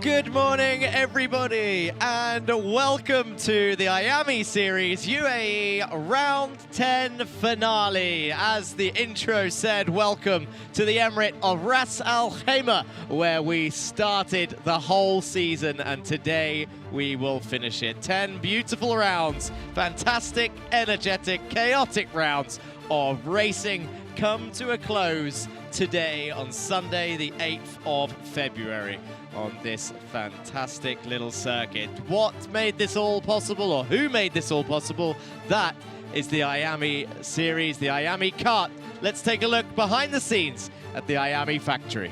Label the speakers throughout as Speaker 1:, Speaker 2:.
Speaker 1: Good morning, everybody, and welcome to the Iame Series UAE Round 10 finale. As the intro said, welcome to the Emirate of Ras Al Khaimah, where we started the whole season, and today we will finish it. 10 beautiful rounds, fantastic, energetic, chaotic rounds of racing come to a close today on Sunday, the 8th of February. On this fantastic little circuit. What made this all possible, or who made this all possible? That is the Iame Series, the Iame Kart. Let's take a look behind the scenes at the Iame factory.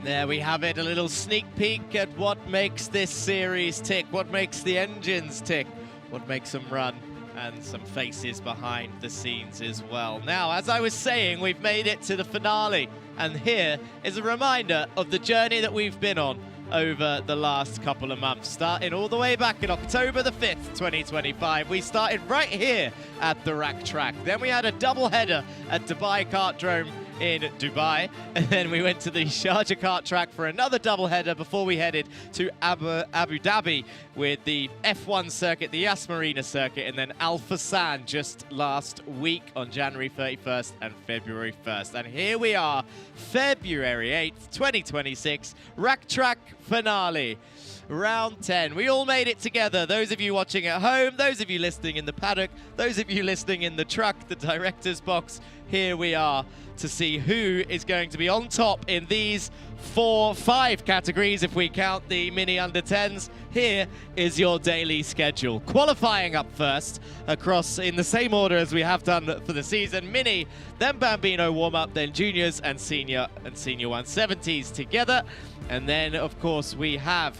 Speaker 1: There we have it, a little sneak peek at what makes this series tick, what makes the engines tick, what makes them run, and some faces behind the scenes as well. Now, as I was saying, we've made it to the finale, and here is a reminder of the journey that we've been on over the last couple of months, starting all the way back in October the 5th, 2025. We started right here at the rack track. Then we had a double header at Dubai Kartdrome in Dubai, and then we went to the Sharjah kart track for another double header before we headed to Abu Dhabi with the F1 circuit, the Yas Marina circuit, and then Al Fassan just last week on January 31st and February 1st. And here we are, February 8th, 2026, rack track finale. Round 10. We all made it together. Those of you watching at home, those of you listening in the paddock, those of you listening in the truck, the director's box, here we are to see who is going to be on top in these 4-5 categories if we count the mini under 10s. Here is your daily schedule. Qualifying up first, across in the same order as we have done for the season. Mini, then Bambino Warm-up, then juniors and senior 170s together. And then, of course, we have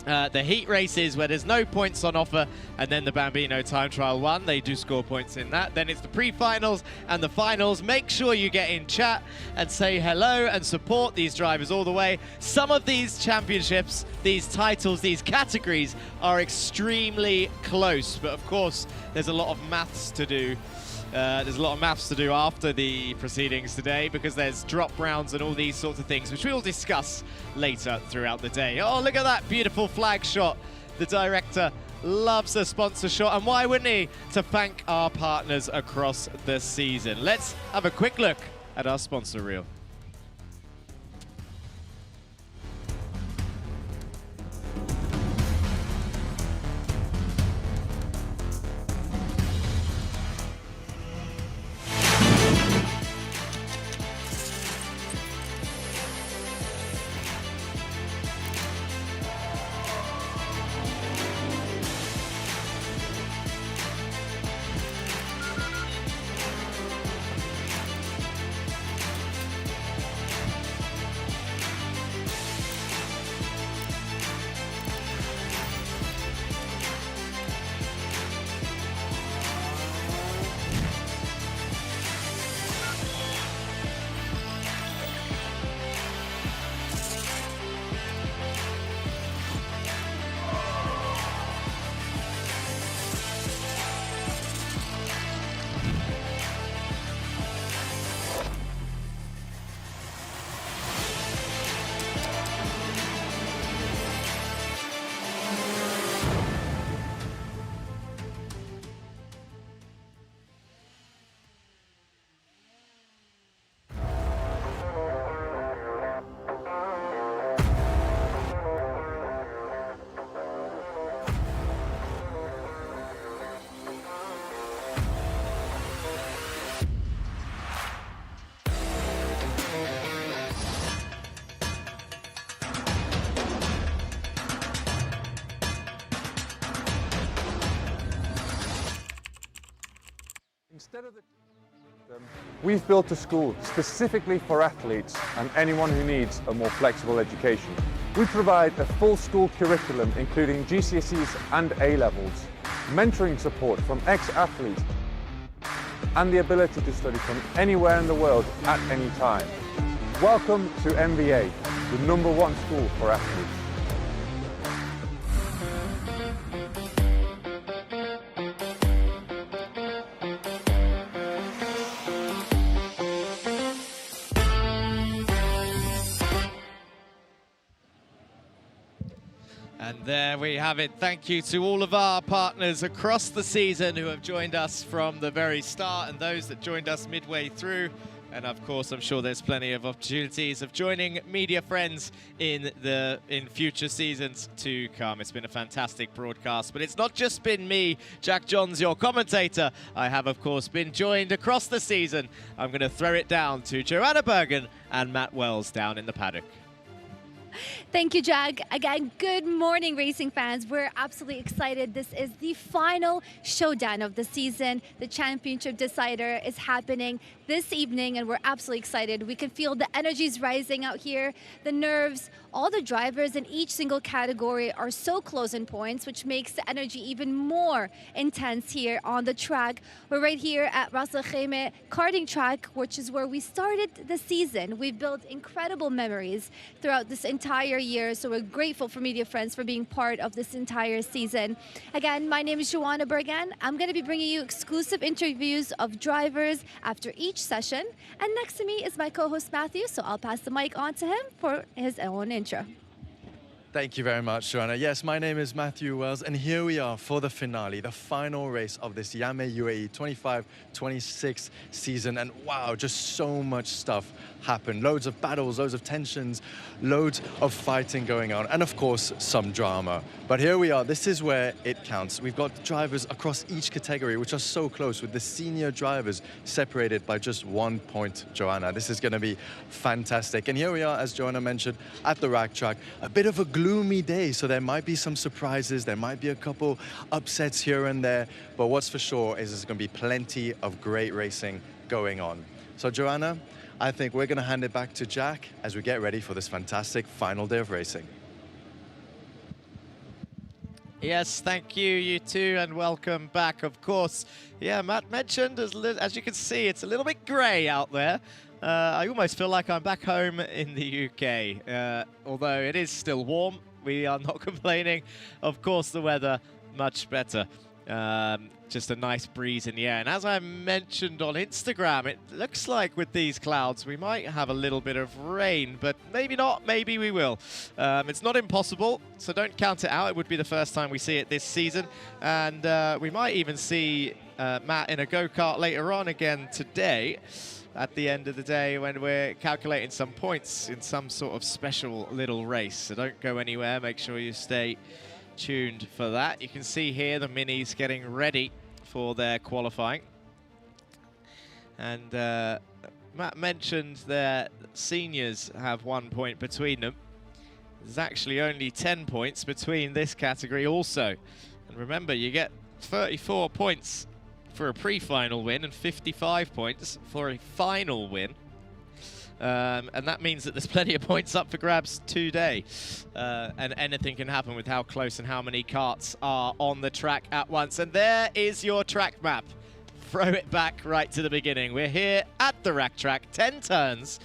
Speaker 1: the heat races where there's no points on offer, and then the Bambino time trial 1, they do score points in that. Then it's the pre-finals and the finals. Make sure you get in chat and say hello and support these drivers all the way. Some of these championships, these titles, these categories are extremely close, but of course there's a lot of maths to do. There's a lot of maths to do after the proceedings today, because there's drop rounds and all these sorts of things, which we'll discuss later throughout the day. Oh, look at that beautiful flag shot. The director loves a sponsor shot, and why wouldn't he? To thank our partners across the season. Let's have a quick look at our sponsor reel.
Speaker 2: We've built a school specifically for athletes and anyone who needs a more flexible education. We provide a full school curriculum including GCSEs and A-levels, mentoring support from ex-athletes, and the ability to study from anywhere in the world at any time. Welcome to MVA, the #1 school for athletes.
Speaker 1: And there we have it. Thank you to all of our partners across the season who have joined us from the very start and those that joined us midway through. And of course, I'm sure there's plenty of opportunities of joining media friends in future seasons to come. It's been a fantastic broadcast, but it's not just been me, Jack Johns, your commentator. I have, of course, been joined across the season. I'm going to throw it down to Joanna Bergen and Matt Wells down in the paddock.
Speaker 3: Thank you, Jack. Again, good morning, racing fans. We're absolutely excited. This is the final showdown of the season. The championship decider is happening this evening, and we're absolutely excited. We can feel the energies rising out here, the nerves. All the drivers in each single category are so close in points, which makes the energy even more intense here on the track. We're right here at Ras Al Khaimah karting track, which is where we started the season. We've built incredible memories throughout this entire year, so we're grateful for media friends for being part of this entire season. Again, my name is Joanna Bergen. I'm going to be bringing you exclusive interviews of drivers after each session. And next to me is my co-host Matthew, so I'll pass the mic on to him for his own intro.
Speaker 4: Thank you very much, Joanna. Yes, my name is Matthew Wells, and here we are for the finale, the final race of this Iame Uae 25-26 season. And wow, just so much stuff happened. Loads of battles, loads of tensions, loads of fighting going on, and of course, some drama. But here we are. This is where it counts. We've got drivers across each category, which are so close, with the senior drivers separated by just 1 point, Joanna. This is going to be fantastic. And here we are, as Joanna mentioned, at the rack track. A bit of a gloomy day, so there might be some surprises. There might be a couple upsets here and there. But what's for sure is there's going to be plenty of great racing going on. So, Joanna, I think we're going to hand it back to Jack as we get ready for this fantastic final day of racing.
Speaker 1: Yes, thank you, you too, and welcome back, of course. Yeah, Matt mentioned, as you can see, it's a little bit grey out there. I almost feel like I'm back home in the UK, although it is still warm. We are not complaining. Of course, the weather, much better. Just a nice breeze in the air. And as I mentioned on Instagram, it looks like with these clouds, we might have a little bit of rain, but maybe not, maybe we will. It's not impossible, so don't count it out. It would be the first time we see it this season. And we might even see Matt in a go-kart later on again today, at the end of the day, when we're calculating some points in some sort of special little race. So don't go anywhere. Make sure you stay tuned for that. You can see here the minis getting ready for their qualifying. And Matt mentioned that seniors have 1 point between them. There's actually only 10 points between this category also. And remember, you get 34 points for a pre-final win and 55 points for a final win. And that means that there's plenty of points up for grabs today. And anything can happen with how close and how many karts are on the track at once. And there is your track map. Throw it back right to the beginning. We're here at the rack track, 10 turns,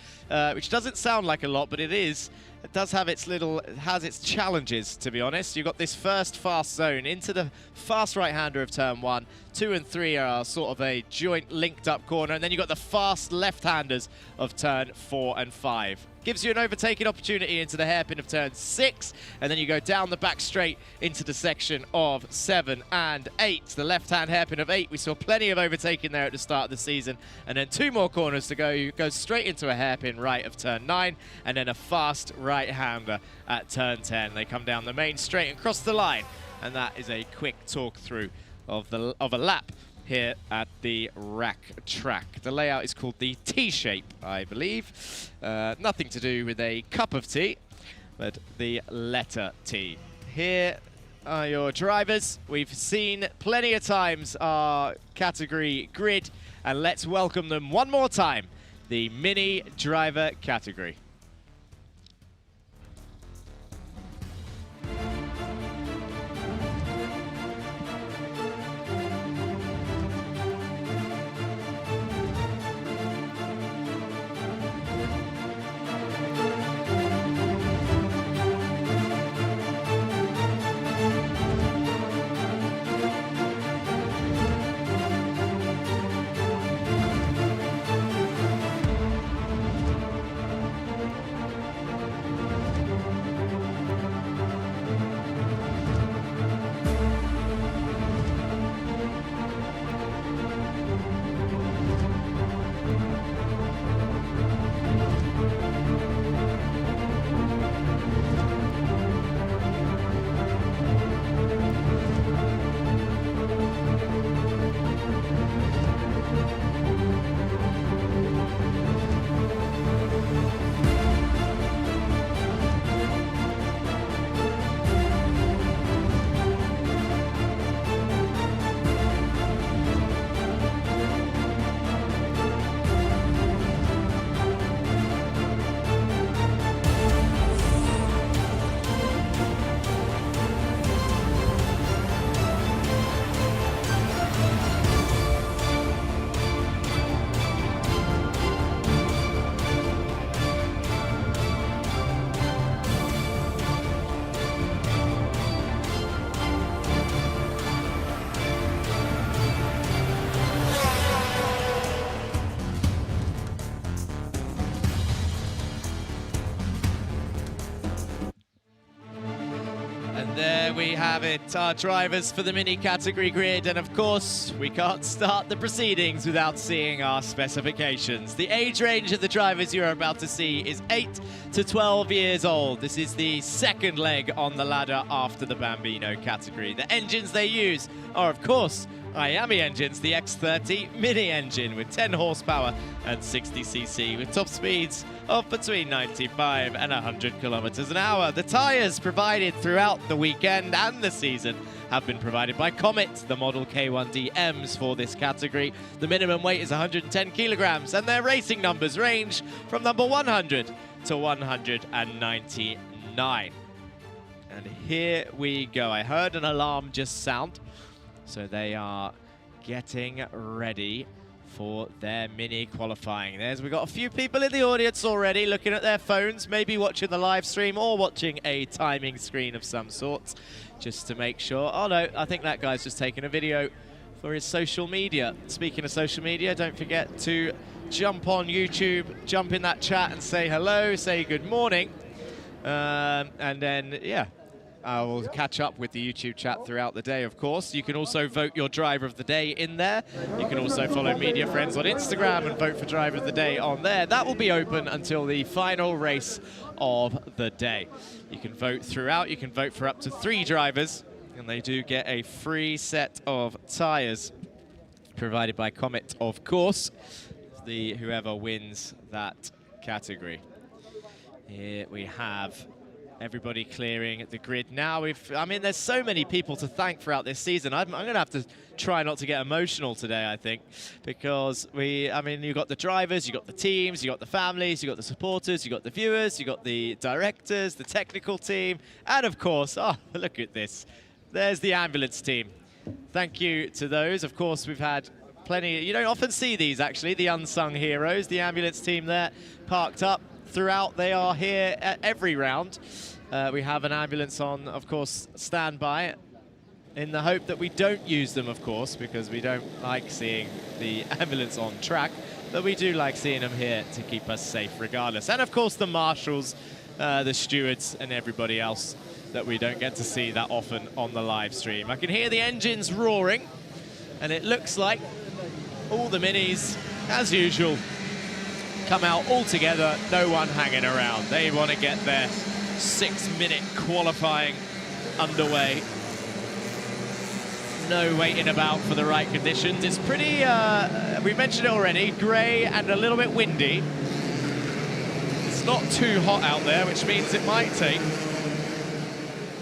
Speaker 1: which doesn't sound like a lot, but it is. It does have its its challenges, to be honest. You've got this first fast zone into the fast right-hander of turn 1. 2 and 3 are sort of a joint linked up corner, and then you've got the fast left-handers of turn 4 and 5. Gives you an overtaking opportunity into the hairpin of turn 6, and then you go down the back straight into the section of 7 and 8. The left-hand hairpin of 8, we saw plenty of overtaking there at the start of the season, and then 2 more corners to go. You go straight into a hairpin right of turn 9, and then a fast right-hander at turn 10. They come down the main straight and cross the line, and that is a quick talk through of a lap here at the rack track. The layout is called the T-shape, I believe. Nothing to do with a cup of tea, but the letter T. Here are your drivers. We've seen plenty of times our category grid And let's welcome them one more time, the Mini Driver category. There we have it, our drivers for the mini category grid, and of course we can't start the proceedings without seeing our specifications. The age range of the drivers you're about to see is 8 to 12 years old. This is the second leg on the ladder after the Bambino category. The engines they use are of course Iame engines, the X30 mini engine with 10 horsepower and 60cc with top speeds of between 95 and 100 kilometers an hour. The tyres provided throughout the weekend and the season have been provided by Comet, the Model K1D-Ms for this category. The minimum weight is 110 kilograms and their racing numbers range from number 100 to 199. And here we go. I heard an alarm just sound. So they are getting ready for their mini qualifying. We've got a few people in the audience already looking at their phones, maybe watching the live stream or watching a timing screen of some sort, just to make sure. Oh no, I think that guy's just taking a video for his social media. Speaking of social media, don't forget to jump on YouTube, jump in that chat and say hello, say good morning. And then, yeah. I will catch up with the YouTube chat throughout the day, of course. You can also vote your driver of the day in there. You can also follow Media Friends on Instagram and vote for driver of the day on there. That will be open until the final race of the day. You can vote throughout. You can vote for up to 3 drivers, and they do get a free set of tyres provided by Comet, of course, whoever wins that category. Here we have everybody clearing the grid now. I mean, there's so many people to thank throughout this season. I'm going to have to try not to get emotional today, I think, because I mean, you've got the drivers, you've got the teams, you've got the families, you've got the supporters, you've got the viewers, you've got the directors, the technical team, and of course, oh, look at this. There's the ambulance team. Thank you to those. Of course, we've had plenty. You don't often see these, actually, the unsung heroes. The ambulance team there parked up throughout. They are here at every round. We have an ambulance on, of course, standby in the hope that we don't use them, of course, because we don't like seeing the ambulance on track, but we do like seeing them here to keep us safe regardless. And of course the marshals, the stewards and everybody else that we don't get to see that often on the live stream. I can hear the engines roaring, and it looks like all the minis, as usual, come out all together, no one hanging around. They want to get their 6-minute qualifying underway. No waiting about for the right conditions. It's pretty, we mentioned it already, grey and a little bit windy. It's not too hot out there, which means it might take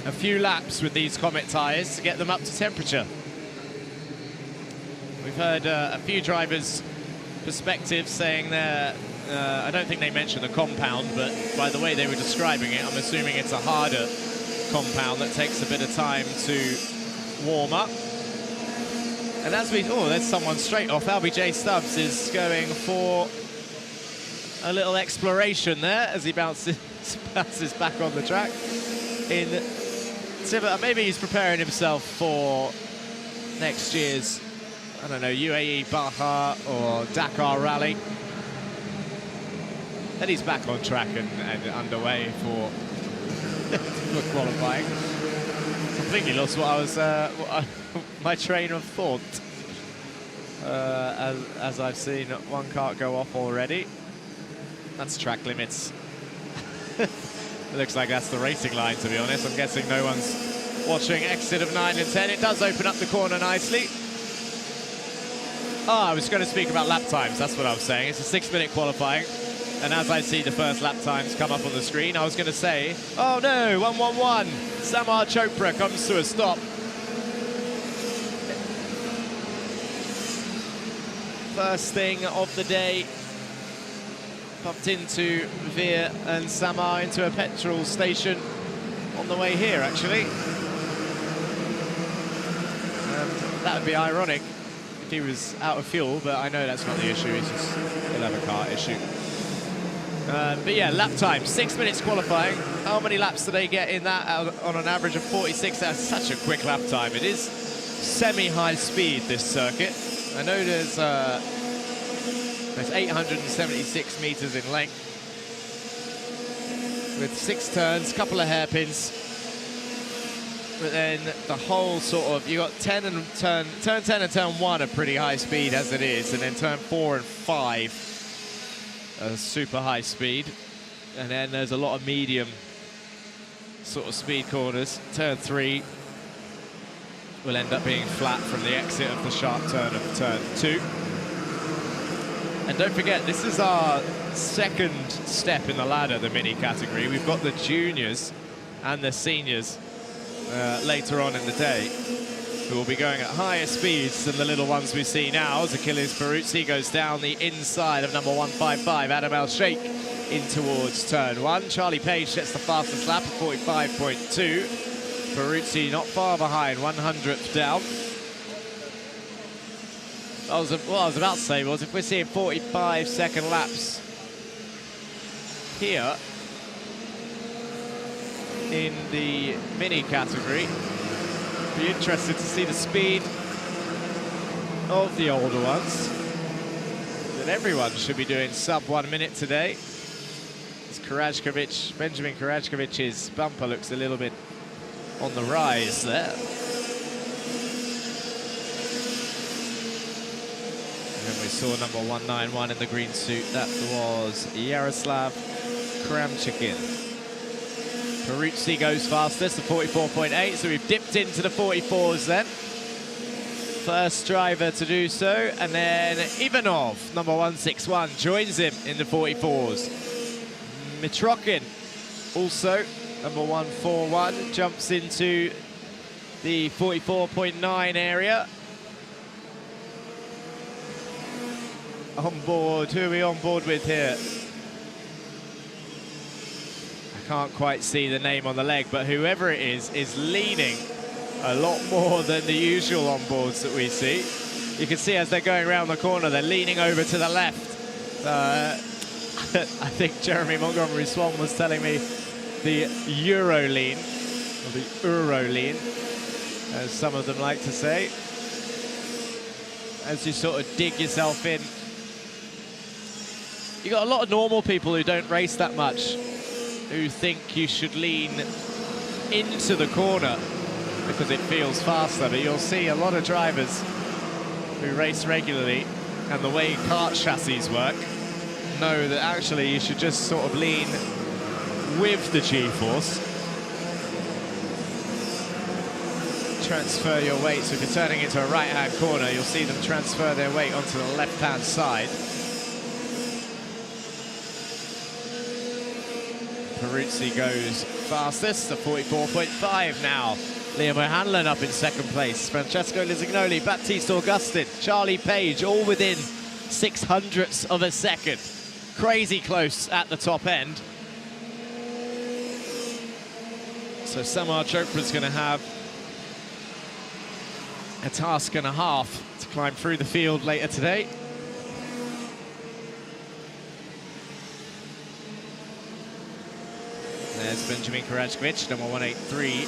Speaker 1: a few laps with these Comet tyres to get them up to temperature. We've heard a few drivers perspective, saying there, I don't think they mentioned the compound, but by the way they were describing it, I'm assuming it's a harder compound that takes a bit of time to warm up. And as we, oh, there's someone straight off. LBJ Stubbs is going for a little exploration there as he bounces back on the track. Maybe he's preparing himself for next year's, I don't know, UAE Baja or Dakar Rally. And he's back on track and underway for qualifying. Completely lost what I was, my train of thought as I've seen one kart go off already. That's track limits. It looks like that's the racing line, to be honest. I'm guessing no one's watching exit of 9 and 10. It does open up the corner nicely. Oh, I was going to speak about lap times. That's what I was saying. It's a 6-minute qualifying. And as I see the first lap times come up on the screen, I was going to say, oh no, 1:11. Samar Chopra comes to a stop. First thing of the day. Bumped into Veer and Samar into a petrol station on the way here, actually. That would be ironic if he was out of fuel, but I know that's not the issue. It's just he'll have a car issue. But yeah, lap time, 6 minutes qualifying. How many laps do they get in that on an average of 46? That's such a quick lap time. It is semi-high speed, this circuit. I know there's 876 meters in length with 6 turns, couple of hairpins. But then the whole sort of, you got turn 10 and turn 1 are pretty high speed as it is, and then turn 4 and 5 are super high speed. And then there's a lot of medium sort of speed corners. Turn 3 will end up being flat from the exit of the sharp turn of turn 2. And don't forget, this is our second step in the ladder, the mini category. We've got the juniors and the seniors later on in the day, who will be going at higher speeds than the little ones we see now. As Achilles Peruzzi goes down the inside of number 155, Adam El-Sheikh, in towards turn 1. Charlie Page sets the fastest lap at 45.2. Peruzzi not far behind, 100th down. What I was about to say was, if we're seeing 45-second laps here in the mini category, be interested to see the speed of the older ones. But everyone should be doing sub 1 minute today. As Benjamin Karajkovic's bumper looks a little bit on the rise there. And we saw number 191 in the green suit. That was Yaroslav Kramchikin. Peruzzi goes fastest, the 44.8, so we've dipped into the 44s then. First driver to do so, and then Ivanov, number 161, joins him in the 44s. Mitrokin, also number 141, jumps into the 44.9 area. On board, who are we on board with here? I can't quite see the name on the leg, but whoever it is leaning a lot more than the usual onboards that we see. You can see as they're going around the corner, they're leaning over to the left. I think Jeremy Montgomery Swan was telling me the Euro lean, or the Euro lean, as some of them like to say. As you sort of dig yourself in. You got a lot of normal people who don't race that much, who think you should lean into the corner because it feels faster, but you'll see a lot of drivers who race regularly and the way kart chassis work know that actually you should just sort of lean with the G-force. Transfer your weight, so if you're turning into a right-hand corner, you'll see them transfer their weight onto the left-hand side. Peruzzi goes fastest, the 44.5 now. Liam O'Hanlon up in second place. Francesco Lisignoli, Baptiste Augustin, Charlie Page, all within 0.6 of a second. Crazy close at the top end. So Samar Chopra's going to have a task and a half to climb through the field later today. There's Benjamin Karajkovic, number 183.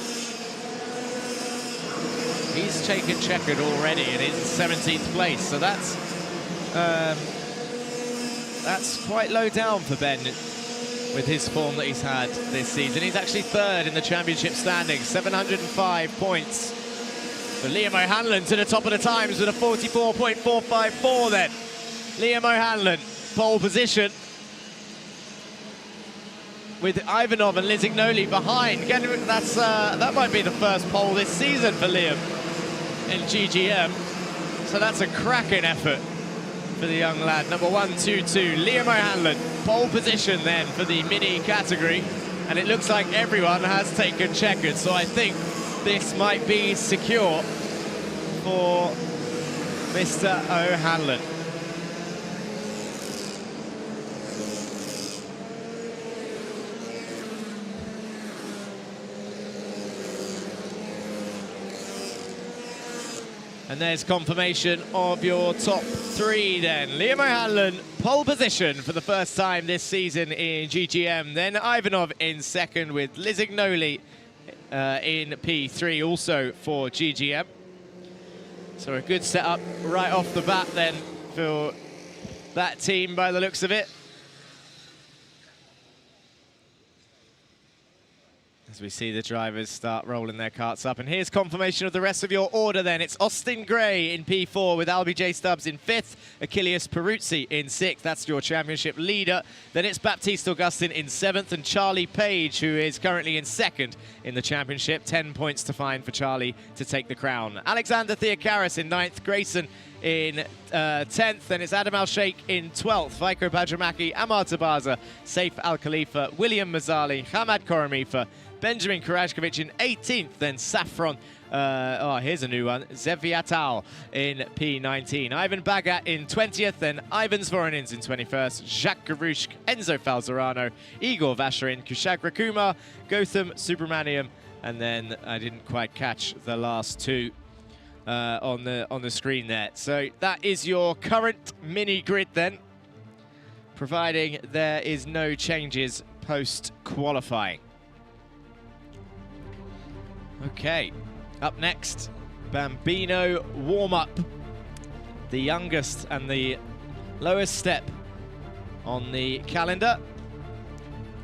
Speaker 1: He's taken checkered already and is in 17th place, so that's quite low down for Ben with his form that he's had this season. He's actually third in the championship standings, 705 points. For Liam O'Hanlon to the top of the times with a 44.454 then. Liam O'Hanlon, pole position, with Ivanov and Lizignoli behind. Again, that might be the first pole this season for Liam in GGM. So that's a cracking effort for the young lad. Number 122, Liam O'Hanlon, pole position then for the mini category. And it looks like everyone has taken checkered. So I think this might be secure for Mr. O'Hanlon. And there's confirmation of your top three then. Liam O'Hanlon, pole position for the first time this season in GGM. Then Ivanov in second with Lizignoli in P3 also for GGM. So a good setup right off the bat then for that team by the looks of it. As we see the drivers start rolling their karts up. And here's confirmation of the rest of your order then. It's Austin Gray in P4 with Albie J. Stubbs in 5th, Achilles Peruzzi in 6th. That's your championship leader. Then it's Baptiste Augustin in 7th and Charlie Page, who is currently in 2nd in the championship. 10 points to find for Charlie to take the crown. Alexander Theocaris in 9th, Grayson in 10th, then it's Adam Al-Sheikh in 12th, Vaiko Bajramaki, Amar Tabaza, Saif Al-Khalifa, William Mazzali, Hamad Koramifa, Benjamin Karajkovic in 18th, then Saffron, here's a new one, Zeviatal in P19, Ivan Bagat in 20th, then Ivan Svorinins in 21st, Jacques Garouche, Enzo Falzerano, Igor Vasharin, Kushagra Kumar, Gotham Subramaniam, and then I didn't quite catch the last two on the screen there. So that is your current mini grid then, providing there is no changes post qualifying. Okay, up next, Bambino Warm-up, the youngest and the lowest step on the calendar.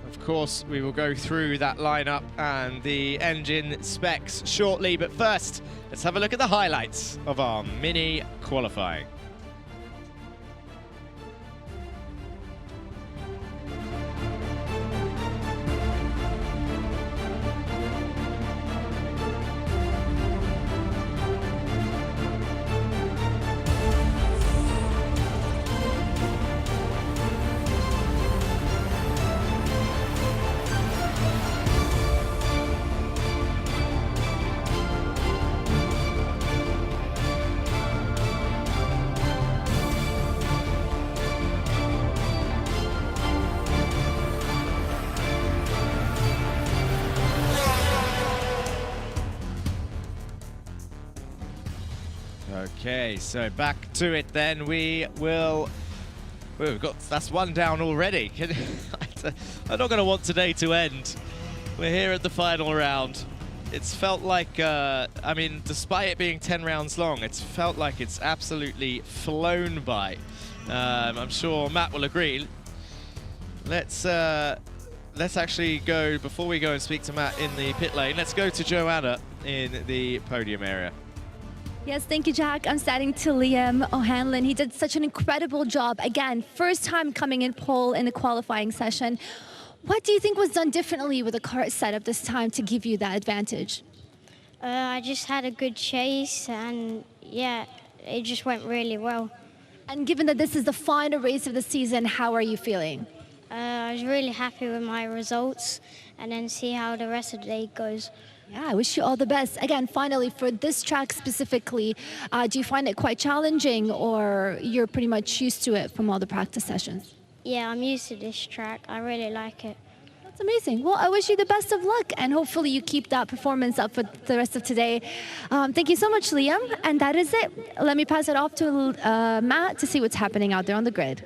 Speaker 1: Of course, we will go through that lineup and the engine specs shortly, but first, let's have a look at the highlights of our mini qualifying. Okay, so back to it then. We've got, that's one down already. I'm not going to want today to end. We're here at the final round. It's felt like, I mean, despite it being 10 rounds long, it's felt like it's absolutely flown by. I'm sure Matt will agree. Let's actually go, before we go and speak to Matt in the pit lane, let's go to Joanna in the podium area.
Speaker 3: Yes, thank you, Jack. I'm starting to Liam O'Hanlon. He did such an incredible job. Again, first time coming in pole in the qualifying session. What do you think was done differently with the kart setup this time to give you that advantage?
Speaker 5: I just had a good chase and yeah, it just went really well.
Speaker 3: And given that this is the final race of the season, how are you feeling?
Speaker 5: I was really happy with my results and then see how the rest of the day goes.
Speaker 3: Yeah, I wish you all the best. Again, finally, for this track specifically, do you find it quite challenging, or you're pretty much used to it from all the practice sessions?
Speaker 5: Yeah, I'm used to this track. I really like it.
Speaker 3: That's amazing. Well, I wish you the best of luck, and hopefully you keep that performance up for the rest of today. Thank you so much, Liam. And that is it. Let me pass it off to Matt to see what's happening out there on the grid.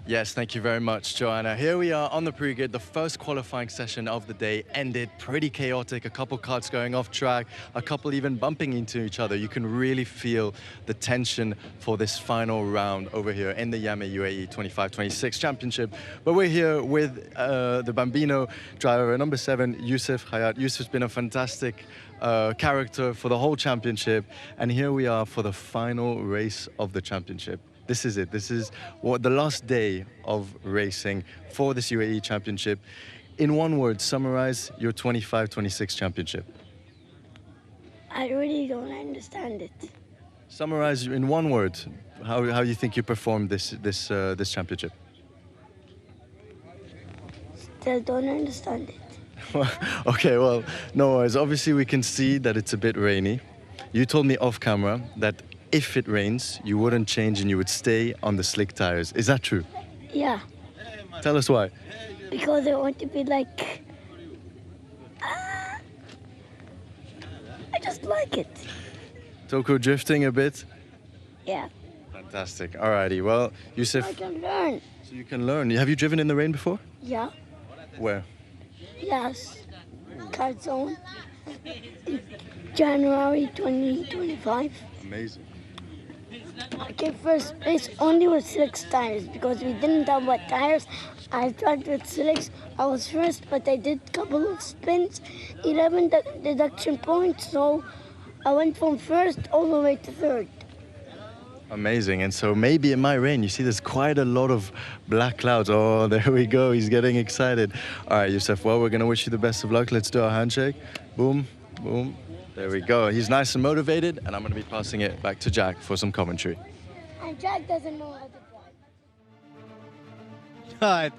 Speaker 4: Yes, thank you very much, Joanna. Here we are on the pre-grid. The first qualifying session of the day ended pretty chaotic. A couple karts going off track, a couple even bumping into each other. You can really feel the tension for this final round over here in the Iame Uae 25-26 Championship. But we're here with the Bambino driver, number 7, Youssef Hayat. Youssef's been a fantastic character for the whole championship. And here we are for the final race of the championship. This is it. This is what the last day of racing for this UAE Championship. In one word, summarize your 25-26 championship.
Speaker 6: I really don't understand it.
Speaker 4: Summarize in one word how you think you performed this championship.
Speaker 6: Still don't understand it.
Speaker 4: Okay, well, no worries. Obviously, we can see that it's a bit rainy. You told me off camera that if it rains, you wouldn't change and you would stay on the slick tires. Is that true?
Speaker 6: Yeah,
Speaker 4: Tell us why.
Speaker 6: because I want to be like... I just like it.
Speaker 4: Toko drifting a bit.
Speaker 6: Yeah,
Speaker 4: Fantastic. Alrighty. Well, Youssef,
Speaker 6: I can learn.
Speaker 4: so you can learn. Have you driven in the rain before?
Speaker 6: Yeah,
Speaker 4: Where?
Speaker 6: yes. Kart zone. January 2025.
Speaker 4: Amazing.
Speaker 6: I came first place only with 6 tires because we didn't have wet tires. I tried with 6. I was first, but I did a couple of spins, 11 deduction points, so I went from first all the way to third.
Speaker 4: Amazing. And so maybe it might rain. You see there's quite a lot of black clouds. Oh, there we go. He's getting excited. All right, Youssef, well, we're going to wish you the best of luck. Let's do our handshake. Boom, boom. There we go. He's nice and motivated, and I'm going to be passing it back to Jack for some commentary.
Speaker 6: And Jack doesn't know how to drive.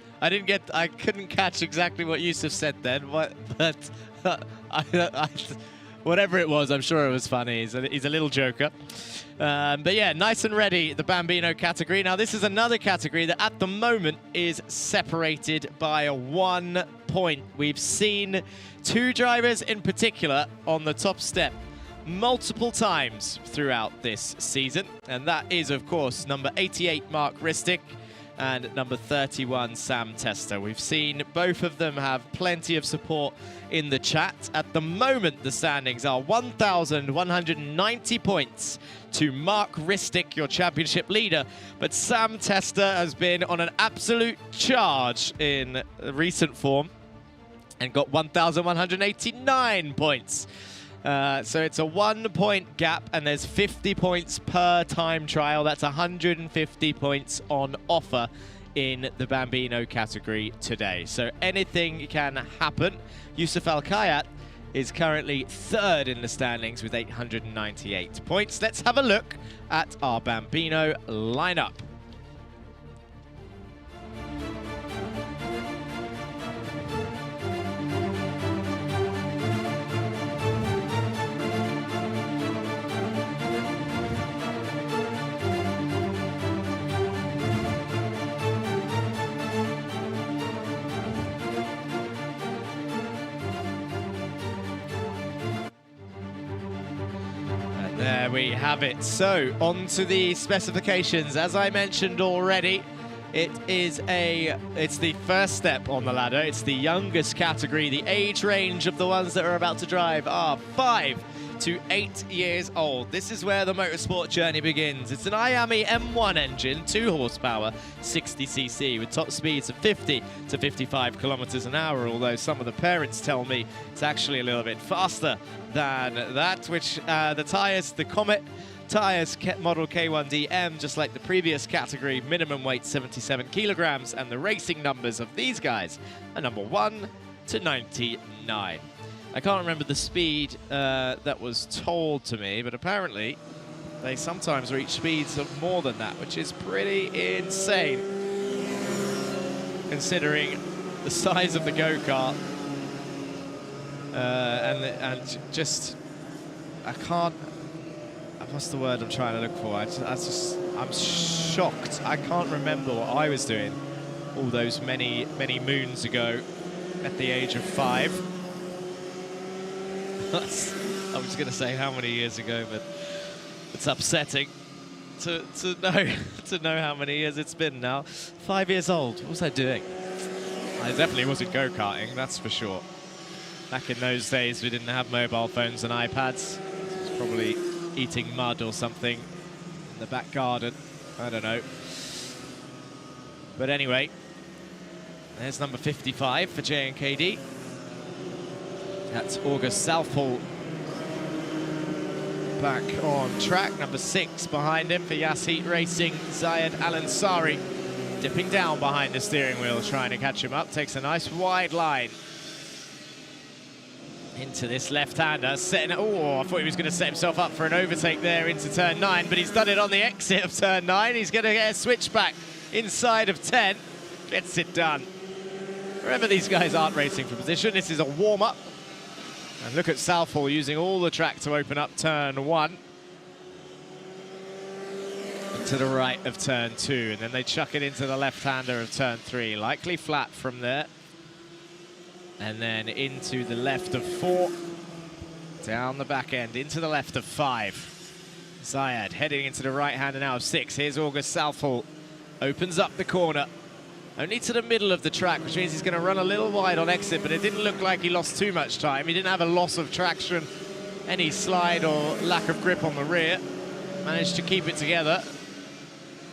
Speaker 1: I couldn't catch exactly what Youssef said then, but whatever it was, I'm sure it was funny. He's a little joker. But yeah, nice and ready, the Bambino category. Now, this is another category that at the moment is separated by 1 point. We've seen 2 drivers in particular on the top step multiple times throughout this season. And that is, of course, number 88, Mark Ristic, and number 31, Sam Tester. We've seen both of them have plenty of support in the chat. At the moment, the standings are 1,190 points to Mark Ristic, your championship leader. But Sam Tester has been on an absolute charge in recent form and got 1,189 points. So it's a 1-point gap, and there's 50 points per time trial. That's 150 points on offer in the Bambino category today. So anything can happen. Youssef Al Khaimah is currently 3rd in the standings with 898 points. Let's have a look at our Bambino lineup. There we have it. So, on to the specifications. As I mentioned already, it's the first step on the ladder. It's the youngest category. The age range of the ones that are about to drive are 5 to 8 years old. This is where the motorsport journey begins. It's an Iame M1 engine, 2 horsepower, 60cc, with top speeds of 50 to 55 kilometers an hour, although some of the parents tell me it's actually a little bit faster than that, which the tyres, the Comet tyres, model K1DM, just like the previous category, minimum weight 77 kilograms, and the racing numbers of these guys are number 1 to 99. I can't remember the speed that was told to me, but apparently they sometimes reach speeds of more than that, which is pretty insane, considering the size of the go-kart and just, I can't, what's the word I'm trying to look for? I'm shocked. I can't remember what I was doing all those many moons ago at the age of 5. I was going to say how many years ago, but it's upsetting to know how many years it's been now. 5 years old. What was I doing? I definitely wasn't go-karting, that's for sure. Back in those days, we didn't have mobile phones and iPads. I was probably eating mud or something in the back garden. I don't know. But anyway, there's number 55 for J&KD. That's August Southall back on track. Number 6 behind him for Yasheet Racing, Zayed Al-Ansari. Dipping down behind the steering wheel, trying to catch him up. Takes a nice wide line into this left-hander. Oh, I thought he was going to set himself up for an overtake there into turn 9, but he's done it on the exit of turn 9. He's going to get a switchback inside of 10. Gets it done. Remember, these guys aren't racing for position. This is a warm-up. And look at Southall using all the track to open up turn 1. To the right of turn 2, and then they chuck it into the left-hander of turn 3. Likely flat from there. And then into the left of 4. Down the back end, into the left of 5. Zayed heading into the right-hander now of 6. Here's August Southall. Opens up the corner. Only to the middle of the track, which means he's going to run a little wide on exit, but it didn't look like he lost too much time. He didn't have a loss of traction, any slide or lack of grip on the rear. Managed to keep it together.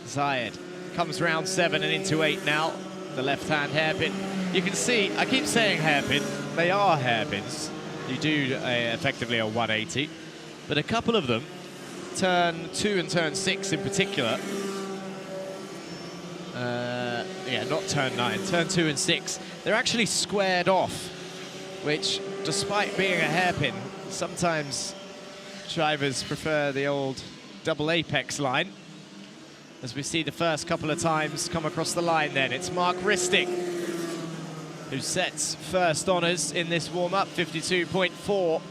Speaker 1: Zayed comes round 7 and into 8 now. The left-hand hairpin. You can see, I keep saying hairpin. They are hairpins. You do effectively a 180. But a couple of them, turn 2 and turn 6 in particular, yeah, not turn 9, turn 2 and 6, they're actually squared off, which, despite being a hairpin, sometimes drivers prefer the old double apex line. As we see the first couple of times come across the line then. It's Mark Ristic who sets first honours in this warm-up, 52.4,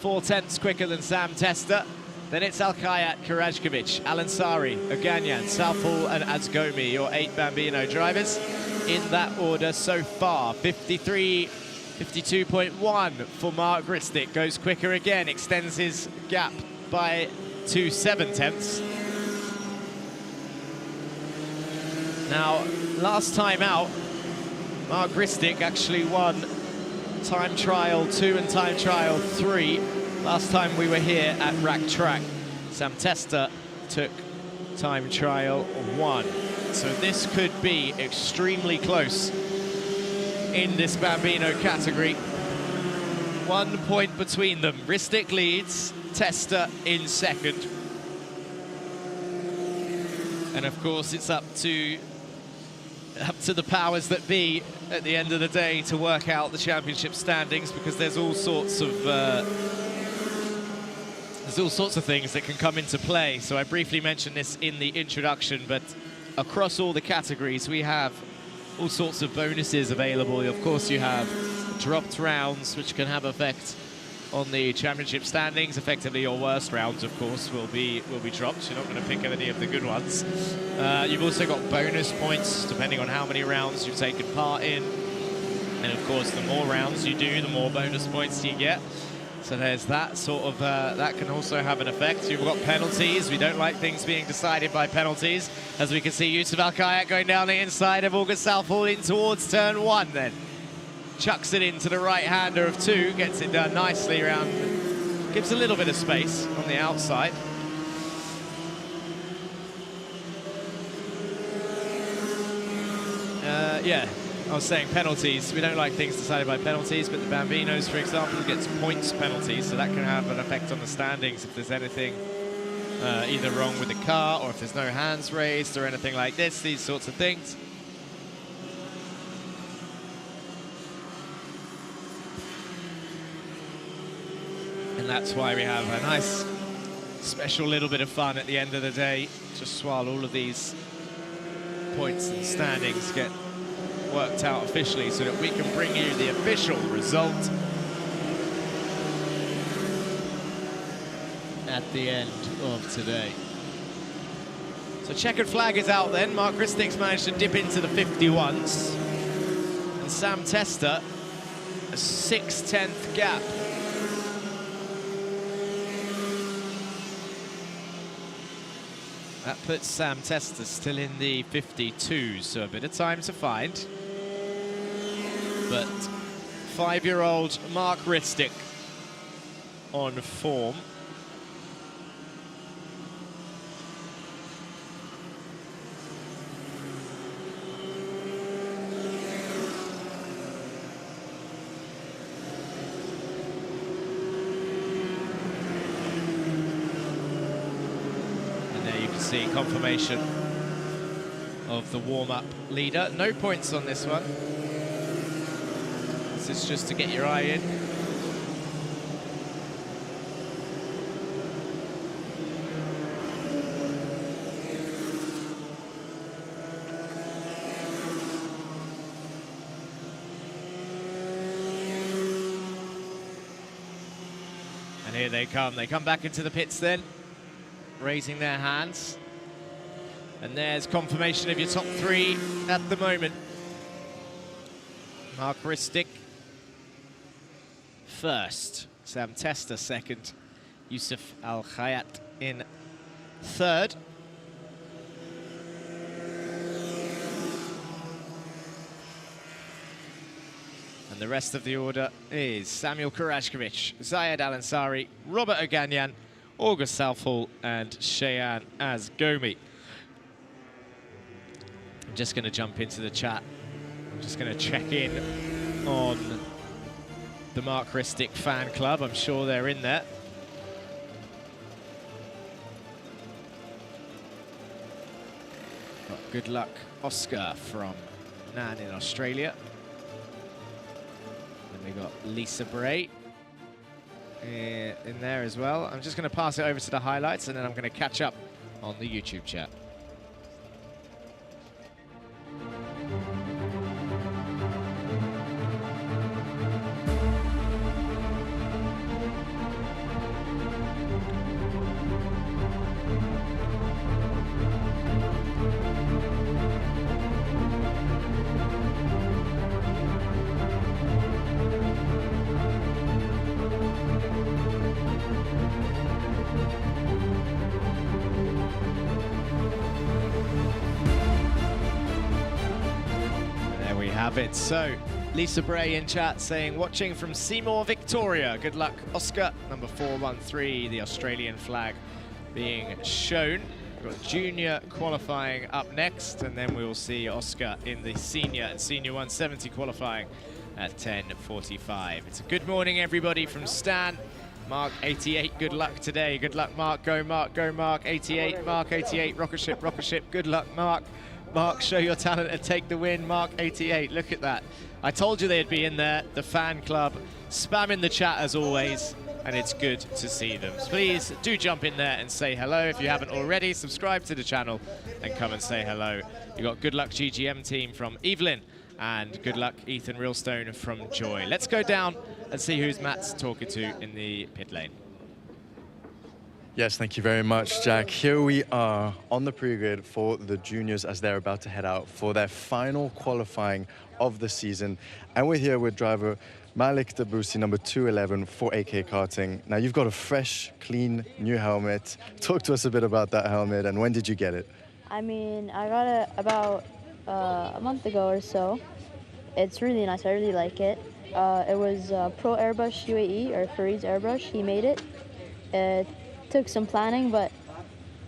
Speaker 1: 4/10 quicker than Sam Tester. Then it's Alkhayat, Karajkovic, Al-Ansari, Oganyan, Southall and Azgomi, your 8 Bambino drivers in that order so far. 52.1 for Mark Ristic, goes quicker again, extends his gap by 2 7/10. Now, last time out, Mark Ristic actually won time trial 2 and time trial 3. Last time we were here at Rack Track. Sam Tester took time trial 1. So this could be extremely close in this Bambino category. 1 point between them. Ristic leads, Tester in second. And of course it's up to the powers that be at the end of the day to work out the championship standings, because there's all sorts of things that can come into play. So I briefly mentioned this in the introduction, but across all the categories we have all sorts of bonuses available. Of course you have dropped rounds, which can have effect on the championship standings. Effectively your worst rounds, of course, will be dropped. You're not going to pick any of the good ones. You've also got bonus points depending on how many rounds you've taken part in, and of course the more rounds you do, the more bonus points you get. So there's that sort of, that can also have an effect. You've got penalties. We don't like things being decided by penalties. As we can see, Yusuf Al-Khaimah going down the inside of August Southall in towards turn 1 then. Chucks it into the right-hander of 2, gets it done nicely around, gives a little bit of space on the outside. Yeah, I was saying penalties. We don't like things decided by penalties, but the Bambinos, for example, gets points penalties, so that can have an effect on the standings if there's anything either wrong with the car or if there's no hands raised or anything like this, these sorts of things. And that's why we have a nice special little bit of fun at the end of the day, just while all of these points and standings get worked out officially, so that we can bring you the official result at the end of today. So checkered flag is out then. Mark Ristik's managed to dip into the 51s. And Sam Tester, a 6/10 gap. That puts Sam Tester still in the 52s, so a bit of time to find. But 5-year-old Mark Ristik on form. See confirmation of the warm-up leader. No points on this one. This is just to get your eye in. And here they come. They come back into the pits then, raising their hands. And there's confirmation of your top 3 at the moment. Mark Ristik first, Sam Tester second, Yusuf Al Khayat in third. And the rest of the order is Samuel Kurashkovic, Zayed Al Ansari, Robert Oganyan, August Southall and Cheyenne Asgomi. I'm just going to jump into the chat. I'm just going to check in on the Mark Ristik fan club. I'm sure they're in there. Got good luck Oscar from Nan in Australia. And we got Lisa Bray in there as well. I'm just going to pass it over to the highlights and then I'm going to catch up on the YouTube chat. It. So, Lisa Bray in chat saying, watching from Seymour, Victoria. Good luck, Oscar. Number 413, the Australian flag being shown. We've got junior qualifying up next, and then we will see Oscar in the senior and senior 170 qualifying at 10:45. It's a good morning, everybody, from Stan. Mark 88, good luck today. Good luck, Mark. Go, Mark. Go, Mark. 88, Mark 88. Rocket ship, rocket ship. Good luck, Mark. Mark, show your talent and take the win. Mark 88, look at that. I told you they'd be in there, the fan club. Spam in the chat as always, and it's good to see them. So please do jump in there and say hello. If you haven't already, subscribe to the channel and come and say hello. You got good luck GGM team from Evelyn and good luck Ethan Realstone from Joy. Let's go down and see who's Matt's talking to in the pit lane.
Speaker 4: Yes, thank you very much, Jack. Here we are on the pre-grid for the juniors as they're about to head out for their final qualifying of the season. And we're here with driver Malik Debussy, number 211 for AK Karting. Now, you've got a fresh, clean, new helmet. Talk to us a bit about that helmet and when did you get it?
Speaker 7: I mean, I got it about a month ago or so. It's really nice. I really like it. It was Pro Airbrush UAE, or Farid's Airbrush. He made it. It took some planning, but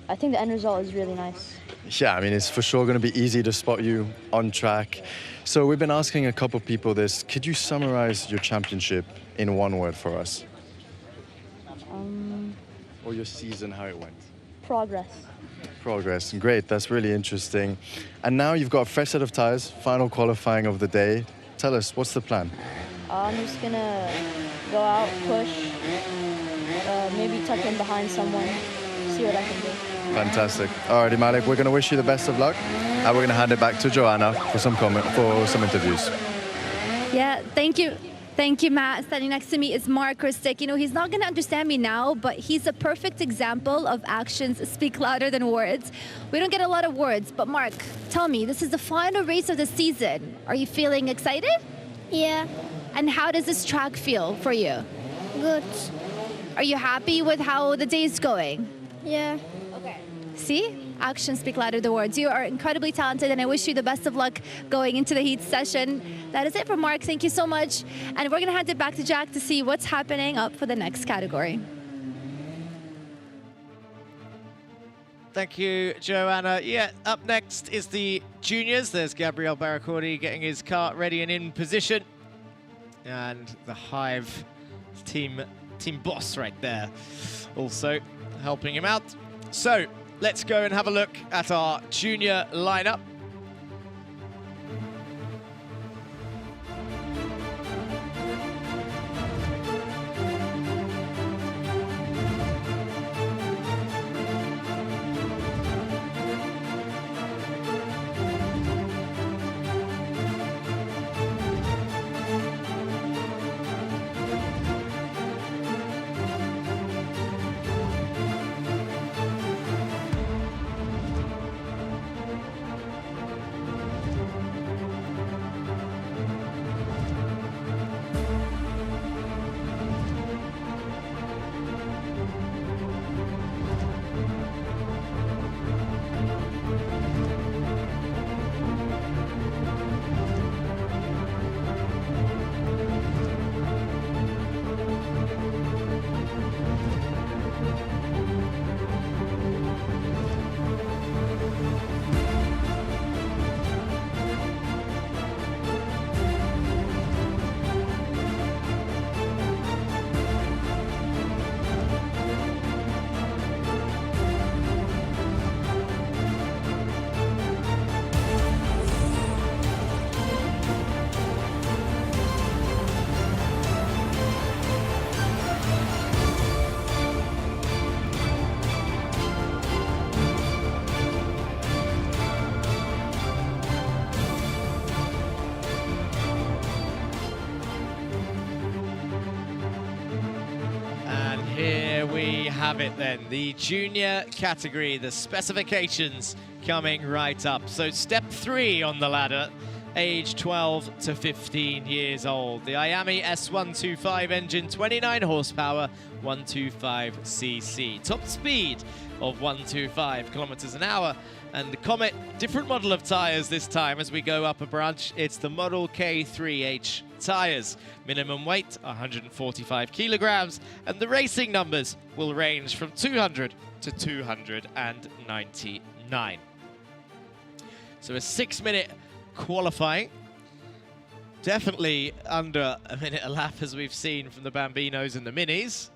Speaker 7: I think the end result is really nice.
Speaker 4: Yeah, I mean, it's for sure going to be easy to spot you on track. So we've been asking a couple people this. Could you summarize your championship in one word for us? Or your season, how it went?
Speaker 7: Progress.
Speaker 4: Progress. Great. That's really interesting. And now you've got a fresh set of tires, final qualifying of the day. Tell us, what's the plan?
Speaker 7: I'm just going to go out, push, maybe tuck in behind someone, see what I can do.
Speaker 4: Fantastic. Alrighty, Malik, we're going to wish you the best of luck, and we're going to hand it back to Joanna for some interviews.
Speaker 3: Yeah, thank you. Thank you, Matt. Standing next to me is Mark Kristic. You know, he's not going to understand me now, but he's a perfect example of actions speak louder than words. We don't get a lot of words, but Mark, tell me, this is the final race of the season. Are you feeling excited?
Speaker 5: Yeah,
Speaker 3: And how does this track feel for you?
Speaker 5: good.
Speaker 3: Are you happy with how the day is going?
Speaker 5: Yeah.
Speaker 3: Okay. See? Actions speak louder than words. You are incredibly talented, and I wish you the best of luck going into the heat session. That is it for Mark. Thank you so much. And we're going to hand it back to Jack to see what's happening up for the next category.
Speaker 1: Thank you, Joanna. Yeah, up next is the juniors. There's Gabriel Barracordi getting his cart ready and in position. And the Hive team boss right there also helping him out. So let's go and have a look at our junior lineup. Have it then, the junior category, the specifications coming right up. So step 3 on the ladder, age 12 to 15 years old. The Iame S125 engine, 29 horsepower, 125cc. Top speed of 125 kilometers an hour. And the Comet, different model of tires this time as we go up a branch. It's the Model K3H tires. Minimum weight 145 kilograms, and the racing numbers will range from 200 to 299. So a 6-minute qualifying, definitely under a minute a lap as we've seen from the Bambinos and the Minis.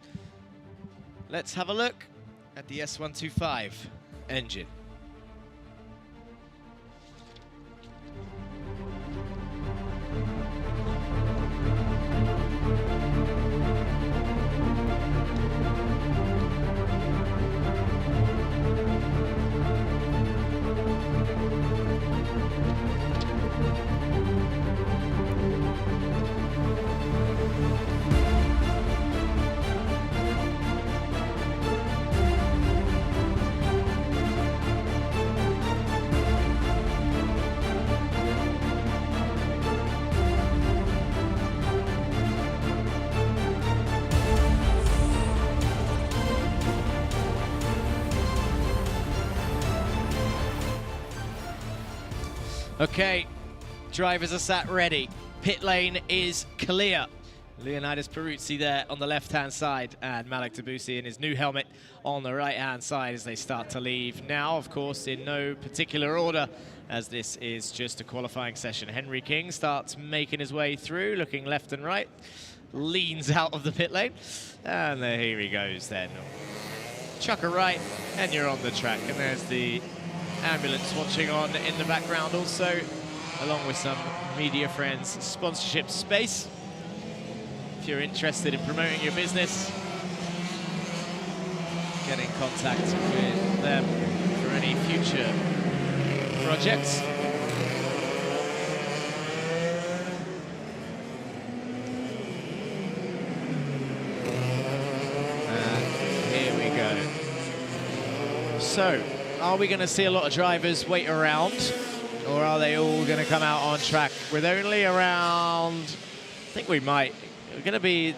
Speaker 1: Let's have a look at the S125 engine. Okay, drivers are sat ready. Pit lane is clear. Leonidas Peruzzi there on the left-hand side, and Malik Debussy in his new helmet on the right-hand side as they start to leave. Now, of course, in no particular order, as this is just a qualifying session. Henry King starts making his way through, looking left and right, leans out of the pit lane, and there here he goes then. Chuck a right, and you're on the track, and there's the ambulance watching on in the background also, along with some media friends sponsorship space. If you're interested in promoting your business, get in contact with them for any future projects. So, are we going to see a lot of drivers wait around, or are they all going to come out on track with only around, I think we're going to be,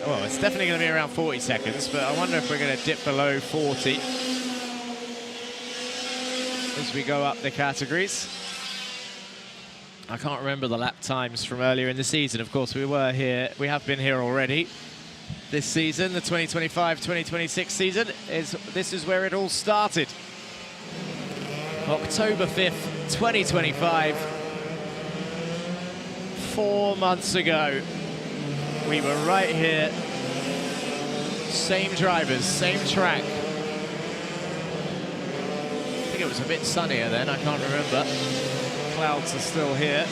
Speaker 1: well, it's definitely going to be around 40 seconds, but I wonder if we're going to dip below 40 as we go up the categories. I can't remember the lap times from earlier in the season. Of course, we have been here already. This season, the 2025-2026 season, this is where it all started. October 5th, 2025. 4 months ago, we were right here. Same drivers, same track. I think it was a bit sunnier then, I can't remember. Clouds are still here.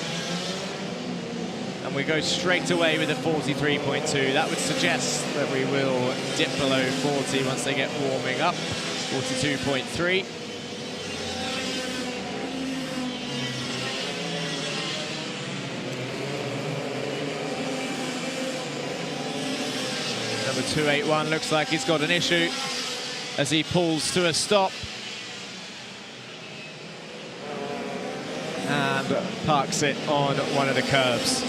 Speaker 1: And we go straight away with a 43.2. That would suggest that we will dip below 40 once they get warming up. 42.3. Number 281 looks like he's got an issue as he pulls to a stop. And parks it on one of the curbs.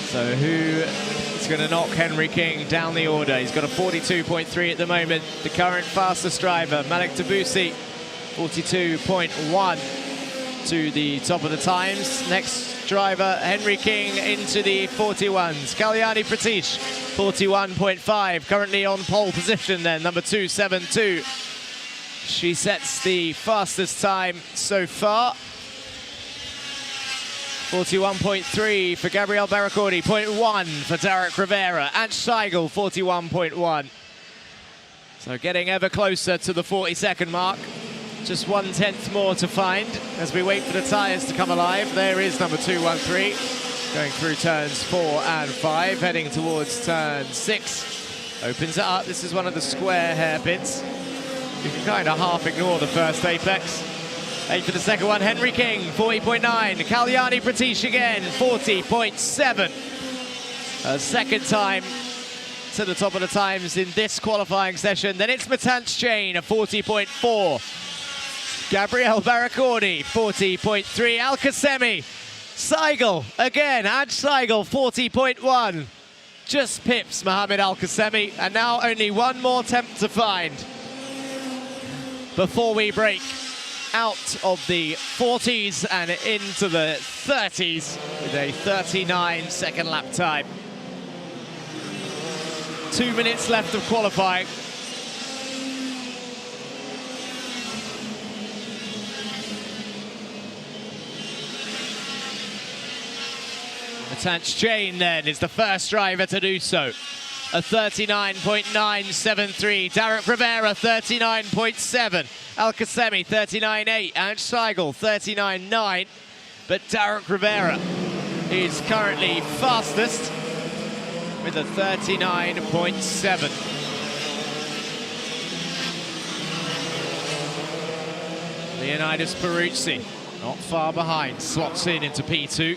Speaker 1: So who is going to knock Henry King down the order? He's got a 42.3 at the moment. The current fastest driver, Malik Tabusi, 42.1 to the top of the times. Next driver, Henry King, into the 41s. Kalyani Pratish, 41.5, currently on pole position then, number 272. She sets the fastest time so far. 41.3 for Gabriel Barracordi, 0.1 for Derek Rivera. Ange Seigel, 41.1. So getting ever closer to the 40-second mark. Just 1/10 more to find as we wait for the tyres to come alive. There is number 213 going through turns 4 and 5, heading towards turn 6. Opens it up. This is one of the square hairpins. You can kind of half ignore the first apex. 8 for the second one, Henry King, 40.9. Kalyani Pratish again, 40.7. A second time to the top of the times in this qualifying session. Then it's Matanch Chain, a 40.4. Gabriel Barracordi, 40.3. Al Qasemi, Seigel again, Ange Seigel, 40.1. Just pips Mohamed Al Qasemi, and now only one more attempt to find before we break out of the 40s and into the 30s with a 39-second lap time. 2 minutes left of qualifying. Matanch Chain then is the first driver to do so. A 39.973. Derek Rivera, 39.7. Al Qasemi, 39.8. Ange Seigel, 39.9. But Derek Rivera is currently fastest with a 39.7. Leonidas Peruzzi, not far behind, slots in into P2.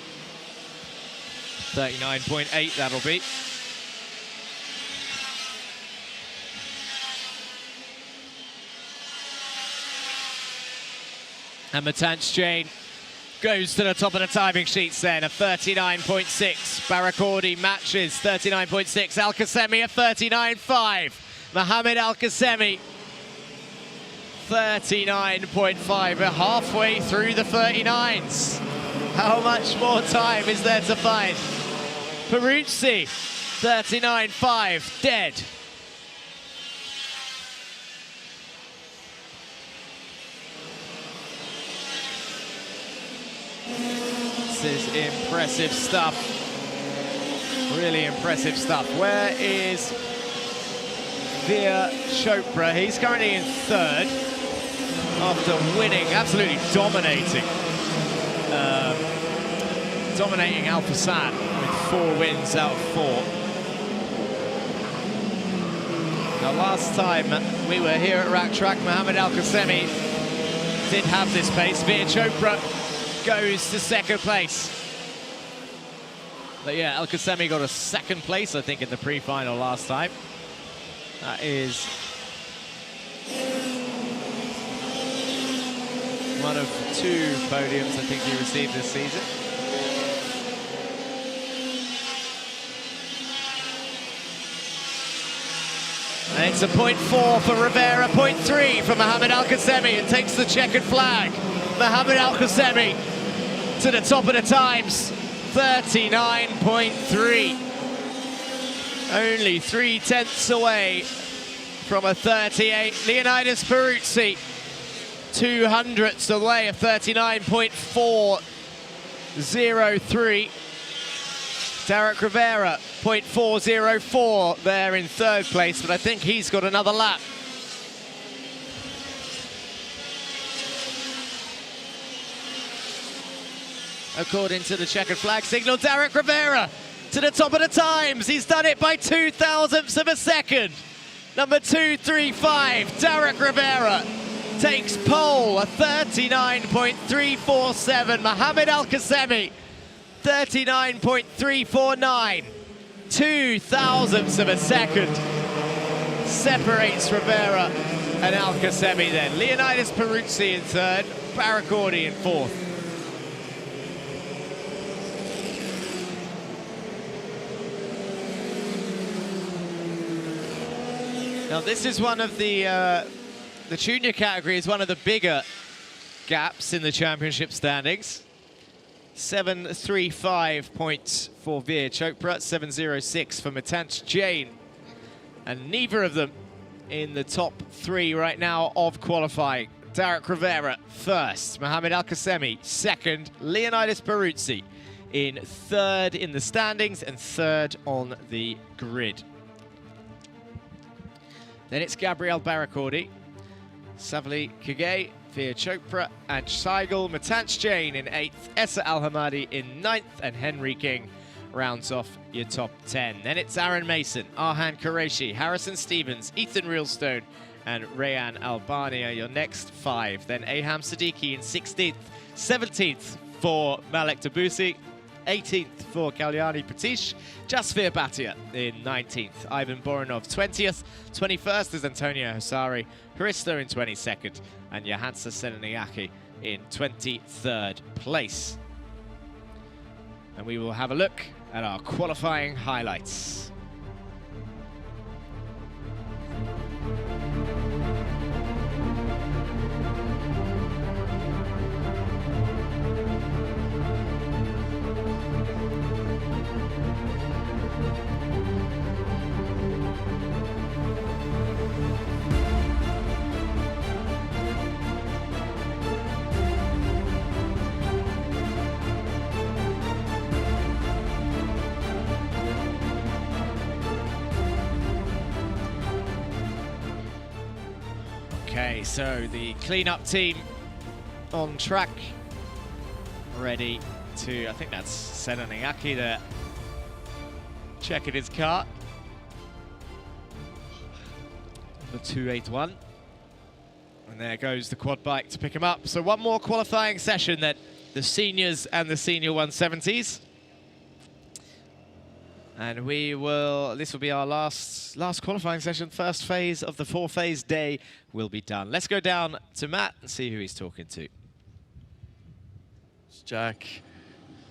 Speaker 1: 39.8 that'll be. And Matanch Chain goes to the top of the timing sheets then, a 39.6. Barracordi matches, 39.6. Al Qasemi, a 39.5. Mohamed Al Qasemi, 39.5. We're halfway through the 39s. How much more time is there to find? Peruzzi, 39.5, dead. This is impressive stuff. Really impressive stuff. Where is Veer Chopra? He's currently in third after winning, absolutely dominating. Dominating Al Fassan with 4 wins out of 4. Now, last time we were here at Rack Track, Mohamed Al Qasemi did have this pace. Veer Chopra goes to second place. But yeah, Al Qasemi got a second place, I think, in the pre-final last time. That is One of 2 podiums I think he received this season. And it's a 0.4 for Rivera, 0.3 for Mohamed Al Khaimah. It takes the checkered flag. Mohamed Al Khaimah to the top of the times, 39.3. Only 3/10 away from a 38. Leonidas Peruzzi, 200ths away, a 39.403. Derek Rivera, 0.404 there in 3rd place, but I think he's got another lap. According to the checkered flag signal, Derek Rivera to the top of the times. He's done it by 0.02 of a second. Number 235, Derek Rivera takes pole, a 39.347. Mohamed Al Khaimah, 39.349. 0.02 of a second separates Rivera and Al Khaimah then. Leonidas Peruzzi in 3rd, Barracordi in 4th. Now this is one of the junior category is one of the bigger gaps in the championship standings. 735 points for Veer Chopra, 706 for Matanch Jain. And neither of them in the top 3 right now of qualifying. Derek Rivera 1st, Mohamed Al Khaimah 2nd, Leonidas Peruzzi in 3rd in the standings and 3rd on the grid. Then it's Gabriel Barracordi, Savali Kagay, Veer Chopra and Saigul, Matanch Jain in 8th, Essa Al-Hamadi in 9th, and Henry King rounds off your top 10. Then it's Aaron Mason, Arhan Qureshi, Harrison Stevens, Ethan Reelstone, and Rayan Albania, your next 5. Then Aham Siddiqui in 16th, 17th for Malek Tabusi, 18th for Kalyani Patish, Jasvir Bhatia in 19th, Ivan Boronov 20th, 21st is Antonio Hosari, Hristo in 22nd, and Johansa Senaniaki in 23rd place. And we will have a look at our qualifying highlights. Okay, so the cleanup team on track, ready to, I think that's Senaniaki there, checking his car. The 281. And there goes the quad bike to pick him up. So one more qualifying session then, the seniors and the senior 170s. And this will be our last qualifying session. First phase of the 4-phase day will be done. Let's go down to Matt and see who he's talking to.
Speaker 4: Jack,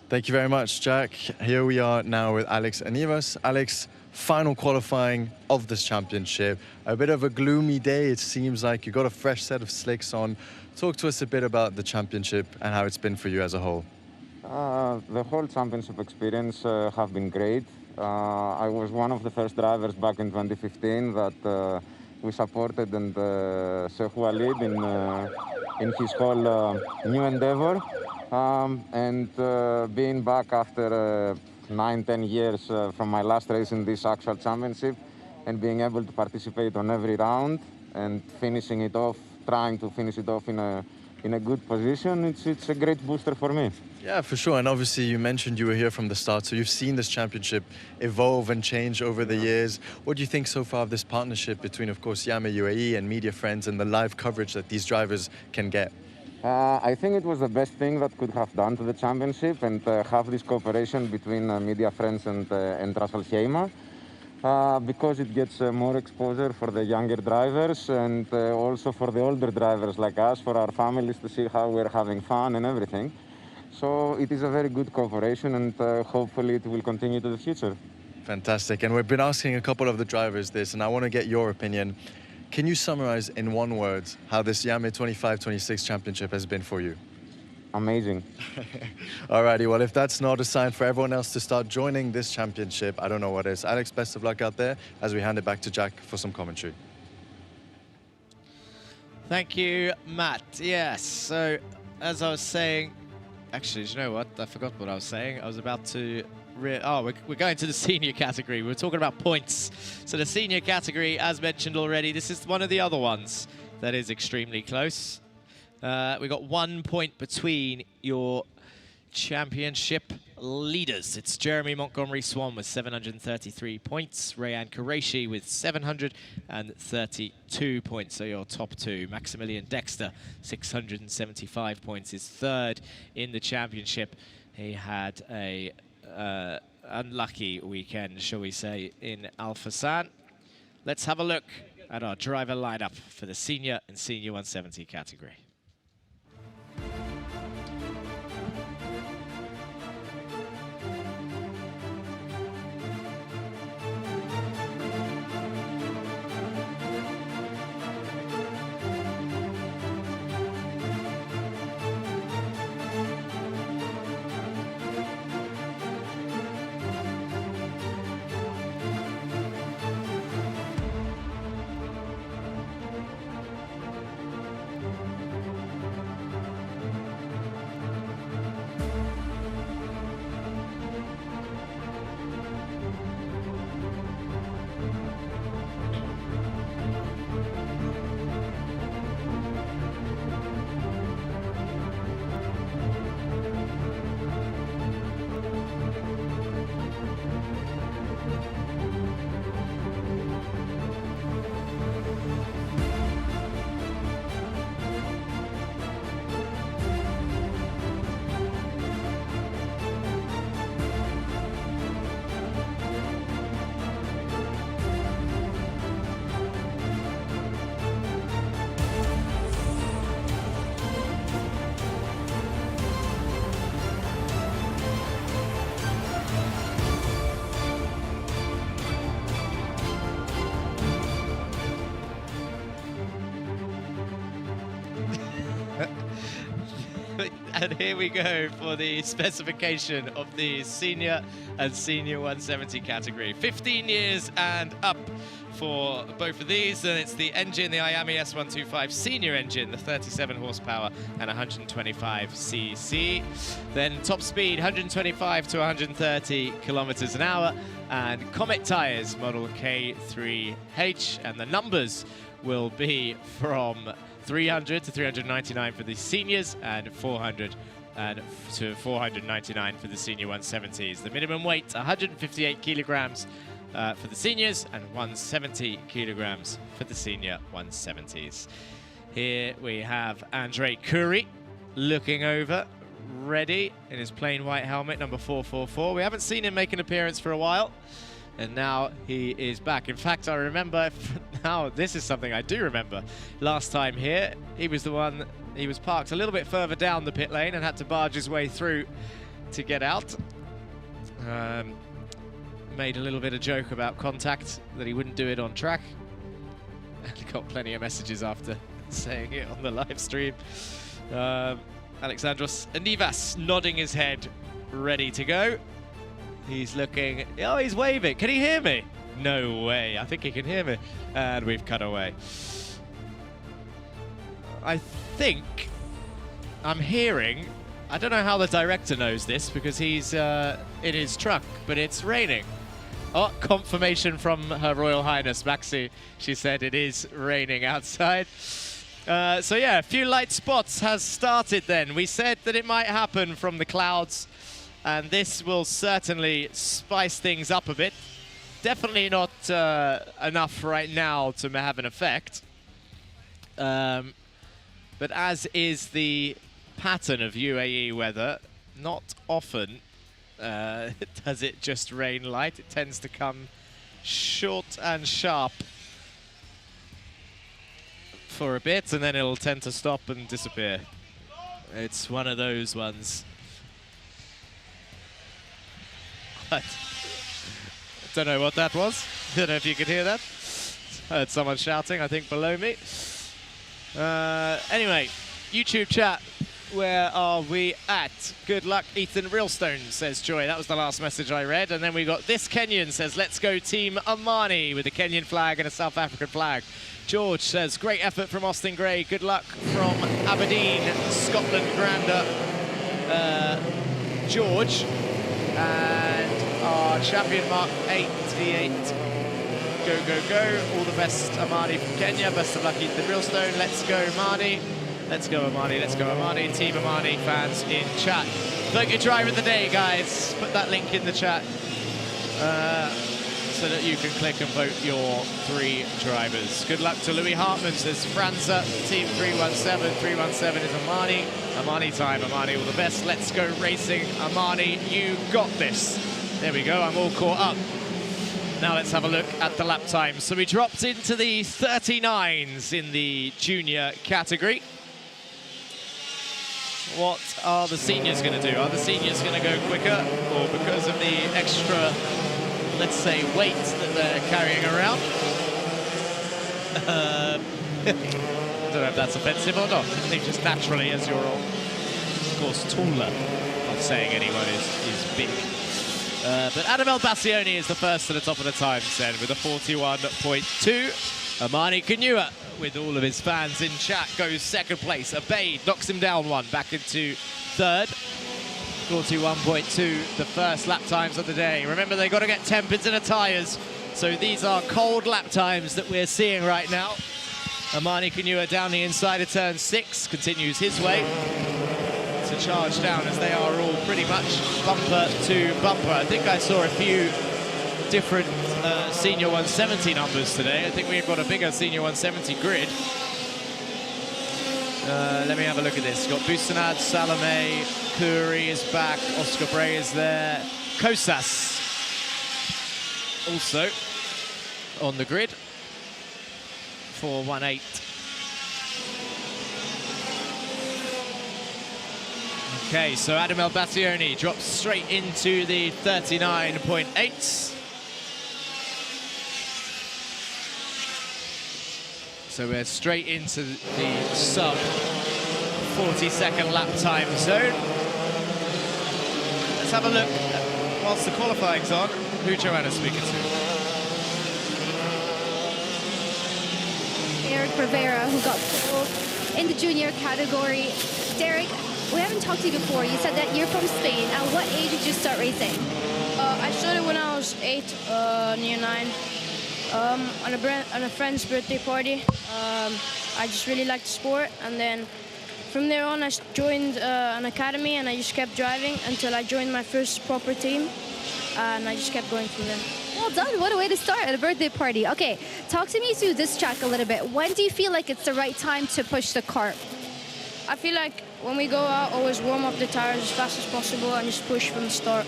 Speaker 4: thank you very much, Jack. Here we are now with Alex Anivas. Alex, final qualifying of this championship. A bit of a gloomy day, it seems like. You got a fresh set of slicks on. Talk to us a bit about the championship and how it's been for you as a whole.
Speaker 8: The whole championship experience have been great. I was one of the first drivers back in 2015 that we supported and Sheikh Walid in his whole new endeavor. And being back after 9-10 years from my last race in this actual championship and being able to participate on every round and finishing it off, trying to finish it off in a good position, it's a great booster for me.
Speaker 4: Yeah, for sure. And obviously you mentioned you were here from the start, so you've seen this championship evolve and change over the years. What do you think so far of this partnership between, of course, Iame Uae and media friends and the live coverage that these drivers can get?
Speaker 8: I think it was the best thing that could have done to the championship and have this cooperation between media friends and Ras Al Khaimah. because it gets more exposure for the younger drivers and also for the older drivers like us, for our families to see how we're having fun and everything. So it is a very good cooperation, and hopefully it will continue to the future.
Speaker 4: Fantastic. And we've been asking a couple of the drivers this, and I want to get your opinion. Can you summarize in one word how this Iame 25-26 championship has been for you?
Speaker 8: Amazing.
Speaker 4: Alrighty, well, if that's not a sign for everyone else to start joining this championship, I don't know what is. Alex, best of luck out there as we hand it back to Jack for some commentary.
Speaker 1: Thank you, Matt. Yes, so as I was saying, actually, do you know what? I forgot what I was saying. I was about to... we're going to the senior category. We were talking about points. So the senior category, as mentioned already, this is one of the other ones that is extremely close. We got 1 point between your championship leaders. It's Jeremy Montgomery Swan with 733 points, Rayan Qureshi with 732 points, so your top two. Maximilian Dexter, 675 points, is third in the championship. He had a unlucky weekend, shall we say, in Alphasan. Let's have a look at our driver lineup for the senior and senior 170 category. And here we go for the specification of the senior and senior 170 category. 15 years and up for both of these, and it's the engine, the Iame S125 senior engine, the 37 horsepower and 125 cc. Then top speed, 125 to 130 kilometers an hour, and Comet tires, model K3H, and the numbers will be from 300 to 399 for the seniors and 400 to 499 for the senior 170s. The minimum weight, 158 kilograms for the seniors and 170 kilograms for the senior 170s. Here we have Andre Curie looking over, ready in his plain white helmet, number 444. We haven't seen him make an appearance for a while, and now he is back. In fact, I remember, now this is something I do remember. Last time here, he was the one, he was parked a little bit further down the pit lane and had to barge his way through to get out. Made a little bit of joke about contact, that he wouldn't do it on track. And got plenty of messages after saying it on the live stream. Alexandros Nivas nodding his head, ready to go. He's looking, oh, he's waving. Can he hear me? No way, I think he can hear me. And we've cut away. I think I'm hearing, I don't know how the director knows this because he's in his truck, but it's raining. Oh, confirmation from Her Royal Highness Maxi. She said it is raining outside. So yeah, a few light spots has started then. We said that it might happen from the clouds, and this will certainly spice things up a bit. Definitely not enough right now to have an effect. But as is the pattern of UAE weather, not often does it just rain light. It tends to come short and sharp for a bit, and then it'll tend to stop and disappear. It's one of those ones. But I don't know what that was. Don't know if you could hear that. Heard someone shouting, I think, below me. Anyway, YouTube chat. Where are we at? Good luck, Ethan Realstone, says Joy. That was the last message I read. And then we got this Kenyan says, let's go Team Amani, with a Kenyan flag and a South African flag. George says, great effort from Austin Gray. Good luck from Aberdeen, Scotland Grander. George. And our champion, Mark 88. Go, go, go. All the best, Amani from Kenya. Best of luck, Ethan Realstone. Let's go, Amani. Let's go, Amani. Let's go, Amani. Team Amani fans in chat. Vote your driver of the day, guys. Put that link in the chat so that you can click and vote your 3 drivers. Good luck to Louis Hartman, says Franza. Team 317. 317 is Amani. Amani time, Amani. All the best. Let's go racing. Amani, you got this. There we go. I'm all caught up. Now let's have a look at the lap times. So we dropped into the 39s in the junior category. What are the seniors going to do? Are the seniors going to go quicker, or because of the extra, let's say, weight that they're carrying around? I don't know if that's offensive or not. I think just naturally, as you're all, of course, taller. Not saying anyone is big. But Adam El Bassioni is the first to the top of the times then, with a 41.2. Amani Kanua, with all of his fans in chat, goes second place. Abeid knocks him down one, back into third. 41.2, the first lap times of the day. Remember, they've got to get temp into the tyres, so these are cold lap times that we're seeing right now. Amani Kanua down the inside of turn 6, continues his way to charge down, as they are all pretty much bumper to bumper. I think I saw a few different Senior 170 numbers today. I think we've got a bigger Senior 170 grid. Let me have a look at this. Got Busanad, Salome, Kuri is back, Oscar Bray is there, Kosas also on the grid. 418. Okay, so Adam El Bassioni drops straight into the 39.8s. So we're straight into the sub 40-second lap time zone. Let's have a look, whilst the qualifying's on, who Joanna's speaking to.
Speaker 3: Derek Rivera, who got pulled in the junior category. Derek, we haven't talked to you before. You said that you're from Spain. At what age did you start racing?
Speaker 9: I started when I was 8, near 9. On a friend's birthday party. I just really liked the sport, and then from there on I joined an academy, and I just kept driving until I joined my first proper team, and I just kept going from there.
Speaker 3: Well done. What a way to start at a birthday party. Okay, talk to me through this track a little bit. When do you feel like it's the right time to push the kart?
Speaker 9: I feel like when we go out, always warm up the tires as fast as possible and just push from the start.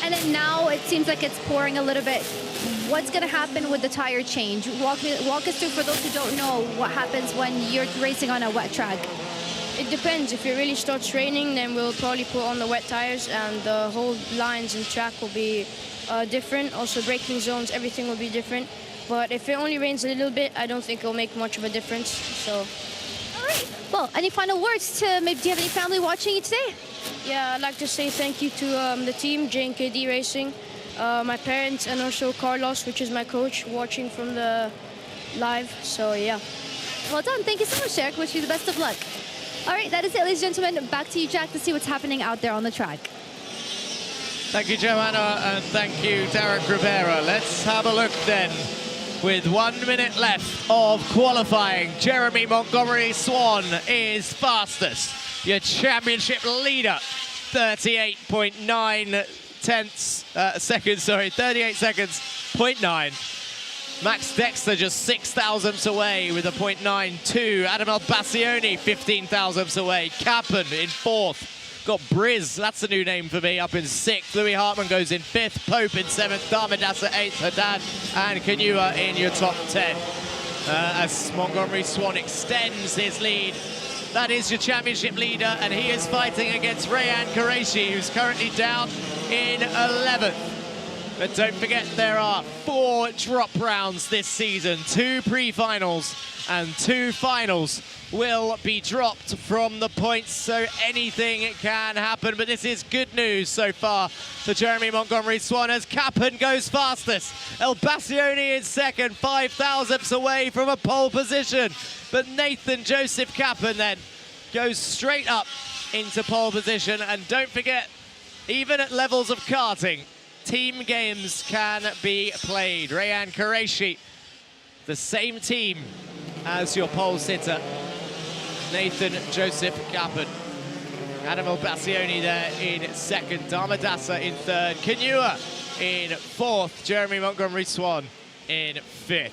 Speaker 3: And then now it seems like it's pouring a little bit. What's going to happen with the tire change? Walk us through, for those who don't know, what happens when you're racing on a wet track.
Speaker 9: It depends. If it really starts raining, then we'll probably put on the wet tires, and the whole lines and track will be different. Also, braking zones, everything will be different. But if it only rains a little bit, I don't think it'll make much of a difference. So.
Speaker 3: All right. Well, any final words to maybe? Do you have any family watching you today?
Speaker 9: Yeah, I'd like to say thank you to the team, J&KD Racing, my parents, and also Carlos, which is my coach, watching from the live. So, yeah.
Speaker 3: Well done. Thank you so much, Derek. Wish you the best of luck. All right, that is it, ladies and gentlemen. Back to you, Jack, to see what's happening out there on the track.
Speaker 1: Thank you, Joanna, and thank you, Derek Rivera. Let's have a look then. With 1 minute left of qualifying, Jeremy Montgomery Swan is fastest. Your championship leader, 38.9 seconds, 38 seconds, 0.9. Max Dexter just 6 thousandths away with a 0.92. Adam El Bassioni 15 thousandths away. Kappen in fourth. got Briz, that's a new name for me, up in 6th. Louis Hartmann goes in 5th, Pope in 7th, Darmadasa 8th, Haddad and Kanyua in your top 10. As Montgomery Swan extends his lead. That is your championship leader, and he is fighting against Rayan Qureshi, who's currently down in 11th. But don't forget, there are 4 drop rounds this season, 2 pre-finals and 2 finals will be dropped from the points, so anything can happen. But this is good news so far for Jeremy Montgomery Swan as Kappen goes fastest. El Bassioni in 2nd, 5 thousandths away from a pole position. But Nathan Joseph Kappen then goes straight up into pole position. And don't forget, even at levels of karting, team games can be played. Rayan Qureshi, the same team as your pole sitter, Nathan Joseph Kappen. Adam El Bassioni there in 2nd, Darmadasa in 3rd, Kanyua in 4th, Jeremy Montgomery Swan in 5th.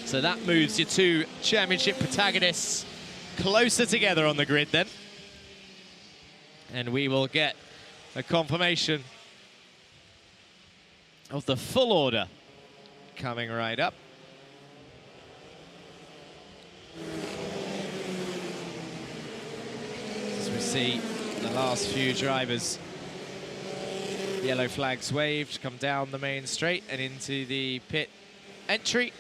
Speaker 1: So that moves your 2 championship protagonists closer together on the grid then. And we will get a confirmation of the full order coming right up. As we see the last few drivers, yellow flags waved, come down the main straight and into the pit entry.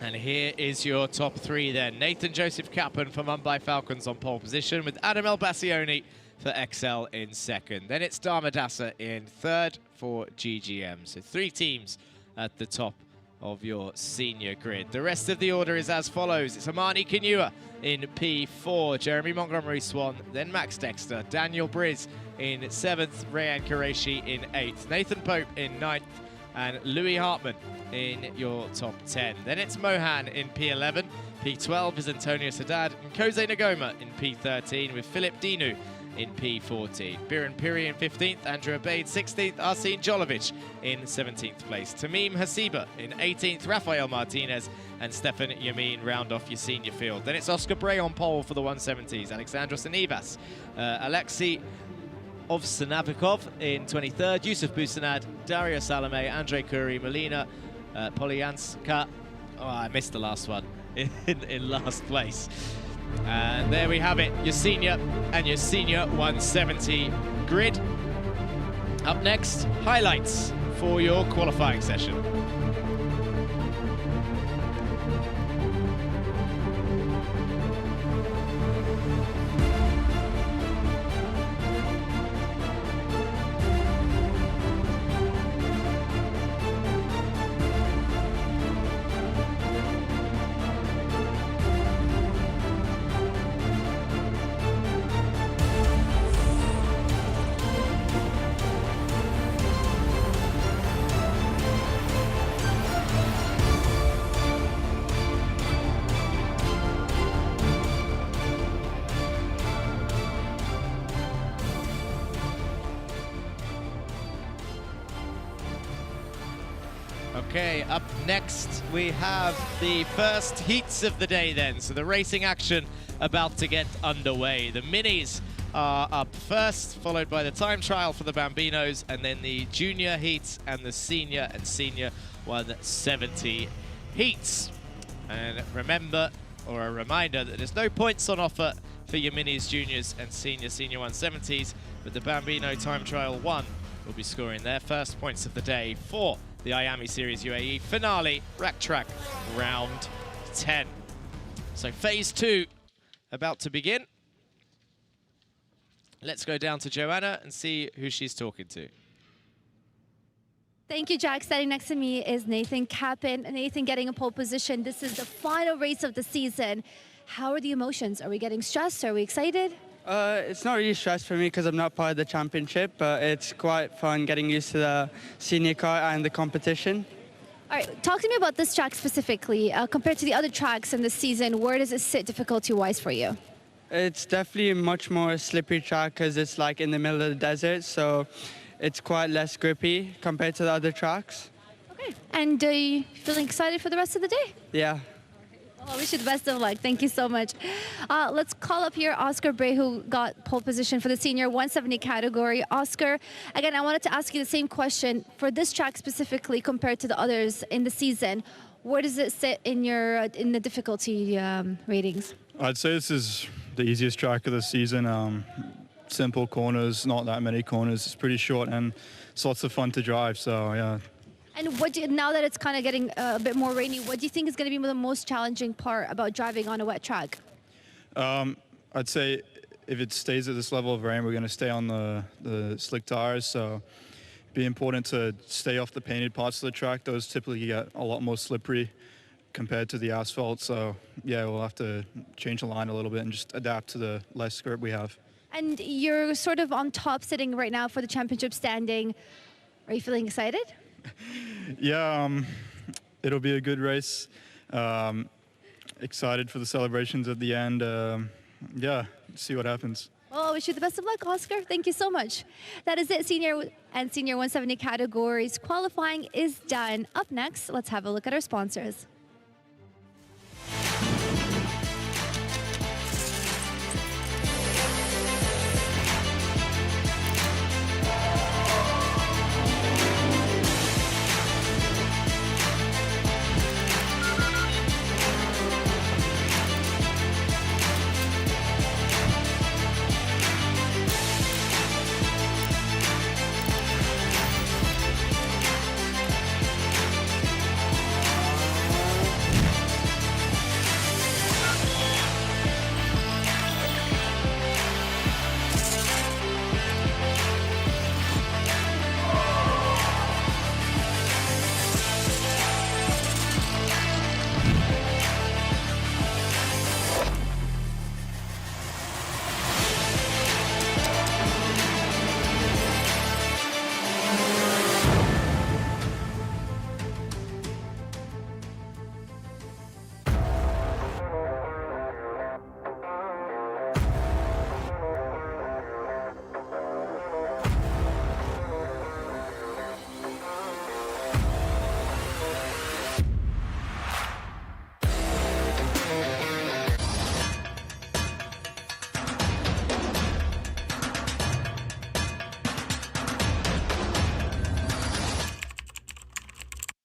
Speaker 1: And here is your top 3 then. Nathan Joseph Kappen for Mumbai Falcons on pole position, with Adam El Bassioni for XL in 2nd. Then it's Darmadasa in 3rd for GGM. So 3 teams at the top of your senior grid. The rest of the order is as follows. It's Amani Kanyua in P4, Jeremy Montgomery Swan, then Max Dexter, Daniel Briz in 7th, Rayan Qureshi in 8th, Nathan Pope in 9th, and Louis Hartmann in your top 10. Then it's Mohan in P11, P12 is Antonio Haddad, and Kose Nagoma in P13, with Philip Dinu in P14. Biren Piri in 15th, Andrew Abaid 16th, Arsene Jolovic in 17th place. Tamim Hasiba in 18th, Rafael Martinez and Stefan Yamin round off your senior field. Then it's Oscar Bray on pole for the 170s, Alexandros Anivas, Alexei Ovsanavikov in 23rd, Yusuf Busanad, Dario Salome, Andre Curie, Molina, Polyanska, oh, I missed the last one, in last place. And there we have it, your senior and your senior 170 grid. Up next, highlights for your qualifying session. Okay, up next we have the first heats of the day then. So the racing action about to get underway. The minis are up first, followed by the time trial for the Bambinos, and then the junior heats and the senior and senior 170 heats. And remember, or a reminder, that there's no points on offer for your minis, juniors and senior 170s, but the Bambino time trial 1 will be scoring their first points of the day for the Iame Series UAE finale, rack track round 10. So phase 2 about to begin. Let's go down to Joanna and see who she's talking to.
Speaker 3: Thank you, Jack. Standing next to me is Nathan Kappen. Nathan getting a pole position. This is the final race of the season. How are the emotions? Are we getting stressed? Are we excited?
Speaker 10: It's not really stress for me because I'm not part of the championship, but it's quite fun getting used to the senior car and the competition.
Speaker 3: All right, talk to me about this track specifically. Compared to the other tracks in this season, where does it sit difficulty-wise for you?
Speaker 10: It's definitely a much more slippery track because it's like in the middle of the desert, so it's quite less grippy compared to the other tracks.
Speaker 3: Okay. And are you feeling excited for the rest of the day?
Speaker 10: Yeah.
Speaker 3: Well, I wish you the best of luck. Thank you so much. Let's call up here Oscar Bray, who got pole position for the senior 170 category. Oscar, again, I wanted to ask you the same question. For this track specifically compared to the others in the season, where does it sit in the difficulty ratings?
Speaker 11: I'd say this is the easiest track of the season. Simple corners, not that many corners. It's pretty short and it's lots of fun to drive, so yeah.
Speaker 3: And now that it's kind of getting a bit more rainy, what do you think is going to be the most challenging part about driving on a wet track?
Speaker 11: I'd say if it stays at this level of rain, we're going to stay on the slick tires, so it'd be important to stay off the painted parts of the track. Those typically get a lot more slippery compared to the asphalt, so yeah, we'll have to change the line a little bit and just adapt to the less grip we have.
Speaker 3: And you're sort of on top sitting right now for the championship standing. Are you feeling excited?
Speaker 11: Yeah, it'll be a good race. Excited for the celebrations at the end. Yeah, see what happens.
Speaker 3: Well, I wish you the best of luck, Oscar. Thank you so much. That is it. Senior and senior 170 categories qualifying is done. Up next, let's have a look at our sponsors.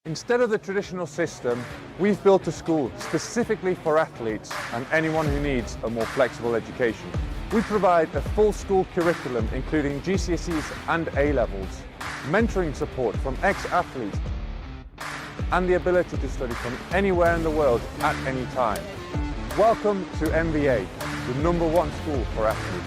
Speaker 2: Instead of the traditional system, we've built a school specifically for athletes and anyone who needs a more flexible education. We provide a full school curriculum including GCSEs and A-levels, mentoring support from ex-athletes, and the ability to study from anywhere in the world at any time. Welcome to MVA, the #1 school for athletes.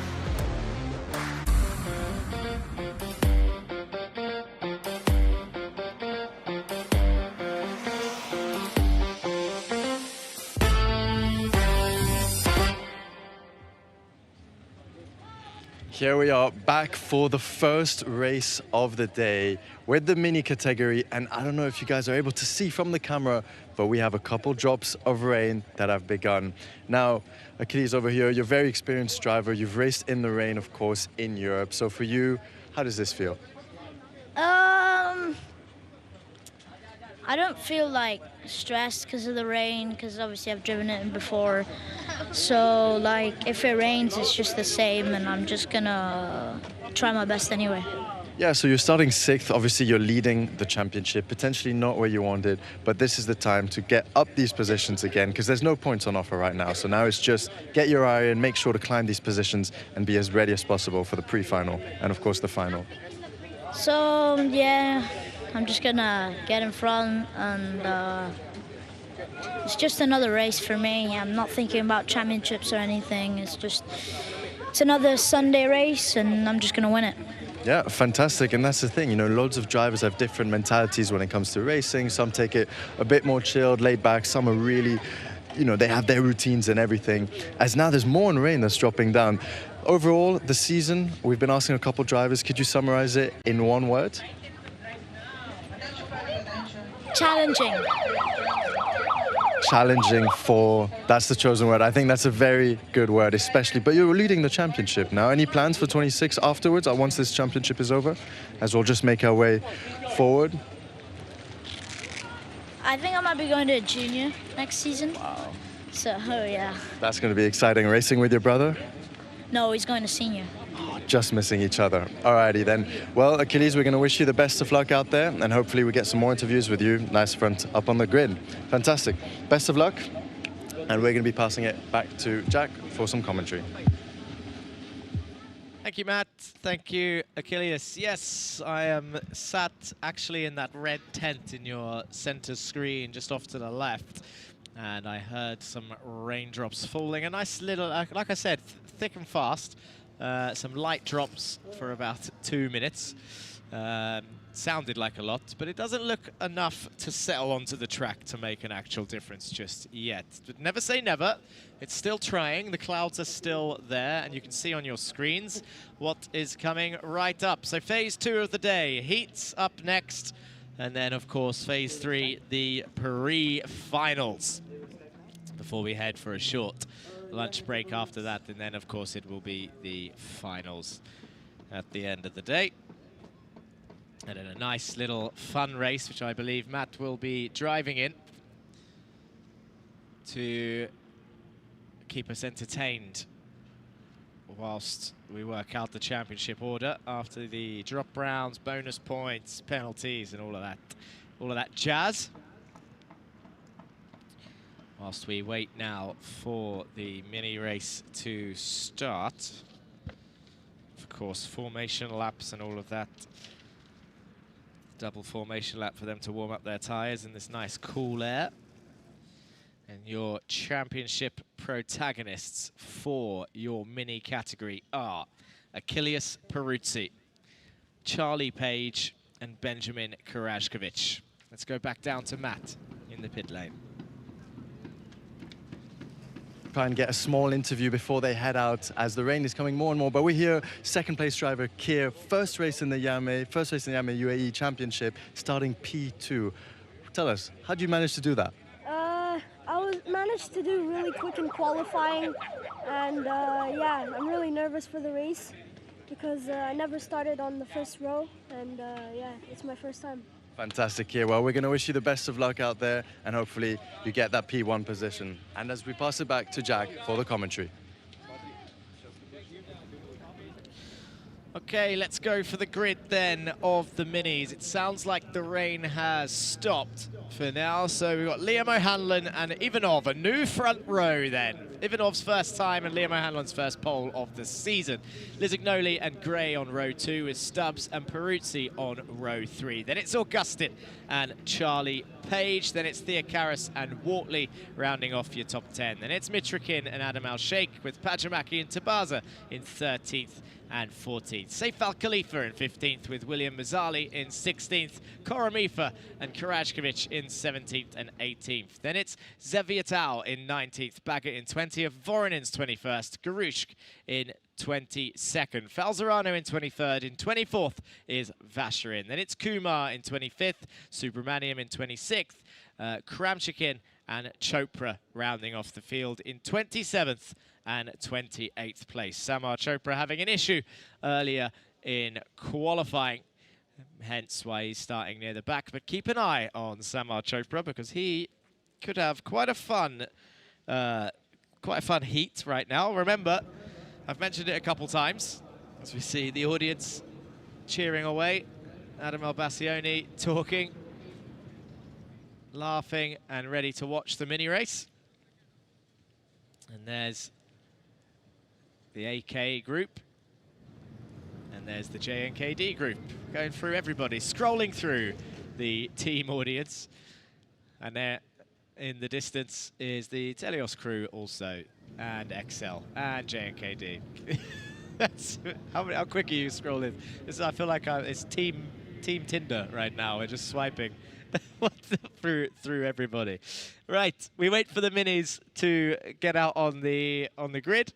Speaker 4: Here we are back for the first race of the day with the mini category, and I don't know if you guys are able to see from the camera, but we have a couple drops of rain that have begun. Now, Achilles over here, you're a very experienced driver. You've raced in the rain, of course, in Europe. So for you, how does this feel?
Speaker 5: I don't feel like stressed because of the rain, because obviously I've driven it before. So like if it rains, it's just the same, and I'm just gonna try my best anyway.
Speaker 4: Yeah, so you're starting 6th. Obviously, you're leading the championship, potentially not where you wanted, but this is the time to get up these positions again, because there's no points on offer right now. So now it's just get your eye in, make sure to climb these positions and be as ready as possible for the pre-final and, of course, the final.
Speaker 5: So, yeah, I'm just gonna get in front, and it's just another race for me. I'm not thinking about championships or anything. It's another Sunday race, and I'm just gonna win it.
Speaker 4: Yeah, fantastic. And that's the thing, you know, loads of drivers have different mentalities when it comes to racing. Some take it a bit more chilled, laid back. Some are really, you know, they have their routines and everything. As now there's more rain that's dropping down. Overall, the season, we've been asking a couple drivers, could you summarize it in one word?
Speaker 5: Challenging.
Speaker 4: challenging for, that's the chosen word. I think that's a very good word, especially, but you're leading the championship now. Any plans for 26 afterwards, once this championship is over, as we'll just make our way forward?
Speaker 5: I think I might be going to a junior next season. Wow. So, yeah.
Speaker 4: That's going to be exciting. Racing with your brother?
Speaker 5: No, he's going to senior.
Speaker 4: Just missing each other. Alrighty then. Well, Achilles, we're going to wish you the best of luck out there, and hopefully we get some more interviews with you nice front up on the grid. Fantastic. Best of luck, and we're going to be passing it back to Jack for some commentary.
Speaker 1: Thank you, Matt. Thank you, Achilles. Yes, I am sat actually in that red tent in your center screen just off to the left, and I heard some raindrops falling. A nice little, like I said, thick and fast. Some light drops for about 2 minutes. Sounded like a lot, but it doesn't look enough to settle onto the track to make an actual difference just yet. But never say never. It's still trying. The clouds are still there, and you can see on your screens what is coming right up. So phase 2 of the day, heats up next, and then of course phase 3, the pre-finals, before we head for a short lunch break after that, and then of course it will be the finals at the end of the day. And in a nice little fun race, which I believe Matt will be driving in to keep us entertained whilst we work out the championship order after the drop rounds, bonus points, penalties, and all of that jazz. Whilst we wait now for the mini race to start. Of course, formation laps and all of that. Double formation lap for them to warm up their tyres in this nice cool air. And your championship protagonists for your mini category are Achilles Peruzzi, Charlie Page, and Benjamin Karajkovic. Let's go back down to Matt in the pit lane.
Speaker 4: Try and get a small interview before they head out, as the rain is coming more and more. But we're here, second place driver Keir, first race in the Iame UAE Championship, starting P2. Tell us, how did you manage to do that?
Speaker 12: I managed to do really quick in qualifying, and yeah, I'm really nervous for the race because I never started on the first row, and yeah, it's my first time.
Speaker 4: Fantastic, Keir. Well, we're going to wish you the best of luck out there, and hopefully you get that P1 position. And as we pass it back to Jack for the commentary.
Speaker 1: Okay, let's go for the grid then of the minis. It sounds like the rain has stopped for now. So we've got Liam O'Hanlon and Ivanov, a new front row then. Ivanov's first time and Liam O'Hanlon's first pole of the season. Lizignoli and Gray on row 2 with Stubbs and Peruzzi on row 3. Then it's Augustin and Charlie Page. Then it's Thea Karras and Wortley rounding off your top 10. Then it's Mitrikin and Adam Al-Sheikh with Pajamaki and Tabaza in 13th and 14th. Saif Al Khalifa in 15th with William Mazzali in 16th. Koromifa and Karajkovic in 17th and 18th. Then it's Zeviatau in 19th. Baggett in 20th. Voronin's 21st. Garushk in 22nd. Falzerano in 23rd. In 24th is Vasherin. Then it's Kumar in 25th. Subramaniam in 26th. Kramchikin and Chopra rounding off the field in 27th and 28th place. Samar Chopra having an issue earlier in qualifying, hence why he's starting near the back. But keep an eye on Samar Chopra because he could have quite a fun heat right now. Remember, I've mentioned it a couple times as we see the audience cheering away. Adam El-Bassioni talking, laughing and ready to watch the mini race. And there's the AK group, and there's the JNKD group, going through everybody, scrolling through the team audience. And there in the distance is the Telios crew also, and XL, and JNKD. That's how quick are you scrolling? I feel like it's team Tinder right now. We're just swiping through everybody. Right, we wait for the minis to get out on the grid.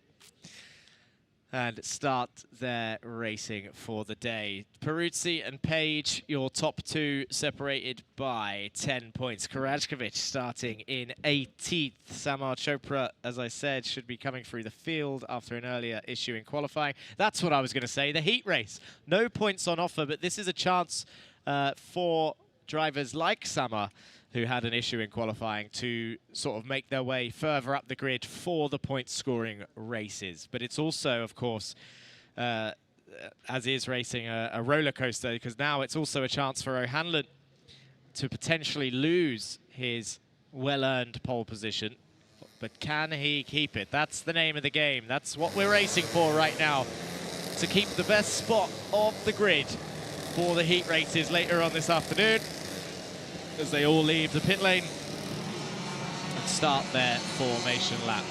Speaker 1: and start their racing for the day. Peruzzi and Page, your top two, separated by 10 points. Karajkovic starting in 18th. Samar Chopra, as I said, should be coming through the field after an earlier issue in qualifying. That's what I was going to say, the heat race. No points on offer, but this is a chance for drivers like Samar, who had an issue in qualifying, to sort of make their way further up the grid for the point-scoring races. But it's also, of course, as is racing, a roller coaster, because now it's also a chance for O'Hanlon to potentially lose his well-earned pole position. But can he keep it? That's the name of the game. That's what we're racing for right now, to keep the best spot of the grid for the heat races later on this afternoon, as they all leave the pit lane and start their formation lap.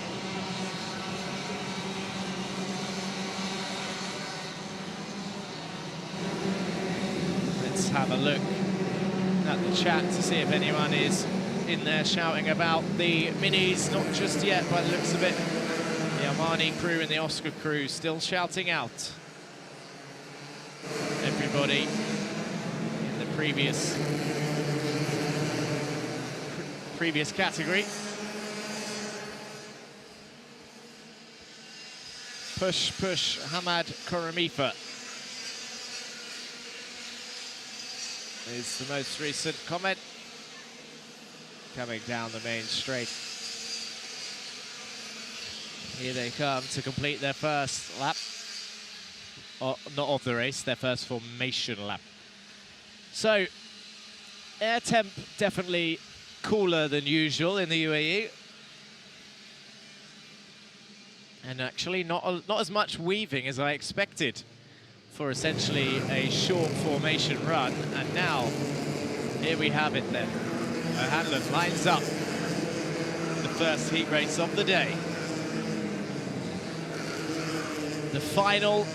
Speaker 1: Let's have a look at the chat to see if anyone is in there shouting about the minis. Not just yet, by the looks of it. The Armani crew and the Oscar crew still shouting out. Everybody in the previous category. Push, push, Hamad Koramifa is the most recent comment. Coming down the main straight. Here they come to complete their first lap. Not of the race, their first formation lap. So, air temp definitely cooler than usual in the UAE. And actually not as much weaving as I expected for essentially a short formation run. And now, here we have it then. O'Hanlon lines up the first heat race of the day. The final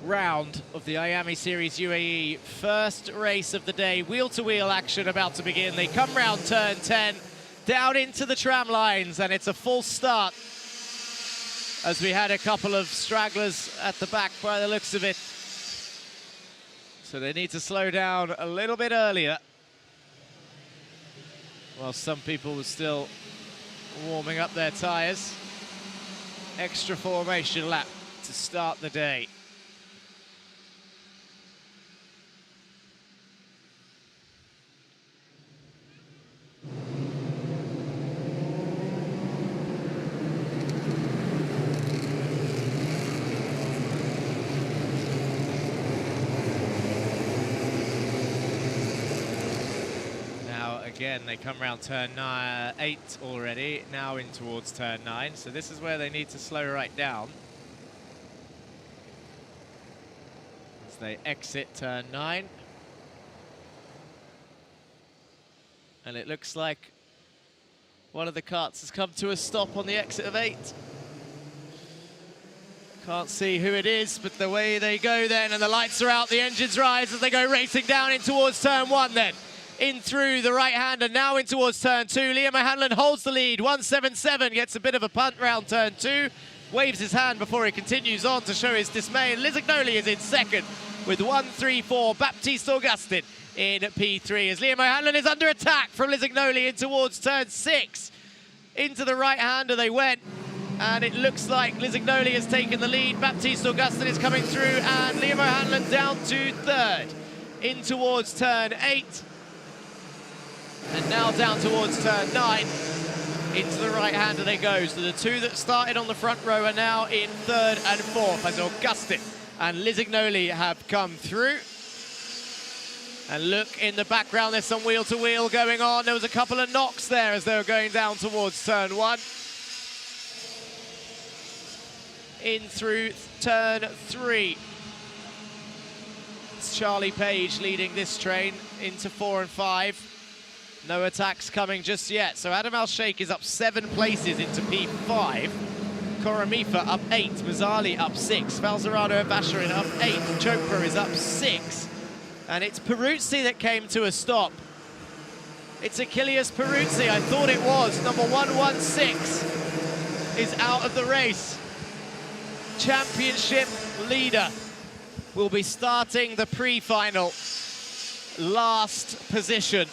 Speaker 1: round of the Iame Series UAE, first race of the day, wheel-to-wheel action about to begin. They come round turn 10, down into the tram lines, and it's a full start, as we had a couple of stragglers at the back by the looks of it. So they need to slow down a little bit earlier, while some people were still warming up their tyres. Extra formation lap to start the day. Again, they come around turn 8 already, now in towards turn 9. So this is where they need to slow right down, as they exit turn 9. And it looks like one of the karts has come to a stop on the exit of 8. Can't see who it is, but the way they go then, and the lights are out, the engines rise as they go racing down in towards turn 1 then. In through the right-hander, now in towards turn 2. Liam O'Hanlon holds the lead, 177, gets a bit of a punt round turn 2, waves his hand before he continues on to show his dismay. And Lizignoli is in second with 134, Baptiste Augustin in P3, as Liam O'Hanlon is under attack from Lizignoli in towards turn 6. Into the right-hander they went, and it looks like Lizignoli has taken the lead. Baptiste Augustin is coming through, and Liam O'Hanlon down to third. In towards turn 8. And now down towards turn 9, into the right-hander they go. So the two that started on the front row are now in third and fourth, as Augustin and Lizignoli have come through. And look, in the background, there's some wheel-to-wheel going on. There was a couple of knocks there as they were going down towards turn 1. In through turn 3. It's Charlie Page leading this train into 4 and 5. No attacks coming just yet. So Adam Al-Sheikh is up 7 places into P5. Koramifa up 8. Mazzali up 6. Falzarano and Basharin up 8. Chopra is up 6. And it's Peruzzi that came to a stop. It's Achilles Peruzzi. I thought it was. Number 116 is out of the race. championship leader will be starting the pre-final. Last position.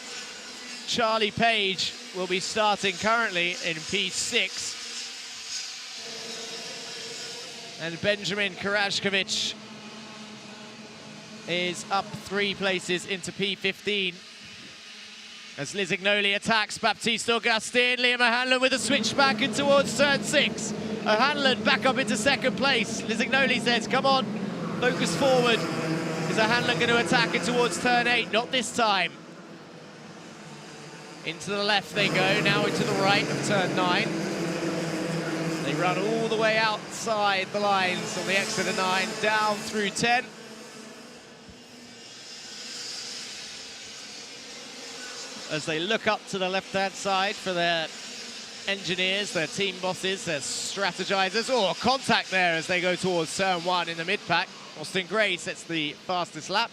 Speaker 1: Charlie Page will be starting currently in P6. And Benjamin Karajkovic is up 3 places into P15. As Lisignoli attacks Baptiste Augustin, Liam O'Hanlon with a switch back in towards turn 6. O'Hanlon back up into 2nd place. Lisignoli says, come on, focus forward. Is O'Hanlon going to attack it towards turn 8? Not this time. Into the left they go, now into the right of turn 9. They run all the way outside the lines on the exit of 9, down through 10. As they look up to the left-hand side for their engineers, their team bosses, their strategizers. Oh, contact there as they go towards turn 1 in the mid-pack. Austin Gray sets the fastest lap.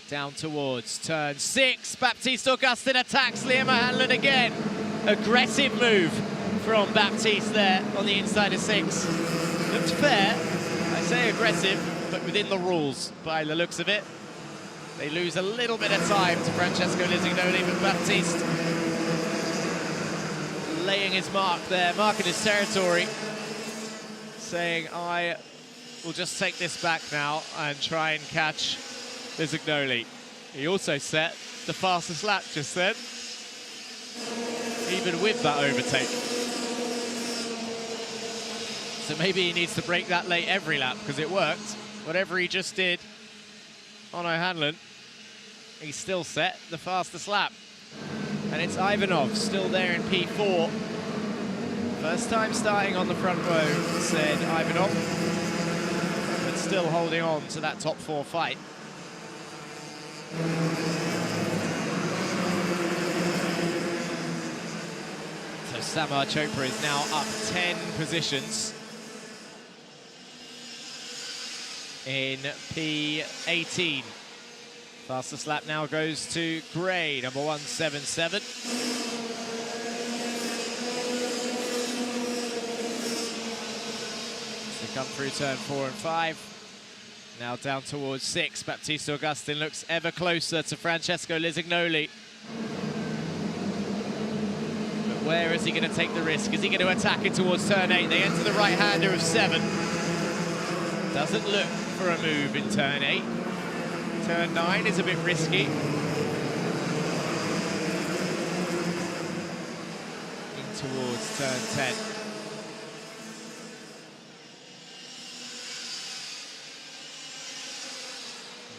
Speaker 1: Down towards turn 6. Baptiste Augustin attacks Liam O'Hanlon again. Aggressive move from Baptiste there on the inside of 6. Looked fair. I say aggressive, but within the rules by the looks of it. They lose a little bit of time to Francesco Lisignoli, but Baptiste laying his mark there, marking his territory, saying, I will just take this back now and try and catch Lisignoli. He also set the fastest lap just then, even with that overtake. So maybe he needs to break that late every lap, because it worked. Whatever he just did on O'Hanlon, he still set the fastest lap. And it's Ivanov still there in P4. First time starting on the front row, said Ivanov, but still holding on to that top 4 fight. So Samar Chopra is now up 10 positions in P18. Fastest lap now goes to Gray, number 177. They come through turn 4 and 5. Now down towards 6. Baptiste Augustin looks ever closer to Francesco Lisignoli. But where is he going to take the risk? Is he going to attack it towards turn 8? They enter the right-hander of 7. Doesn't look for a move in turn 8. Turn 9 is a bit risky. In towards turn 10.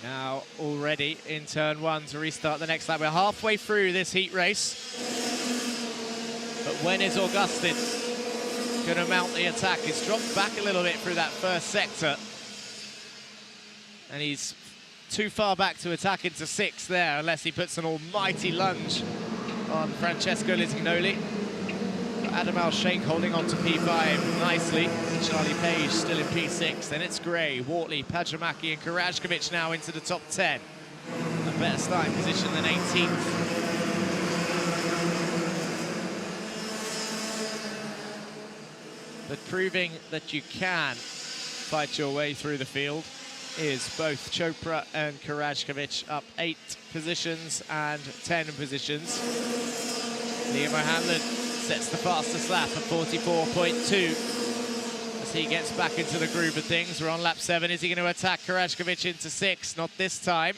Speaker 1: Now already in turn 1 to restart the next lap. We're halfway through this heat race. But when is Augustin going to mount the attack? He's dropped back a little bit through that first sector. And he's too far back to attack into 6 there, unless he puts an almighty lunge on Francesco Lisignoli. Adam Al-Sheikh holding on to P5 nicely. Charlie Page still in P6. Then it's Gray, Wortley, Pajamaki and Karajkovic now into the top 10. A better starting position than 18th. But proving that you can fight your way through the field is both Chopra and Karajkovic up 8 positions and 10 positions. Liam O'Hanlon sets the fastest lap at 44.2 as he gets back into the groove of things. We're on lap 7. Is he going to attack Karajkovic into 6? Not this time.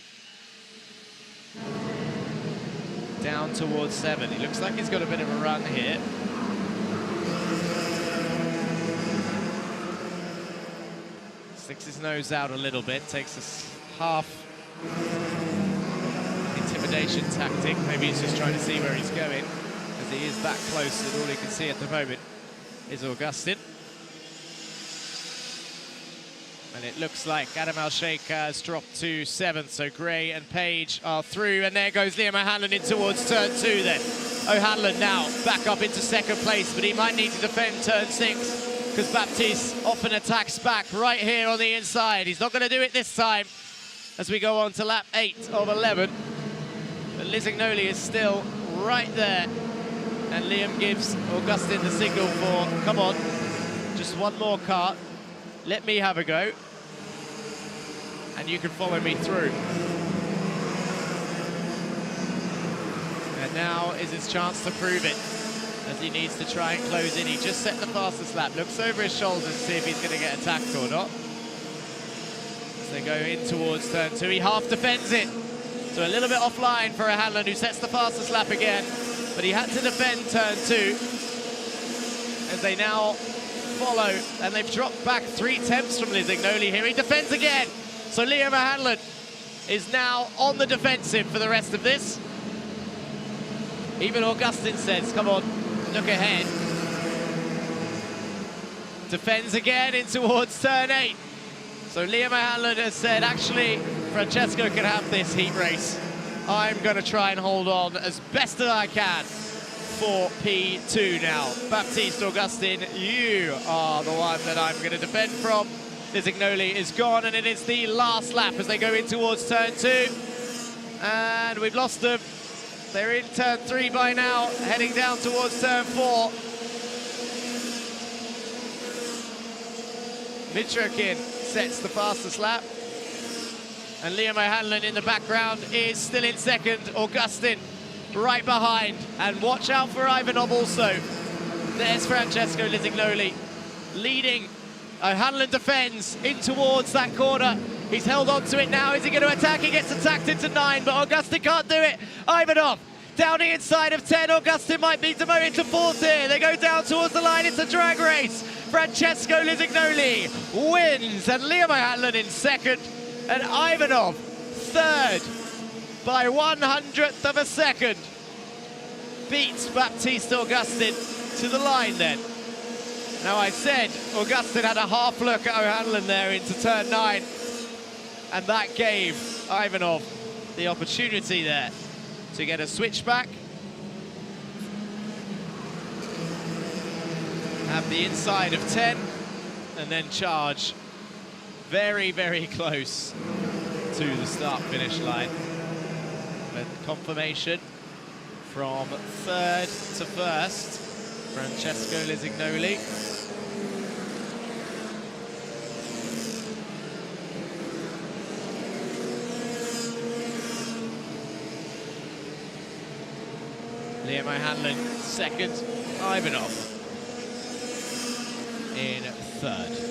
Speaker 1: Down towards 7. He looks like he's got a bit of a run here. Sticks his nose out a little bit, takes a half intimidation tactic. Maybe he's just trying to see where he's going, as he is that close that all he can see at the moment is Augustin. And it looks like Adam Al-Sheikh has dropped to 7th, so Gray and Page are through, and there goes Liam O'Hanlon in towards turn 2 then. O'Hanlon now back up into 2nd place, but he might need to defend turn 6. Because Baptiste often attacks back right here on the inside. He's not going to do it this time as we go on to lap 8 of 11. But Lisignoli is still right there And Liam gives Augustin the signal for, come on, just one more kart. Let me have a go. And you can follow me through. And now is his chance to prove it, as he needs to try and close in. He just set the fastest lap, looks over his shoulder to see if he's going to get attacked or not. As they go in towards turn 2, he half defends it. So a little bit offline for a Hanlon, who sets the fastest lap again. But he had to defend turn 2, as they now follow, and they've dropped back 3 tenths from Lisignoli here. He defends again. So Liam Hanlon is now on the defensive for the rest of this. Even Augustin says, come on, look ahead. Defends again in towards turn 8. So Liam Hanlon has said, actually, Francesco can have this heat race. I'm going to try and hold on as best as I can for P2 now. Baptiste Augustin, you are the one that I'm going to defend from. Lisignoli is gone, and it is the last lap as they go in towards turn 2. And we've lost them. They're in turn 3 by now, heading down towards turn 4. Mitrokin sets the fastest lap. And Liam O'Hanlon in the background is still in second. Augustin right behind. And watch out for Ivanov also. There's Francesco Lisignoli leading. O'Hanlon defends in towards that corner. He's held on to it now. Is he going to attack? He gets attacked into 9, but Augustin can't do it. Ivanov down the inside of 10. Augustin might be demoted to 4th here. They go down towards the line. It's a drag race. Francesco Lisignoli wins, and Liam O'Hanlon in second, and Ivanov third by 1/100th of a second. Beats Baptiste Augustin to the line then. Now, I said Augustin had a half look at O'Hanlon there into turn 9, and that gave Ivanov the opportunity there to get a switchback. Have the inside of 10, and then charge very, very close to the start-finish line. But confirmation from 3rd to 1st, Francesco Lisignoli. Liam O'Hanlon second, Ivanov in 3rd.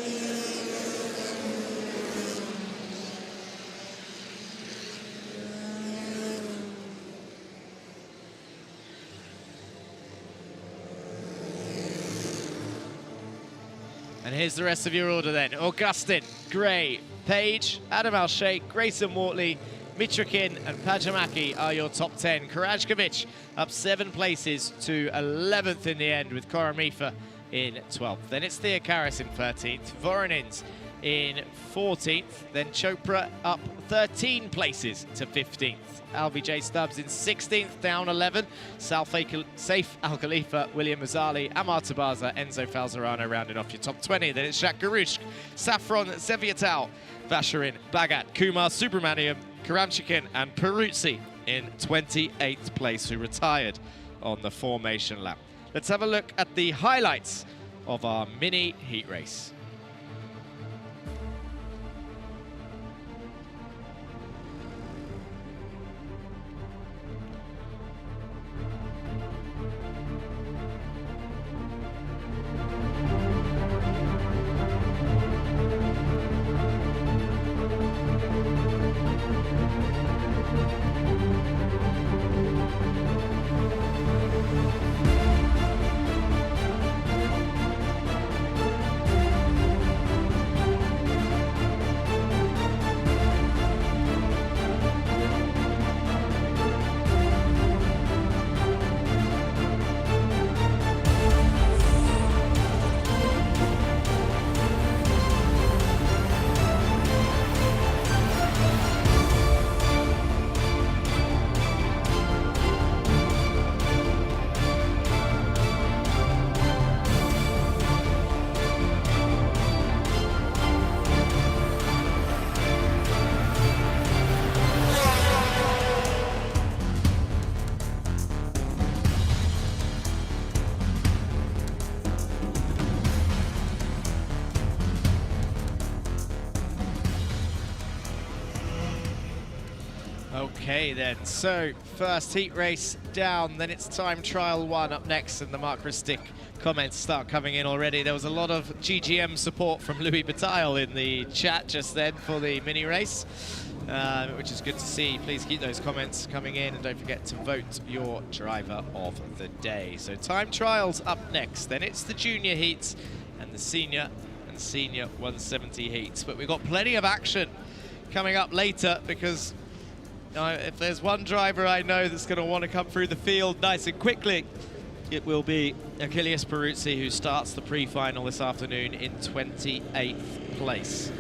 Speaker 1: And here's the rest of your order then. Augustin, Gray, Page, Adam Al-Sheikh, Grayson Wortley, Mitrokin and Pajamaki are your top 10. Karajkovic up 7 places to 11th in the end, with Koramifa in 12th. Then it's Theokaris in 13th, Voronins in 14th, then Chopra up 13 places to 15th. LBJ Stubbs in 16th, down 11. Saif Al Khalifa, William Azali, Amar Tabaza, Enzo Falzarano rounding off your top 20. Then it's Jacques Garushk, Saffron Zevyatal, Vasharin, Bagat, Kumar Subramaniam, Karamchikin and Peruzzi in 28th place, who retired on the formation lap. Let's have a look at the highlights of our mini heat race. Okay then, so first heat race down, then it's time trial 1 up next, and the Mark Ristic comments start coming in already. There was a lot of GGM support from Louis Bataille in the chat just then for the mini race, which is good to see. Please keep those comments coming in, and don't forget to vote your driver of the day. So time trials up next, then it's the junior heats and the senior 170 heats. But we've got plenty of action coming up later, because if there's one driver I know that's going to want to come through the field nice and quickly, it will be Achilles Peruzzi, who starts the pre-final this afternoon in 28th place.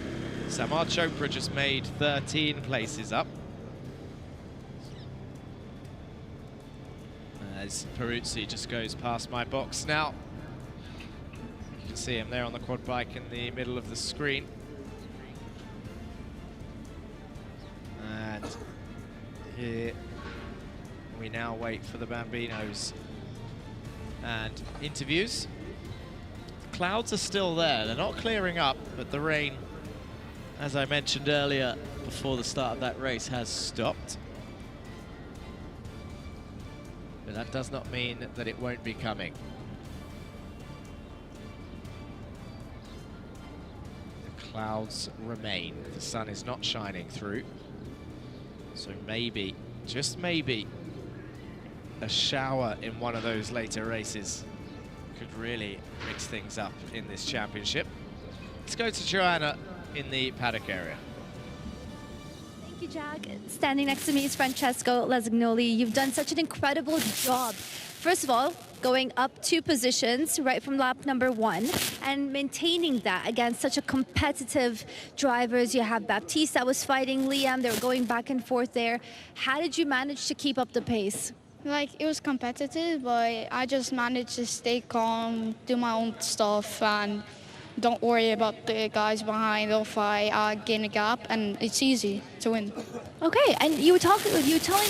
Speaker 1: Samar Chopra just made 13 places up, as Peruzzi just goes past my box now. You can see him there on the quad bike in the middle of the screen. And here we now wait for the Bambinos and interviews. The clouds are still there, they're not clearing up, but the rain, as I mentioned earlier before the start of that race, has stopped. But that does not mean that it won't be coming. The clouds remain, the sun is not shining through. So maybe, just maybe, a shower in one of those later races could really mix things up in this championship. Let's go to Joanna in the paddock area.
Speaker 3: Thank you, Jack. Standing next to me is Francesco Lesignoli. You've done such an incredible job. First of all, going up 2 positions right from lap number 1 and maintaining that against such a competitive drivers. You have Baptiste that was fighting Liam. They were going back and forth there. How did you manage to keep up the pace?
Speaker 13: Like, it was competitive, but I just managed to stay calm, do my own stuff, and don't worry about the guys behind. They'll fight, gain a gap, and it's easy to win.
Speaker 3: Okay, and you were telling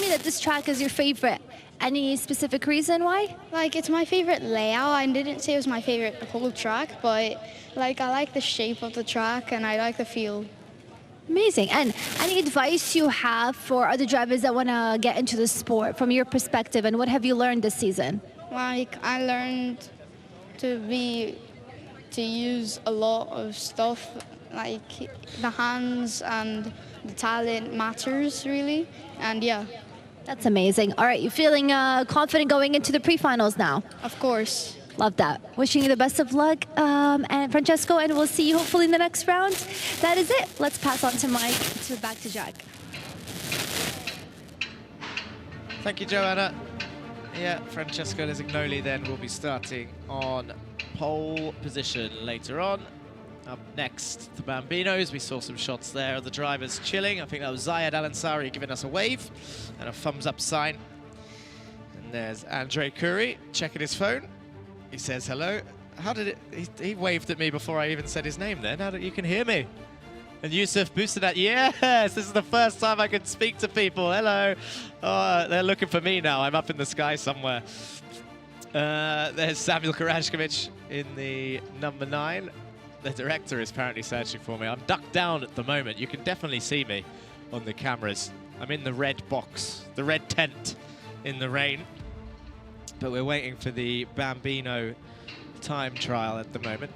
Speaker 3: me that this track is your favorite. Any specific reason why?
Speaker 13: Like, it's my favorite layout. I didn't say it was my favorite whole track, but like, I like the shape of the track and I like the feel.
Speaker 3: Amazing. And any advice you have for other drivers that want to get into the sport from your perspective, and what have you learned this season?
Speaker 13: Like, I learned to use a lot of stuff, like the hands and the talent matters really, and yeah.
Speaker 3: That's amazing. All right, you feeling confident going into the pre-finals now?
Speaker 13: Of course.
Speaker 3: Love that. Wishing you the best of luck, and Francesco, and we'll see you hopefully in the next round. That is it. Let's pass on to Mike, back to Jack.
Speaker 1: Thank you, Joanna. Yeah, Francesco Lesignoli then will be starting on pole position later on. Up next, the Bambinos. We saw some shots there of the drivers chilling. I think that was Zayed Al-Ansari giving us a wave and a thumbs up sign. And there's Andre Curry checking his phone. He says hello. How did it? He waved at me before I even said his name then. Now that you can hear me. And Yusuf boosted that. Yes, this is the first time I can speak to people. Hello. Oh, they're looking for me now. I'm up in the sky somewhere. There's Samuel Karashkovic in the number 9. The director is apparently searching for me. I'm ducked down at the moment. You can definitely see me on the cameras. I'm in the red box, the red tent in the rain. But we're waiting for the Bambino time trial at the moment.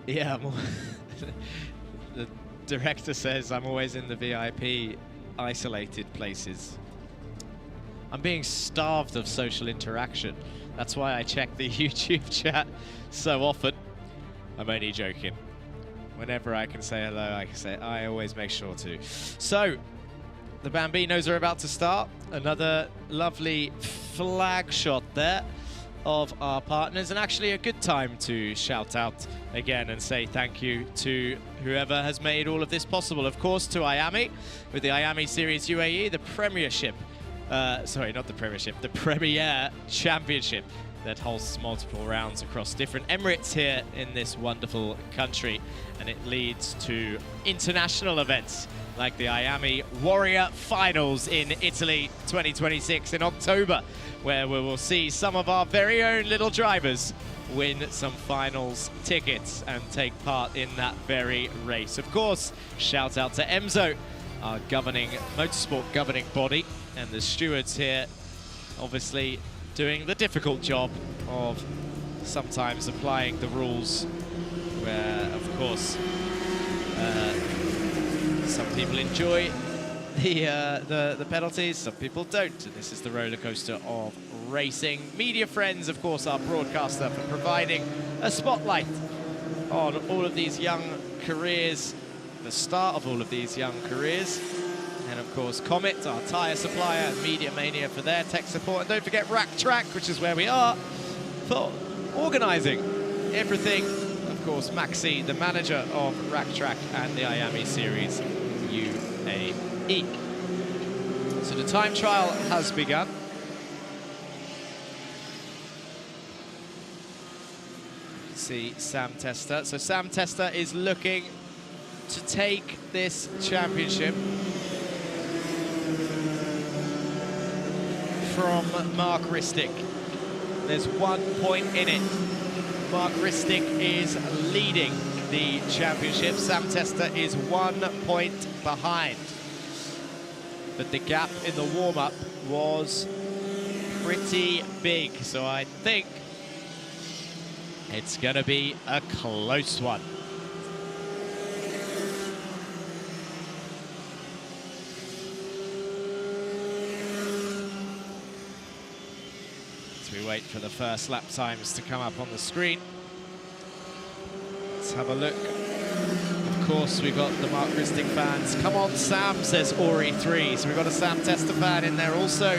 Speaker 1: Yeah, the director says I'm always in the VIP isolated places. I'm being starved of social interaction. That's why I check the YouTube chat so often. I'm only joking. Whenever I can say hello, I always make sure to. So, the Bambinos are about to start. Another lovely flag shot there of our partners, and actually a good time to shout out again and say thank you to whoever has made all of this possible. Of course, to Iame, with the Iame Series UAE, the Premiership, sorry, not the Premiership, the Premier Championship that hosts multiple rounds across different Emirates here in this wonderful country, and it leads to international events like the Iame Warrior Finals in Italy 2026 in October, where we will see some of our very own little drivers win some finals tickets and take part in that very race. Of course, shout out to Emzo our motorsport governing body, and the stewards here obviously doing the difficult job of sometimes applying the rules where, of course, some people enjoy the penalties, some people don't, and this is the roller coaster of racing. Media Friends, of course, our broadcaster, for providing a spotlight on all of these young careers, the start of all of these young careers. And of course, Comet, our tyre supplier, and Media Mania for their tech support. And don't forget Rack Track, which is where we are, for organising everything. Of course, Maxi, the manager of Rack Track and the Iame Series UAE. So the time trial has begun. See Sam Tester. So Sam Tester is looking to take this championship from Mark Ristic. There's 1 point in it. Mark Ristic is leading the championship. Sam Tester is 1 point behind. But the gap in the warm-up was pretty big, so I think it's going to be a close one. As we wait for the first lap times to come up on the screen, let's have a look. Of course, we've got the Mark Ristic fans. Come on, Sam, says Ori3. So we've got a Sam Tester fan in there also.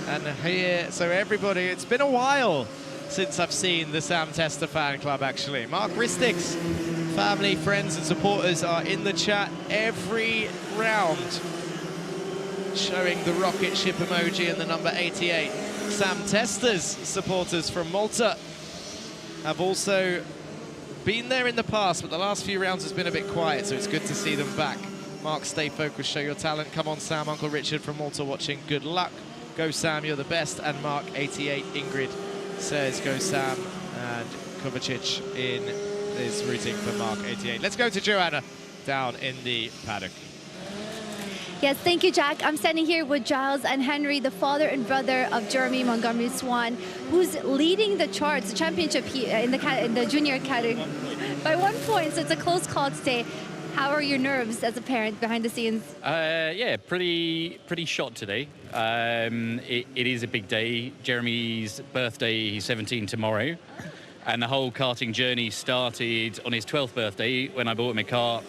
Speaker 1: And here, so everybody, it's been a while since I've seen the Sam Tester fan club, actually. Mark Ristic's family, friends and supporters are in the chat every round, showing the rocket ship emoji and the number 88. Sam Tester's supporters from Malta have also been there in the past, but the last few rounds has been a bit quiet, so it's good to see them back. Mark, stay focused, show your talent. Come on, Sam. Uncle Richard from Malta watching. Good luck. Go, Sam, you're the best. And Mark, 88, Ingrid, says go, Sam. And Kovacic is rooting for Mark, 88. Let's go to Joanna down in the paddock.
Speaker 3: Yes, thank you, Jack. I'm standing here with Giles and Henry, the father and brother of Jeremy Montgomery Swan, who's leading the charts, the championship here in the junior category by 1 point. So it's a close call today. How are your nerves as a parent behind the scenes?
Speaker 14: Yeah, pretty shot today. It is a big day. Jeremy's birthday, he's 17 tomorrow, and the whole karting journey started on his 12th birthday when I bought him a kart,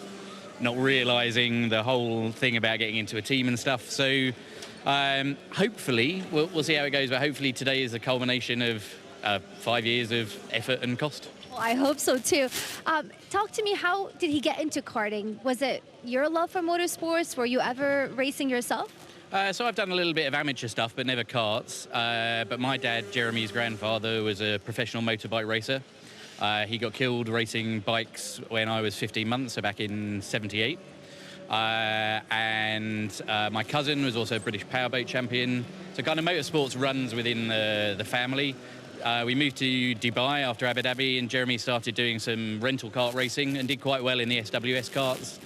Speaker 14: not realising the whole thing about getting into a team and stuff. So hopefully, we'll see how it goes, but hopefully today is a culmination of 5 years of effort and cost.
Speaker 3: Well, I hope so too. Talk to me, how did he get into karting? Was it your love for motorsports? Were you ever racing yourself?
Speaker 14: So I've done a little bit of amateur stuff, but never karts. But my dad, Jeremy's grandfather, was a professional motorbike racer. He got killed racing bikes when I was 15 months, so back in '78. And my cousin was also a British powerboat champion. So kind of motorsports runs within the family. We moved to Dubai after Abu Dhabi, and Jeremy started doing some rental kart racing and did quite well in the SWS karts.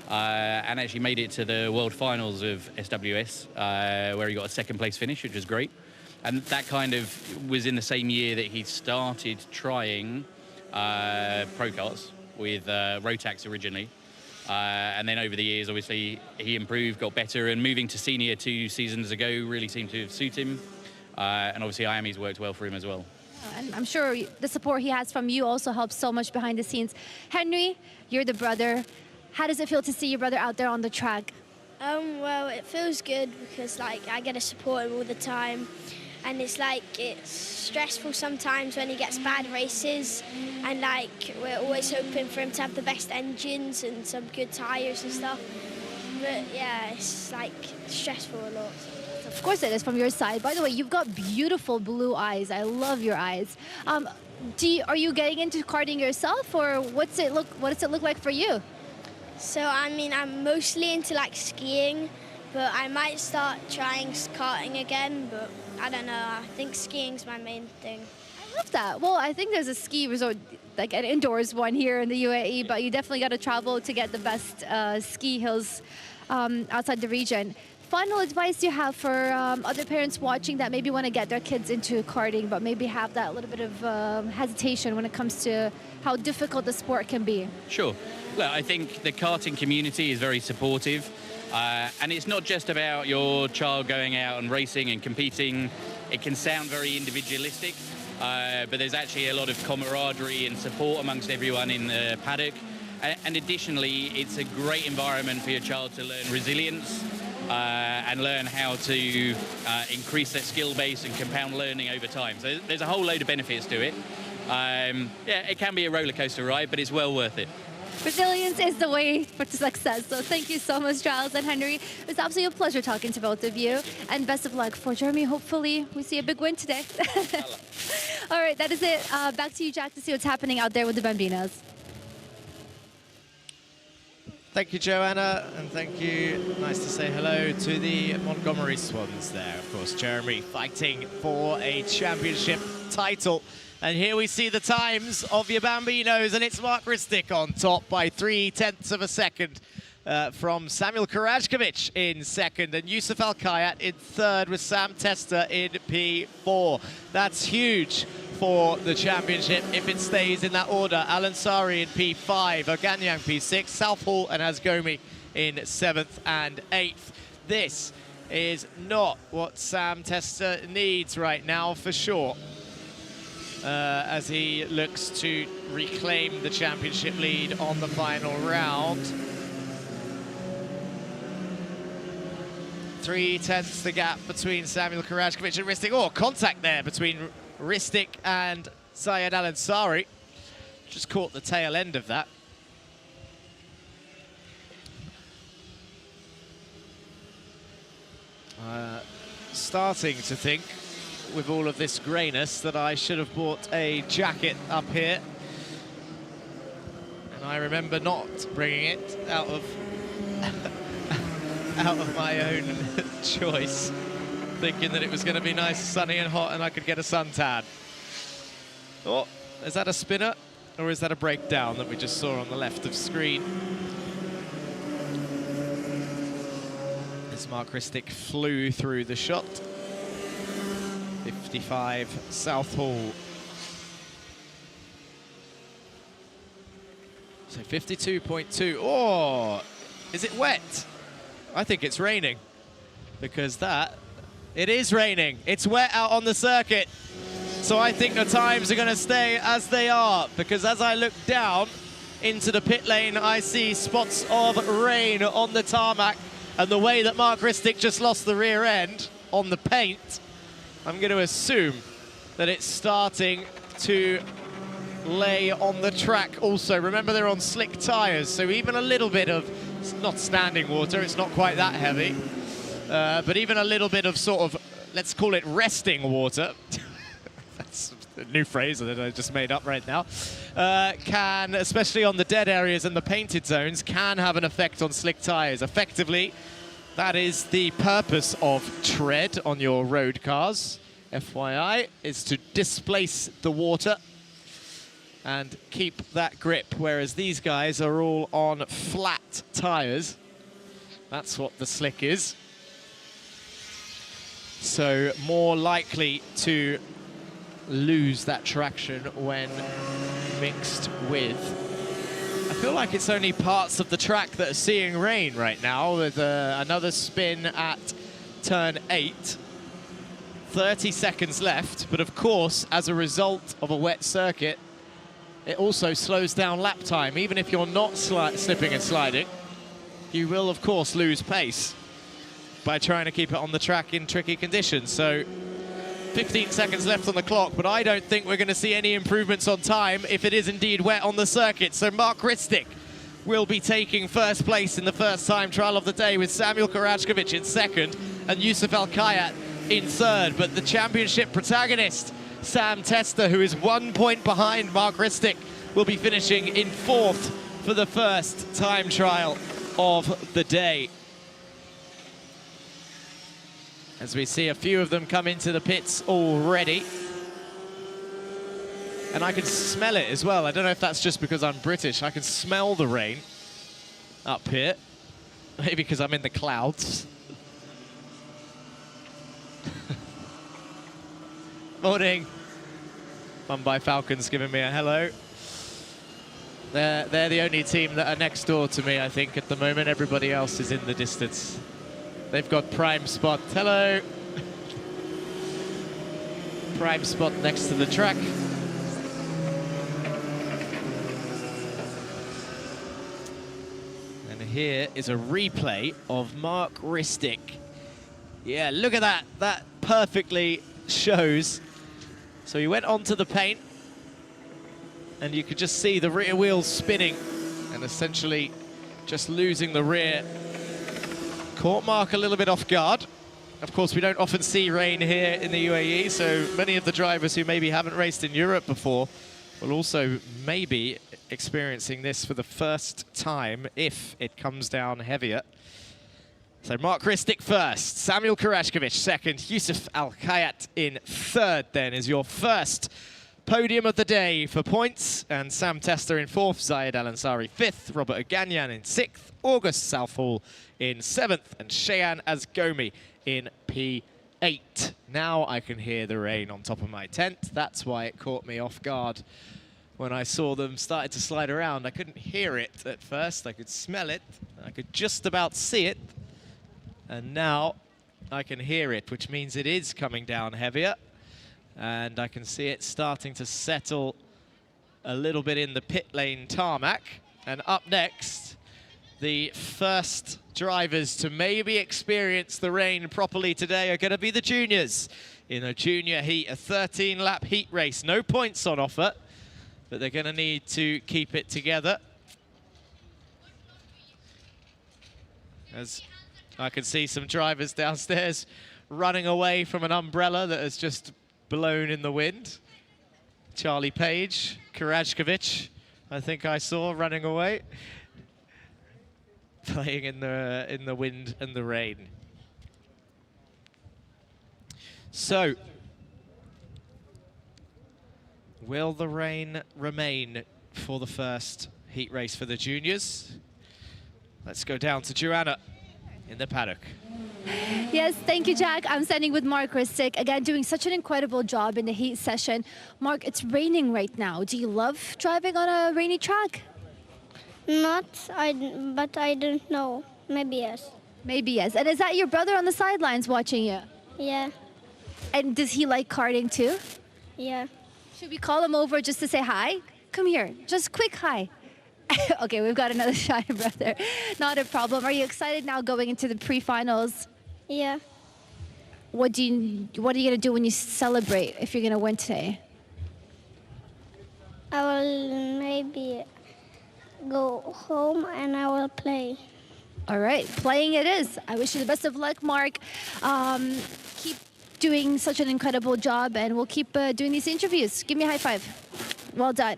Speaker 14: And actually made it to the world finals of SWS, where he got a second place finish, which was great. And that kind of was in the same year that he started trying pro karts with Rotax originally. And then over the years, obviously, he improved, got better, and moving to senior 2 seasons ago really seemed to suit him. And obviously, Iame's worked well for him as well.
Speaker 3: And I'm sure the support he has from you also helps so much behind the scenes. Henry, you're the brother. How does it feel to see your brother out there on the track?
Speaker 15: Well, it feels good because I get to support him all the time, and it's stressful sometimes when he gets bad races, and we're always hoping for him to have the best engines and some good tyres and stuff. But yeah, it's stressful a lot.
Speaker 3: Of course it is from your side. By the way, you've got beautiful blue eyes. I love your eyes. Are you getting into karting yourself, or what does it look like for you?
Speaker 15: So, I'm mostly into skiing, but I might start trying karting again, but I don't know. I think skiing's my main thing.
Speaker 3: I love that. Well, I think there's a ski resort, an indoors one here in the UAE, but you definitely got to travel to get the best ski hills outside the region. Final advice you have for other parents watching that maybe want to get their kids into karting, but maybe have that little bit of hesitation when it comes to how difficult the sport can be?
Speaker 14: Sure. Look, I think the karting community is very supportive. And it's not just about your child going out and racing and competing. It can sound very individualistic, but there's actually a lot of camaraderie and support amongst everyone in the paddock. And additionally, it's a great environment for your child to learn resilience and learn how to increase their skill base and compound learning over time. So there's a whole load of benefits to it. Yeah, it can be a roller coaster ride, but it's well worth it.
Speaker 3: Resilience is the way for success. So thank you so much, Giles and Henry. It was absolutely a pleasure talking to both of you. And best of luck for Jeremy. Hopefully we see a big win today. All right, that is it. Back to you, Jack, to see what's happening out there with the Bambinos.
Speaker 1: Thank you, Joanna, and thank you. Nice to say hello to the Montgomery Swans there. Of course, Jeremy fighting for a championship title. And here we see the times of your Bambinos, and it's Mark Ristic on top by 0.3 of a second from Samuel Karajkovic in second, and Yusuf Al Khaimah in third with Sam Tester in P4. That's huge for the championship if it stays in that order. Alan Sari in P5, Oganyang P6, Southall and Asgomi in 7th and 8th. This is not what Sam Tester needs right now, for sure. As he looks to reclaim the championship lead on the final round. 0.3 the gap between Samuel Karajkovic and Ristic. Oh, contact there between Ristic and Zayed Al-Ansari. Just caught the tail end of that. Starting to think, with all of this greyness, that I should have bought a jacket up here. And I remember not bringing it out of out of my own choice, thinking that it was going to be nice, sunny and hot and I could get a suntan. Oh, is that a spinner or is that a breakdown that we just saw on the left of screen? As Mark Ristic flew through the shot. 55 Southall. So 52.2. Oh, is it wet? I think it's raining, because it is raining. It's wet out on the circuit. So I think the times are going to stay as they are, because as I look down into the pit lane, I see spots of rain on the tarmac, and the way that Mark Ristic just lost the rear end on the paint, I'm going to assume that it's starting to lay on the track also. Remember, they're on slick tyres, so even a little bit of, it's not standing water, it's not quite that heavy, but even a little bit of sort of, let's call it resting water, that's a new phrase that I just made up right now, can, especially on the dead areas and the painted zones, can have an effect on slick tyres. Effectively, that is the purpose of tread on your road cars, FYI, is to displace the water and keep that grip, whereas these guys are all on flat tyres. That's what the slick is. So more likely to lose that traction when mixed with. I feel like it's only parts of the track that are seeing rain right now, with another spin at turn 8. 30 seconds left, but of course, as a result of a wet circuit, it also slows down lap time. Even if you're not slipping and sliding, you will of course lose pace by trying to keep it on the track in tricky conditions. So 15 seconds left on the clock, but I don't think we're going to see any improvements on time if it is indeed wet on the circuit. So Mark Ristic will be taking first place in the first time trial of the day, with Samuel Karajkovic in second and Yusuf Al Khaimah in third. But the championship protagonist, Sam Tester, who is 1 point behind Mark Ristic, will be finishing in fourth for the first time trial of the day. As we see a few of them come into the pits already. And I can smell it as well. I don't know if that's just because I'm British. I can smell the rain up here. Maybe because I'm in the clouds. Morning. Mumbai Falcons giving me a hello. They're the only team that are next door to me, I think, at the moment. Everybody else is in the distance. They've got prime spot. Hello. Prime spot next to the track. And here is a replay of Mark Ristic. Yeah, look at that. That perfectly shows. So he went onto the paint, and you could just see the rear wheels spinning and essentially just losing the rear. Caught Mark a little bit off guard. Of course, we don't often see rain here in the UAE, so many of the drivers who maybe haven't raced in Europe before will also maybe experiencing this for the first time if it comes down heavier. So Mark Ristic first, Samuel Karashkovich second, Yusuf Al-Khayat in third then is your first podium of the day for points, and Sam Tester in fourth, Zayed Al-Ansari fifth, Robert Oganyan in sixth, August Southall in seventh, and Sheyan Azgomi in P8. Now I can hear the rain on top of my tent. That's why it caught me off guard when I saw them started to slide around. I couldn't hear it at first, I could smell it, I could just about see it, and now I can hear it, which means it is coming down heavier. And I can see it starting to settle a little bit in the pit lane tarmac. And up next, the first drivers to maybe experience the rain properly today are going to be the juniors. In a junior heat, a 13-lap heat race. No points on offer, but they're going to need to keep it together. As I can see some drivers downstairs running away from an umbrella that has just blown in the wind. Charlie Page, Karashkovich, I think I saw running away, playing in the wind and the rain. So, will the rain remain for the first heat race for the juniors? Let's go down to Joanna in the paddock.
Speaker 3: Yes, thank you, Jack. I'm standing with Mark Ristic, again, doing such an incredible job in the heat session. Mark, it's raining right now. Do you love driving on a rainy track?
Speaker 15: But I don't know. Maybe yes.
Speaker 3: Maybe yes. And is that your brother on the sidelines watching you?
Speaker 15: Yeah.
Speaker 3: And does he like karting too?
Speaker 15: Yeah.
Speaker 3: Should we call him over just to say hi? Come here, just quick hi. Okay, we've got another shy brother. Not a problem. Are you excited now going into the pre-finals?
Speaker 15: Yeah.
Speaker 3: What are you gonna do when you celebrate if you're gonna win today?
Speaker 15: I will maybe go home and I will play.
Speaker 3: All right, playing it is. I wish you the best of luck, Mark. Keep doing such an incredible job, and we'll keep doing these interviews. Give me a high five. Well done.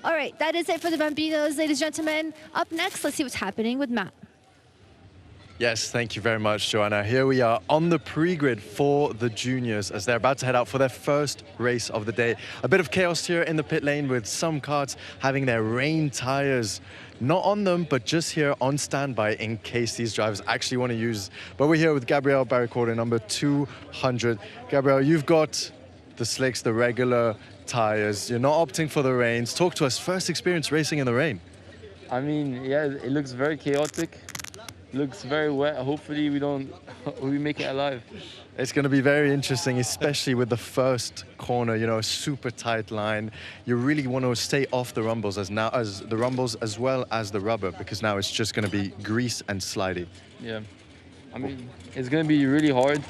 Speaker 3: All right, that is it for the Bambinos, ladies and gentlemen. Up next, let's see what's happening with Matt.
Speaker 4: Yes, thank you very much, Joanna. Here we are on the pre-grid for the juniors as they're about to head out for their first race of the day. A bit of chaos here in the pit lane with some karts having their rain tires not on them, but just here on standby in case these drivers actually want to use. But we're here with Gabriel Barricorda, number 200. Gabriel, you've got the slicks, the regular tires. You're not opting for the rains. Talk to us. First experience racing in the rain.
Speaker 16: I mean, yeah, it looks very chaotic. Looks very wet. Hopefully we make it alive.
Speaker 4: It's going to be very interesting, especially with the first corner, you know, a super tight line. You really want to stay off the rumbles as well as the rubber, because now it's just going to be grease and slidey.
Speaker 16: Yeah. I mean, it's going to be really hard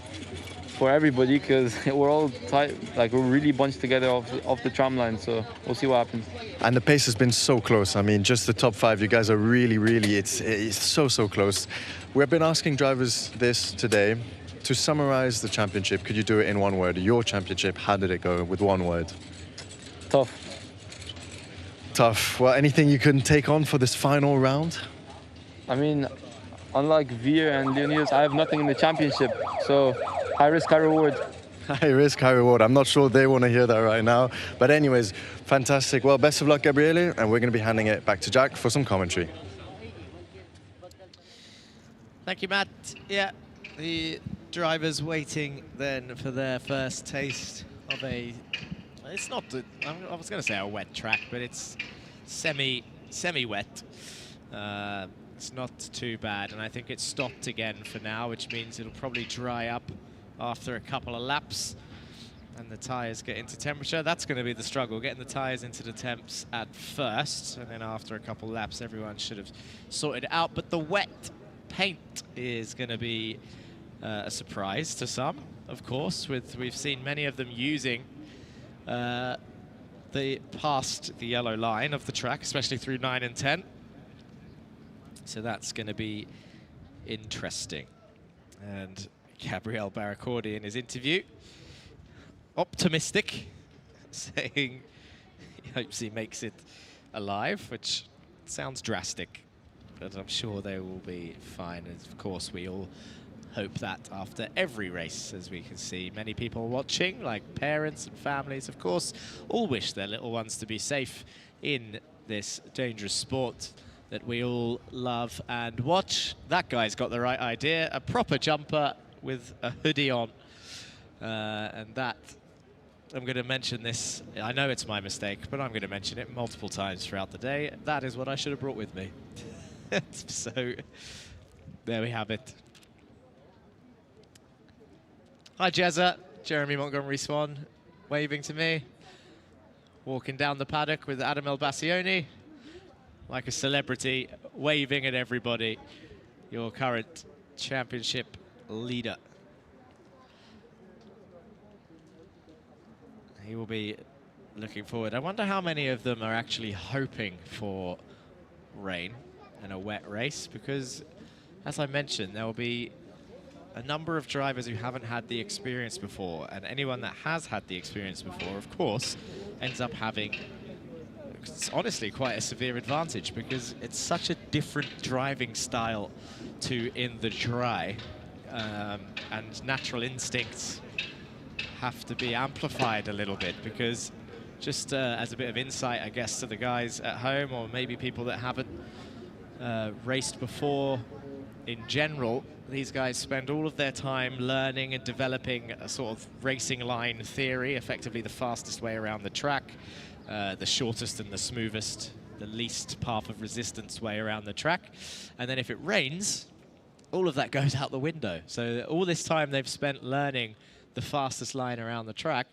Speaker 16: for everybody because we're all tight, like we're really bunched together off the tram line, so we'll see what happens.
Speaker 4: And the pace has been so close. I mean, just the top five, you guys are really, it's so close. We've been asking drivers this today. To summarize the championship, could you do it in one word? Your championship, how did it go with one word?
Speaker 16: Tough.
Speaker 4: Tough. Well, anything you can take on for this final round?
Speaker 16: I mean, unlike Veer and Leonidas, I have nothing in the championship, so high risk, high reward.
Speaker 4: High risk, high reward. I'm not sure they want to hear that right now. But anyways, fantastic. Well, best of luck, Gabriele, and we're going to be handing it back to Jack for some commentary.
Speaker 1: Thank you, Matt. Yeah, the drivers waiting then for their first taste of a, it's not, I was going to say a wet track, but it's semi-wet. It's not too bad, and I think it's stopped again for now, which means it'll probably dry up after a couple of laps and the tyres get into temperature. That's going to be the struggle, getting the tyres into the temps at first, and then after a couple of laps everyone should have sorted it out. But the wet paint is going to be a surprise to some, of course. We've seen many of them using past the yellow line of the track, especially through 9 and 10. So that's going to be interesting. And Gabriel Barracordi in his interview, optimistic, saying he hopes he makes it alive, which sounds drastic, but I'm sure they will be fine. And of course, we all hope that after every race, as we can see. Many people watching, like parents and families, of course, all wish their little ones to be safe in this dangerous sport that we all love and watch. That guy's got the right idea, a proper jumper with a hoodie on. And that, I'm going to mention this, I know it's my mistake, but I'm going to mention it multiple times throughout the day. That is what I should have brought with me. So, there we have it. Hi, Jezza. Jeremy Montgomery Swan waving to me. Walking down the paddock with Adam Elbassioni, like a celebrity, waving at everybody. Your current championship leader. He will be looking forward. I wonder how many of them are actually hoping for rain and a wet race, because, as I mentioned, there will be a number of drivers who haven't had the experience before, and anyone that has had the experience before, of course, ends up having, it's honestly quite a severe advantage, because it's such a different driving style to in the dry, and natural instincts have to be amplified a little bit, because just as a bit of insight, I guess, to the guys at home, or maybe people that haven't raced before in general, these guys spend all of their time learning and developing a sort of racing line theory, effectively the fastest way around the track, the shortest and the smoothest, the least path of resistance way around the track. And then if it rains, all of that goes out the window. So all this time they've spent learning the fastest line around the track,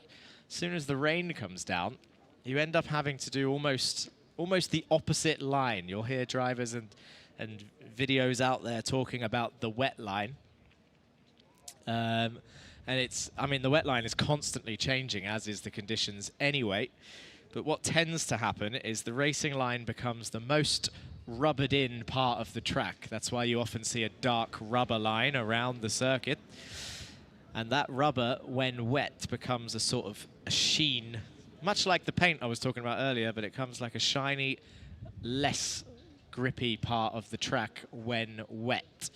Speaker 1: as soon as the rain comes down, you end up having to do almost the opposite line. You'll hear drivers and videos out there talking about the wet line. And it's, I mean, the wet line is constantly changing, as is the conditions anyway. But what tends to happen is the racing line becomes the most rubbered in part of the track. That's why you often see a dark rubber line around the circuit. And that rubber, when wet, becomes a sort of a sheen, much like the paint I was talking about earlier, but it comes like a shiny, less grippy part of the track when wet.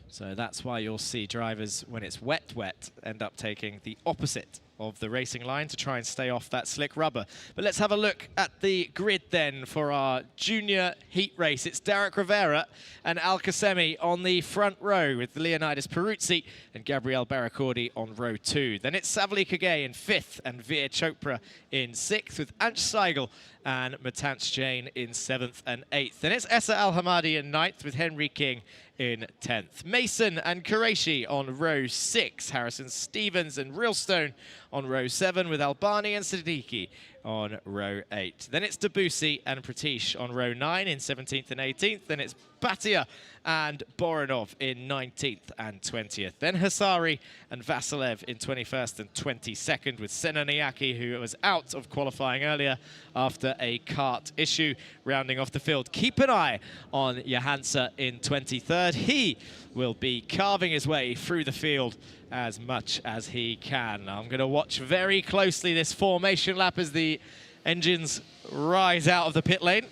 Speaker 1: So that's why you'll see drivers, when it's wet, end up taking the opposite of the racing line to try and stay off that slick rubber. But let's have a look at the grid then for our junior heat race. It's Derek Rivera and Al Khaimah on the front row, with Leonidas Peruzzi and Gabriel Barracordi on row 2. Then it's Savli Kagay in 5th and Veer Chopra in 6th, with Ansh Seigel and Matanch Jain in 7th and 8th. Then it's Essa Al Hamadi in 9th, with Henry King in 10th. Mason and Qureshi on row 6. Harrison Stevens and Realstone on row 7, with Albani and Siddiqui on row 8. Then it's Debussy and Pratish on row 9 in 17th and 18th. Then it's Bhatia and Boronov in 19th and 20th. Then Hasari and Vasilev in 21st and 22nd, with Senanayaki, who was out of qualifying earlier after a kart issue, rounding off the field. Keep an eye on Johansa in 23rd. He will be carving his way through the field as much as he can. I'm going to watch very closely this formation lap as the engines rise out of the pit lane.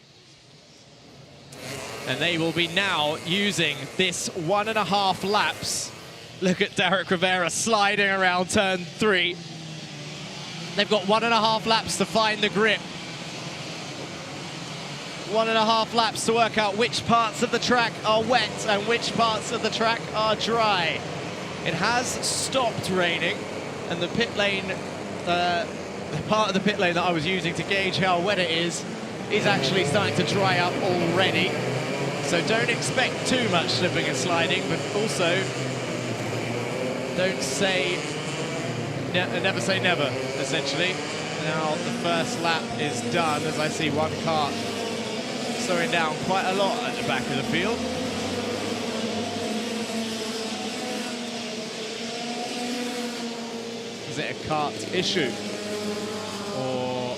Speaker 1: And they will be now using this 1.5 laps. Look at Derek Rivera sliding around turn 3. They've got 1.5 laps to find the grip. 1.5 laps to work out which parts of the track are wet and which parts of the track are dry. It has stopped raining, and the pit lane, the part of the pit lane that I was using to gauge how wet it is actually starting to dry up already. So don't expect too much slipping and sliding, but also don't say, never say never, essentially. Now the first lap is done as I see one car slowing down quite a lot at the back of the field. Is it a Kart issue? Or,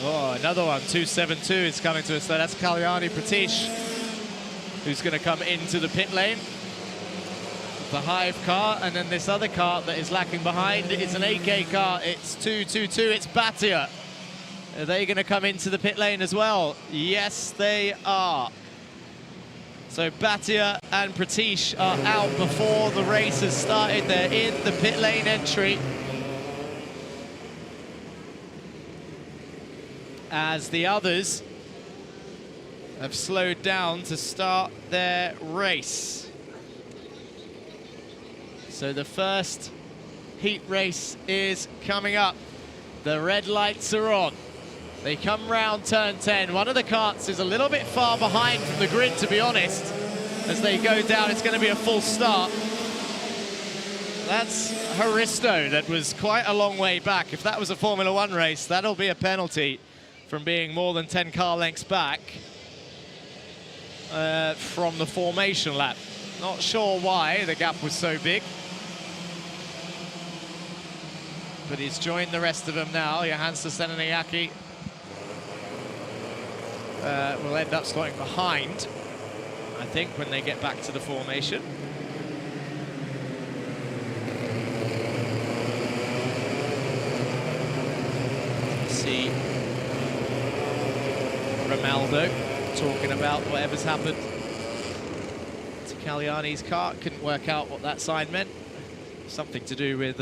Speaker 1: oh, another one, 272 is coming to us there. That's Kalyani Pratish, who's going to come into the pit lane. The Hive car, and then this other car that is lacking behind is an AK car. It's 222, it's Bhatia. Are they going to come into the pit lane as well? Yes, they are. So Bhatia and Pratish are out before the race has started. They're in the pit lane entry. As the others have slowed down to start their race. So the first heat race is coming up. The red lights are on. They come round turn 10. One of the karts is a little bit far behind from the grid, to be honest. As they go down, it's going to be a full start. That's Haristo. That was quite a long way back. If that was a Formula One race, that'll be a penalty from being more than 10 car lengths back from the formation lap. Not sure why the gap was so big. But he's joined the rest of them now. Johansa Senanayake will end up slowing behind, I think, when they get back to the formation. See Romaldo talking about whatever's happened to Kalyani's car. Couldn't work out what that sign meant. Something to do with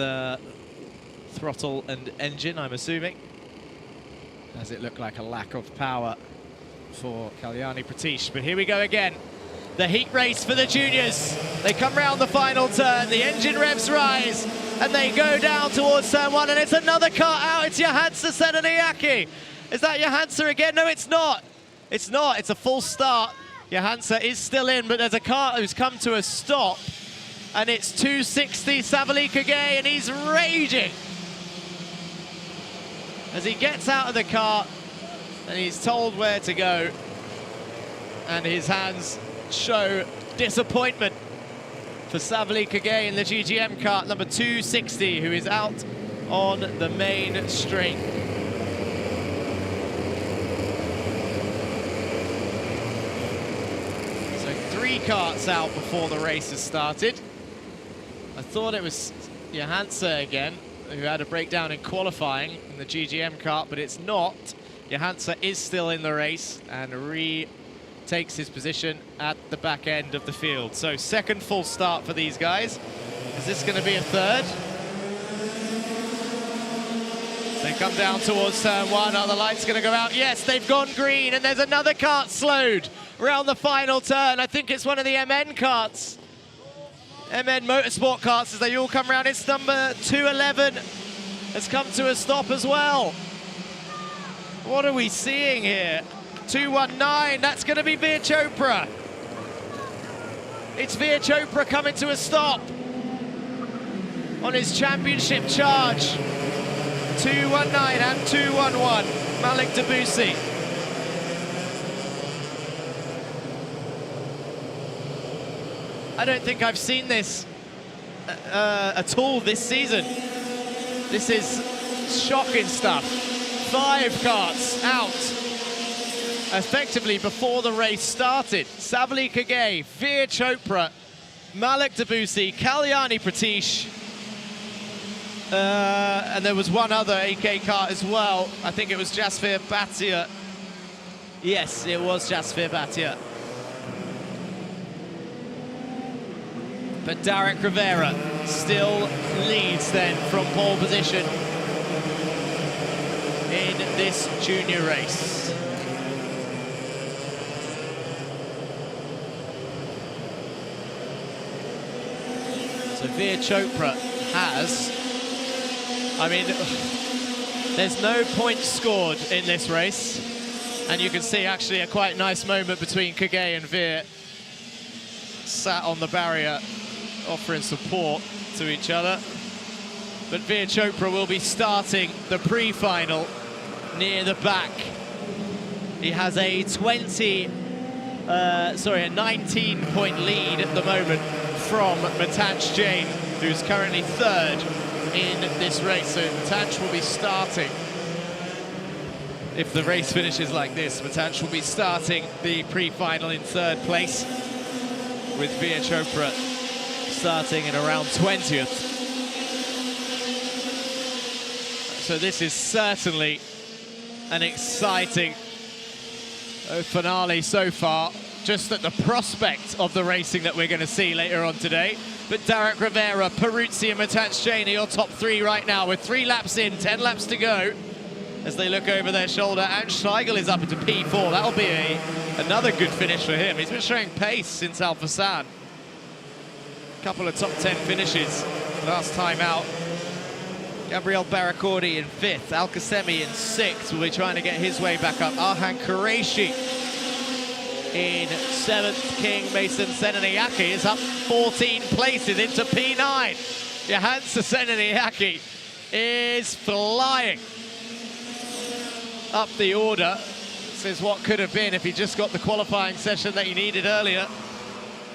Speaker 1: throttle and engine, I'm assuming. Does it look like a lack of power for Kalyani Pratish? But here we go again. The heat race for the juniors. They come round the final turn, the engine revs rise, and they go down towards turn 1, and it's another car out. It's Johansa Senanayake. Is that Johansa again? No, it's not. It's not. It's a full start. Johansa is still in, but there's a car who's come to a stop, and it's 260 Savali Kage, and he's raging as he gets out of the car and he's told where to go, and his hands show disappointment for Savali Kage in the GGM kart number 260, who is out on the main straight. So 3 karts out before the race has started. I thought it was Johansa again, who had a breakdown in qualifying in the GGM kart, but it's not. Johansa is still in the race and retakes his position at the back end of the field. So second full start for these guys. Is this going to be a third? They come down towards turn 1. Are the lights going to go out? Yes, they've gone green, and there's another kart slowed around the final turn. I think it's one of the MN karts. MN Motorsport karts, as they all come around. It's number 211 has come to a stop as well. What are we seeing here? 219, that's going to be Veer Chopra. It's Veer Chopra coming to a stop on his championship charge. 219 and 211, Malik Debussy. I don't think I've seen this at all this season. This is shocking stuff. 5 karts out effectively before the race started. Savali Kage, Veer Chopra, Malik Debussy, Kalyani Pratish, and there was one other AK kart as well. I think it was Jasvir Bhatia. Yes, it was Jasvir Bhatia. But Derek Rivera still leads then from pole position in this junior race. So Veer Chopra has, I mean, there's no points scored in this race. And you can see actually a quite nice moment between Kage and Veer. Sat on the barrier, offering support to each other. But Veer Chopra will be starting the pre-final near the back. He has a 19-point lead at the moment from Matanch Jain, who's currently third in this race. So Matanch will be starting. If the race finishes like this, Matanch will be starting the pre-final in third place, with Veer Chopra starting in around 20th. So this is certainly an exciting finale so far, just at the prospect of the racing that we're going to see later on today. But Derek Rivera, Peruzzi and Matanch Jain are your top three right now, with 3 laps in, 10 laps to go. As they look over their shoulder, Ansh Seigel is up into P4. That'll be another good finish for him. He's been showing pace since Al Fassan. Couple of top 10 finishes last time out. Gabriel Barakordi in 5th, Al Khaimah in 6th, will be trying to get his way back up. Arhan Qureshi in 7th. King Mason Senanayake is up 14 places into P9. Johansa Senanayake is flying up the order. This is what could have been if he just got the qualifying session that he needed earlier.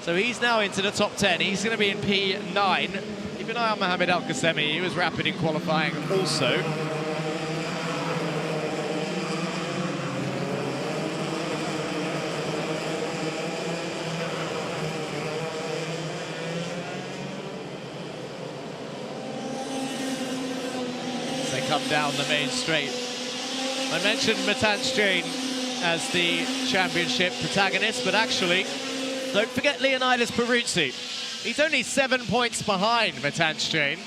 Speaker 1: So he's now into the top 10. He's going to be in P9. Keep an eye on Mohamed Al Khaimah. He was rapid in qualifying also. As they come down the main straight. I mentioned Matanch Jain as the championship protagonist, but actually, don't forget Leonidas Peruzzi. He's only 7 points behind Matanch Jain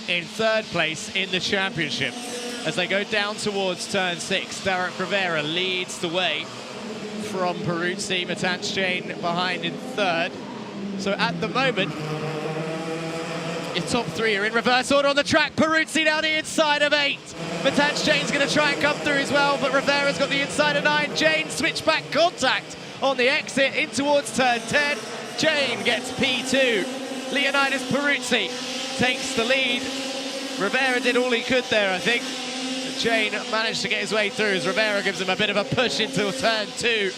Speaker 1: in 3rd place in the championship. As they go down towards turn 6, Derek Rivera leads the way from Peruzzi. Matanch Jain behind in 3rd. So at the moment, your top 3 are in reverse order on the track. Peruzzi down the inside of 8. Matanch Jain's going to try and come through as well, but Rivera's got the inside of 9. Jain switchback contact on the exit in towards turn 10. Jain gets P2. Leonidas Peruzzi takes the lead. Rivera did all he could there, I think. Jain managed to get his way through as Rivera gives him a bit of a push into turn 2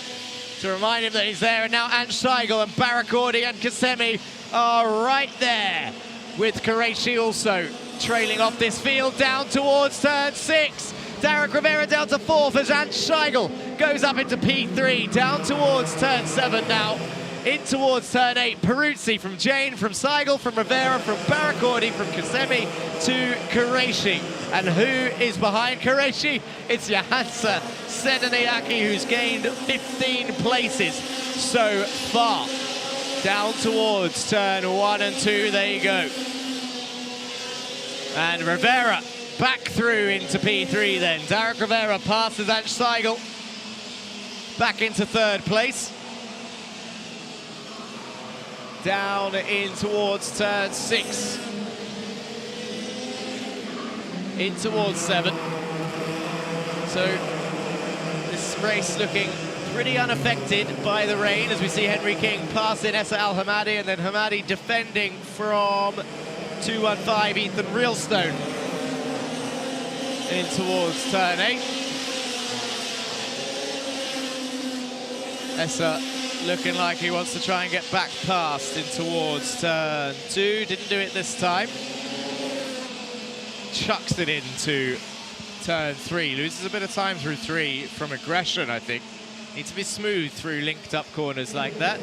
Speaker 1: to remind him that he's there. And now Ansh Seigel and Barakordi and Khaimah are right there, with Qureshi also trailing off this field down towards turn 6. Derek Rivera down to 4th as Ansh Seigel goes up into P3, down towards turn 7 now, in towards turn 8. Peruzzi from Jain, from Seigel, from Rivera, from Barakordi, from Khaimah to Qureshi. And who is behind Qureshi? It's Johansa Senanayake, who's gained 15 places so far. Down towards turn 1 and 2, there you go. And Rivera back through into P3 then. Derek Rivera passes Ansh Seigel back into 3rd place. Down in towards turn 6. In towards 7. So this race looking pretty unaffected by the rain, as we see Henry King passing Essa Al Hamadi, and then Hamadi defending from 215 Ethan Realstone in towards turn 8. Essa looking like he wants to try and get back past in towards turn 2. Didn't do it this time. Chucks it into turn 3. Loses a bit of time through 3 from aggression, I think. Needs to be smooth through linked up corners like that.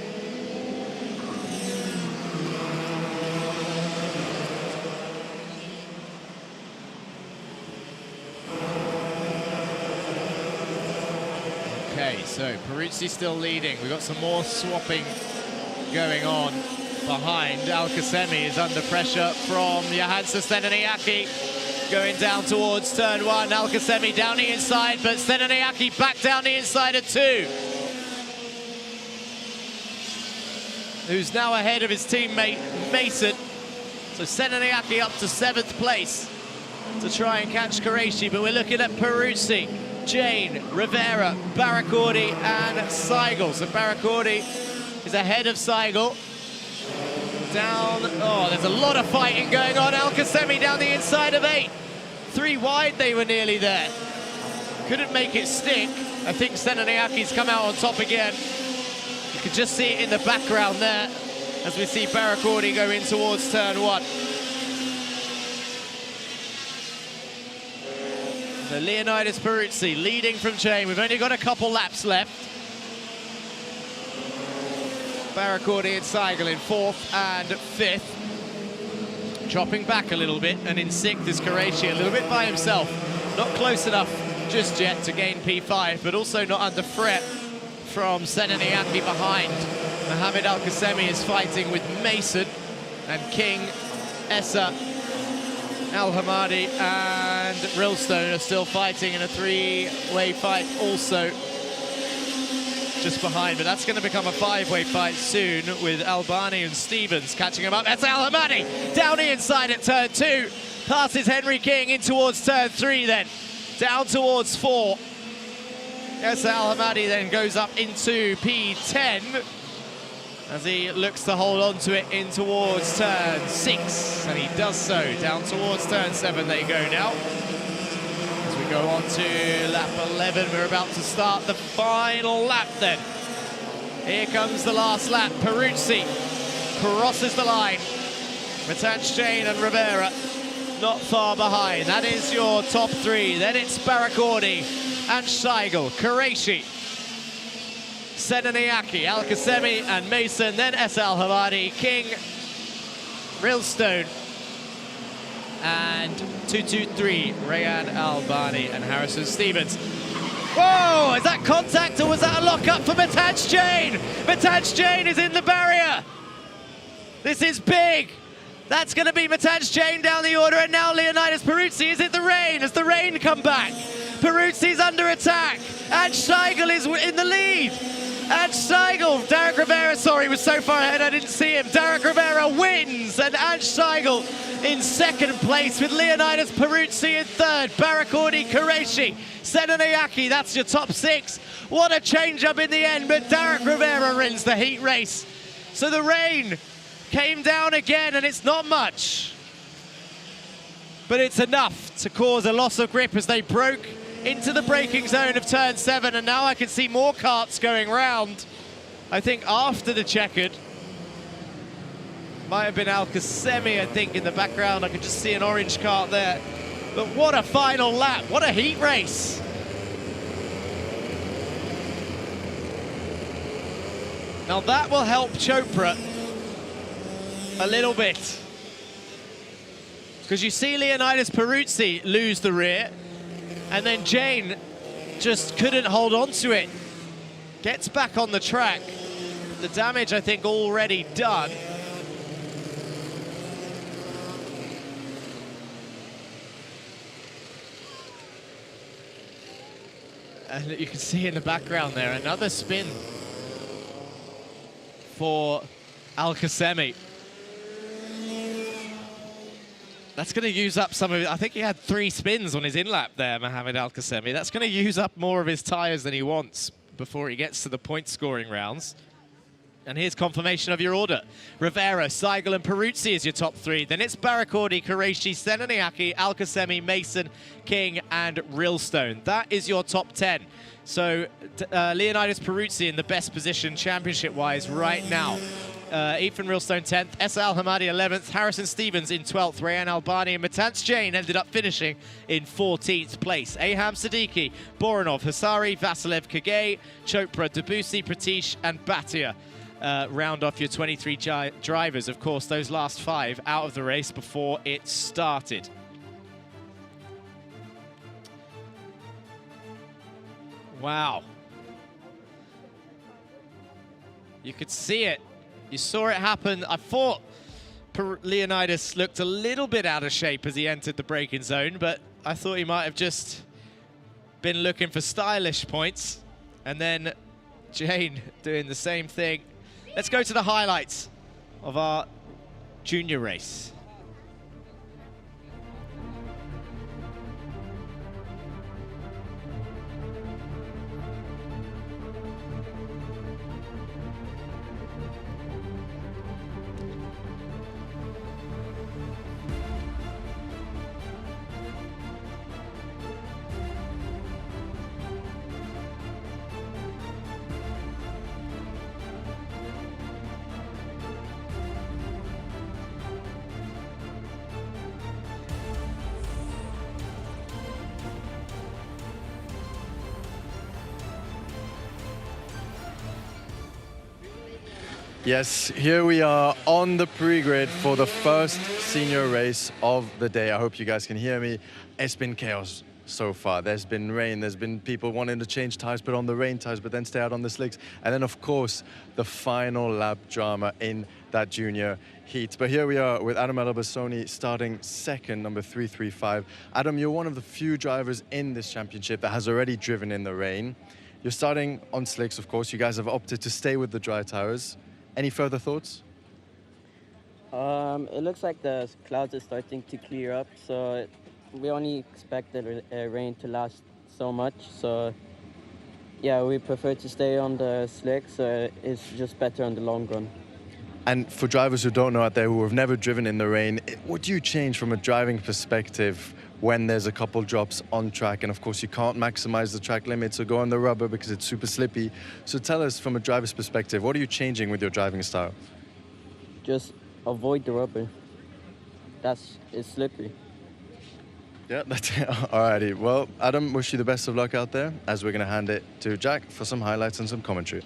Speaker 1: Okay, so Peruzzi still leading. We've got some more swapping going on behind. Al Khaimah is under pressure from Johansa Senanayake. Going down towards turn 1. Al Khaimah down the inside, but Senanayake back down the inside of 2. Who's now ahead of his teammate Mason So Senanayake up to 7th place to try and catch Qureshi, but we're looking at Peruzzi, Jane, Rivera, Barracordi, and Seigel. So Barracordi is ahead of Seigel. Down, oh, there's a lot of fighting going on. Al Khaimah down the inside of 8. 3 wide, they were nearly there. Couldn't make it stick. I think Senanayake's come out on top again. You can just see it in the background there as we see Barracordi go in towards turn 1. So Leonidas Peruzzi leading from Jane. We've only got a couple laps left. Barracordi and Seigel in 4th and 5th. Dropping back a little bit, and in 6th is Qureshi, a little bit by himself. Not close enough just yet to gain P5, but also not under threat from Senanayake behind. Mohamed Al Khaimah is fighting with Mason and King, Essa, Al Hamadi and Rilstone are still fighting in a 3-way fight also just behind, but that's going to become a 5-way fight soon with Albani and Stevens catching him up. That's Al Hamadi down the inside at turn 2, passes Henry King in towards turn 3 then, down towards 4. Yes, Al Hamadi then goes up into P10 as he looks to hold on to it in towards turn 6, and he does so. Down towards turn 7 they go now. As we go on to lap 11, we're about to start the final lap then. Here comes the last lap. Peruzzi crosses the line. Matanch, Jane and Rivera not far behind. That is your top 3. Then it's Barracordi and Seigel, Qureshi, Senanayake, Al Khaimah and Mason, then Essa Al Hamadi, King, Rilstone, and 223, Rayan Albani and Harrison Stevens. Whoa, is that contact or was that a lock-up for Matanch Jane? Matanch Jane is in the barrier. This is big. That's going to be Matanch Jane down the order, and now Leonidas Peruzzi. Is it the rain? Has the rain come back? Peruzzi's under attack, and Seigel is in the lead. And Seigel, Derek Rivera, sorry, was so far ahead I didn't see him. Derek Rivera wins, and Ange Seigel in 2nd place with Leonidas Peruzzi in 3rd. Barracordi, Qureshi, Senanayake, that's your top 6. What a change-up in the end, but Derek Rivera wins the heat race. So the rain came down again, and it's not much, but it's enough to cause a loss of grip as they broke into the braking zone of turn 7, and now I can see more karts going round. I think after the checkered. Might have been Al Khaimah, I think, in the background. I could just see an orange kart there. But what a final lap, what a heat race. Now that will help Chopra a little bit, because you see Leonidas Peruzzi lose the rear, and then Jane just couldn't hold on to it. Gets back on the track. The damage, I think, already done. And you can see in the background there, another spin for Al Khaimah. That's going to use up some of it. I think he had 3 spins on his in-lap there, Mohamed Al Khaimah. That's going to use up more of his tyres than he wants before he gets to the point-scoring rounds. And here's confirmation of your order. Rivera, Seigel and Peruzzi is your top 3. Then it's Barracordi, Qureshi, Senanayake, Al Khaimah, Mason, King and Rilstone. That is your top 10. So Leonidas Peruzzi in the best position championship-wise right now. Ethan Rilstone 10th, Essa Al Hamadi 11th, Harrison Stevens in 12th, Rayan Albani and Matanch Jane ended up finishing in 14th place. Aham Siddiqui, Boronov, Hasari, Vasilev, Kagay, Chopra, Debussy, Pratish and Bhatia round off your 23 drivers. Of course, those last 5 out of the race before it started. Wow. You could see it. You saw it happen. I thought Leonidas looked a little bit out of shape as he entered the braking zone, but I thought he might have just been looking for stylish points. And then Jane doing the same thing. Let's go to the highlights of our junior race.
Speaker 4: Yes, here we are on the pre-grid for the first senior race of the day. I hope you guys can hear me. It's been chaos so far. There's been rain, there's been people wanting to change tires, put on the rain tires, but then stay out on the slicks. And then, of course, the final lap drama in that junior heat. But here we are with Adam Alabasoni starting second, number 335. Adam, you're one of the few drivers in this championship that has already driven in the rain. You're starting on slicks, of course. You guys have opted to stay with the dry tires. Any further thoughts?
Speaker 17: It looks like the clouds are starting to clear up, so we only expect the rain to last so much. So yeah, we prefer to stay on the slicks, so it's just better on the long run.
Speaker 4: And for drivers who don't know out there, who have never driven in the rain, what do you change from a driving perspective when there's a couple drops on track? And of course, you can't maximize the track limit, so go on the rubber because it's super slippy. So tell us from a driver's perspective, what are you changing with your driving style?
Speaker 17: Just avoid the rubber. It's slippery.
Speaker 4: Yeah, that's it. Alrighty. Well, Adam, wish you the best of luck out there as we're going to hand it to Jack for some highlights and some commentary.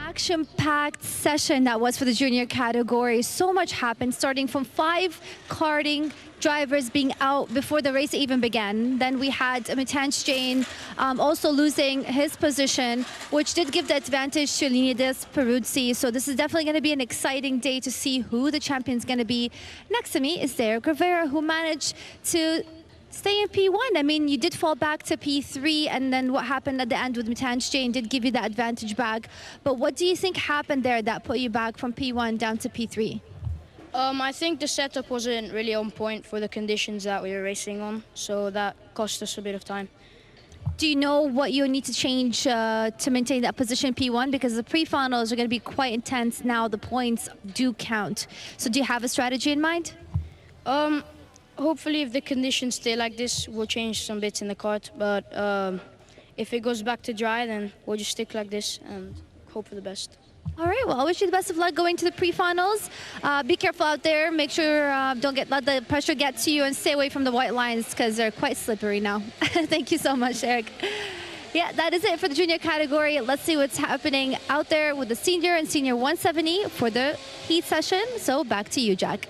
Speaker 3: Action-packed session that was for the junior category. So much happened, starting from 5 karting drivers being out before the race even began. Then we had Mitanj Jain also losing his position, which did give the advantage to Leonidas Peruzzi. So this is definitely going to be an exciting day to see who the champion's going to be. Next to me is Derek Rivera, who managed to stay in P1. I mean, you did fall back to P3, and then what happened at the end with Mitanj Jain did give you that advantage back. But what do you think happened there that put you back from P1 down to P3?
Speaker 9: I think the setup wasn't really on point for the conditions that we were racing on, so that cost us a bit of time.
Speaker 3: Do you know what you need to change to maintain that position in P1? Because the pre-finals are going to be quite intense now. The points do count. So do you have a strategy in mind?
Speaker 9: Hopefully, if the conditions stay like this, we'll change some bits in the kart. But if it goes back to dry, then we'll just stick like this and hope for the best.
Speaker 3: All right, well, I wish you the best of luck going to the pre-finals. Be careful out there. Make sure don't let the pressure get to you, and stay away from the white lines because they're quite slippery now. Thank you so much, Eric. Yeah, that is it for the junior category. Let's see what's happening out there with the senior and senior 170 for the heat session. So back to you, Jack.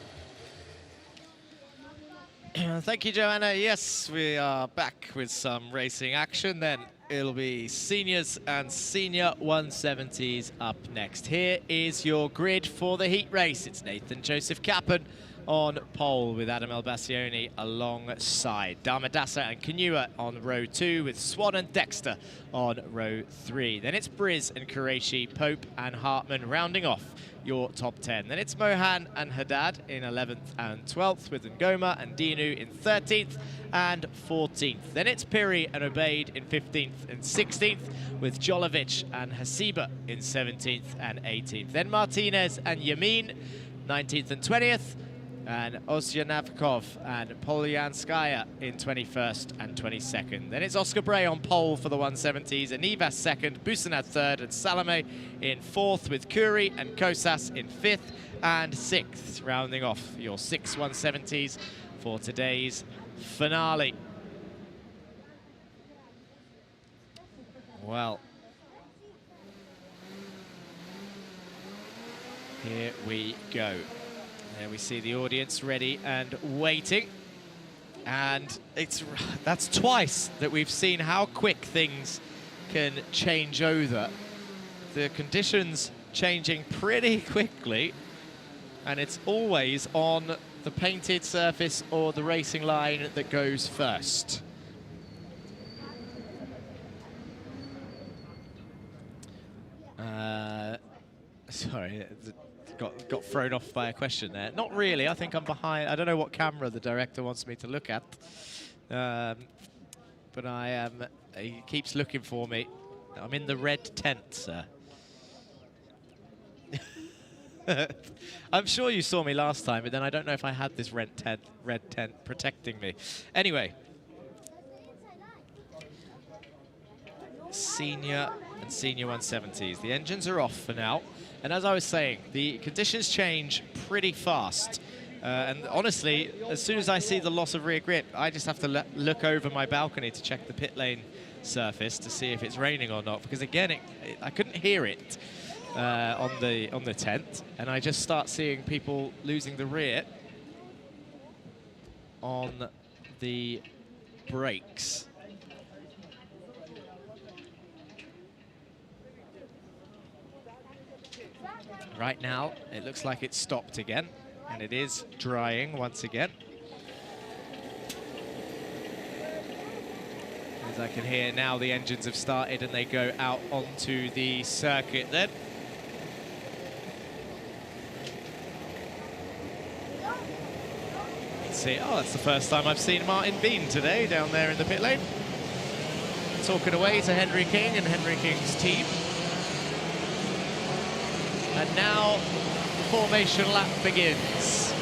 Speaker 1: Thank you, Joanna. Yes, we are back with some racing action. Then it'll be seniors and senior 170s up next. Here is your grid for the heat race. It's Nathan Joseph Kappen on pole with Adam Albacioni alongside. Damadasa and Kanua on row 2 with Swan and Dexter on row 3. Then it's Briz and Qureshi, Pope and Hartman rounding off your top 10. Then it's Mohan and Haddad in 11th and 12th with Ngoma and Dinu in 13th and 14th. Then it's Piri and Obaid in 15th and 16th with Jolovic and Hasiba in 17th and 18th. Then Martinez and Yamin 19th and 20th. And Osyanavkov and Polyanskaya in 21st and 22nd. Then it's Oscar Bray on pole for the 170s, and Ivas second, Busanat third, and Salome in 4th with Kuri and Kosas in 5th and 6th, rounding off your 6 170s for today's finale. Well, here we go. There we see the audience ready and waiting. And that's twice that we've seen how quick things can change over. The conditions changing pretty quickly, and it's always on the painted surface or the racing line that goes first. Sorry, got thrown off by a question there. Not really, I think I'm behind. I don't know what camera the director wants me to look at. But I am, he keeps looking for me. I'm in the red tent, sir. I'm sure you saw me last time, but then I don't know if I had this red tent protecting me. Anyway. Senior and Senior 170s. The engines are off for now. And as I was saying, the conditions change pretty fast. And honestly, as soon as I see the loss of rear grip, I just have to look over my balcony to check the pit lane surface to see if it's raining or not. Because again, I couldn't hear it on the tent, and I just start seeing people losing the rear on the brakes. Right now, it looks like it's stopped again, and it is drying once again. As I can hear now, the engines have started and they go out onto the circuit then. Let's see, oh, that's the first time I've seen Martin Bean today down there in the pit lane. Talking away to Henry King and Henry King's team. And now the formation lap begins.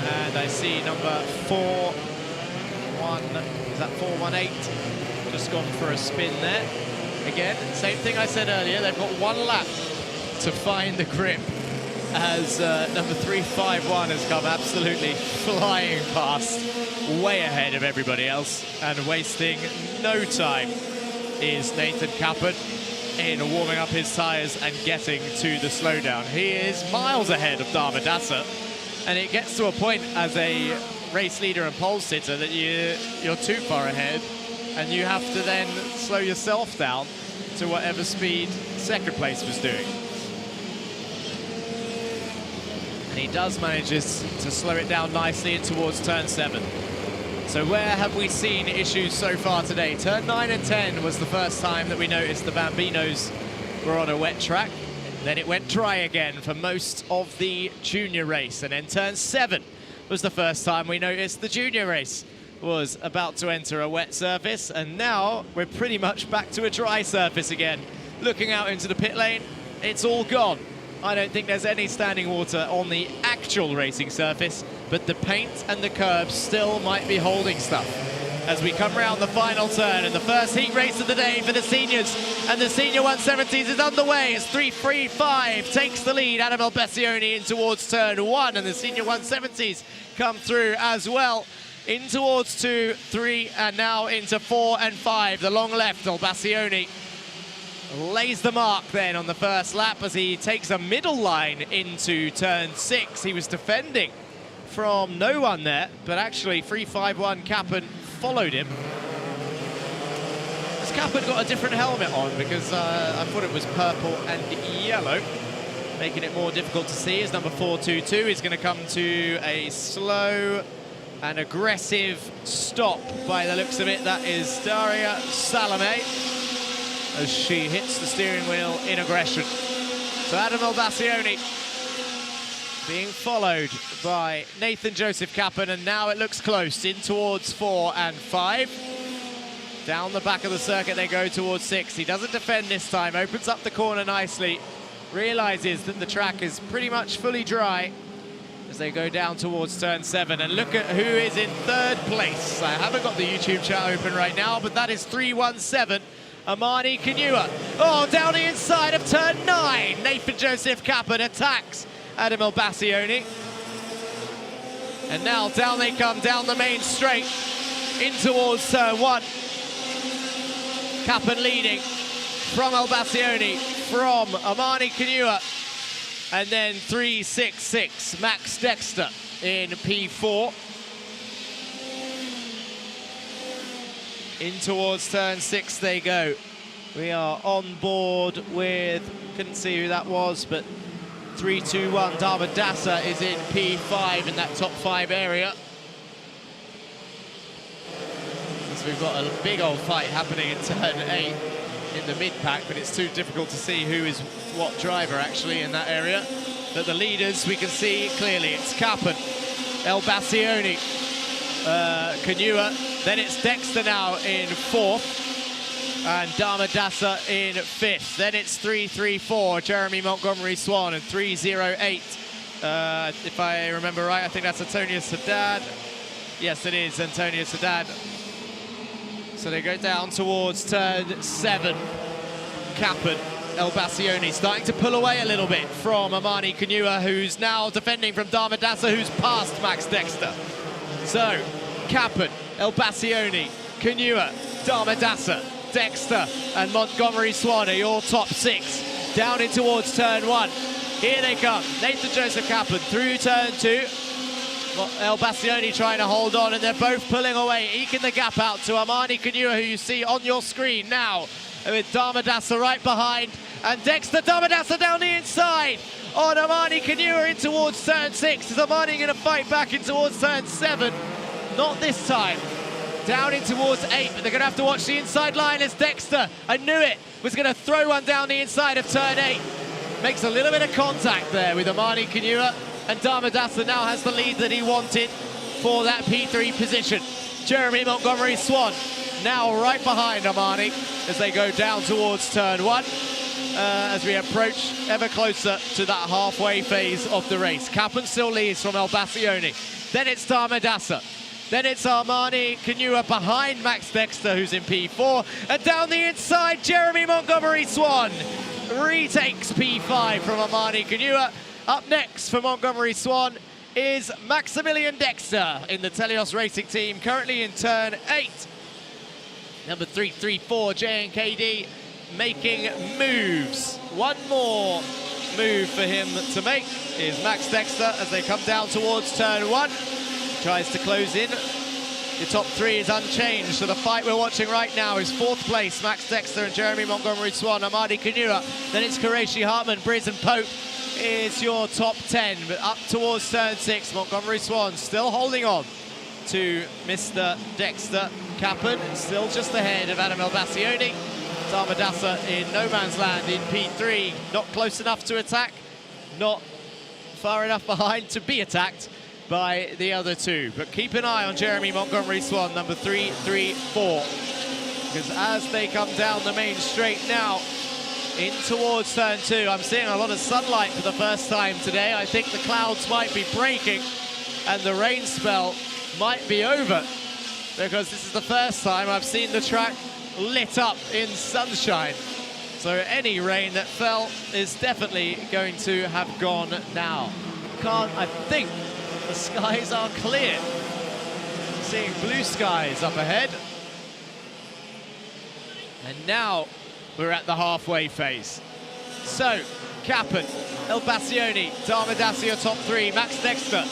Speaker 1: And I see number 418, just gone for a spin there. Again, same thing I said earlier, they've got one lap to find the grip, as number 351 has come absolutely flying past, way ahead of everybody else, and wasting no time is Nathan Kappen in warming up his tyres and getting to the slowdown. He is miles ahead of Dharma Dasa, and it gets to a point as a race leader and pole sitter that you're too far ahead, and you have to then slow yourself down to whatever speed second place was doing. He does manage to slow it down nicely in towards turn 7. So where have we seen issues so far today? Turn 9 and 10 was the first time that we noticed the Bambinos were on a wet track. Then it went dry again for most of the junior race. And then turn 7 was the first time we noticed the junior race was about to enter a wet surface. And now we're pretty much back to a dry surface again. Looking out into the pit lane, it's all gone. I don't think there's any standing water on the actual racing surface, but the paint and the curbs still might be holding stuff. As we come round the final turn, and the first heat race of the day for the seniors, and the senior 170s is underway as 335 takes the lead. Adam Albessioni in towards turn 1, and the senior 170s come through as well. In towards 2, 3, and now into 4 and 5. The long left, Albessioni lays the mark then on the first lap as he takes a middle line into turn 6. He was defending from no one there, but actually 351 Kappen followed him. Has Kappen got a different helmet on? Because I thought it was purple and yellow, making it more difficult to see as number 422 is going to come to a slow and aggressive stop by the looks of it. That is Daria Salome, as she hits the steering wheel in aggression. So Adam Albessioni being followed by Nathan Joseph Kappen, and now it looks close in towards 4 and 5. Down the back of the circuit they go towards 6. He doesn't defend this time, opens up the corner nicely, realizes that the track is pretty much fully dry as they go down towards turn 7. And look at who is in third place. I haven't got the YouTube chat open right now, but that is 317. Amani Kanua. Oh, down the inside of turn 9. Nathan Joseph Kappen attacks Adam Albessioni. And now down they come, down the main straight. in towards turn 1. Kappen leading from El Bassioni, from Amani Kanua, and then 3.66 Max Dexter in P4. In towards turn 6 they go. We are on board with, couldn't see who that was, but 3-2-1 Damadasa is in P5 in that top 5 area. So we've got a big old fight happening in turn 8 in the mid-pack, but it's too difficult to see who is what driver actually in that area. But the leaders we can see clearly, it's Kappen, El Bassioni, Kanua, then it's Dexter now in 4th, and Damadasa in 5th. Then it's 3-3-4, Jeremy Montgomery Swan, and 3-0-8. If I remember right, I think that's Antonio Haddad. Yes, it is Antonio Haddad. So they go down towards turn 7. Kappen, El Bassioni starting to pull away a little bit from Amani Kanua, who's now defending from Damadasa, who's passed Max Dexter. So, Kappen, El Bassioni, Kanua, Damadasa, Dexter and Montgomery Swan are your top 6. Down in towards turn 1. Here they come. Nathan Joseph Kappen through turn 2. El Bassioni trying to hold on, and they're both pulling away, eking the gap out to Amani Kanua, who you see on your screen now, with Damadasa right behind, and Dexter Damadasa down the inside on Amani Kanua in towards turn 6. Is Amani going to fight back in towards turn 7? Not this time. Down in towards 8, but they're going to have to watch the inside line as Dexter, I knew it, was going to throw one down the inside of turn 8. Makes a little bit of contact there with Amani Kanua, and Damadasa now has the lead that he wanted for that P3 position. Jeremy Montgomery Swan now right behind Amani as they go down towards turn 1. As we approach ever closer to that halfway phase of the race. Kappen still leads from El Bassioni. Then it's Damadasa. Then it's Amani Kanua behind Max Dexter, who's in P4. And down the inside, Jeremy Montgomery Swan retakes P5 from Amani Kanua. Up next for Montgomery Swan is Maximilian Dexter in the Telios Racing team, currently in turn 8. Number 334, JNKD, making moves. One more move for him to make is Max Dexter as they come down towards turn 1. Tries to close in. The top 3 is unchanged, so the fight we're watching right now is 4th place, Max Dexter and Jeremy Montgomery Swan, Amani Kanua. Then it's Qureshi Hartman, Briz and Pope is your top 10, but up towards turn 6, Montgomery Swan still holding on to Mr. Dexter. Kappen still just ahead of Adam El Bassioni. Damadasa in no man's land in P3, not close enough to attack, not far enough behind to be attacked by the other 2. But keep an eye on Jeremy Montgomery Swan, number 334, because as they come down the main straight now, in towards turn 2, I'm seeing a lot of sunlight for the first time today. I think the clouds might be breaking and the rain spell might be over, because this is the first time I've seen the track lit up in sunshine. So any rain that fell is definitely going to have gone now. I think the skies are clear. Seeing blue skies up ahead. And now we're at the halfway phase. So, Kappen, El Bassioni, Damadasa your top 3, Max Dexter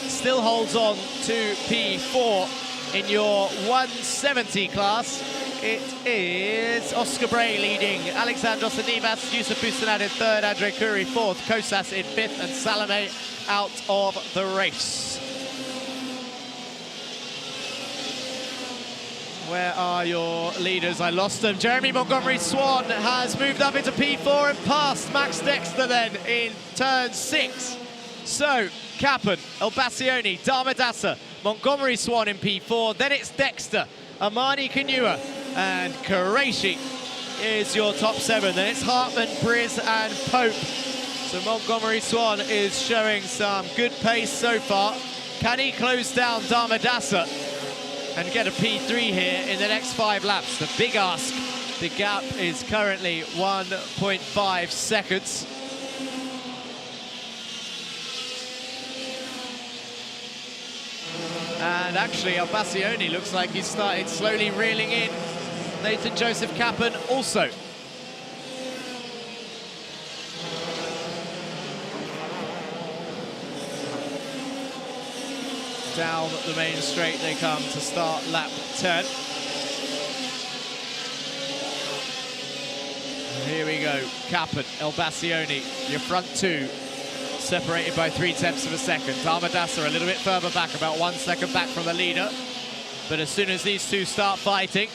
Speaker 1: still holds on to P4 in your 170 class. It is Oscar Bray leading, Alexandros Anivas, Yusuf Bustanad in 3rd, Andre Kuri 4th, Kosas in 5th, and Salome out of the race. Where are your leaders? I lost them. Jeremy Montgomery Swan has moved up into P4 and passed Max Dexter then in turn 6. So, Kappen, El Bassioni, Damadasa, Montgomery Swan in P4. Then it's Dexter, Amani Kanua, and Qureshi is your top 7. Then it's Hartman, Briz, and Pope. So Montgomery Swan is showing some good pace so far. Can he close down Damadasa and get a P3 here in the next 5 laps? The big ask. The gap is currently 1.5 seconds. And actually, El Bassioni looks like he's started slowly reeling in. Nathan Joseph Kappen also. Down the main straight they come to start lap 10. And here we go, Kappen, El Bassioni, your front two, separated by 0.3 of a second. Darmadasa a little bit further back, about 1 second back from the leader. But as soon as these two start fighting,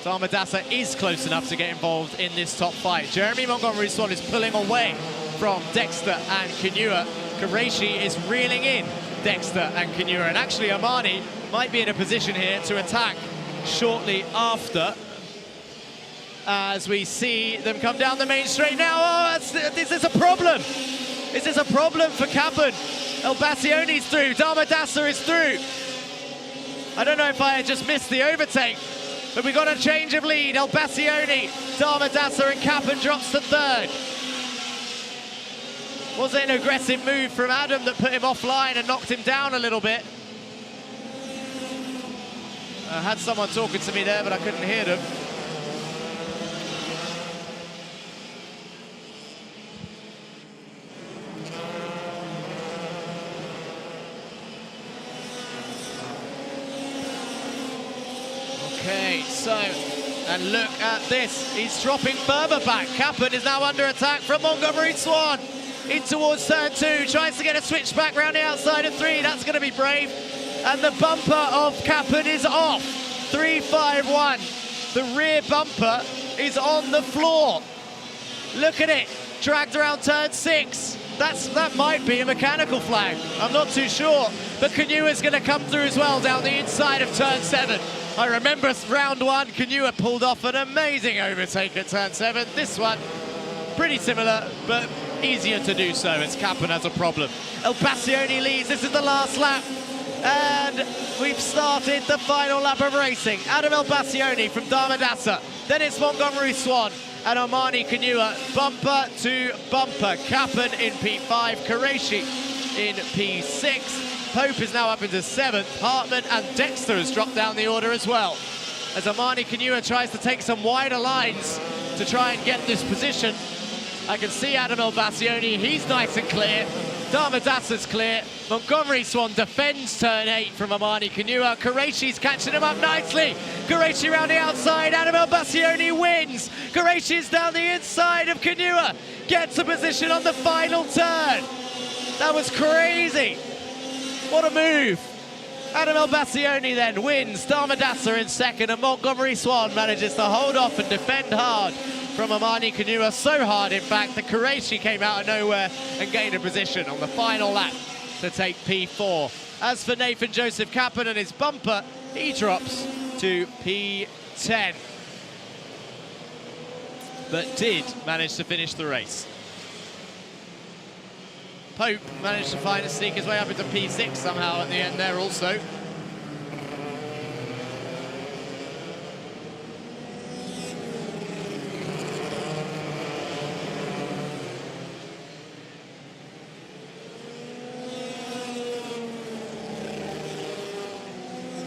Speaker 1: Darmadasa is close enough to get involved in this top fight. Jeremy Montgomery Swan is pulling away from Dexter and Kanua. Qureshi is reeling in Dexter and Kanua, and actually Armani might be in a position here to attack shortly after, as we see them come down the main straight now. Oh, this is a problem. This is a problem for Kappen. El Bassioni's through, Darmadasa is through. I don't know if I just missed the overtake, but we got a change of lead. El Bassioni, Darmadasa and Kappen drops to third. Was it an aggressive move from Adam that put him offline and knocked him down a little bit? I had someone talking to me there, but I couldn't hear them. Okay, so, and look at this. He's dropping further back. Kappen is now under attack from Montgomery Swan. In towards turn two, tries to get a switch back round the outside of three. That's going to be brave. And the bumper of Kappen is off. 351. The rear bumper is on the floor. Look at it. Dragged around turn six. That might be a mechanical flag. I'm not too sure. But Kanua's going to come through as well down the inside of turn seven. I remember round one, Kanua pulled off an amazing overtake at turn seven. This one, pretty similar, but easier to do so as Kappen has a problem. El Bassioni leads, this is the last lap. And we've started the final lap of racing. Adam El Bassioni from Darmadasa. Then it's Montgomery Swan and Armani Kanua. Bumper to bumper. Kappen in P5, Qureshi in P6. Pope is now up into 7th. Hartman and Dexter has dropped down the order as well, as Armani Kanua tries to take some wider lines to try and get this position. I can see Adam El Bassioni, he's nice and clear. Darmadasa's clear. Montgomery Swan defends turn 8 from Armani Kanua. Qureshi's catching him up nicely. Qureshi round the outside, Adam El Bassioni wins. Qureshi's down the inside of Kanua. Gets a position on the final turn. That was crazy. What a move. Adam El Bassioni then wins. Darmadasa in second, and Montgomery Swan manages to hold off and defend hard from Armani Kanua. So hard, in fact, that Qureshi came out of nowhere and gained a position on the final lap to take P4. As for Nathan Joseph Kappen and his bumper, he drops to P10. But did manage to finish the race. Pope managed to find a sneak his way up into P6 somehow at the end there also.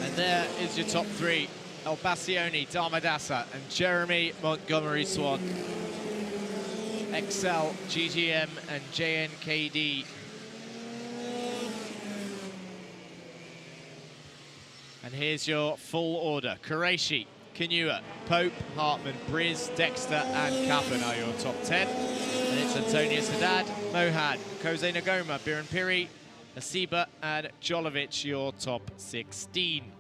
Speaker 1: And there is your top three. El Bassioni, Darmadasa and Jeremy Montgomery Swan. XL, GGM and JNKD. And here's your full order. Qureshi, Kanua, Pope, Hartman, Briz, Dexter and Kappen are your top 10. And it's Antonius Haddad, Mohad, Kose Nagoma, Biran Piri, Asiba and Jolovic, your top 16.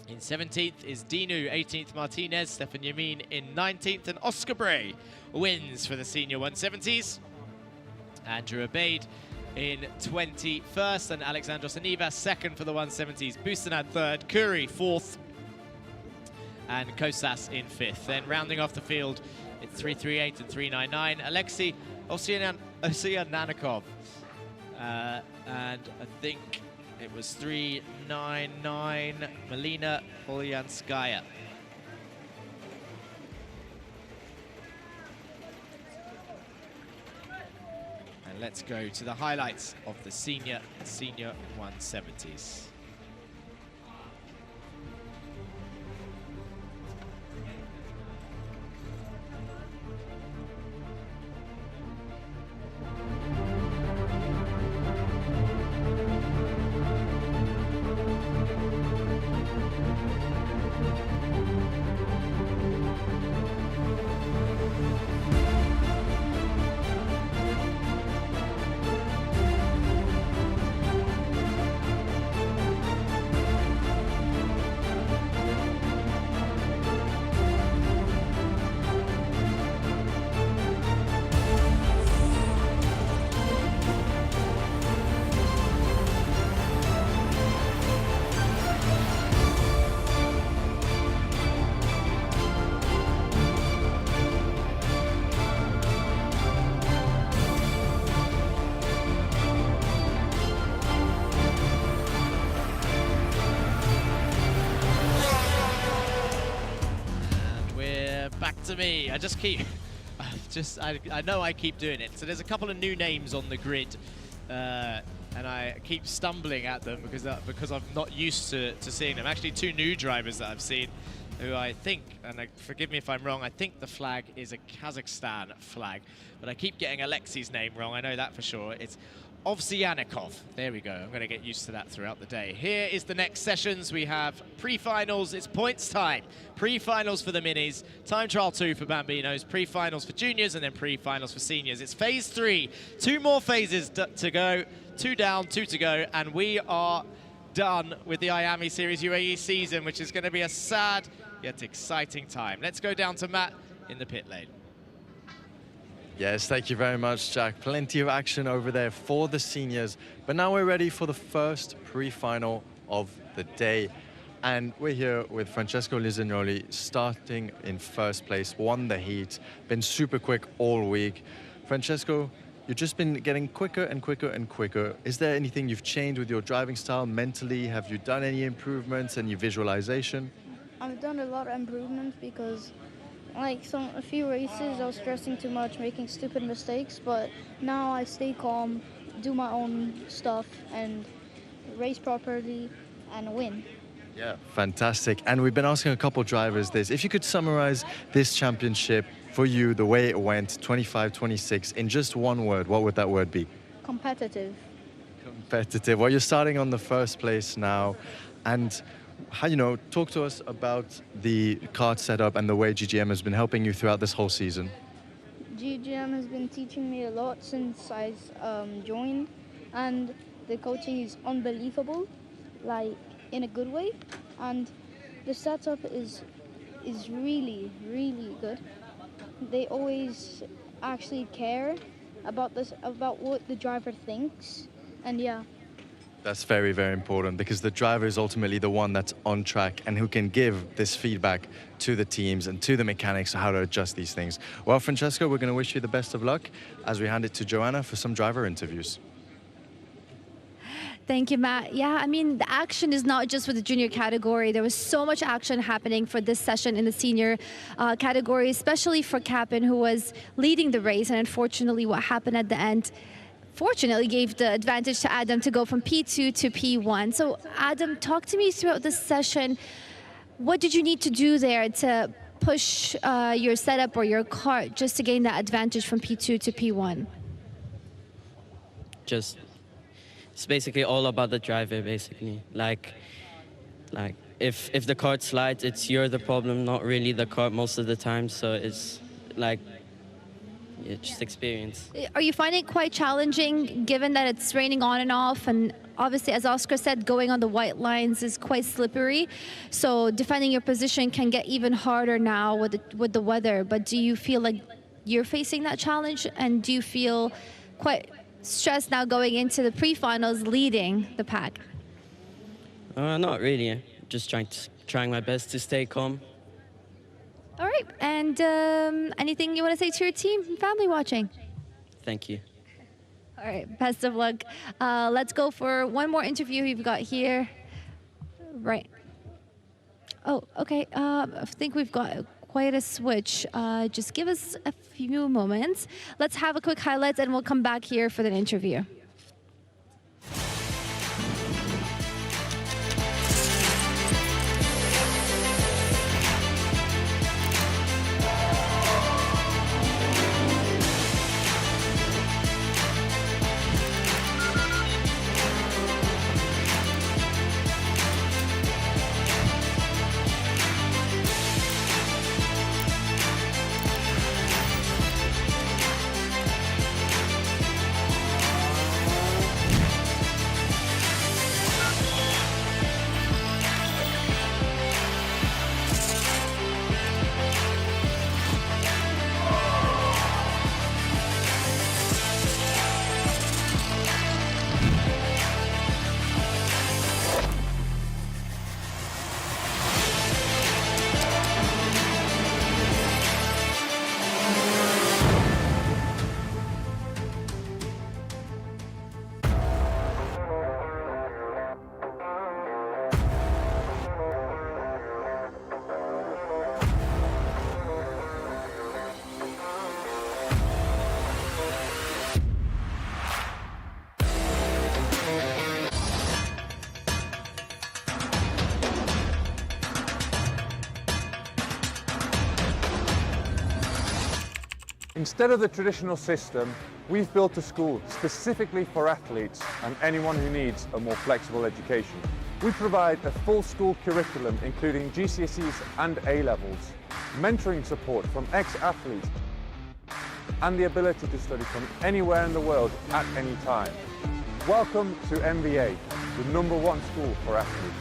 Speaker 1: In 17th is Dinu, 18th Martinez, Stefan Yamin in 19th, and Oscar Bray wins for the senior 170s. Andrew Abaid in 21st, and Alexandros Anivas second for the 170s. Bustanad third, Kuri fourth, and Kosas in fifth. Then rounding off the field, it's 338 and 399. Alexei Oseananikov, and I think it was 399, Melina Polyanskaya. And let's go to the highlights of the senior 170s. me. I just keep, I know I keep doing it. So there's a couple of new names on the grid, and I keep stumbling at them because I'm not used to seeing them. Actually, two new drivers that I've seen, who I think, and forgive me if I'm wrong, I think the flag is a Kazakhstan flag, but I keep getting Alexi's name wrong. I know that for sure. It's Ovsyannikov. There we go. I'm going to get used to that throughout the day. Here is the next sessions. We have pre-finals. It's points time. Pre-finals for the minis. Time trial 2 for Bambinos. Pre-finals for juniors, and then pre-finals for seniors. It's phase 3. 2 more phases to go. 2 down, 2 to go, and we are done with the Iame Series UAE season, which is going to be a sad yet exciting time. Let's go down to Matt in the pit lane.
Speaker 4: Yes, thank you very much, Jack. Plenty of action over there for the seniors. But now we're ready for the first pre-final of the day. And we're here with Francesco Lisignoli, starting in first place, won the heat, been super quick all week. Francesco, you've just been getting quicker and quicker and quicker. Is there anything you've changed with your driving style mentally? Have you done any improvements, any visualization?
Speaker 7: I've done a lot of improvements because like a few races I was stressing too much, making stupid mistakes, but now I stay calm, do my own stuff and race properly and win.
Speaker 4: Yeah, fantastic. And we've been asking a couple drivers this. If you could summarize this championship for you, the way it went, 25-26, in just one word, what would that word be?
Speaker 7: Competitive.
Speaker 4: Competitive. Well, you're starting on the first place now, and how, talk to us about the kart setup and the way GGM has been helping you throughout this whole season.
Speaker 7: GGM has been teaching me a lot since I joined, and the coaching is unbelievable, like in a good way, and the setup is really, really good. They always actually care about what the driver thinks, and yeah.
Speaker 4: That's very, very important because the driver is ultimately the one that's on track and who can give this feedback to the teams and to the mechanics on how to adjust these things. Well, Francesco, we're going to wish you the best of luck as we hand it to Joanna for some driver interviews.
Speaker 3: Thank you, Matt. Yeah, I mean, the action is not just with the junior category. There was so much action happening for this session in the senior category, especially for Capin, who was leading the race. And unfortunately, what happened at the end fortunately gave the advantage to Adam to go from P2 to P1. So Adam, talk to me throughout this session. What did you need to do there to push your setup or your kart just to gain that advantage from P2 to P1?
Speaker 17: It's basically all about the driver, basically. Like if the kart slides, you're the problem, not really the kart most of the time. So it's like, yeah, just experience.
Speaker 3: Are you finding it quite challenging, given that it's raining on and off, and obviously, as Oscar said, going on the white lines is quite slippery, so defending your position can get even harder now with the weather. But do you feel like you're facing that challenge, and do you feel quite stressed now going into the pre-finals, leading the pack?
Speaker 17: Not really. Just trying my best to stay calm.
Speaker 3: All right, and anything you want to say to your team and family watching?
Speaker 17: Thank you.
Speaker 3: All right, best of luck. Let's go for one more interview we've got here. Right. Oh, okay. I think we've got quite a switch. Just give us a few moments. Let's have a quick highlights, and we'll come back here for the interview.
Speaker 2: Instead of the traditional system, we've built a school specifically for athletes and anyone who needs a more flexible education. We provide a full school curriculum including GCSEs and A-levels, mentoring support from ex-athletes, and the ability to study from anywhere in the world at any time. Welcome to MVA, the #1 school for athletes.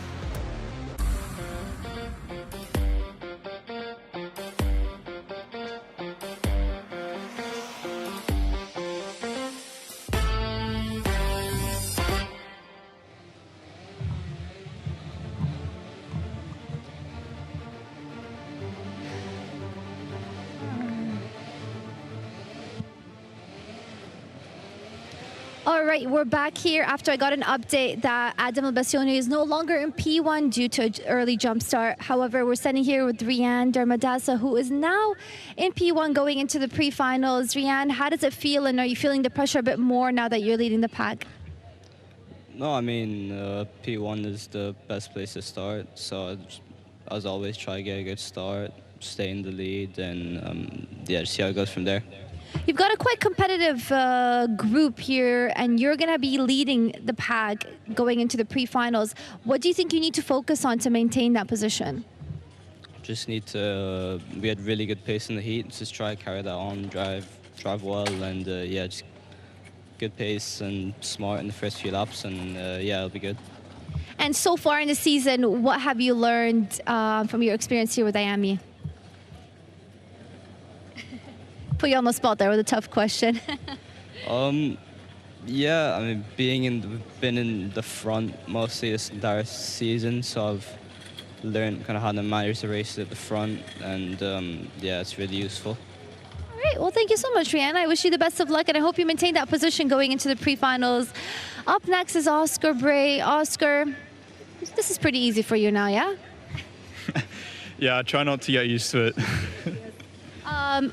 Speaker 3: All right, we're back here after I got an update that Adam Albasioni is no longer in P1 due to an early jump start. However, we're standing here with Rian Dermadasa, who is now in P1 going into the pre-finals. Rian, how does it feel, and are you feeling the pressure a bit more now that you're leading the pack?
Speaker 18: No, I mean, P1 is the best place to start, so as always, try to get a good start, stay in the lead, and yeah, see how it goes from there.
Speaker 3: You've got a quite competitive group here, and you're going to be leading the pack going into the pre-finals. What do you think you need to focus on to maintain that position?
Speaker 18: Just need to, we had really good pace in the heat, just try to carry that on, drive well, and yeah, just good pace and smart in the first few laps, and yeah, it'll be good.
Speaker 3: And so far in the season, what have you learned from your experience here with Iame? Put you on the spot there with a tough question.
Speaker 18: Yeah, I mean, been in the front mostly this entire season, so I've learned kind of how to manage the races at the front, and yeah, it's really useful.
Speaker 3: All right, well, thank you so much, Rihanna. I wish you the best of luck, and I hope you maintain that position going into the pre-finals. Up next is Oscar Bray. Oscar, this is pretty easy for you now, yeah?
Speaker 11: Yeah, I try not to get used to it.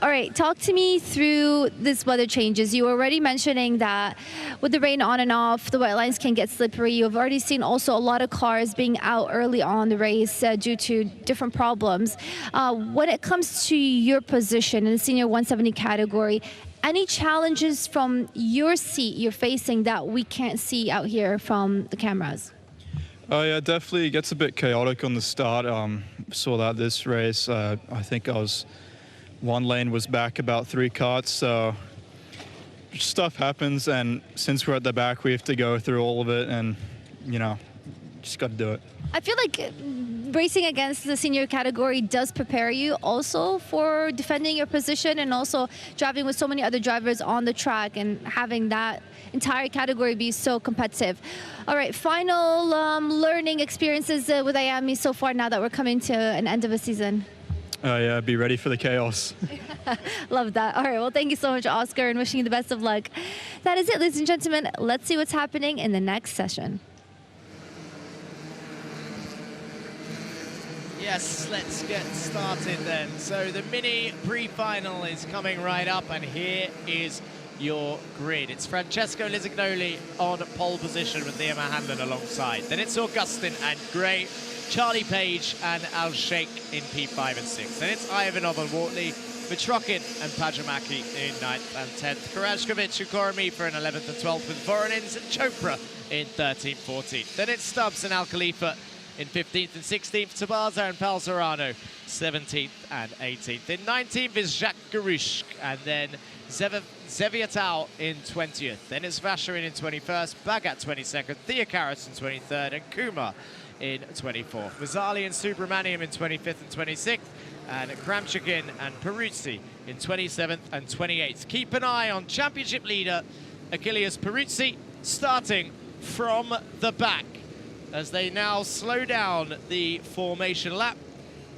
Speaker 3: All right, talk to me through this weather changes. You were already mentioning that with the rain on and off, the white lines can get slippery. You've already seen also a lot of cars being out early on the race due to different problems. When it comes to your position in the senior 170 category, any challenges from your seat you're facing that we can't see out here from the cameras?
Speaker 11: Oh yeah, definitely. It gets a bit chaotic on the start. Saw that this race. I think one lane was back about 3 karts, so stuff happens, and since we're at the back, we have to go through all of it, and you know, just got to do it.
Speaker 3: I feel like racing against the senior category does prepare you also for defending your position, and also driving with so many other drivers on the track and having that entire category be so competitive. All right, final learning experiences with Iame so far now that we're coming to an end of a season.
Speaker 11: Yeah, be ready for the chaos.
Speaker 3: Love that. All right, well, thank you so much, Oscar, and wishing you the best of luck. That is it, ladies and gentlemen. Let's see what's happening in the next session.
Speaker 1: Yes, let's get started then. So the mini pre-final is coming right up, and here is your grid. It's Francesco Lisignoli on pole position with Liam Hanlon alongside. Then it's Augustin and Gray, Charlie Page and Al Sheikh in P5 and 6. Then it's Ivanov and Wortley, Mitrokin and Pajamaki in 9th and 10th. Karashkovic, Ukorami for an 11th and 12th, with Voronins and Chopra in 13th, 14th. Then it's Stubbs and Al Khalifa in 15th and 16th, Tabaza and Palzerano 17th and 18th. In 19th is Jacques Garushk, and then Zeviatao in 20th. Then it's Vasherin in 21st, Bagat 22nd, Theocaris in 23rd, and Kumar in 24th. Mazzali and Subramaniam in 25th and 26th, and Kramchikin and Peruzzi in 27th and 28th. Keep an eye on championship leader Achilles Peruzzi starting from the back as they now slow down the formation lap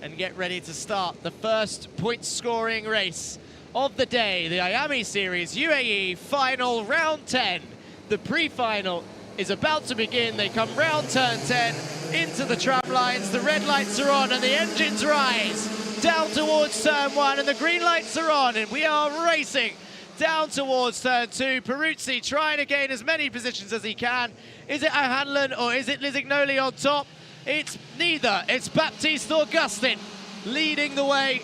Speaker 1: and get ready to start the first point-scoring race of the day, the Iame Series UAE final round 10. The pre-final is about to begin. They come round turn 10 into the tram lines. The red lights are on and the engines rise down towards turn 1, and the green lights are on, and we are racing down towards turn 2. Peruzzi trying to gain as many positions as he can. Is it Hanlon or is it Lisignoli on top? It's neither. It's Baptiste Augustin leading the way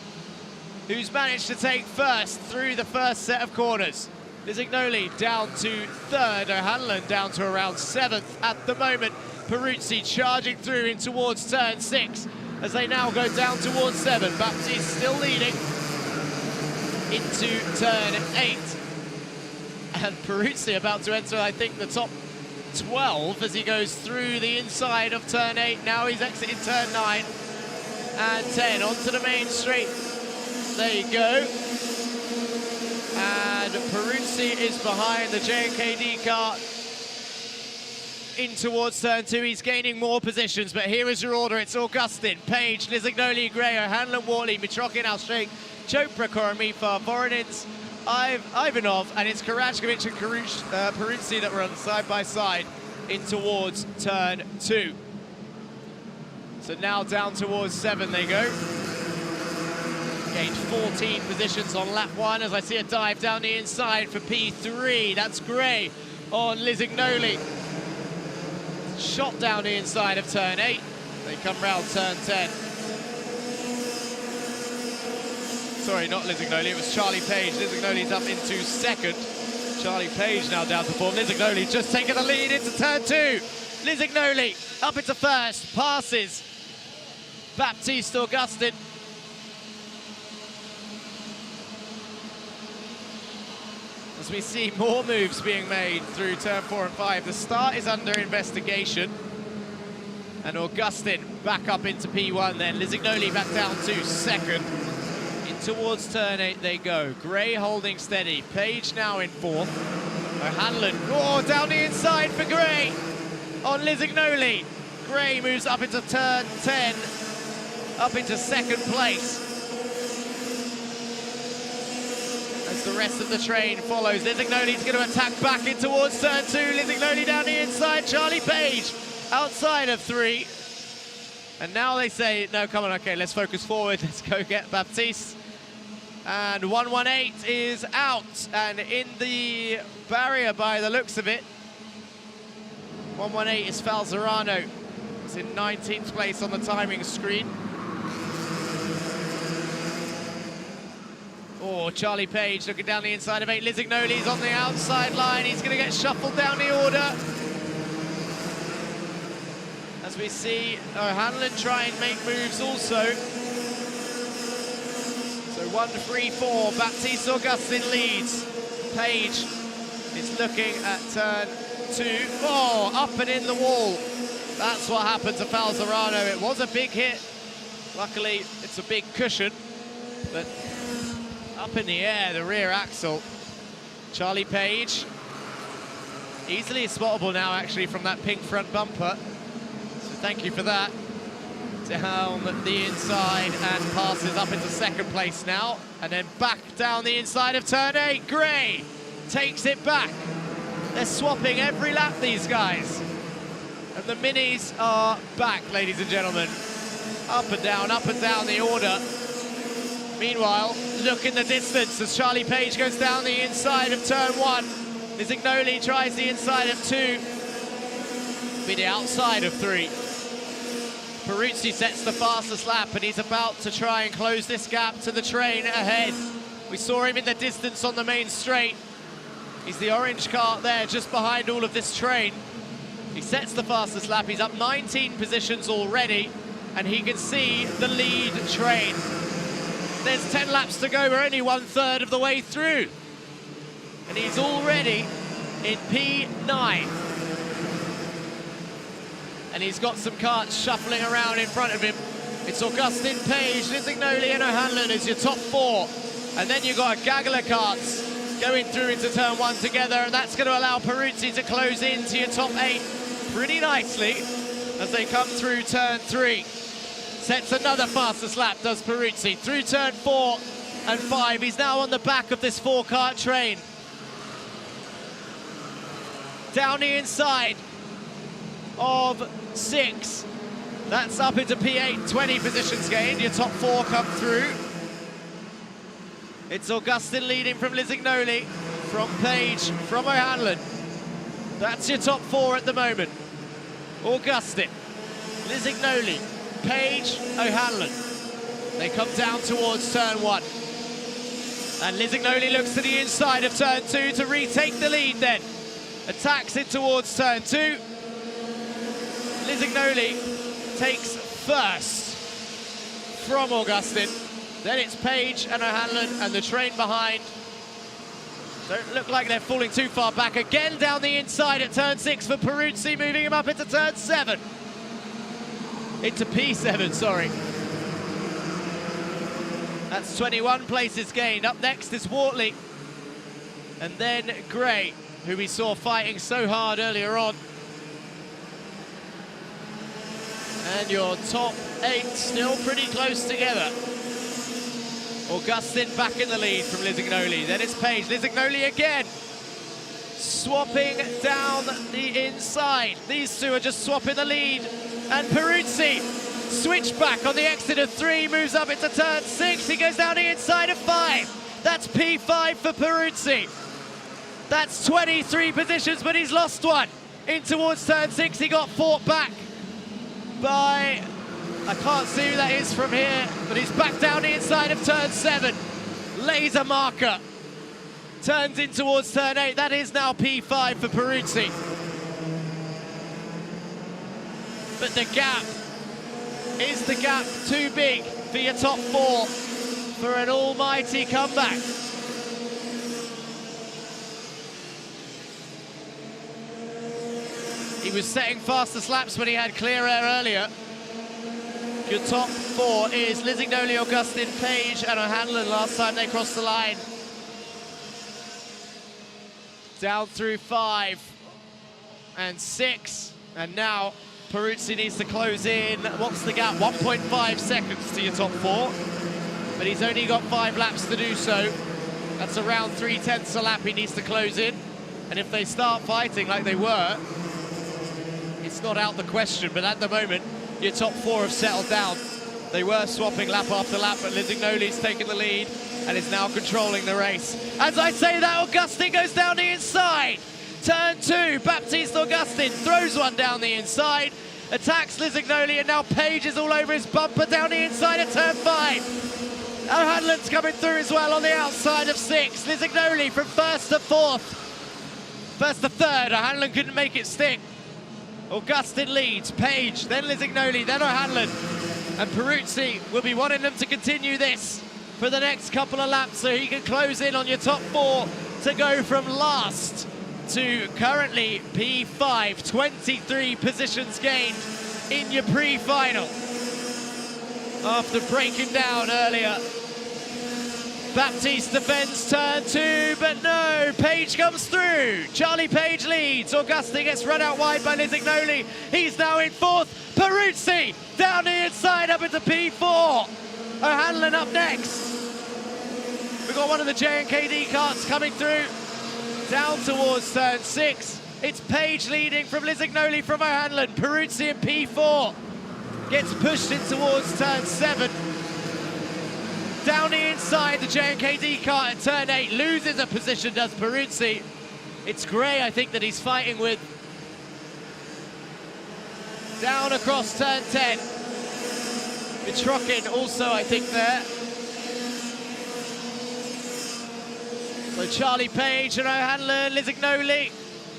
Speaker 1: who's managed to take first through the first set of corners. Lisignoli down to third, O'Hanlon down to around 7th at the moment. Peruzzi charging through in towards turn 6 as they now go down towards 7. Baptiste still leading into turn 8. And Peruzzi about to enter, I think, the top 12 as he goes through the inside of turn 8. Now he's exiting turn 9 and 10 onto the main straight. There you go. And Peruzzi is behind the J&KD Kart in towards turn 2. He's gaining more positions, but here is your order. It's Augustin, Page, Lisignoli, Gray, O'Hanlon, Wortley, Mitrokin, Alstreik, Chopra, Koromifa, Voronins, Ivanov, and it's Karachkovic and Peruzzi that run side by side in towards turn 2. So now down towards 7 they go. Gained 14 positions on lap 1 as I see a dive down the inside for P3. That's Gray on Lisignoli. Shot down the inside of turn 8. They come round turn 10. Sorry, not Lisignoli, it was Charlie Page. Lisignoli's up into 2nd. Charlie Page now down to 4th. Lisignoli just taking the lead into turn 2. Lisignoli up into 1st, passes Baptiste Augustin. As we see more moves being made through turn 4 and 5. The start is under investigation. And Augustin back up into P1 then. Lisignoli back down to 2nd. In towards turn 8 they go. Gray holding steady. Page now in 4th. O'Hanlon, oh, down the inside for Gray on Lisignoli. Gray moves up into turn 10, up into 2nd place. As the rest of the train follows, Lisignoli's going to attack back in towards turn 2. Lisignoli down the inside, Charlie Page outside of 3. And now they say, no, come on, okay, let's focus forward. Let's go get Baptiste. And 118 is out and in the barrier by the looks of it. 118 is Falzarano. It's in 19th place on the timing screen. Oh, Charlie Page looking down the inside of 8. Lisignoli's on the outside line. He's going to get shuffled down the order. As we see O'Hanlon try and make moves also. So 1-3-4, Baptiste Augustin leads. Page is looking at turn 2. Oh, up and in the wall. That's what happened to Falzarano. It was a big hit. Luckily, it's a big cushion, but up in the air, the rear axle. Charlie Page, easily spottable now actually from that pink front bumper. So thank you for that. Down the inside and passes up into 2nd place now. And then back down the inside of turn 8. Gray takes it back. They're swapping every lap, these guys. And the minis are back, ladies and gentlemen. Up and down the order. Meanwhile, look in the distance as Charlie Page goes down the inside of turn 1. Lisignoli tries the inside of 2. Be the outside of 3. Peruzzi sets the fastest lap and he's about to try and close this gap to the train ahead. We saw him in the distance on the main straight. He's the orange kart there just behind all of this train. He sets the fastest lap. He's up 19 positions already and he can see the lead train. There's 10 laps to go. We're only 1/3 of the way through. And he's already in P9. And he's got some karts shuffling around in front of him. It's Augustin, Page, Lisignoli and O'Hanlon as your top 4. And then you've got a gaggle of karts going through into turn 1 together, and that's going to allow Peruzzi to close into your top 8 pretty nicely as they come through turn 3. Sets another fastest lap, does Peruzzi, through turn 4 and 5. He's now on the back of this 4-kart train. Down the inside of 6. That's up into P8, 20 positions gained. Your top 4 come through. It's Augustin leading from Lisignoli, from Page, from O'Hanlon. That's your top 4 at the moment. Augustin, Lisignoli, Page, O'Hanlon. They come down towards turn 1. And Lisignoli looks to the inside of turn 2 to retake the lead then. Attacks it towards turn 2. Lisignoli takes first from Augustin. Then it's Page and O'Hanlon and the train behind. Don't look like they're falling too far back. Again down the inside at turn 6 for Peruzzi, moving him up into turn 7. Into P7, sorry. That's 21 places gained. Up next is Wortley. And then Gray, who we saw fighting so hard earlier on. And your top 8 still pretty close together. Augustin back in the lead from Lisignoli. Then it's Page. Lisignoli again. Swapping down the inside. These two are just swapping the lead. And Peruzzi, switchback on the exit of 3, moves up into turn 6. He goes down the inside of 5. That's P5 for Peruzzi. That's 23 positions, but he's lost one. In towards turn 6, he got fought back by, I can't see who that is from here, but he's back down the inside of turn 7. Laser marker. Turns in towards turn 8. That is now P5 for Peruzzi. But the gap, is the gap too big for your top 4 for an almighty comeback? He was setting fastest laps when he had clear air earlier. Your top 4 is Lisignoli, Augustin, Page and O'Hanlon last time they crossed the line. Down through 5 and 6, and now Peruzzi needs to close in. What's the gap? 1.5 seconds to your top 4, but he's only got 5 laps to do so. That's around 3/10 a lap he needs to close in, and if they start fighting like they were, it's not out the question, but at the moment, your top 4 have settled down. They were swapping lap after lap, but Lisignoli's taken the lead and is now controlling the race. As I say that, Augustin goes down the inside. Turn 2, Baptiste Augustin throws one down the inside, attacks Lisignoli, and now Page is all over his bumper down the inside of turn 5. O'Hanlon's coming through as well on the outside of 6. Lisignoli from 1st to 4th. 1st to 3rd, O'Hanlon couldn't make it stick. Augustin leads, Page, then Lisignoli, then O'Hanlon. And Peruzzi will be wanting them to continue this for the next couple of laps so he can close in on your top 4 to go from last to currently P5, 23 positions gained in your pre-final. After breaking down earlier, Baptiste defends turn 2, but no, Page comes through. Charlie Page leads. Augustin gets run out wide by Lisignoli. He's now in 4th. Peruzzi down the inside up into P4. O'Hanlon up next. We've got one of the J&KD karts coming through. Down towards turn 6. It's Page leading from Lisignoli from O'Hanlon. Peruzzi in P4. Gets pushed in towards turn 7. Down the inside, the J&KD kart at turn 8 loses a position, does Peruzzi. It's Gray, I think, that he's fighting with. Down across turn 10. Mitrokin also, I think, there. So Charlie Page and O'Hanlon, Lisignoli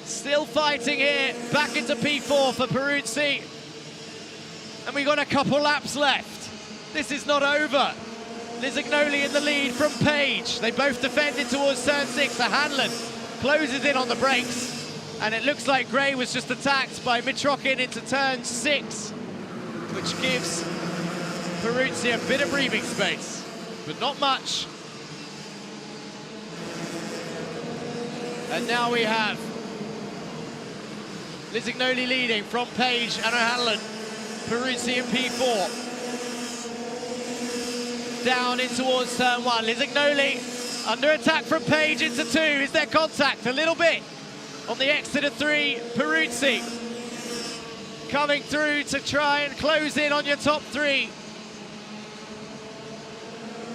Speaker 1: still fighting here. Back into P4 for Peruzzi. And we've got a couple laps left. This is not over. Lisignoli in the lead from Page. They both defended towards turn 6. O'Hanlon closes in on the brakes. And it looks like Gray was just attacked by Mitrokin into turn 6, which gives Peruzzi a bit of breathing space, but not much. And now we have Lisignoli leading from Page and O'Hanlon. Peruzzi in P4. Down in towards turn 1. Lisignoli under attack from Page into 2. Is there contact? A little bit. On the exit of 3, Peruzzi coming through to try and close in on your top 3.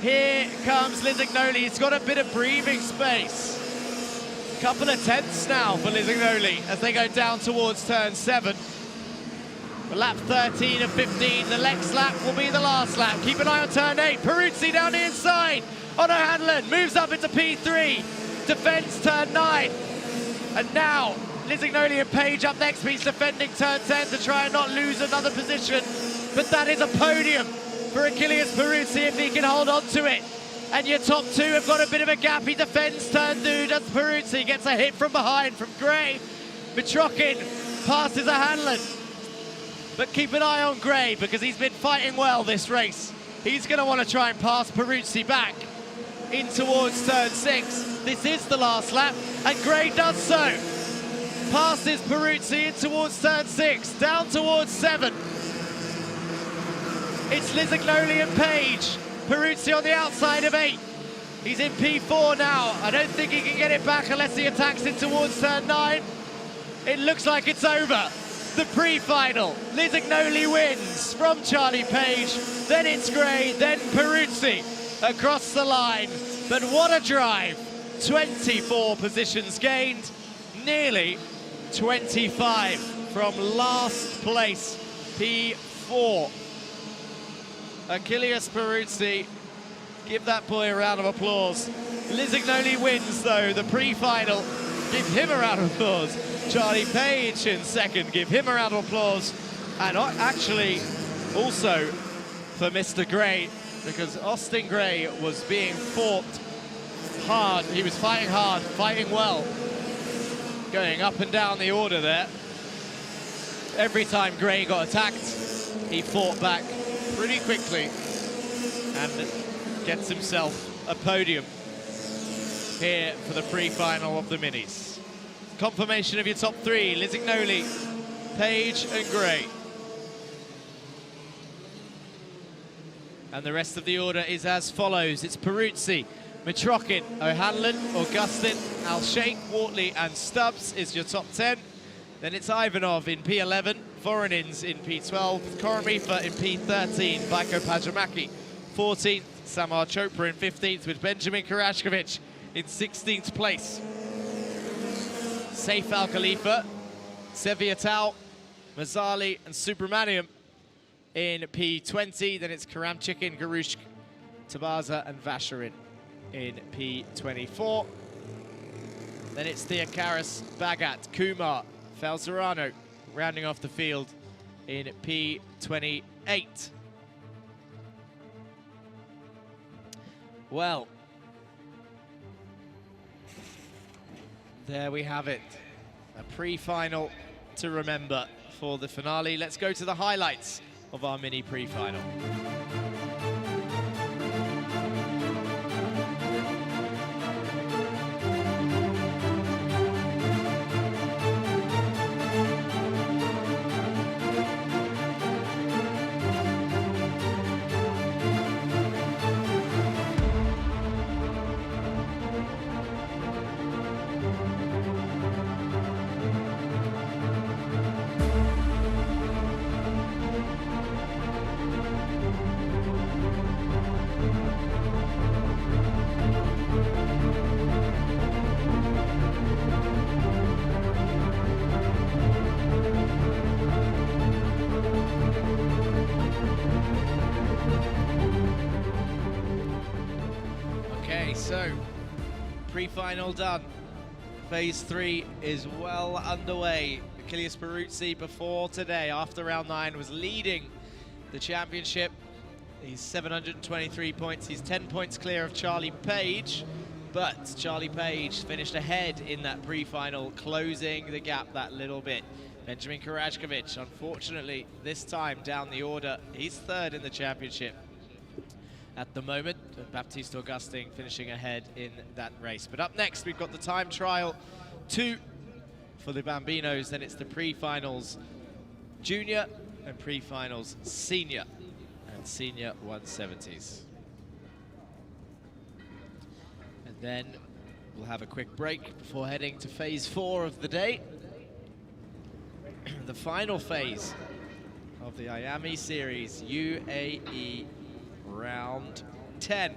Speaker 1: Here comes Lisignoli. He's got a bit of breathing space. Couple of tenths now for Lisignoli as they go down towards turn 7. Lap 13 of 15. The next lap will be the last lap. Keep an eye on turn 8. Peruzzi down the inside. on O'Hanlon, moves up into P3, defends turn 9, and now Lisignoli and Page up next. He's defending turn 10 to try and not lose another position, but that is a podium for Achilles Peruzzi if he can hold on to it. And your top two have got a bit of a gap. He defends turn 2, does Peruzzi, gets a hit from behind from Gray. Mitrokin passes O'Hanlon, but keep an eye on Gray because he's been fighting well this race. He's going to want to try and pass Peruzzi back in towards turn 6. This is the last lap, and Gray does so. Passes Peruzzi in towards turn 6, down towards 7. It's Lisignoli and Page. Peruzzi on the outside of 8. He's in P4 now. I don't think he can get it back unless he attacks it towards turn 9. It looks like it's over. The pre-final. Lisignoli wins from Charlie Page. Then it's Gray, then Peruzzi across the line. But what a drive. 24 positions gained. Nearly 25 from last place, P4. Achilles Peruzzi, give that boy a round of applause. Lisignoli wins though, the pre-final. Give him a round of applause. Charlie Page in second, give him a round of applause. And actually, also for Mr. Gray, because Austin Gray was being fought hard. He was fighting hard, fighting well. Going up and down the order there. Every time Gray got attacked, he fought back pretty quickly and gets himself a podium here for the pre-final of the minis. Confirmation of your top 3, Lisignoli, Page and Gray. And the rest of the order is as follows. It's Peruzzi, Mitrokin, O'Hanlon, Augustin, Al-Sheikh, Wortley and Stubbs is your top 10. Then it's Ivanov in P11, Voronins in P12, Koromifa in P13, Baiko Pajamaki 14th, Samar Chopra in 15th with Benjamin Karashkovic in 16th place. Saif Al Khalifa, Seviatao, Mazzali and Subramaniam in P20. Then it's Karamchikin, Garushk, Tabaza and Vasharin in P24. Then it's Theocaris, Bagat, Kumar, Falzerano rounding off the field in P28. Well, there we have it. A pre-final to remember for the finale. Let's go to the highlights of our mini pre-final. So, pre-final done. Phase 3 is well underway. Achilles Peruzzi before today, after round 9, was leading the championship. He's 723 points. He's 10 points clear of Charlie Page, but Charlie Page finished ahead in that pre-final, closing the gap that little bit. Benjamin Karashkovic, unfortunately, this time down the order. He's 3rd in the championship at the moment. Baptiste Augustin finishing ahead in that race. But up next, we've got the time trial 2 for the Bambinos. Then it's the pre-finals junior and pre-finals senior and senior 170s. And then we'll have a quick break before heading to phase 4 of the day. The final phase of the Iame series, UAE round 10.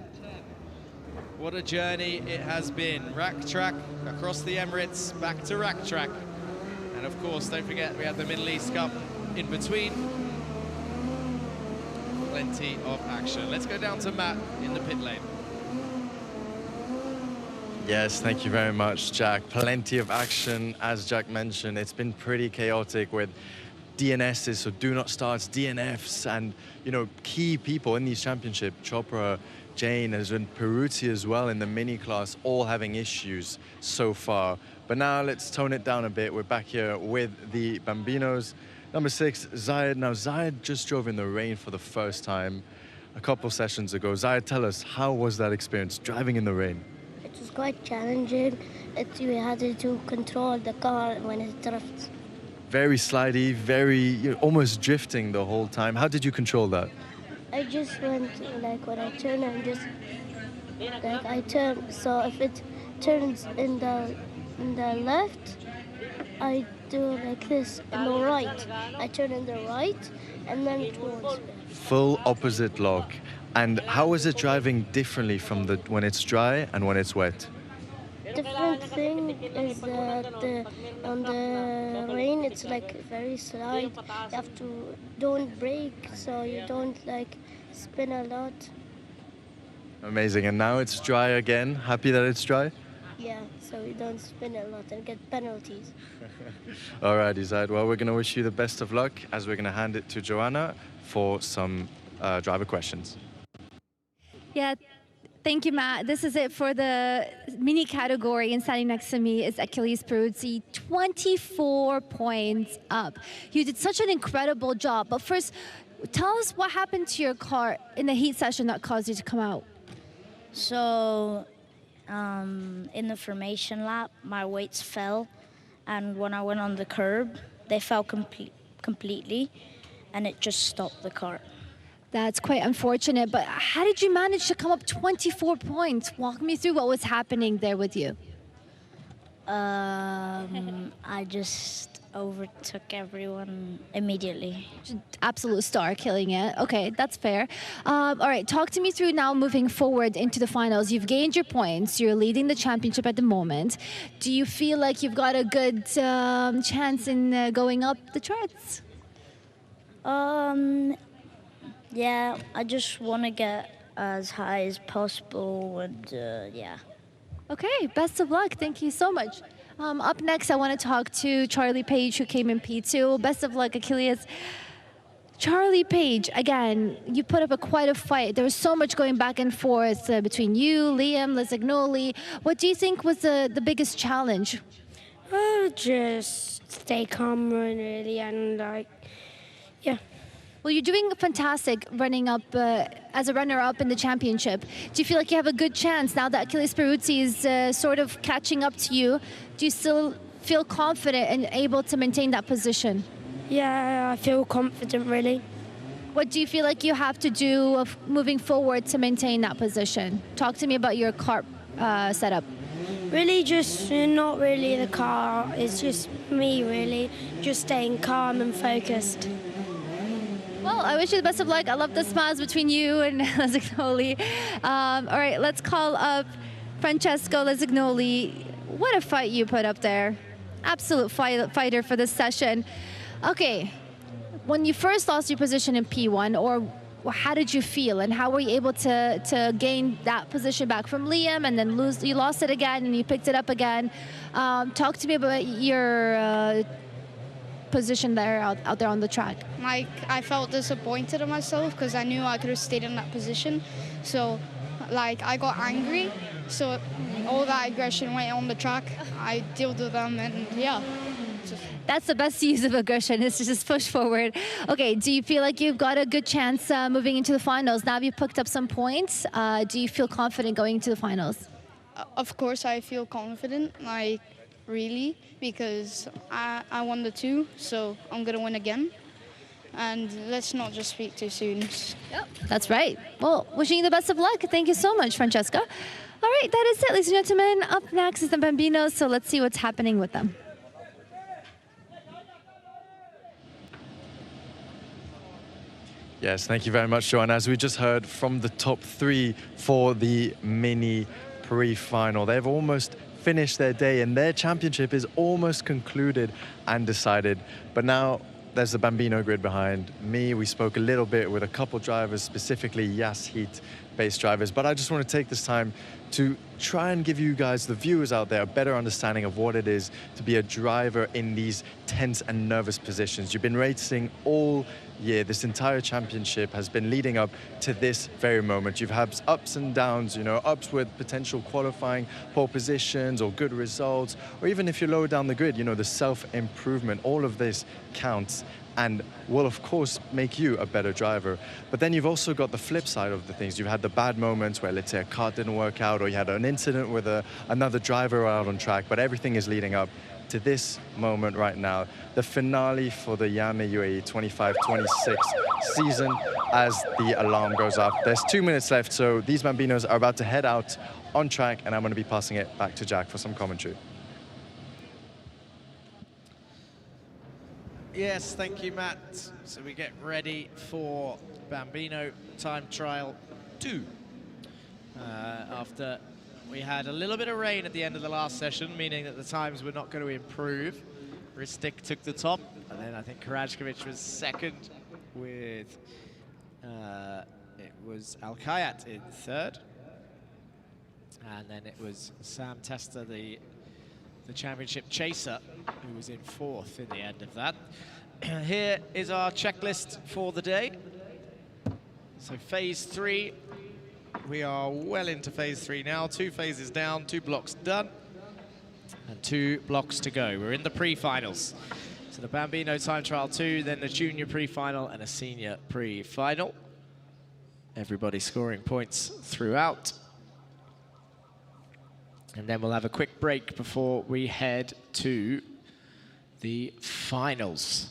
Speaker 1: What a journey it has been. Rack track across the Emirates, back to rack track. And of course, don't forget we had the Middle East Cup in between. Plenty of action. Let's go down to Matt in the pit lane.
Speaker 4: Yes, thank you very much, Jack. Plenty of action, as Jack mentioned. It's been pretty chaotic with DNSs, so do not starts, DNFs, and, you know, key people in these championships, Chopra, Jane, and Peruzzi as well in the mini class, all having issues so far. But now let's tone it down a bit. We're back here with the Bambinos. Number 6, Zayed. Now, Zayed just drove in the rain for the first time a couple sessions ago. Zayed, tell us, how was that experience, driving in the rain?
Speaker 6: It was quite challenging. We had to control the car when it drifts.
Speaker 4: Very slidey, you're almost drifting the whole time. How did you control that?
Speaker 6: I just went, like, when I turn, I'm just, like, I turn. So if it turns in the left, I do like this. In the right, I turn in the right, and then towards me.
Speaker 4: Full opposite lock. And how is it driving differently from when it's dry and when it's wet?
Speaker 6: Different thing is that on the rain it's like very slide. You have to don't brake, so you don't like spin a lot.
Speaker 4: Amazing. And now it's dry again. Happy that it's dry?
Speaker 6: Yeah, so you don't spin a lot and get penalties.
Speaker 4: All right, Zayed. Well, we're going to wish you the best of luck as we're going to hand it to Joanna for some driver questions.
Speaker 3: Yeah, thank you, Matt. This is it for the mini category, and standing next to me is Achilles Peruzzi, 24 points up. You did such an incredible job. But first, tell us what happened to your car in the heat session that caused you to come out.
Speaker 5: So, in the formation lap, my weights fell, and when I went on the curb, they fell completely, and it just stopped the car.
Speaker 3: That's quite unfortunate, but how did you manage to come up 24 points? Walk me through what was happening there with you.
Speaker 5: I just overtook everyone immediately.
Speaker 3: Absolute star, killing it. Okay, that's fair. All right, talk to me through now moving forward into the finals. You've gained your points. You're leading the championship at the moment. Do you feel like you've got a good chance in going up the charts?
Speaker 5: Yeah, I just want to get as high as possible, and yeah.
Speaker 3: Okay, best of luck. Thank you so much. Up next, I want to talk to Charlie Page, who came in P2. Best of luck, Achilles. Charlie Page, again, you put up quite a fight. There was so much going back and forth between you, Liam, Lesignoli. What do you think was the biggest challenge?
Speaker 12: Just stay calm, really, and yeah.
Speaker 3: Well, you're doing fantastic running up as a runner-up in the championship. Do you feel like you have a good chance now that Achilles Peruzzi is sort of catching up to you? Do you still feel confident and able to maintain that position?
Speaker 12: Yeah, I feel confident, really.
Speaker 3: What do you feel like you have to do moving forward to maintain that position? Talk to me about your Kart setup.
Speaker 12: Really, just not really the car. It's just me, really. Just staying calm and focused.
Speaker 3: Well, I wish you the best of luck. I love the smiles between you and Lesignoli. All right, let's call up Francesco Lesignoli. What a fight you put up there. Absolute fighter for this session. Okay, when you first lost your position in P1, or how did you feel, and how were you able to gain that position back from Liam and then you lost it again and you picked it up again? Talk to me about your position there out there on the track.
Speaker 13: Like, I felt disappointed in myself because I knew I could have stayed in that position. So, like, I got angry. So all that aggression went on the track. I dealt with them, and yeah.
Speaker 3: That's the best use of aggression, is to just push forward. Okay, do you feel like you've got a good chance moving into the finals? Now you've picked up some points. Do you feel confident going into the finals?
Speaker 13: Of course, I feel confident. Like, really, because I won the 2, so I'm going to win again. And let's not just speak too soon.
Speaker 3: Yep, that's right. Well, wishing you the best of luck. Thank you so much, Francesca. All right, that is it, ladies and gentlemen. Up next is the Bambinos, so let's see what's happening with them.
Speaker 4: Yes, thank you very much, Joanna. As we just heard from the top 3 for the mini pre-final, they've almost finished their day and their championship is almost concluded and decided. But now there's the Bambino grid behind me. We spoke a little bit with a couple drivers, specifically Yas Heat, track-based drivers, but I just want to take this time to try and give you guys, the viewers out there, a better understanding of what it is to be a driver in these tense and nervous positions. You've been racing all year. This entire championship has been leading up to this very moment. You've had ups and downs, you know, ups with potential qualifying pole positions or good results, or even if you're lower down the grid, you know, the self-improvement, all of this counts and will of course make you a better driver. But then you've also got the flip side of the things. You've had the bad moments where, let's say, a kart didn't work out, or you had an incident with another driver out on track, but everything is leading up to this moment right now, the finale for the Iame Uae 25-26 season as the alarm goes up. There's 2 minutes left, so these Bambinos are about to head out on track, and I'm going to be passing it back to Jack for some commentary.
Speaker 1: Yes, thank you, Matt. So we get ready for Bambino time trial 2. After we had a little bit of rain at the end of the last session, meaning that the times were not going to improve. Ristic took the top, and then I think Karajkovic was second with, it was Al Khaimah in third. And then it was Sam Tester, the championship chaser, who was in fourth in the end of that. Here is our checklist for the day. So phase 3, we are well into phase 3 now. 2 phases down, 2 blocks done, and 2 blocks to go. We're in the pre-finals. So the Bambino time trial 2, then the junior pre-final and a senior pre-final. Everybody scoring points throughout. And then we'll have a quick break before we head to the finals.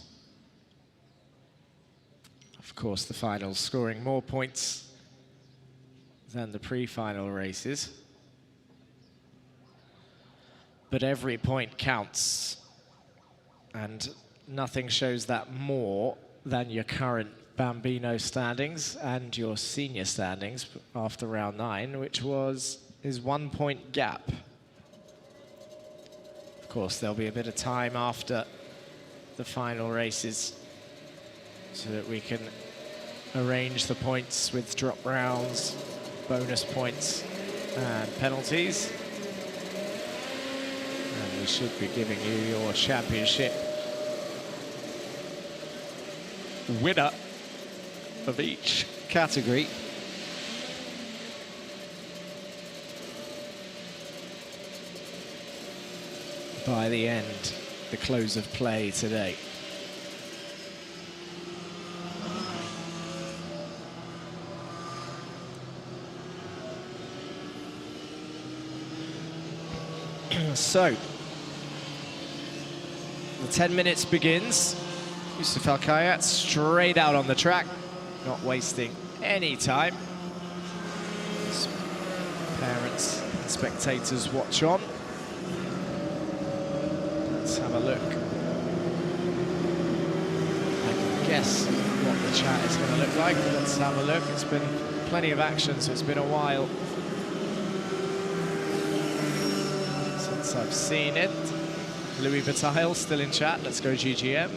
Speaker 1: Of course, the finals scoring more points than the pre-final races. But every point counts, and nothing shows that more than your current Bambino standings and your senior standings after round 9, which is 1 point gap. Of course, there'll be a bit of time after the final races so that we can arrange the points with drop rounds, bonus points and penalties. And we should be giving you your championship winner of each category. By the end, the close of play today. So, the 10 minutes begins. Yusuf Al Khaimah straight out on the track, not wasting any time. His parents and spectators watch on. Let's have a look. I can guess what the chat is going to look like. Let's have a look. It's been plenty of action, so it's been a while since I've seen it. Louis Bataille still in chat. Let's go GGM.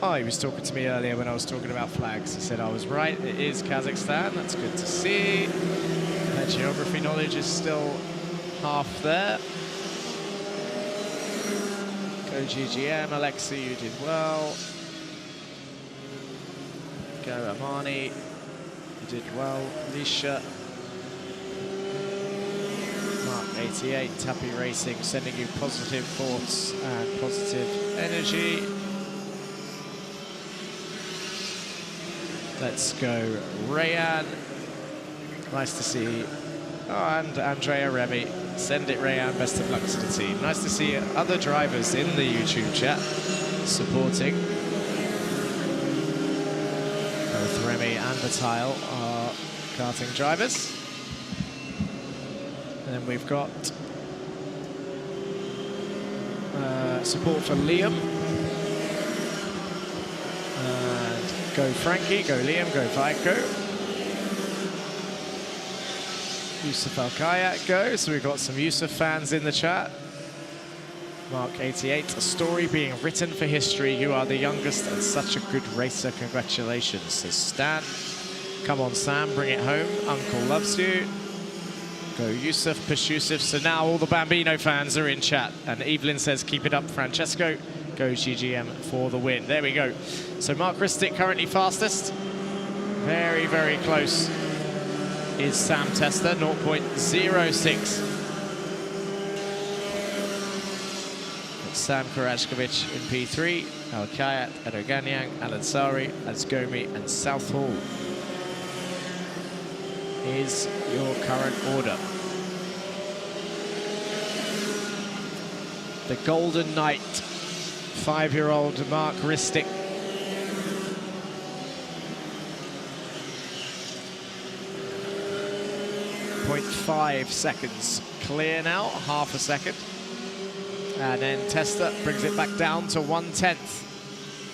Speaker 1: Oh, he was talking to me earlier when I was talking about flags. He said I was right. It is Kazakhstan. That's good to see. Their geography knowledge is still half there. Go GGM. Alexei, you did well. Go Amani. You did well. Lisha. Mark 88. Tappy Racing sending you positive thoughts and positive energy. Let's go Rayan. Nice to see. Oh, and Andrea Remy. Send it, Rayan. Best of luck to the team. Nice to see other drivers in the YouTube chat supporting. Both Remy and Bataille are karting drivers. And then we've got support for Liam. And go Frankie, go Liam, go Vaiko. Yusuf Al Khaimah, go. So we've got some Yusuf fans in the chat. Mark 88, a story being written for history. You are the youngest and such a good racer. Congratulations, says Stan. Come on, Sam, bring it home. Uncle loves you. Go Yusuf, push Yusuf. So now all the Bambino fans are in chat. And Evelyn says, keep it up, Francesco. Go GGM for the win. There we go. So Mark Ristic currently fastest. Very, very close is Sam Tester, 0.06. Sam Karajkovic in P3, Al Kayat, Eroganyang, Al-Ansari, Azgomi, and Southall is your current order. The Golden Knight, 5-year-old Mark Ristic. .5 seconds clear now, half a second. And then Tester brings it back down to 1/10.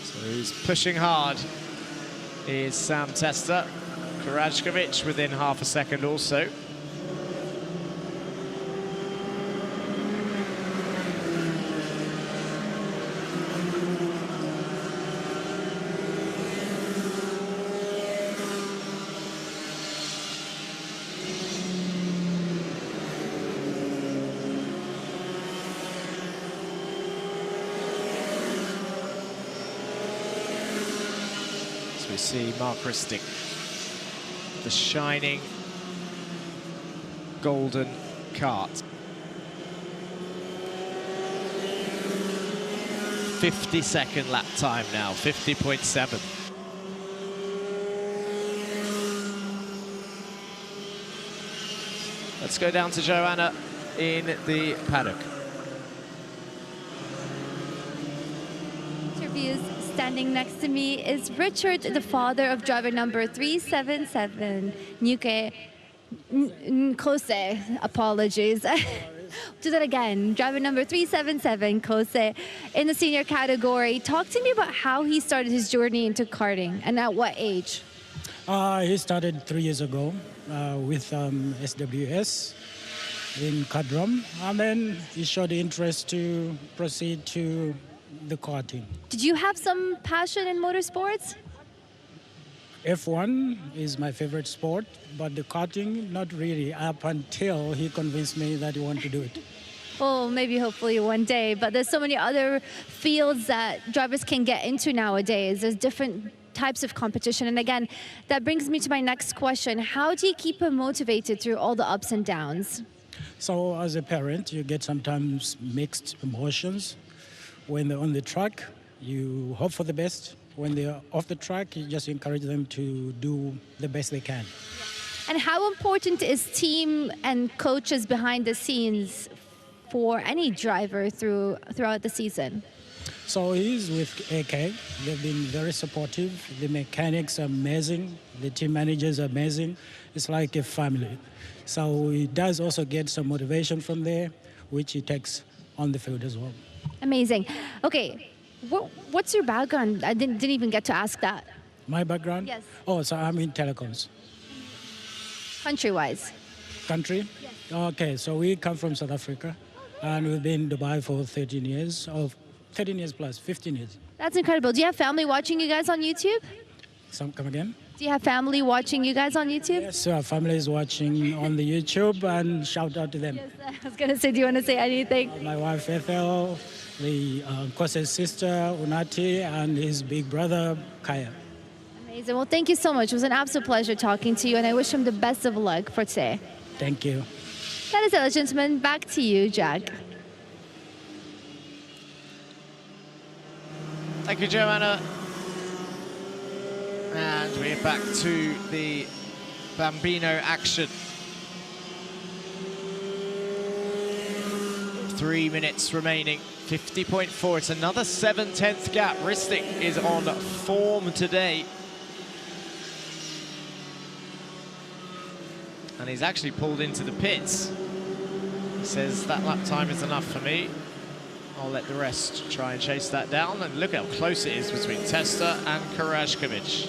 Speaker 1: So he's pushing hard is Sam Tester. Karajkovic within half a second also. We see Mark Ristic, the shining golden kart. 50-second lap time now, 50.7. Let's go down to Joanna in the paddock.
Speaker 3: Interviews. Standing next to me is Richard, the father of driver number 377, Nuke Kose. Apologies. Do that again. Driver number 377, Kose, in the senior category. Talk to me about how he started his journey into karting and at what age?
Speaker 19: He started 3 years ago with SWS in Kadram, and then he showed interest to proceed to the karting.
Speaker 3: Did you have some passion in motorsports?
Speaker 19: F1 is my favorite sport, but the karting, not really, up until he convinced me that he wanted to do it.
Speaker 3: Well, maybe hopefully one day, but there's so many other fields that drivers can get into nowadays. There's different types of competition. And again, that brings me to my next question. How do you keep him motivated through all the ups and downs?
Speaker 19: So as a parent, you get sometimes mixed emotions. When they're on the track, you hope for the best. When they're off the track, you just encourage them to do the best they can.
Speaker 3: And how important is team and coaches behind the scenes for any driver throughout the season?
Speaker 19: So he's with AK. They've been very supportive. The mechanics are amazing. The team managers are amazing. It's like a family. So he does also get some motivation from there, which he takes on the field as well.
Speaker 3: Amazing. Okay, what's your background? I didn't even get to ask that.
Speaker 19: My background?
Speaker 3: Yes.
Speaker 19: Oh, so I'm in telecoms.
Speaker 3: Country-wise?
Speaker 19: Country? Yes. Okay, so we come from South Africa, and we've been in Dubai for 13 years, 13 years plus, 15 years.
Speaker 3: That's incredible. Do you have family watching you guys on YouTube?
Speaker 19: Come again?
Speaker 3: Do you have family watching you guys on YouTube?
Speaker 19: Yes, our family is watching on the YouTube, and shout out to them.
Speaker 3: Yes, I was going to say, do you want to say anything?
Speaker 19: My wife Ethel, the Kose's sister Unati, and his big brother Kaya.
Speaker 3: Amazing. Well, thank you so much. It was an absolute pleasure talking to you, and I wish him the best of luck for today.
Speaker 19: Thank you.
Speaker 3: Ladies and gentlemen, back to you, Jack.
Speaker 1: Thank you, Joanna. And we're back to the Bambino action. 3 minutes remaining, 50.4. It's another 7/10 gap. Ristic is on form today. And he's actually pulled into the pits. He says that lap time is enough for me. I'll let the rest try and chase that down. And look how close it is between Tester and Karajkovic.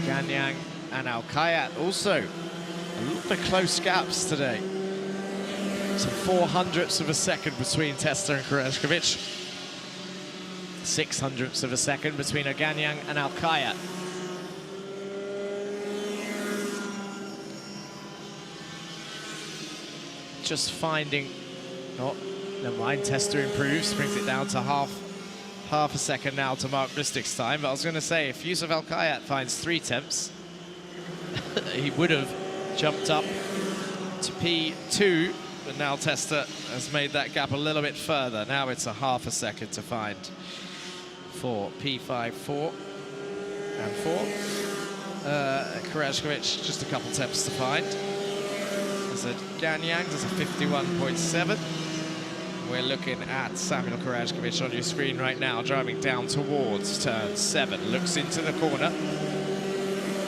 Speaker 1: Ganyang and Al Kayat also a lot of close gaps today. Some 0.04 of a second between Tester and Karajkovic. 0.6 of a second between Oganyang and Al Khaimah. Just finding, oh, never mind, Tester improves, brings it down to half a second now to Mark Bristick's time. But I was going to say, if Yusuf Al Khaimah finds 3 temps, he would have jumped up to P2, but now Tester has made that gap a little bit further. Now it's a half a second to find for P5, 4 and 4. Karajkovic, just a couple temps to find. There's a Ganyang, there's a 51.7. We're looking at Samuel Karajkovic on your screen right now, driving down towards turn 7. Looks into the corner,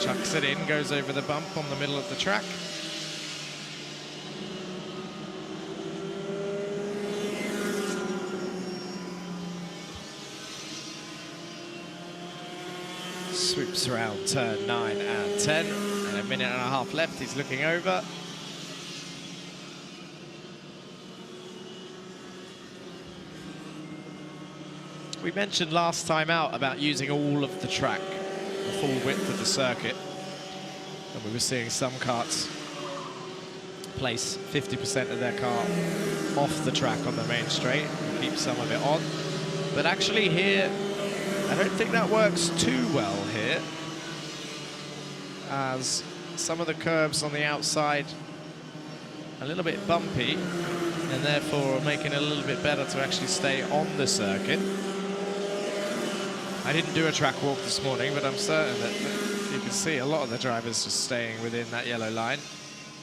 Speaker 1: chucks it in, goes over the bump on the middle of the track. Swoops around turn 9 and 10, and a minute and a half left. He's looking over. We mentioned last time out about using all of the track, the full width of the circuit, and we were seeing some karts place 50% of their car off the track on the main straight and keep some of it on. But actually here, I don't think that works too well here, as some of the curbs on the outside a little bit bumpy, and therefore making it a little bit better to actually stay on the circuit. I didn't do a track walk this morning, but I'm certain that you can see a lot of the drivers just staying within that yellow line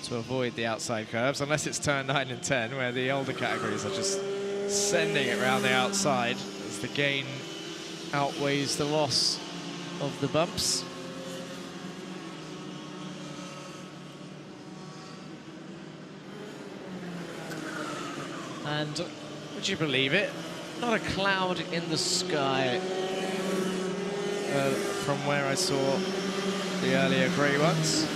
Speaker 1: to avoid the outside curves, unless it's turn 9 and 10, where the older categories are just sending it around the outside as the gain outweighs the loss of the bumps. And would you believe it? Not a cloud in the sky from where I saw the earlier grey ones.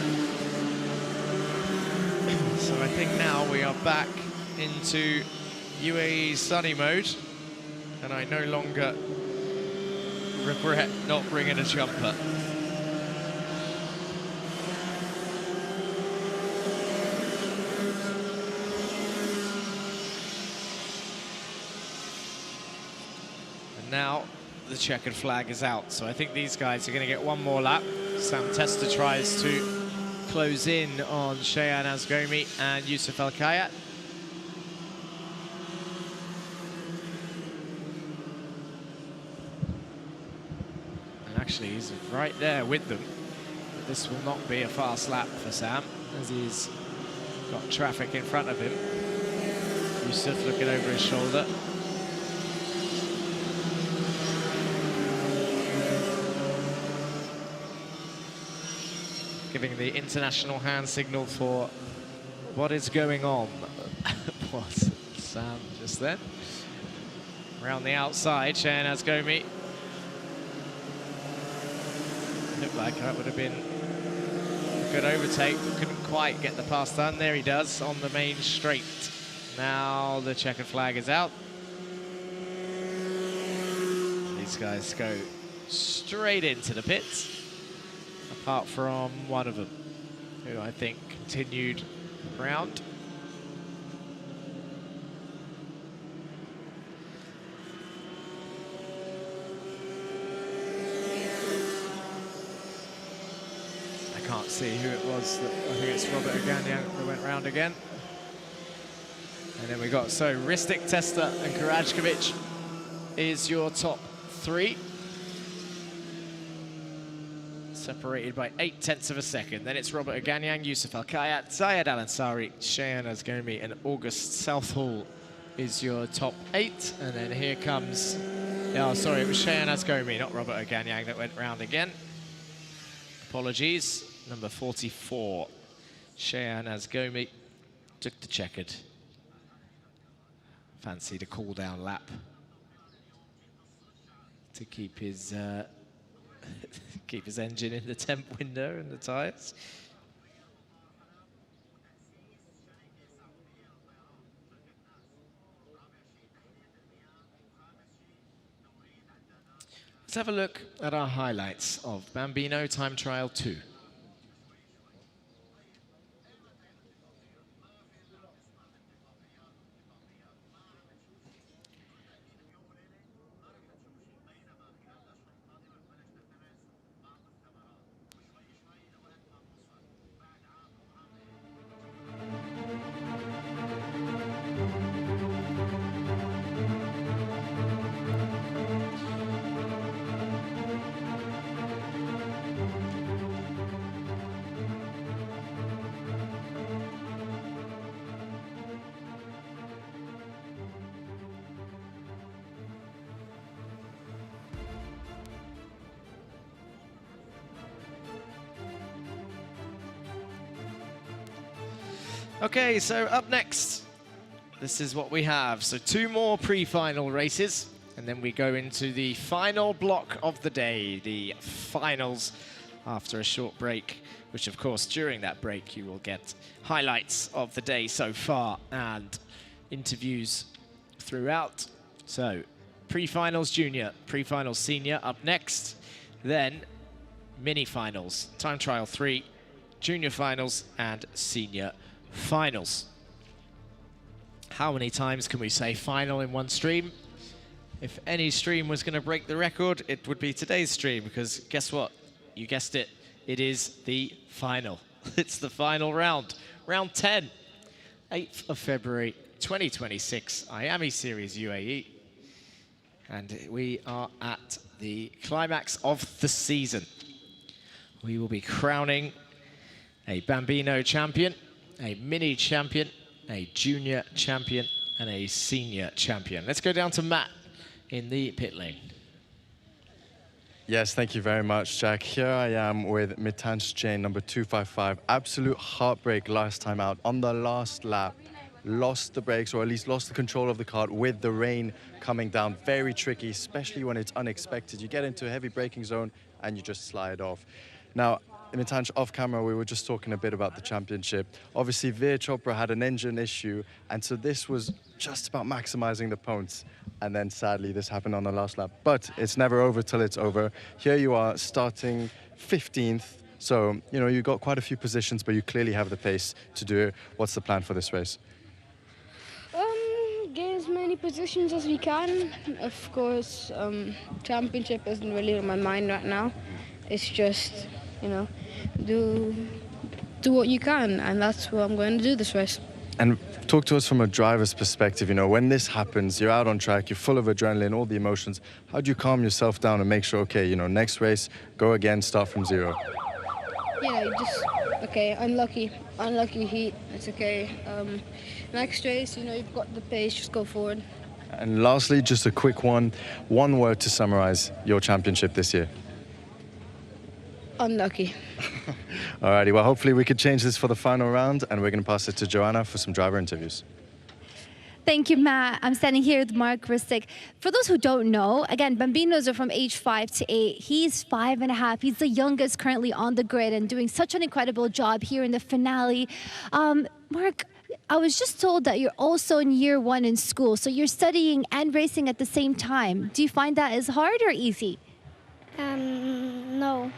Speaker 1: So I think now we are back into UAE sunny mode, and I no longer regret not bringing a jumper. And now the checkered flag is out, so I think these guys are going to get one more lap. Sam Tester tries to close in on Shayan Azgomi and Yusuf Al Khaimah. And actually he's right there with them, but this will not be a fast lap for Sam, as he's got traffic in front of him. Yusuf looking over his shoulder. Giving the international hand signal for what is going on. Was Sam just then? Around the outside, Shayan Azgomi. Looked like that would have been a good overtake, but couldn't quite get the pass done. There he does on the main straight. Now the checkered flag is out. These guys go straight into the pits, apart from one of them, who I think continued round. I can't see who it was. I think it's Robert Oganyang that went round again. And then we got, so Ristic, Tester and Karajkovic is your top 3. Separated by 0.8 of a second. Then it's Robert Oganyang, Yusuf Al Khaimah, Zayed Al Ansari, Shayan Azgomi, and August Southall is your top 8. And then here comes, oh sorry, it was Shayan Azgomi, not Robert Oganyang, that went round again. Apologies. Number 44, Shayan Azgomi, took the checkered. Fancied a cool down lap to keep his keep his engine in the temp window and the tyres. Let's have a look at our highlights of Bambino Time Trial 2. Okay, so up next, this is what we have. So 2 more pre-final races, and then we go into the final block of the day, the finals, after a short break, which of course during that break you will get highlights of the day so far and interviews throughout. So pre-finals junior, pre-finals senior up next, then mini-finals, time trial 3, junior finals and senior finals. How many times can we say final in one stream? If any stream was going to break the record, it would be today's stream, because guess what? You guessed it, it is the final. It's the final round, round 10, 8th of February 2026, Iame Series UAE. And we are at the climax of the season. We will be crowning a Bambino champion, a mini champion, a junior champion, and a senior champion. Let's go down to Matt in the pit lane.
Speaker 4: Yes, thank you very much, Jack. Here I am with Mitansh Jain, number 255. Absolute heartbreak last time out. On the last lap, lost the brakes, or at least lost the control of the kart with the rain coming down. Very tricky, especially when it's unexpected. You get into a heavy braking zone and you just slide off. Now, Mitansh, off camera, we were just talking a bit about the championship. Obviously, Veer Chopra had an engine issue, and so this was just about maximizing the points. And then, sadly, this happened on the last lap. But it's never over till it's over. Here you are, starting 15th. So, you know, you got quite a few positions, but you clearly have the pace to do it. What's the plan for this race?
Speaker 13: Get as many positions as we can. Of course, championship isn't really on my mind right now. It's just, you know, do what you can, and that's what I'm going to do this race.
Speaker 4: And talk to us from a driver's perspective. You know, when this happens, you're out on track, you're full of adrenaline, all the emotions. How do you calm yourself down and make sure, okay, you know, next race, go again, start from zero?
Speaker 13: Yeah, just, okay, unlucky heat, it's okay. Next race, you know, you've got the pace, just go forward.
Speaker 4: And lastly, just a quick one word to summarize your championship this year.
Speaker 13: Unlucky.
Speaker 4: Alrighty, well, hopefully we could change this for the final round, and we're going to pass it to Joanna for some driver interviews.
Speaker 3: Thank you, Matt. I'm standing here with Mark Ristic. For those who don't know, again, Bambinos are from age 5 to 8. He's 5.5. He's the youngest currently on the grid and doing such an incredible job here in the finale. Mark, I was just told that you're also in year 1 in school, so you're studying and racing at the same time. Do you find that is hard or easy?
Speaker 15: No.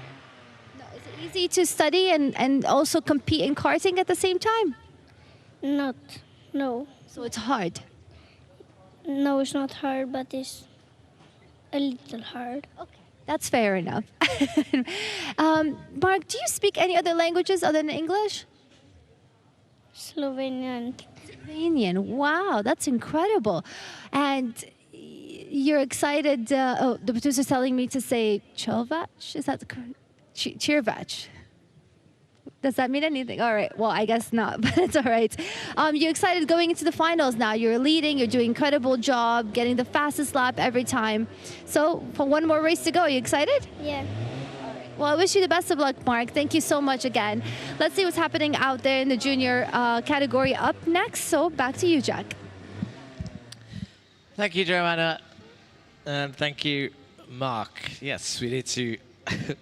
Speaker 3: Is it easy to study and also compete in karting at the same time?
Speaker 15: No.
Speaker 3: So it's hard?
Speaker 15: No, it's not hard, but it's a little hard.
Speaker 3: Okay, that's fair enough. Mark, do you speak any other languages other than English?
Speaker 15: Slovenian.
Speaker 3: Slovenian, wow, that's incredible. And you're excited, the producer's telling me to say Chelvach, is that correct? Cheervach. Does that mean anything? All right, well, I guess not, but it's all right. You're excited going into the finals now. You're leading, you're doing an incredible job, getting the fastest lap every time. So for one more race to go, you excited?
Speaker 15: Yeah.
Speaker 3: Well, I wish you the best of luck, Mark. Thank you so much again. Let's see what's happening out there in the junior category up next. So back to you, Jack.
Speaker 1: Thank you, Joanna. And thank you, Mark. Yes, we need to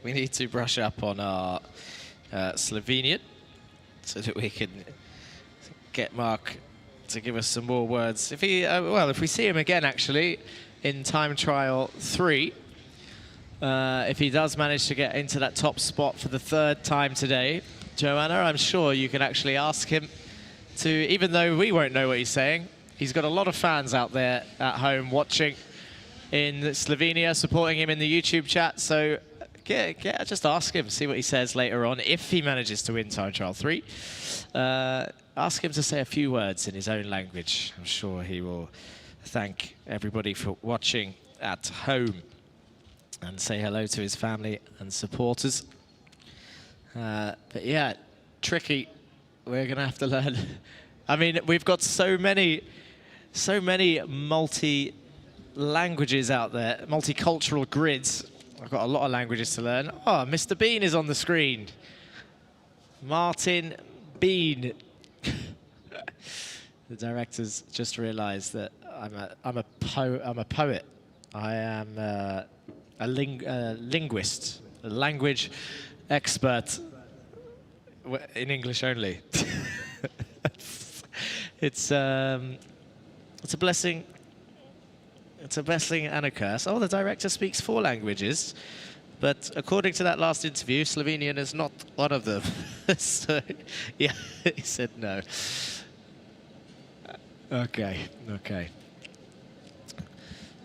Speaker 1: we need to brush up on our Slovenian so that we can get Mark to give us some more words. If he, well, if we see him again, actually, in time trial 3, if he does manage to get into that top spot for the 3rd time today. Joanna, I'm sure you can actually ask him to, even though we won't know what he's saying, he's got a lot of fans out there at home watching in Slovenia, supporting him in the YouTube chat. So just ask him, see what he says later on, if he manages to win Time Trial 3. Ask him to say a few words in his own language. I'm sure he will thank everybody for watching at home and say hello to his family and supporters. But yeah, tricky. We're gonna have to learn. I mean, we've got so many multi-languages out there, multicultural grids. I've got a lot of languages to learn. Oh, Mr. Bean is on the screen. Martin Bean. The directors just realised that I'm a poet. I am a linguist, a language expert in English only. It's a blessing. It's a blessing and a curse. Oh, the director speaks 4 languages, but according to that last interview, Slovenian is not one of them. So, yeah, he said no. Okay.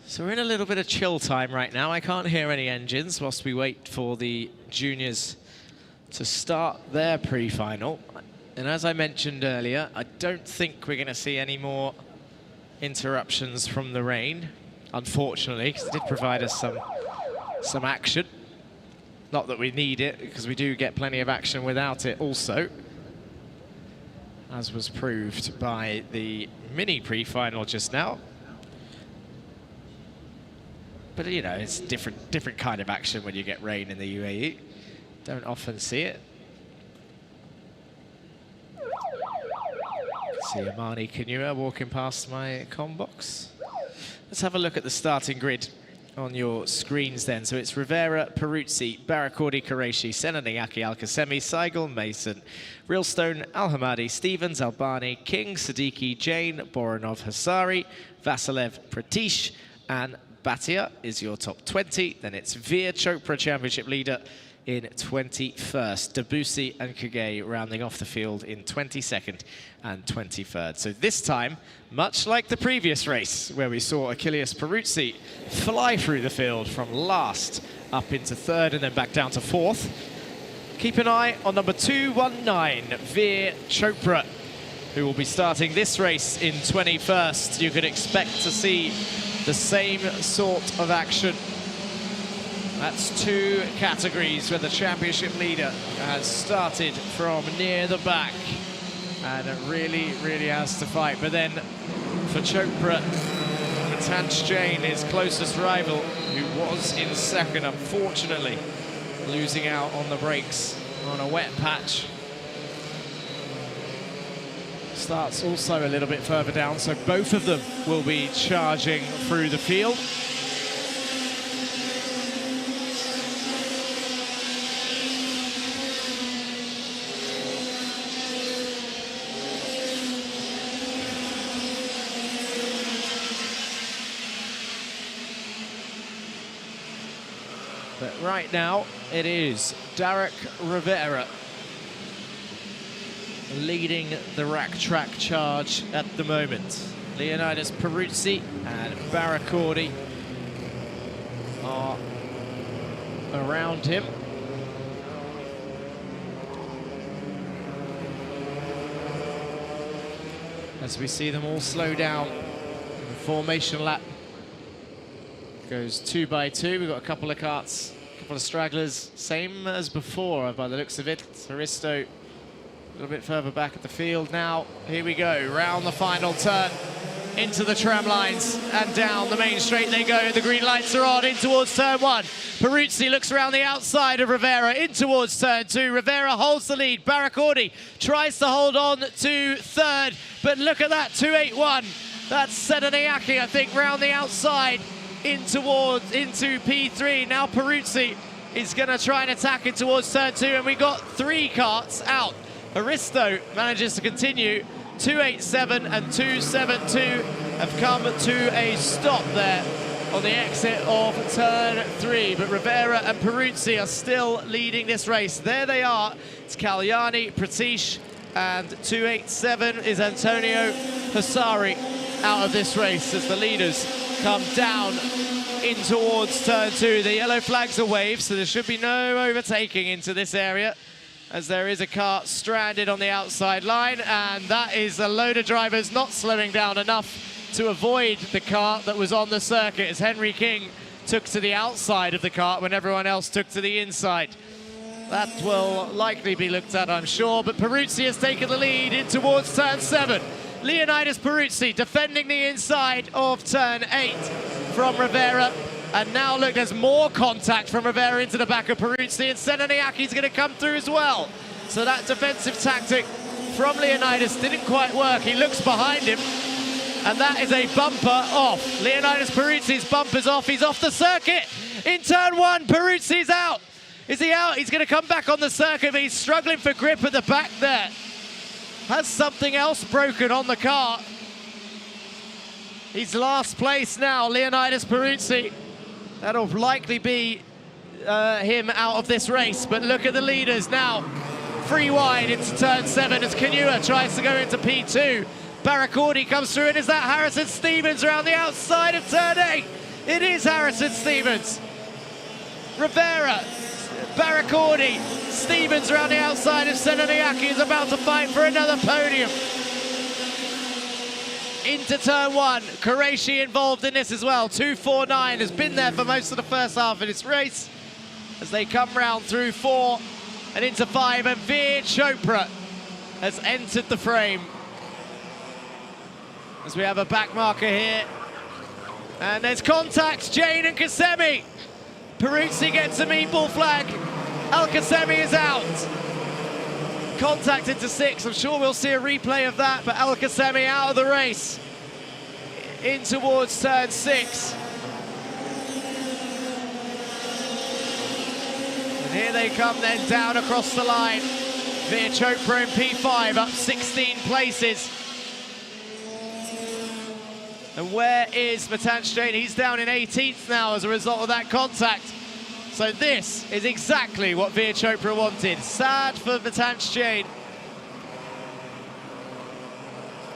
Speaker 1: So we're in a little bit of chill time right now. I can't hear any engines whilst we wait for the juniors to start their pre-final. And as I mentioned earlier, I don't think we're going to see any more interruptions from the rain, unfortunately, because it did provide us some action. Not that we need it, because we do get plenty of action without it also, as was proved by the mini pre-final just now. But you know, it's different kind of action when you get rain in the UAE. Don't often see it. See Amani Kanua walking past my comm box. Let's have a look at the starting grid on your screens then. So it's Rivera, Peruzzi, Barakordi, Qureshi, Senanayaki, Al-Qasemi, Seigel, Mason, Realstone, Al-Hamadi, Stevens, Albani, King, Siddiqui, Jain, Boronov, Hasari, Vasilev, Pratish, and Bhatia is your top 20. Then it's Veer Chopra, championship leader, in 21st. Debussy and Kage rounding off the field in 22nd and 23rd. So this time, much like the previous race, where we saw Achilles Peruzzi fly through the field from last up into 3rd and then back down to 4th, keep an eye on number 219, Veer Chopra, who will be starting this race in 21st. You could expect to see the same sort of action. That's 2 categories where the championship leader has started from near the back and really has to fight. But then for Chopra, Matanch Jain, his closest rival, who was in 2nd, unfortunately losing out on the brakes on a wet patch. Starts also a little bit further down, so both of them will be charging through the field. But right now, it is Derek Rivera leading the rack track charge at the moment. Leonidas Peruzzi and Barakordi are around him. As we see them all slow down, the formation lap goes 2 by 2. We've got a couple of carts, a couple of stragglers, same as before by the looks of it. Haristo a little bit further back at the field now. Here we go, round the final turn, into the tram lines and down the main straight they go. The green lights are on, in towards turn 1. Peruzzi looks around the outside of Rivera, in towards turn 2. Rivera holds the lead. Barakordi tries to hold on to 3rd, but look at that, 281. That's Senanayaki, I think, round the outside into P3. Now Peruzzi is going to try and attack it towards turn 2, and we got 3 carts out. Aristo manages to continue. 287 and 272 have come to a stop there on the exit of turn 3, but Rivera and Peruzzi are still leading this race. There they are. It's Kalyani, Pratish, and 287 is Antonio Hassari out of this race as the leaders come down in towards turn 2. The yellow flags are waved, so there should be no overtaking into this area, as there is a car stranded on the outside line, and that is a load of drivers not slowing down enough to avoid the kart that was on the circuit, as Henry King took to the outside of the kart when everyone else took to the inside. That will likely be looked at, I'm sure, but Peruzzi has taken the lead in towards turn 7. Leonidas Peruzzi defending the inside of turn 8 from Rivera, and now look, there's more contact from Rivera into the back of Peruzzi, and Senaniaki's going to come through as well. So that defensive tactic from Leonidas didn't quite work. He looks behind him, and that is a bumper off. Leonidas Peruzzi's bumper's off. He's off the circuit in turn 1. Peruzzi's out. Is he out? He's going to come back on the circuit, but he's struggling for grip at the back there. Has something else broken on the car? He's last place now, Leonidas Peruzzi. That'll likely be him out of this race, but look at the leaders now. Free wide into turn 7 as Kanua tries to go into P2. Barracordi comes through, and is that Harrison Stevens around the outside of turn 8? It is Harrison Stevens. Rivera, Barracordi, Stevens around the outside of Senaniaki is about to fight for another podium. Into turn 1, Qureshi involved in this as well. 249 has been there for most of the first half of this race as they come round through 4 and into 5, and Veer Chopra has entered the frame. As we have a back marker here. And there's contact, Jane and Kasemi. Peruzzi gets a meatball flag. Al-Qasemi is out. Contact into 6. I'm sure we'll see a replay of that, but Al-Qasemi out of the race. In towards turn 6. And here they come then down across the line. Veer Chopra in P5 up 16 places. And where is Matanch Jain? He's down in 18th now as a result of that contact. So this is exactly what Veer Chopra wanted. Sad for Matanch Jain.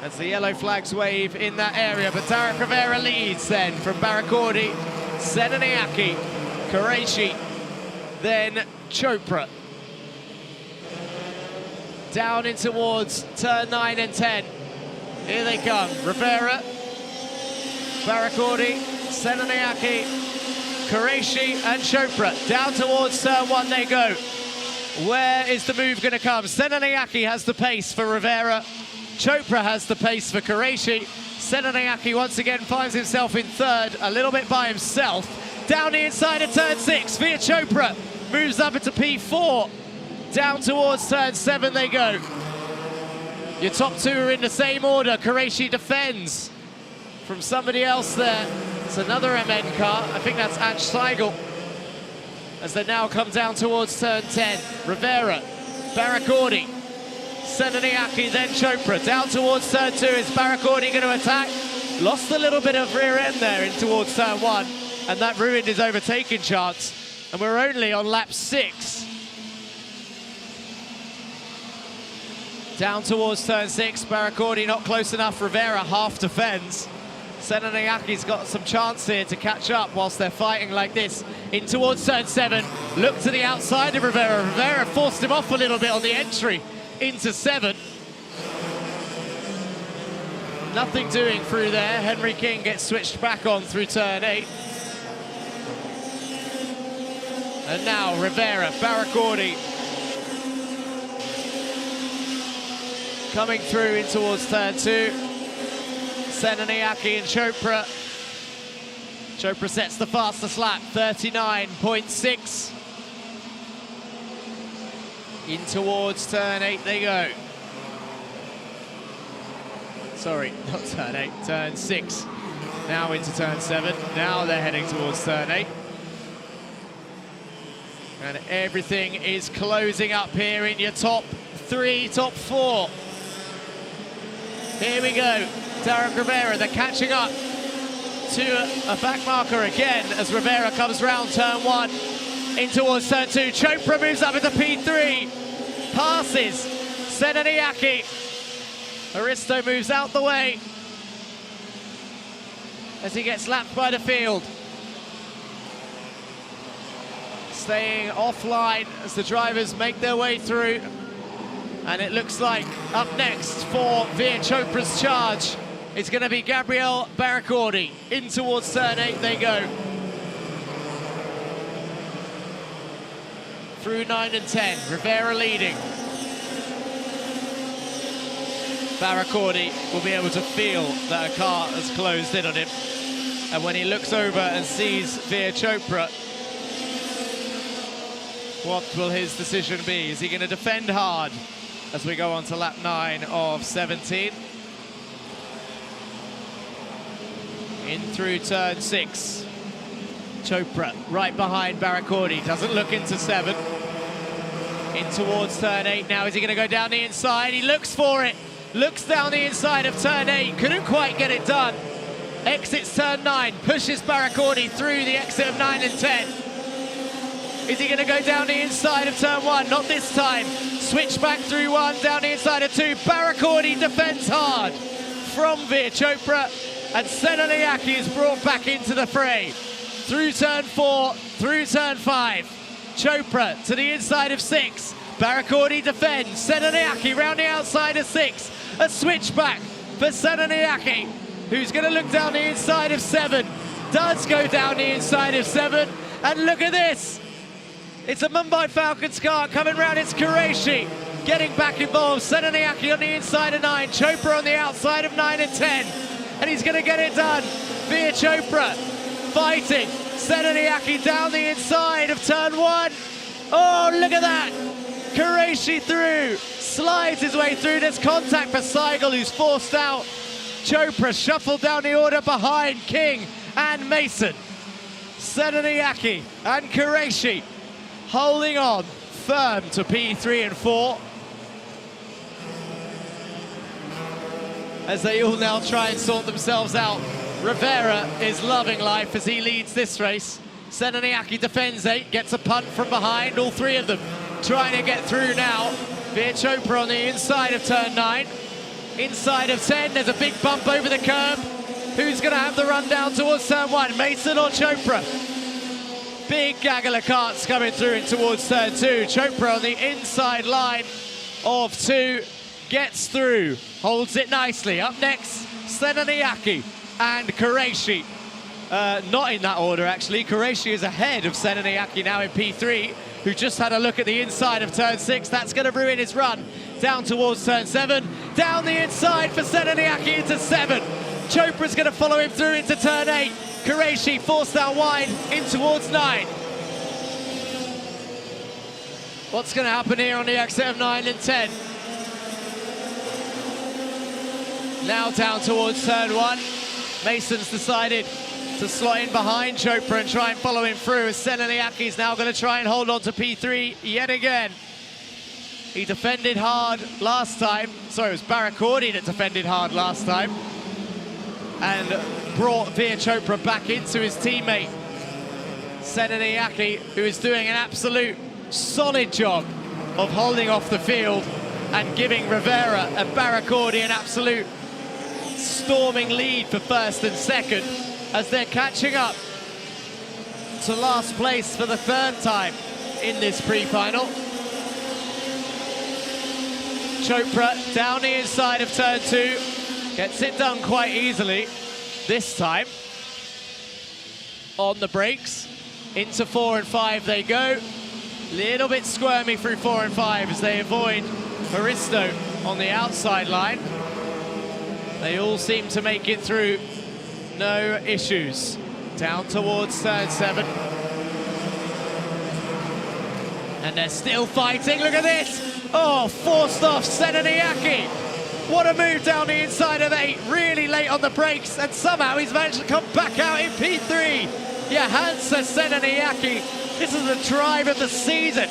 Speaker 1: As the yellow flags wave in that area, but Tarek Rivera leads then from Barracordi, Senaniaki, Qureshi, then Chopra. Down in towards turn 9 and 10. Here they come, Rivera, Barracordi, Senaniaki, Qureshi and Chopra. Down towards turn 1 they go. Where is the move going to come? Senaniaki has the pace for Rivera. Chopra has the pace for Qureshi. Senaniaki once again finds himself in 3rd, a little bit by himself. Down the inside of turn 6, Veer Chopra moves up into P4. Down towards turn 7 they go. Your top 2 are in the same order. Qureshi defends from somebody else there. It's another MN car. I think that's Ansh Seigel. As they now come down towards turn 10. Rivera, Barracordi, Senaniaki, then Chopra. Down towards turn 2. Is Barracordi going to attack? Lost a little bit of rear end there in towards turn 1, and that ruined his overtaking chance. And we're only on lap 6. Down towards turn 6. Barracordi not close enough. Rivera half defends. Senaniaki's got some chance here to catch up whilst they're fighting like this. In towards turn 7, look to the outside of Rivera. Rivera forced him off a little bit on the entry into 7. Nothing doing through there. Henry King gets switched back on through turn 8. And now Rivera, Barracordi coming through in towards turn 2. Senaniaki and Chopra. Chopra sets the fastest lap, 39.6. In towards turn 8 they go. Sorry, not turn 8, turn 6. Now into turn 7. Now they're heading towards turn 8. And everything is closing up here in your top 3, top 4. Here we go. Tarek Rivera, they're catching up to a back marker again as Rivera comes round turn 1 in towards turn 2. Chopra moves up into P3, passes Senaniaki. Aristo moves out the way as he gets lapped by the field. Staying offline as the drivers make their way through. And it looks like up next for Veer Chopra's charge, it's going to be Gabriel Barracordi. In towards turn 8 they go. Through 9 and 10, Rivera leading. Barracordi will be able to feel that a car has closed in on him. And when he looks over and sees Veer Chopra, what will his decision be? Is he going to defend hard as we go on to lap 9 of 17? In through turn 6. Chopra right behind Barracordi, doesn't look into 7. In towards turn 8 now. Is he going to go down the inside? He looks for it. Looks down the inside of turn 8. Couldn't quite get it done. Exits turn 9. Pushes Barracordi through the exit of 9 and 10. Is he going to go down the inside of turn 1? Not this time. Switch back through 1, down the inside of 2. Barracordi defends hard from Veer Chopra. And Senaniaki is brought back into the fray. Through turn 4, through turn 5. Chopra to the inside of 6. Barracordi defends. Senaniaki round the outside of 6. A switchback for Senaniaki, who's going to look down the inside of 7. Does go down the inside of 7. And look at this. It's a Mumbai Falcons car coming round. It's Qureshi getting back involved. Senaniaki on the inside of 9. Chopra on the outside of 9 and 10. And he's going to get it done. Veer Chopra fighting. Senaniaki down the inside of turn 1. Oh, look at that. Qureshi through. Slides his way through. There's contact for Seigel, who's forced out. Chopra shuffled down the order behind King and Mason. Senaniaki and Qureshi holding on firm to P3 and 4. As they all now try and sort themselves out. Rivera is loving life as he leads this race. Senaniaki defends 8, gets a punt from behind. All 3 of them trying to get through now. Veer Chopra on the inside of turn 9. Inside of 10, there's a big bump over the curb. Who's going to have the run down towards turn 1? Mason or Chopra? Big gaggle of karts coming through in towards turn 2. Chopra on the inside line of 2 gets through, holds it nicely. Up next, Senaniaki and Qureshi. Not in that order, actually. Qureshi is ahead of Senaniaki now in P3, who just had a look at the inside of turn 6. That's going to ruin his run down towards turn 7. Down the inside for Senaniaki into 7. Chopra's going to follow him through into turn 8. Qureshi forced out wide in towards 9. What's going to happen here on the exit of 9 and 10? Now down towards turn 1. Mason's decided to slot in behind Chopra and try and follow him through, as Senaniaki's now going to try and hold on to P3 yet again. He defended hard last time. Sorry, it was Barracordi that defended hard last time and brought Veer Chopra back into his teammate Senaniaki, who is doing an absolute solid job of holding off the field and giving Rivera and Barracordi an absolute storming lead for first and second as they're catching up to last place for the 3rd time in this pre-final. Chopra down the inside of turn 2, gets it done quite easily this time. On the brakes, into 4 and 5 they go. Little bit squirmy through 4 and 5 as they avoid Haristo on the outside line. They all seem to make it through, no issues. Down towards turn 7. And they're still fighting, look at this! Oh, forced off Senaniaki. What a move down the inside of 8, really late on the brakes, and somehow he's managed to come back out in P3. Johansa Senaniaki, this is the drive of the season.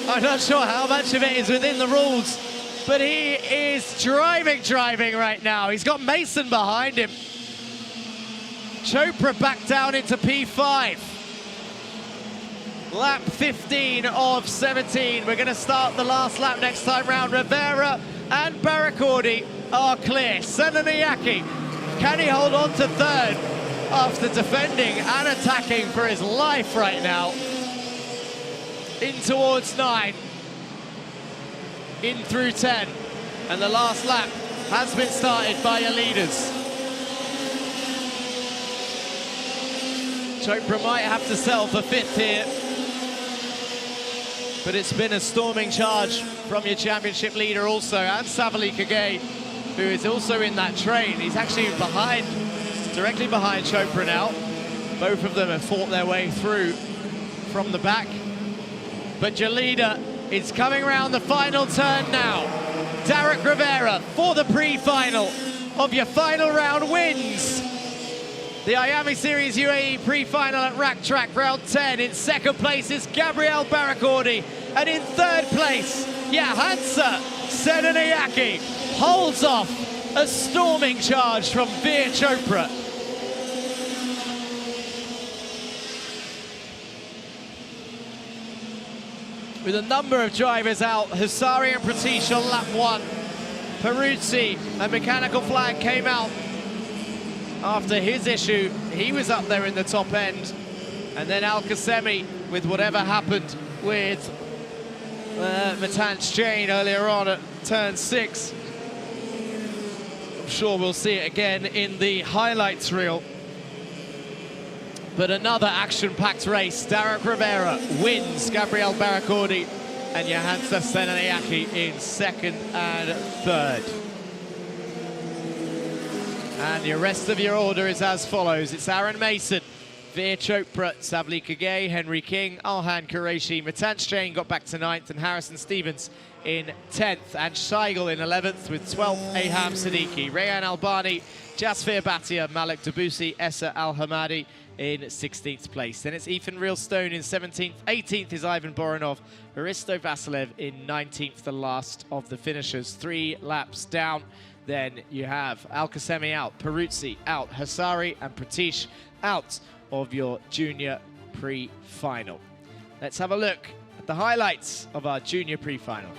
Speaker 1: I'm not sure how much of it is within the rules, but he is driving right now. He's got Mason behind him. Chopra back down into P5. Lap 15 of 17. We're going to start the last lap next time round. Rivera and Barracordi are clear. Senanayake, can he hold on to third after defending and attacking for his life right now? In towards 9. In through 10. And the last lap has been started by your leaders. Chopra might have to settle for 5th here. But it's been a storming charge from your championship leader also, and Savali Kage, who is also in that train. He's actually behind, directly behind Chopra now. Both of them have fought their way through from the back. But your leader is coming around the final turn now. Derek Rivera for the pre-final of your final round wins the Iame Series UAE pre-final at Rack Track round 10. In second place is Gabriel Barracordi, and in third place, Johansa Senanayake holds off a storming charge from Veer Chopra. With a number of drivers out, Husari and Pratish on lap 1. Peruzzi and Mechanical Flag came out after his issue. He was up there in the top end. And then Al Khaimah with whatever happened with Matanch Jane earlier on at turn 6. I'm sure we'll see it again in the highlights reel. But another action-packed race. Derek Rivera wins, Gabriel Barracordi and Johansa Senanayake in second and third. And the rest of your order is as follows. It's Aaron Mason, Veer Chopra, Savali Kage, Henry King, Alhan Qureshi, Matanch Jane got back to 9th, and Harrison Stevens in 10th, and Scheigel in 11th with 12th, Aham Siddiqui, Rayan Albani, Jasfir Bhatia, Malik Debussy, Essa Al-Hamadi in 16th place. Then it's Ethan Reelstone in 17th, 18th is Ivan Boronov, Hristo Vasilev in 19th, the last of the finishers. 3 laps down. Then you have Al Khaimah out, Peruzzi out, Husari and Pratish out of your junior pre-final. Let's have a look at the highlights of our junior pre-final.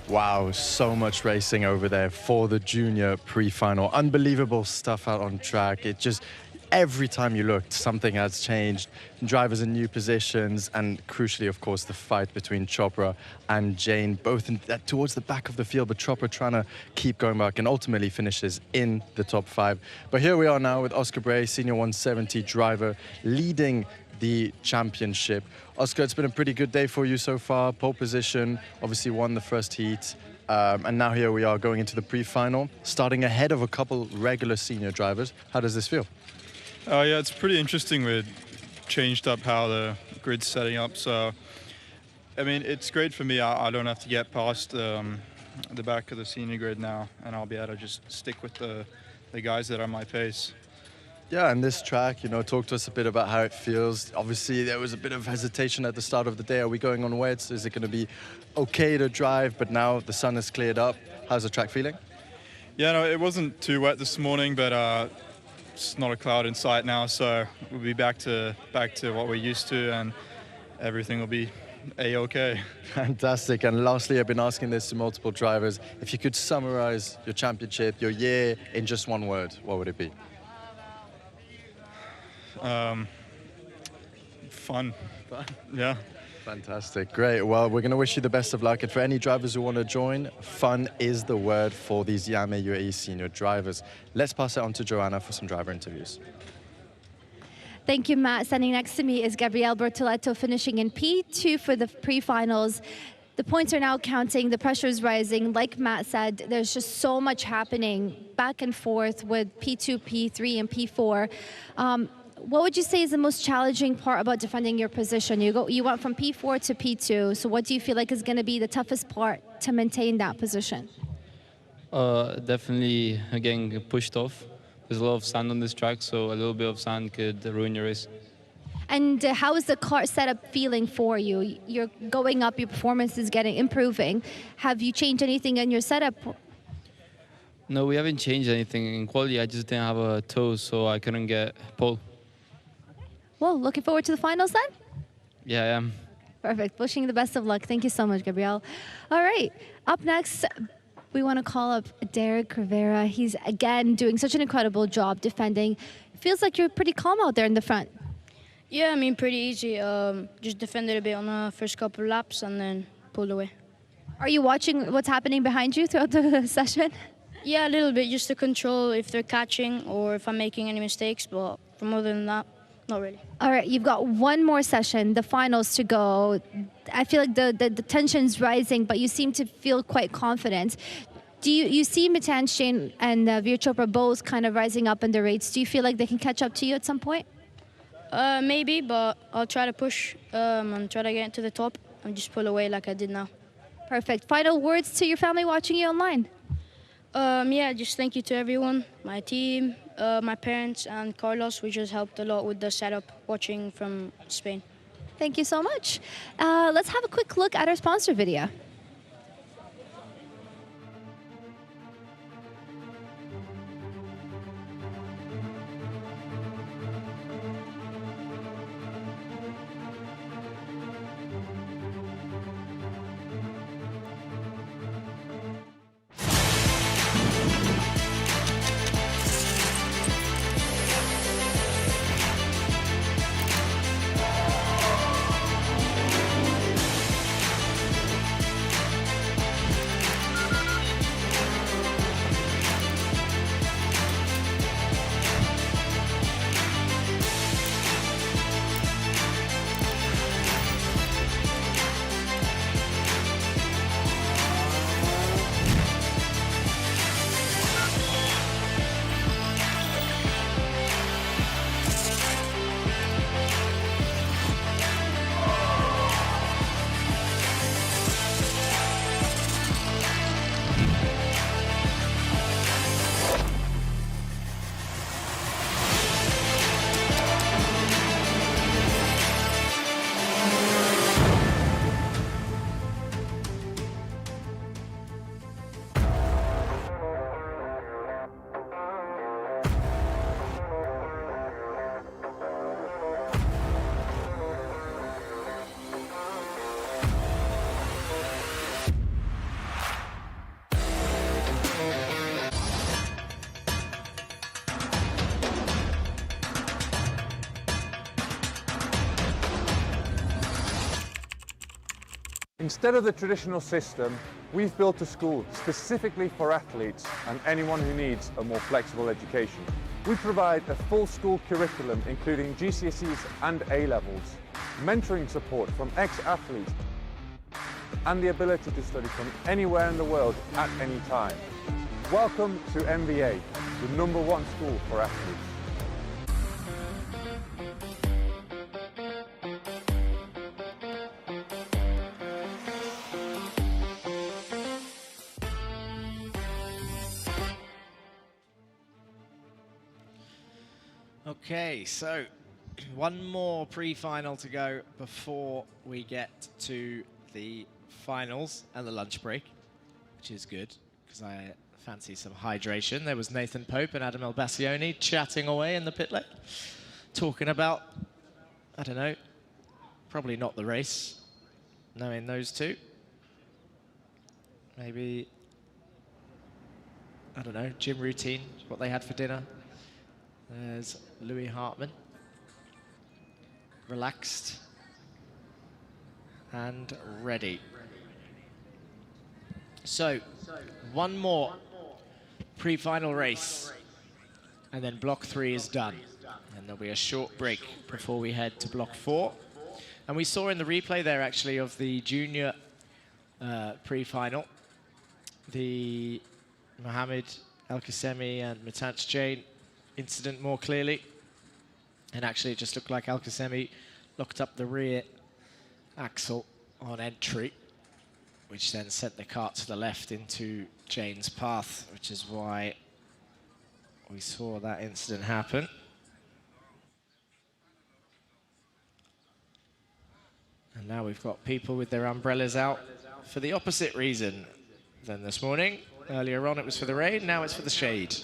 Speaker 4: Wow, so much racing over there for the junior pre-final. Unbelievable stuff out on track. It just, every time you looked, something has changed. Drivers in new positions, and crucially, of course, the fight between Chopra and Jane, both towards the back of the field, but Chopra trying to keep going back and ultimately finishes in the top 5. But here we are now with Oscar Bray, Senior 170 driver, leading the championship. Oscar, it's been a pretty good day for you so far. Pole position, obviously won the first heat. And now here we are going into the pre-final, starting ahead of a couple regular senior drivers. How does this feel?
Speaker 11: Yeah, it's pretty interesting. We've changed up how the grid's setting up. So, I mean, it's great for me. I don't have to get past the back of the senior grid now, and I'll be able to just stick with the guys that are my pace.
Speaker 4: Yeah, and this track, you know, talk to us a bit about how it feels. Obviously, there was a bit of hesitation at the start of the day. Are we going on wets? Is it going to be okay to drive? But now the sun has cleared up. How's the track feeling?
Speaker 11: Yeah, no, it wasn't too wet this morning, but it's not a cloud in sight now, so we'll be back to what we're used to, and everything will be A-okay.
Speaker 4: Fantastic. And lastly, I've been asking this to multiple drivers. If you could summarize your championship, your year, in just one word, what would it be?
Speaker 11: Fun. Yeah.
Speaker 4: Fantastic. Great. Well, we're going to wish you the best of luck. And for any drivers who want to join, fun is the word for these Iame Uae senior drivers. Let's pass it on to Joanna for some driver interviews.
Speaker 3: Thank you, Matt. Standing next to me is Gabriel Bertoletto, finishing in P2 for the pre-finals. The points are now counting. The pressure is rising. Like Matt said, there's just so much happening back and forth with P2, P3, and P4. What would you say is the most challenging part about defending your position? You went from P4 to P2, so what do you feel like is going to be the toughest part to maintain that position?
Speaker 16: Definitely getting pushed off. There's a lot of sand on this track, so a little bit of sand could ruin your race.
Speaker 3: And how is the car setup feeling for you? You're going up, your performance is improving. Have you changed anything in your setup?
Speaker 16: No, we haven't changed anything. In quality, I just didn't have a toe, so I couldn't get pole.
Speaker 3: Well, looking forward to the finals then?
Speaker 16: Yeah, I am.
Speaker 3: Perfect. Wishing you the best of luck. Thank you so much, Gabriel. All right. Up next, we want to call up Derek Rivera. He's, again, doing such an incredible job defending. It feels like you're pretty calm out there in the front.
Speaker 9: Yeah, I mean, pretty easy. Just defended a bit on the first couple of laps and then pulled away.
Speaker 3: Are you watching what's happening behind you throughout the session?
Speaker 9: Yeah, a little bit, just to control if they're catching or if I'm making any mistakes, but from other than that, not really.
Speaker 3: All right, you've got one more session, the finals to go. I feel like the tension's rising, but you seem to feel quite confident. Do you see Matan Shane and Veer Chopra both kind of rising up in the rates? Do you feel like they can catch up to you at some point?
Speaker 9: Maybe, but I'll try to push and try to get to the top and just pull away like I did now.
Speaker 3: Perfect. Final words to your family watching you online?
Speaker 9: Yeah, just thank you to everyone, my team, my parents, and Carlos, which has helped a lot with the setup watching from Spain.
Speaker 3: Thank you so much. Let's have a quick look at our sponsor video.
Speaker 2: Instead of the traditional system, we've built a school specifically for athletes and anyone who needs a more flexible education. We provide a full school curriculum including GCSEs and A-levels, mentoring support from ex-athletes, and the ability to study from anywhere in the world at any time. Welcome to MVA, the #1 school for athletes.
Speaker 1: Okay, so one more pre-final to go before we get to the finals and the lunch break, which is good because I fancy some hydration. There was Nathan Pope and Adam Elbassioni chatting away in the pit lane, talking about, I don't know, probably not the race, knowing those two. Maybe, I don't know, gym routine, what they had for dinner. There's Louis Hartmann, relaxed and ready. So, one more pre-final race, and then block 3 is done. And there'll be a short break before we head to block 4. And we saw in the replay there, actually, of the junior pre-final, the Mohammed Al Khaimah and Matanch Jain incident more clearly. And actually, it just looked like Al Khaimah locked up the rear axle on entry, which then sent the kart to the left into Jane's path, which is why we saw that incident happen. And now we've got people with their umbrellas out for the opposite reason than this morning. Earlier on it was for the rain, now it's for the shade.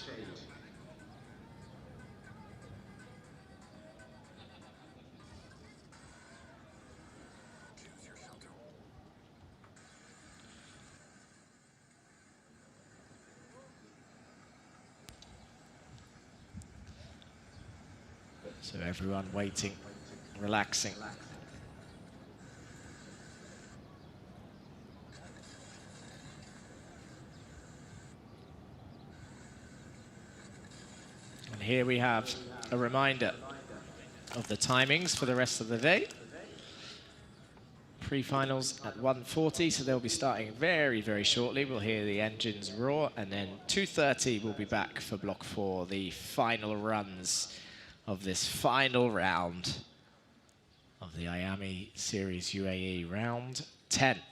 Speaker 1: So everyone waiting, relaxing. And here we have a reminder of the timings for the rest of the day. Pre-finals at 1:40, so they'll be starting very, very shortly. We'll hear the engines roar, and then 2:30 we'll be back for block 4, the final runs of this final round of the Iame Series UAE round 10.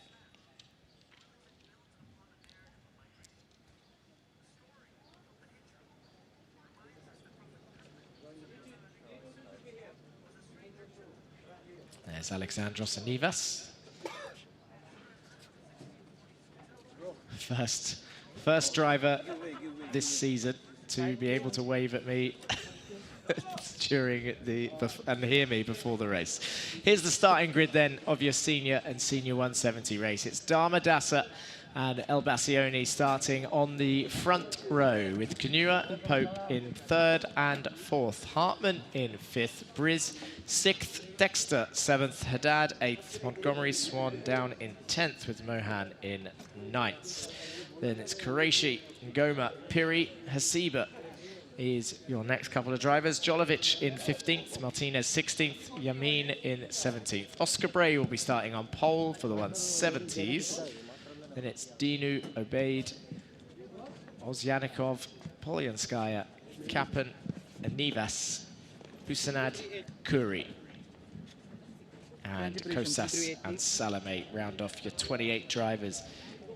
Speaker 1: There's Alexandros Anivas. First driver this season to be able to wave at me during and hear me before the race. Here's the starting grid then of your senior and senior 170 race. It's Dharma Dasa and Elbassioni starting on the front row, with Canua and Pope in 3rd and 4th, Hartmann in 5th, Briz 6th, Dexter 7th, Haddad 8th, Montgomery Swan down in 10th with Mohan in 9th. Then it's Qureshi, Ngoma, Piri, Hasiba is your next couple of drivers. Jolovic in 15th, Martinez 16th, Yamin in 17th. Oscar Bray will be starting on pole for the 170s. Then it's Dinu, Obeid, Ozyanikov, Polyanskaya, Kapan, Anivas, Busanad, Kuri. And Kosas and Salame round off your 28 drivers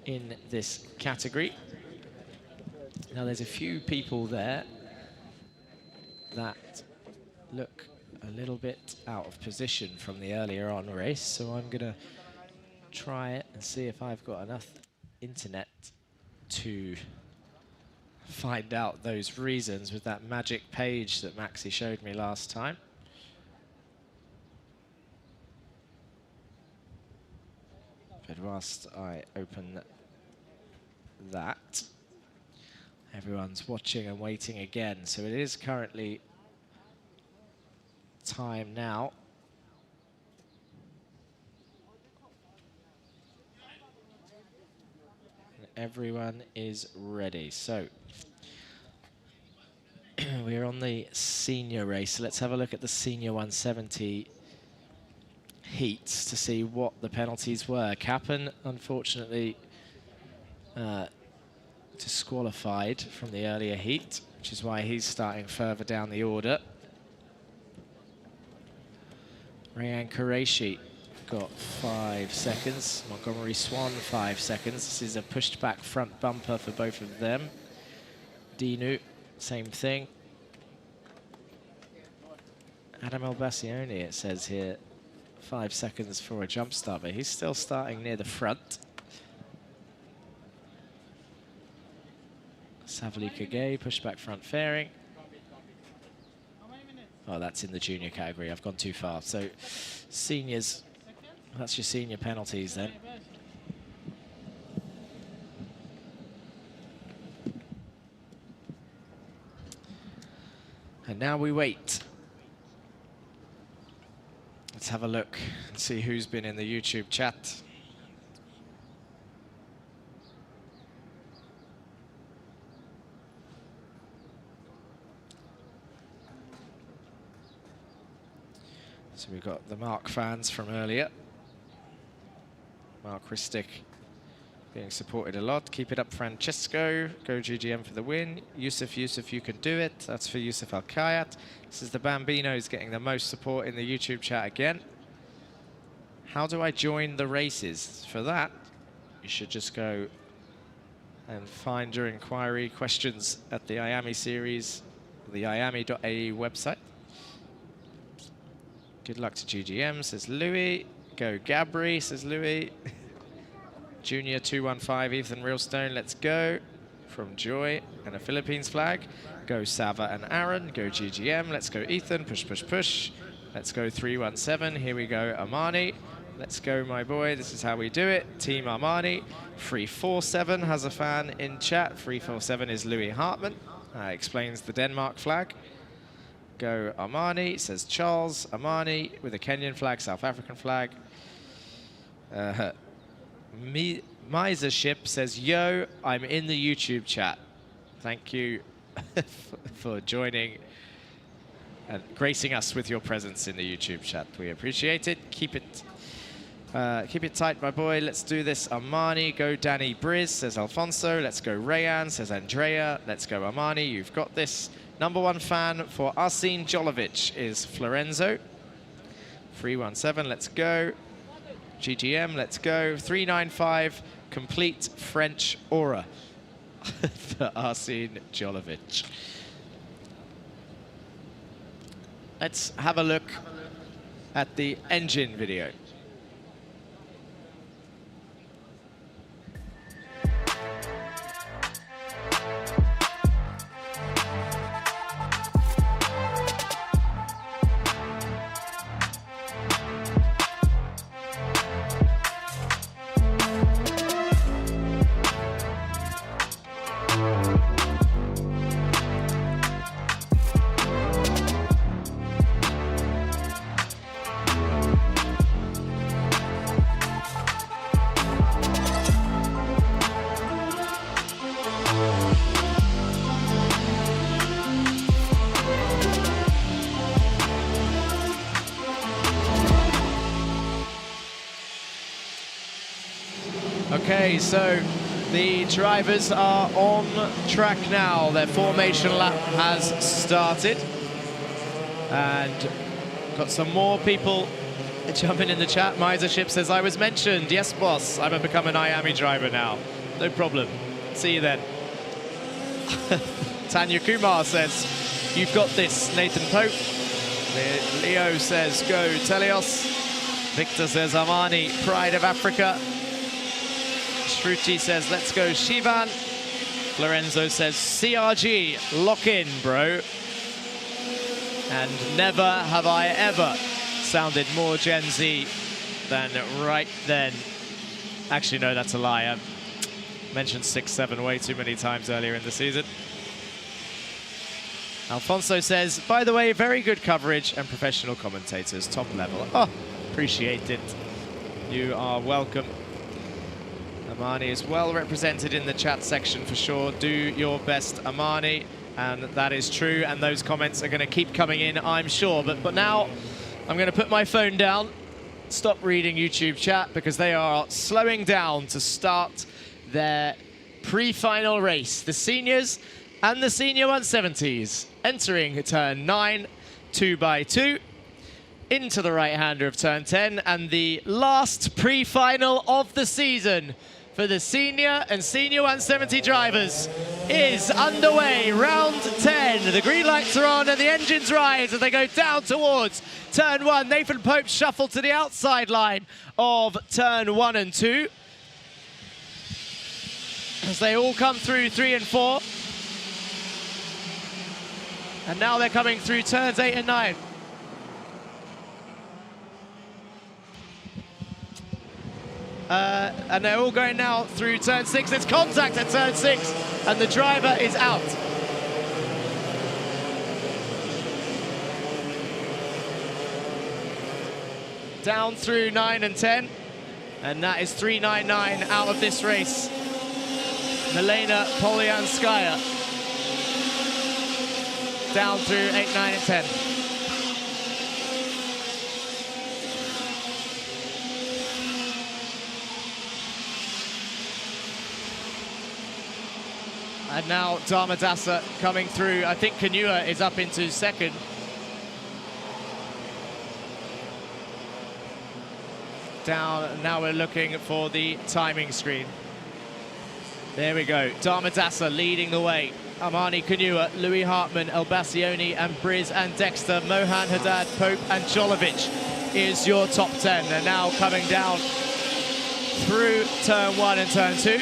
Speaker 1: in this category. Now there's a few people there that look a little bit out of position from the earlier on race, so I'm gonna try it and see if I've got enough internet to find out those reasons with that magic page that Maxi showed me last time. But whilst I open that, everyone's watching and waiting again. So it is currently time now. And everyone is ready. So We're on the senior race. Let's have a look at the senior 170 heats to see what the penalties were. Kappen, unfortunately, disqualified from the earlier heat, which is why he's starting further down the order. Rayan Qureshi got 5 seconds. Montgomery Swan, 5 seconds. This is a pushed back front bumper for both of them. Dinu, same thing. Adam Elbassioni, it says here, 5 seconds for a jump start, but he's still starting near the front. Savali Kage, push back front fairing. Oh, that's in the junior category. I've gone too far. So seniors, that's your senior penalties then. And now we wait. Let's have a look and see who's been in the YouTube chat. So we've got the Mark fans from earlier. Mark Ristic being supported a lot. Keep it up, Francesco. Go GGM for the win. Yusuf, you can do it. That's for Yusuf Al Khayat. This is the Bambinos getting the most support in the YouTube chat again. How do I join the races? For that, you should just go and find your inquiry questions at the Iame series, the iame.ae website. Good luck to GGM, says Louis. Go Gabri, says Louis. Junior 215, Ethan Realstone, let's go. From Joy and a Philippines flag. Go Sava and Aaron, go GGM, let's go Ethan, push, push, push. Let's go 317, here we go Armani. Let's go my boy, this is how we do it. Team Armani. 347 has a fan in chat. 347 is Louis Hartman, explains the Denmark flag. Go Armani, says Charles. Armani with a Kenyan flag, South African flag. Misership says, yo, I'm in the YouTube chat. Thank you for joining and gracing us with your presence in the YouTube chat. We appreciate it. Keep it tight, my boy. Let's do this. Armani, go Danny Briz, says Alfonso. Let's go Rayan, says Andrea. Let's go Armani, you've got this. Number 1 fan for Arsene Jolovic is Florenzo. 317, let's go. GGM, let's go. 395, complete French aura for Arsene Jolovic. Let's have a look at the engine video. Okay, so the drivers are on track now. Their formation lap has started. And got some more people jumping in the chat. Misership says, I was mentioned. Yes, boss. I'm going to become an Iame driver now. No problem. See you then. Tanya Kumar says, you've got this, Nathan Pope. Leo says, go Telios. Victor says, Armani, pride of Africa. Shruti says, let's go Shivan. Lorenzo says, CRG, lock in, bro. And never have I ever sounded more Gen Z than right then. Actually, no, that's a lie. I've mentioned 6-7 way too many times earlier in the season. Alfonso says, by the way, very good coverage and professional commentators, top level. Oh, appreciate it. You are welcome. Amani is well represented in the chat section for sure. Do your best, Amani. And that is true, and those comments are going to keep coming in, I'm sure. But now I'm going to put my phone down, stop reading YouTube chat, because they are slowing down to start their pre-final race. The seniors and the senior 170s entering turn 9, 2x2, into the right-hander of turn 10, and the last pre-final of the season for the senior and senior 170 drivers is underway. Round 10, the green lights are on and the engines rise as they go down towards turn 1. Nathan Pope shuffled to the outside line of turn 1 and 2 as they all come through 3 and 4. And now they're coming through turns 8 and 9. And they're all going now through turn 6. There's contact at turn 6, and the driver is out. Down through 9 and 10, and that is 399 out of this race. Milena Polyanskaya down through 8, 9 and 10. And now Dharmadasa coming through. I think Kanua is up into second. Down, now we're looking for the timing screen. There we go. Dharmadasa leading the way. Armani Kanua, Louis Hartmann, Elbassioni and Briz and Dexter, Mohan Haddad, Pope and Jolovic is your top 10. They're now coming down through turn 1 and turn 2.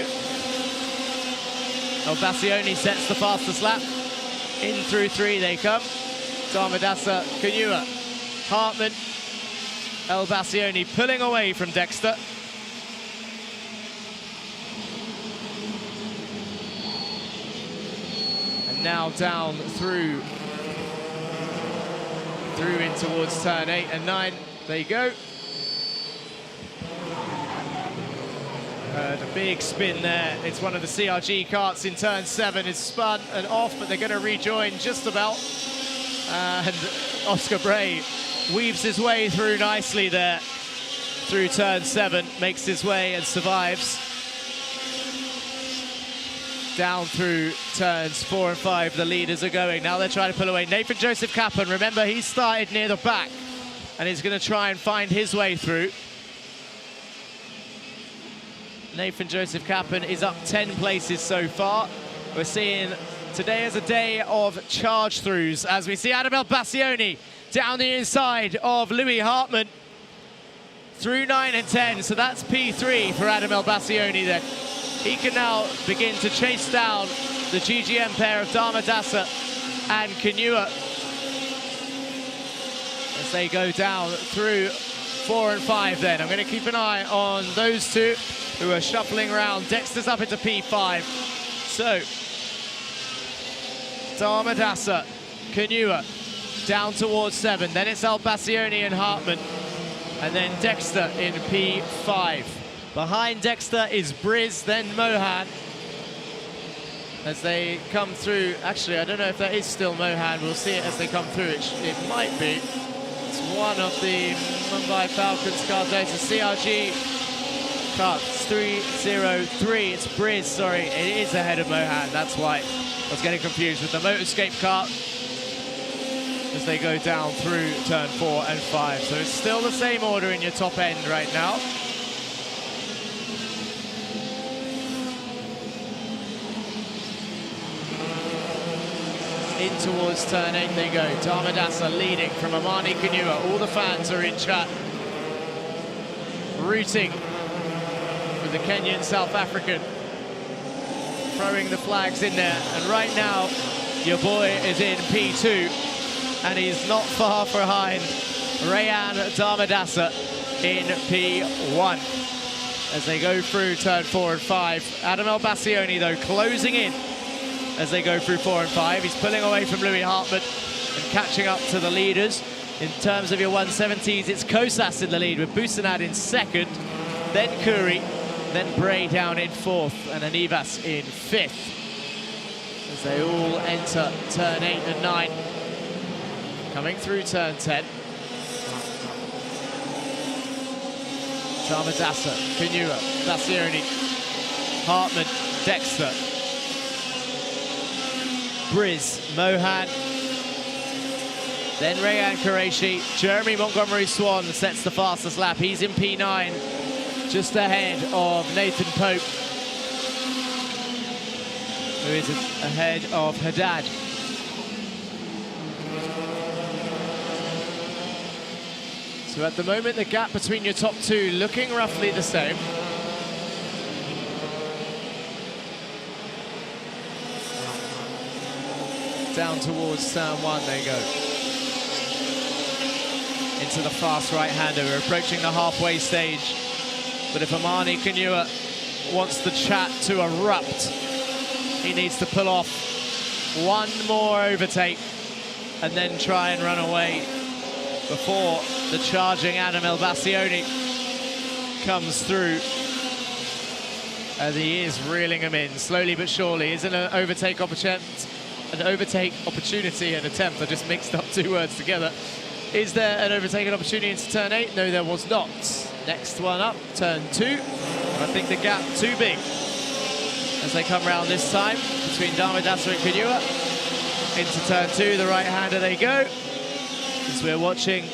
Speaker 1: Elbassioni sets the fastest lap. In through 3 they come. Dharmadasa, Kanua, Hartmann, Elbassioni pulling away from Dexter. And now down through in towards turn 8 and 9. There you go. A big spin there. It's one of the CRG karts in turn 7. It's spun and off, but they're going to rejoin just about. And Oscar Bray weaves his way through nicely there through turn 7, makes his way and survives. Down through turns 4 and 5, the leaders are going. Now they're trying to pull away. Nathan Joseph Kappen, remember, he started near the back and he's going to try and find his way through. Nathan Joseph Kappen is up 10 places so far. We're seeing today as a day of charge throughs as we see Adam Elbassioni down the inside of Louis Hartmann through 9 and 10. So that's P3 for Adam Elbassioni then. He can now begin to chase down the GGM pair of Dharmadasa and Kanua as they go down through 4 and 5 then. I'm going to keep an eye on those two who are shuffling around. Dexter's up into P5. So, Dharmadasa, Kanua, down towards 7. Then it's Elbassioni and Hartmann. And then Dexter in P5. Behind Dexter is Briz, then Mohan. As they come through. Actually, I don't know if that is still Mohan. We'll see it as they come through. It might be. It's one of the Mumbai Falcons cars. It's a CRG Kart 303. It's Briz, sorry. It is ahead of Mohan. That's why I was getting confused with the Motorscape Kart as they go down through turn 4 and 5. So it's still the same order in your top end right now. In towards turn 8 they go. Dharmadasa leading from Armani Kanua. All the fans are in chat, rooting for the Kenyan South African, throwing the flags in there. And right now, your boy is in P2, and he's not far behind Rayan Dharmadasa in P1 as they go through turn 4 and 5. Adam Elbassioni, though, closing in as they go through 4 and 5. He's pulling away from Louis Hartmann and catching up to the leaders. In terms of your 170s, it's Kosas in the lead with Busanad in second, then Kuri, then Bray down in 4th, and Anivas in 5th. as they all enter turn 8 and 9. Coming through turn 10. Darmadasa, Kanua, Bassioni, Hartman, Dexter, Briz, Mohan, then Rayan Qureshi. Jeremy Montgomery Swan sets the fastest lap. He's in P9, just ahead of Nathan Pope, who is ahead of Haddad. So at the moment, the gap between your top two looking roughly the same. Down towards turn 1 they go. Into the fast right-hander. We're approaching the halfway stage. But if Amani Kanua wants the chat to erupt, he needs to pull off one more overtake and then try and run away before the charging Adam Elbassioni comes through. As he is reeling him in, slowly but surely. Isn't an overtake opportunity, an attempt. I just mixed up two words together. Is there an overtaking opportunity into turn 8? No, there was not. Next one up, turn 2. I think the gap too big as they come round this time between Darmadasa and Kanua. Into turn 2, the right-hander they go. As we're watching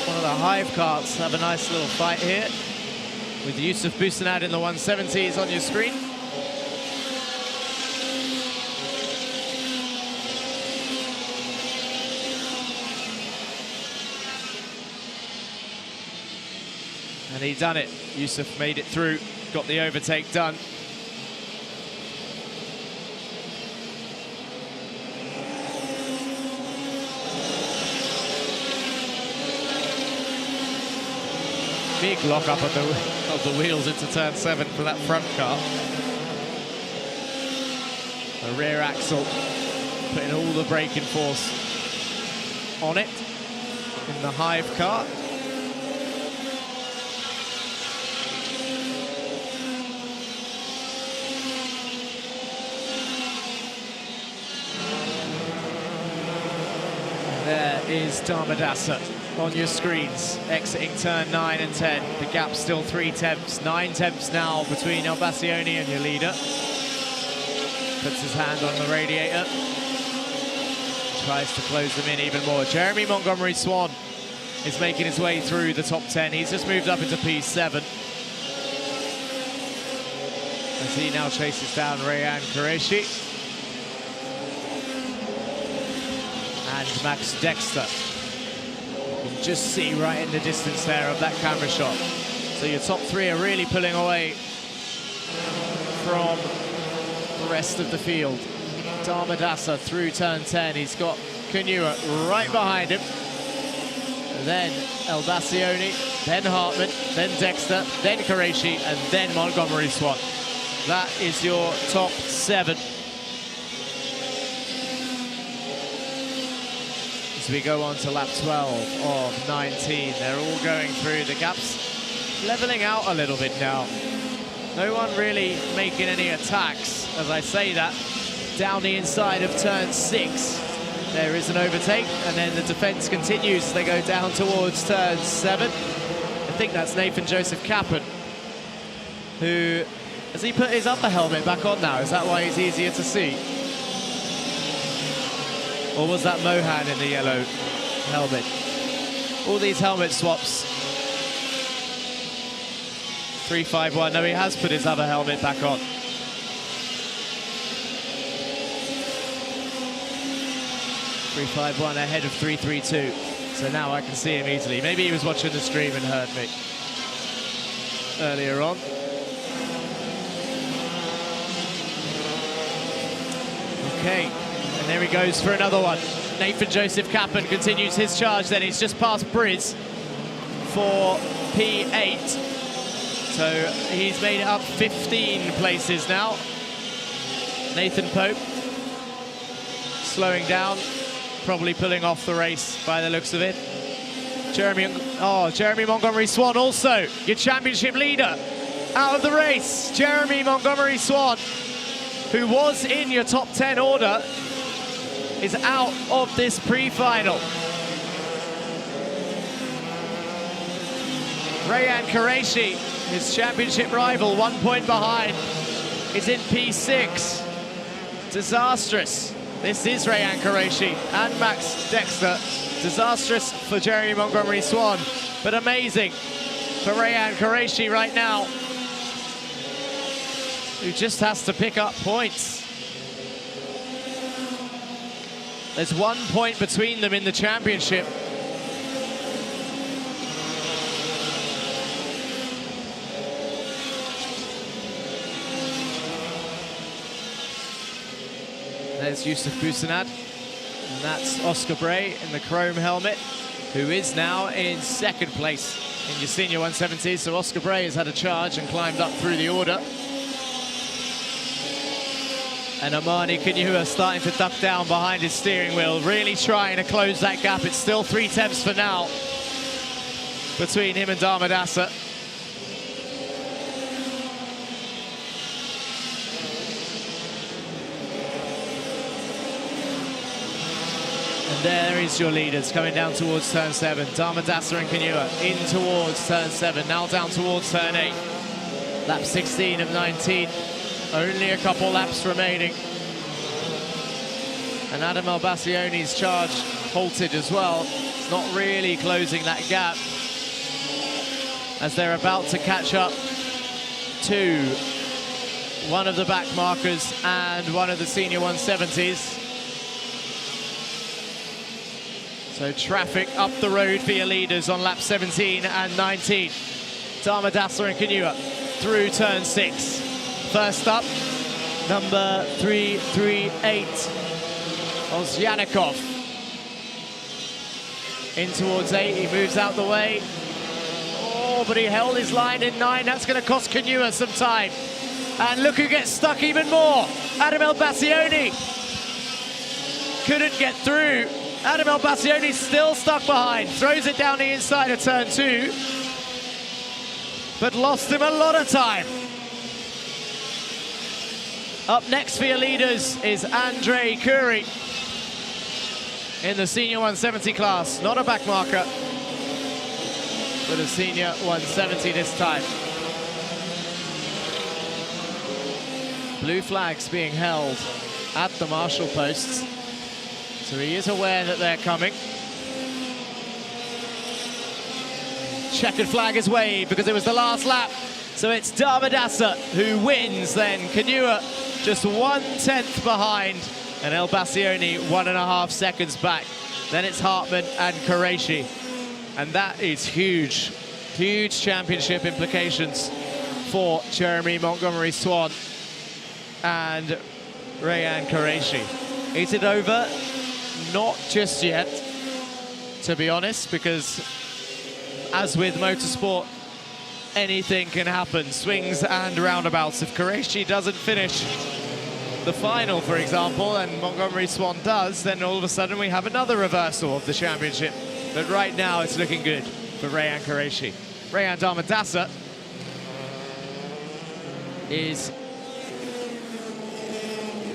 Speaker 1: one of the Hive karts have a nice little fight here with Yusuf Busanad in the 170s on your screen. And he done it. Yusuf made it through, got the overtake done. Big lock up of the wheels into turn 7 for that front car. The rear axle putting all the braking force on it in the Hive car. There is Darmadasa on your screens, exiting turn 9 and 10. The gap's still 3 tenths, 9 tenths now between Elbassioni and your leader. Puts his hand on the radiator. Tries to close them in even more. Jeremy Montgomery Swan is making his way through the top 10. He's just moved up into P7. As he now chases down Rayan Qureshi. And Max Dexter. You can just see right in the distance there of that camera shot. So your top 3 are really pulling away from the rest of the field. Darmadasa through turn 10. He's got Kanua right behind him. Then Elbassioni, then Hartman, then Dexter, then Qureshi, and then Montgomery Swan. That is your top 7. As we go on to lap 12 of 19, they're all going through. The gaps leveling out a little bit now. No one really making any attacks. As I say that, down the inside of turn 6, there is an overtake, and then the defense continues as they go down towards turn 7. I think that's Nathan Joseph Kappen, who, has he put his upper helmet back on now? Is that why he's easier to see? Or was that Mohan in the yellow helmet? All these helmet swaps. 351, no, he has put his other helmet back on. 351 ahead of 332. So now I can see him easily. Maybe he was watching the stream and heard me earlier on. Okay, and there he goes for another one. Nathan Joseph Kappen continues his charge then. He's just past Briz for P8. So he's made it up 15 places now. Nathan Pope slowing down, probably pulling off the race by the looks of it. Jeremy Montgomery Swan also, your championship leader, out of the race. Jeremy Montgomery Swan who was in your top 10 order, is out of this pre-final. Rayan Qureshi, his championship rival, 1 point behind, is in P6. Disastrous. This is Rayan Qureshi and Max Dexter. Disastrous for Jeremy Montgomery Swan, but amazing for Rayan Qureshi right now, who just has to pick up points. There's 1 point between them in the championship. There's Yusuf Busanad, and that's Oscar Bray in the chrome helmet, who is now in second place in your senior 170s. So Oscar Bray has had a charge and climbed up through the order. And Amani Kanyua starting to duck down behind his steering wheel, really trying to close that gap. It's still 3 tenths for now between him and Dharmadasa. And there is your leaders coming down towards turn 7. Dharmadasa and Kanyua in towards turn 7, now down towards turn 8. Lap 16 of 19. Only a couple laps remaining. And Adam Albassione's charge halted as well. It's not really closing that gap as they're about to catch up to one of the back markers and one of the senior 170s. So traffic up the road for your leaders on lap 17 and 19. Dharmadasa and Kanyua through turn 6. First up, number 338, Ozyanikov. In towards 8, he moves out the way. Oh, but he held his line in 9. That's going to cost Kanyua some time. And look who gets stuck even more. Adam Albascione couldn't get through. Adam Albascione still stuck behind. Throws it down the inside of turn 2. But lost him a lot of time. Up next for your leaders is Andre Curie in the senior 170 class. Not a back marker, but a senior 170 this time. Blue flags being held at the marshal posts, so he is aware that they're coming. Checkered flag is waved because it was the last lap. So it's Dharmadasa who wins then. Kanyua just 1/10 behind, and Albascione 1.5 seconds back. Then it's Hartman and Qureshi. And that is huge, huge championship implications for Jeremy Montgomery Swan and Rayan Qureshi. Is it over? Not just yet, to be honest, because as with motorsport, anything can happen, swings and roundabouts. If Qureshi doesn't finish the final, for example, and Montgomery Swan does, then all of a sudden we have another reversal of the championship. But right now it's looking good for Rayan Qureshi. Rayan Dharmadasa is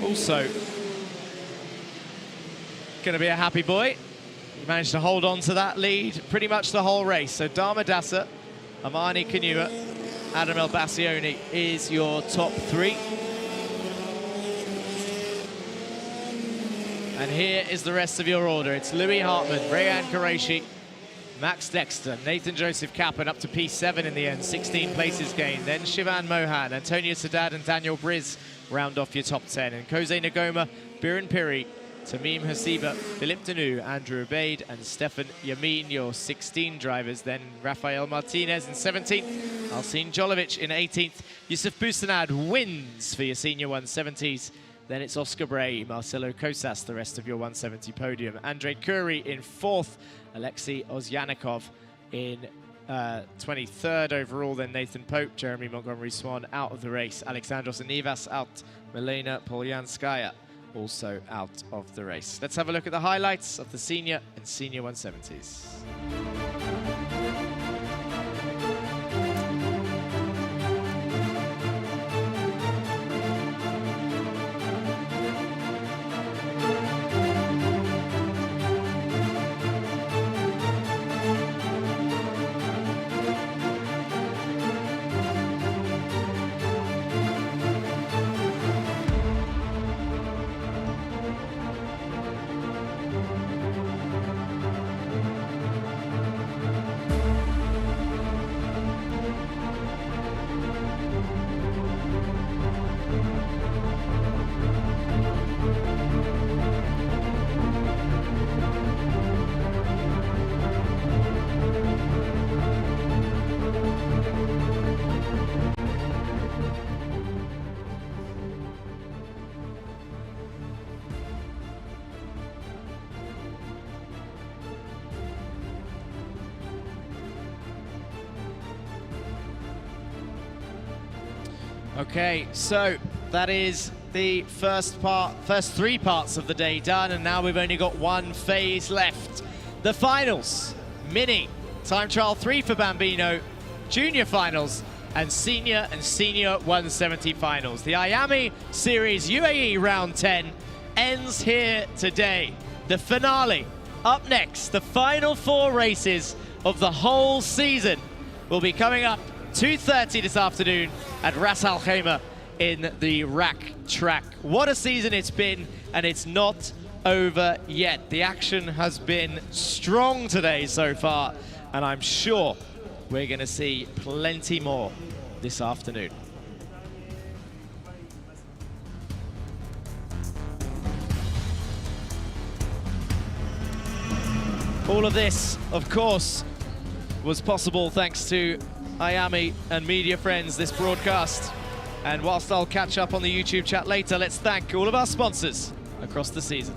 Speaker 1: also going to be a happy boy. He managed to hold on to that lead pretty much the whole race. So Dharmadasa, Amani Kanyua, Adam Albascione is your top 3. And here is the rest of your order. It's Louis Hartman, Rayan Qureshi, Max Dexter, Nathan Joseph Kappen up to P7 in the end, 16 places gained. Then Shivan Mohan, Antonio Sadat and Daniel Briz round off your top 10. And Kose Nagoma, Biren Piri, Tamim Hasiba, Philippe Denou, Andrew Obeid and Stefan Yamin, your 16 drivers. Then Rafael Martinez in 17th, Alcine Jolovic in 18th. Yusuf Busanad wins for your senior 170s. Then it's Oscar Bray, Marcelo Cosas, the rest of your 170 podium. Andre Curie in 4th, Alexei Ozyanikov in 23rd overall. Then Nathan Pope, Jeremy Montgomery Swan out of the race. Alexandros Anivas out, Milena Polyanskaya also out of the race. Let's have a look at the highlights of the senior and senior 170s. Okay, so that is the first three parts of the day done, and now we've only got one phase left. The finals, mini, time trial 3 for Bambino, junior finals, and senior 170 finals. The Iame Series UAE round 10 ends here today. The finale, up next, the final 4 races of the whole season will be coming up 2:30 this afternoon at Ras Al Khaimah in the rack track. What a season it's been, and it's not over yet. The action has been strong today so far, and I'm sure we're going to see plenty more this afternoon. All of this, of course, was possible thanks to Iame and media friends, this broadcast. And whilst I'll catch up on the YouTube chat later, let's thank all of our sponsors across the season.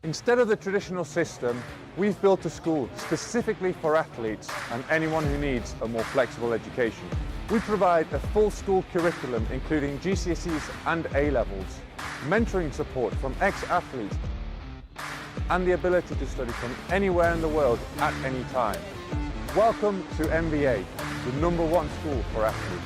Speaker 2: Instead of the traditional system, we've built a school specifically for athletes and anyone who needs a more flexible education. We provide a full school curriculum including GCSEs and A-levels, mentoring support from ex-athletes, and the ability to study from anywhere in the world at any time. Welcome to MVA, the #1 school for athletes.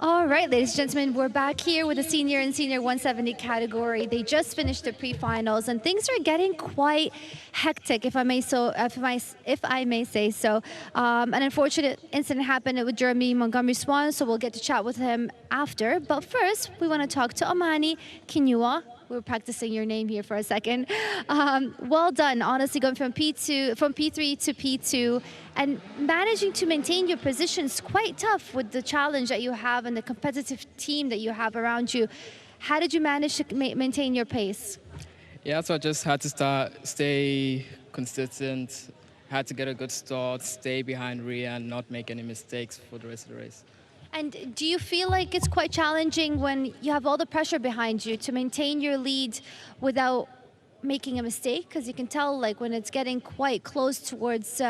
Speaker 3: All right, ladies and gentlemen, we're back here with the senior and senior 170 category. They just finished the pre-finals, and things are getting quite hectic, if I may say so. An unfortunate incident happened with Jeremy Montgomery Swan, so we'll get to chat with him after. But first, we want to talk to Iame Uae. We were practicing your name here for a second. Well done, honestly, going from P3 to P2, and managing to maintain your positions quite tough with the challenge that you have and the competitive team that you have around you. How did you manage to maintain your pace?
Speaker 20: Yeah, so I just had to stay consistent, had to get a good start, stay behind Rhea and not make any mistakes for the rest of the race.
Speaker 3: And do you feel like it's quite challenging when you have all the pressure behind you to maintain your lead without making a mistake? Because you can tell, like, when it's getting quite close towards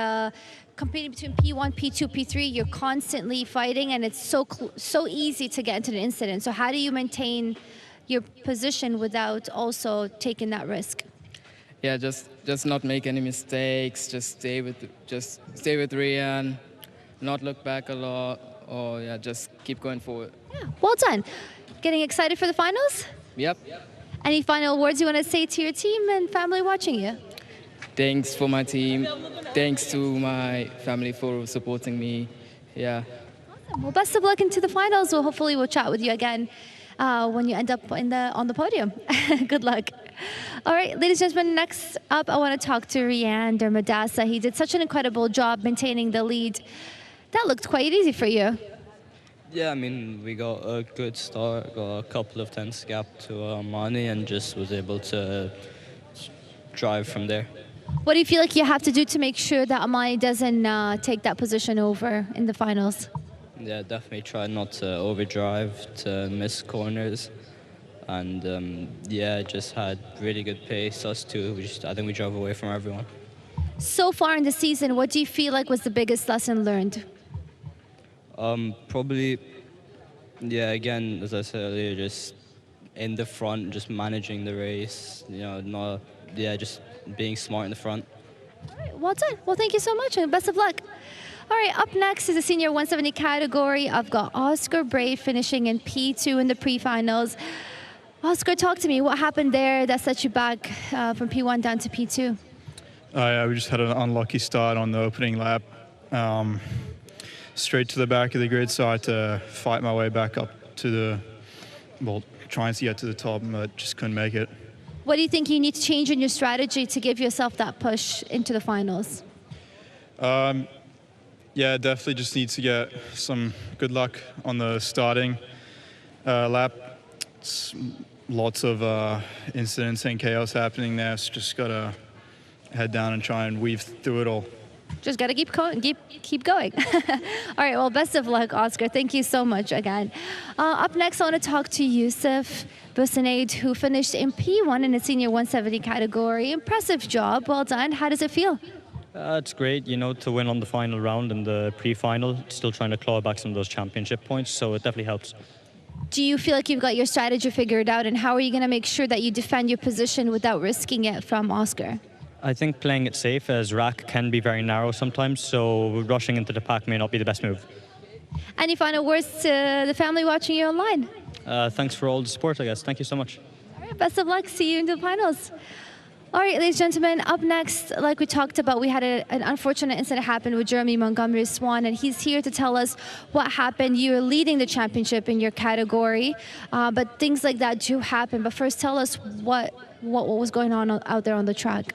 Speaker 3: competing between P1, P2, P3, you're constantly fighting, and it's so easy to get into an incident. So how do you maintain your position without also taking that risk?
Speaker 20: Yeah, just not make any mistakes. Just stay with Rhea, not look back a lot. Or yeah, just keep going forward.
Speaker 3: Yeah, well done. Getting excited for the finals?
Speaker 20: Yep.
Speaker 3: Any final words you want to say to your team and family watching you?
Speaker 20: thanks for my team. Thanks to my family for supporting me. Yeah.
Speaker 3: Well, best of luck into the finals. Well, hopefully we'll chat with you again when you end up on the podium. Good luck. All right, ladies and gentlemen, next up I want to talk to Rian Dermadasa. He did such an incredible job maintaining the lead. That looked quite easy for you.
Speaker 18: Yeah, I mean, we got a good start, got a couple of tenths gap to Armani, and just was able to drive from there.
Speaker 3: What do you feel like you have to do to make sure that Amani doesn't take that position over in the finals?
Speaker 18: Yeah, definitely try not to overdrive, to miss corners. And yeah, just had really good pace. Us two, I think we drove away from everyone.
Speaker 3: So far in the season, what do you feel like was the biggest lesson learned?
Speaker 18: Probably, yeah, again, as I said earlier, just in the front, just managing the race, you know, just being smart in the front.
Speaker 3: All right, well done. Well, thank you so much and best of luck. All right, up next is the senior 170 category. I've got Oscar Brave finishing in P2 in the pre-finals. Oscar, talk to me. What happened there that set you back from P1 down to P2?
Speaker 11: Yeah, we just had an unlucky start on the opening lap. Straight to the back of the grid, so I had to fight my way back up to the, well, trying to get to the top, but just couldn't make it.
Speaker 3: What do you think you need to change in your strategy to give yourself that push into the finals?
Speaker 11: Yeah, definitely just need to get some good luck on the starting lap. It's lots of incidents and chaos happening there, so just got to head down and try and weave through it all.
Speaker 3: Just got to keep going. All right, well, best of luck, Oscar. Thank you so much again. Up next, I want to talk to Yusuf Boussaid, who finished in P1 in the senior 170 category. Impressive job. Well done. How does it feel?
Speaker 21: It's great, you know, to win on the final round and the pre-final. Still trying to claw back some of those championship points, so it definitely helps.
Speaker 3: Do you feel like you've got your strategy figured out, and how are you going to make sure that you defend your position without risking it from Oscar?
Speaker 21: I think playing it safe, as rack can be very narrow sometimes, so rushing into the pack may not be the best move.
Speaker 3: Any final words to the family watching you online?
Speaker 21: Thanks for all the support, I guess. Thank you so much.
Speaker 3: All right, best of luck. See you in the finals. All right, ladies and gentlemen, up next, like we talked about, we had an unfortunate incident happen with Jeremy Montgomery Swan, and he's here to tell us what happened. You were leading the championship in your category, but things like that do happen. But first, tell us what was going on out there on the track.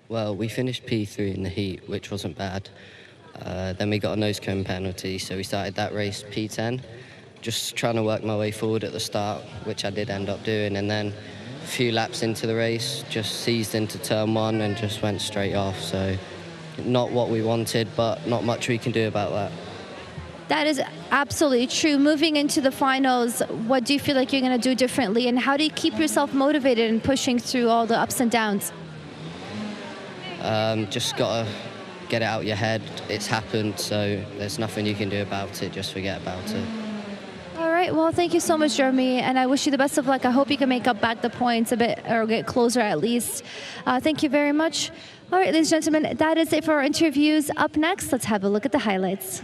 Speaker 22: Well, we finished P3 in the heat, which wasn't bad. Then we got a nose cone penalty, so we started that race P10. Just trying to work my way forward at the start, which I did end up doing, and then a few laps into the race, just seized into turn one and just went straight off. So not what we wanted, but not much we can do about that.
Speaker 3: That is absolutely true. Moving into the finals, what do you feel like you're going to do differently, and how do you keep yourself motivated and pushing through all the ups and downs?
Speaker 22: Just got to get it out your head. It's happened, so there's nothing you can do about it. Just forget about it.
Speaker 3: All right, well, thank you so much, Jeremy, and I wish you the best of luck. I hope you can make up back the points a bit, or get closer at least. Thank you very much. All right, ladies and gentlemen, that is it for our interviews. Up next, let's have a look at the highlights.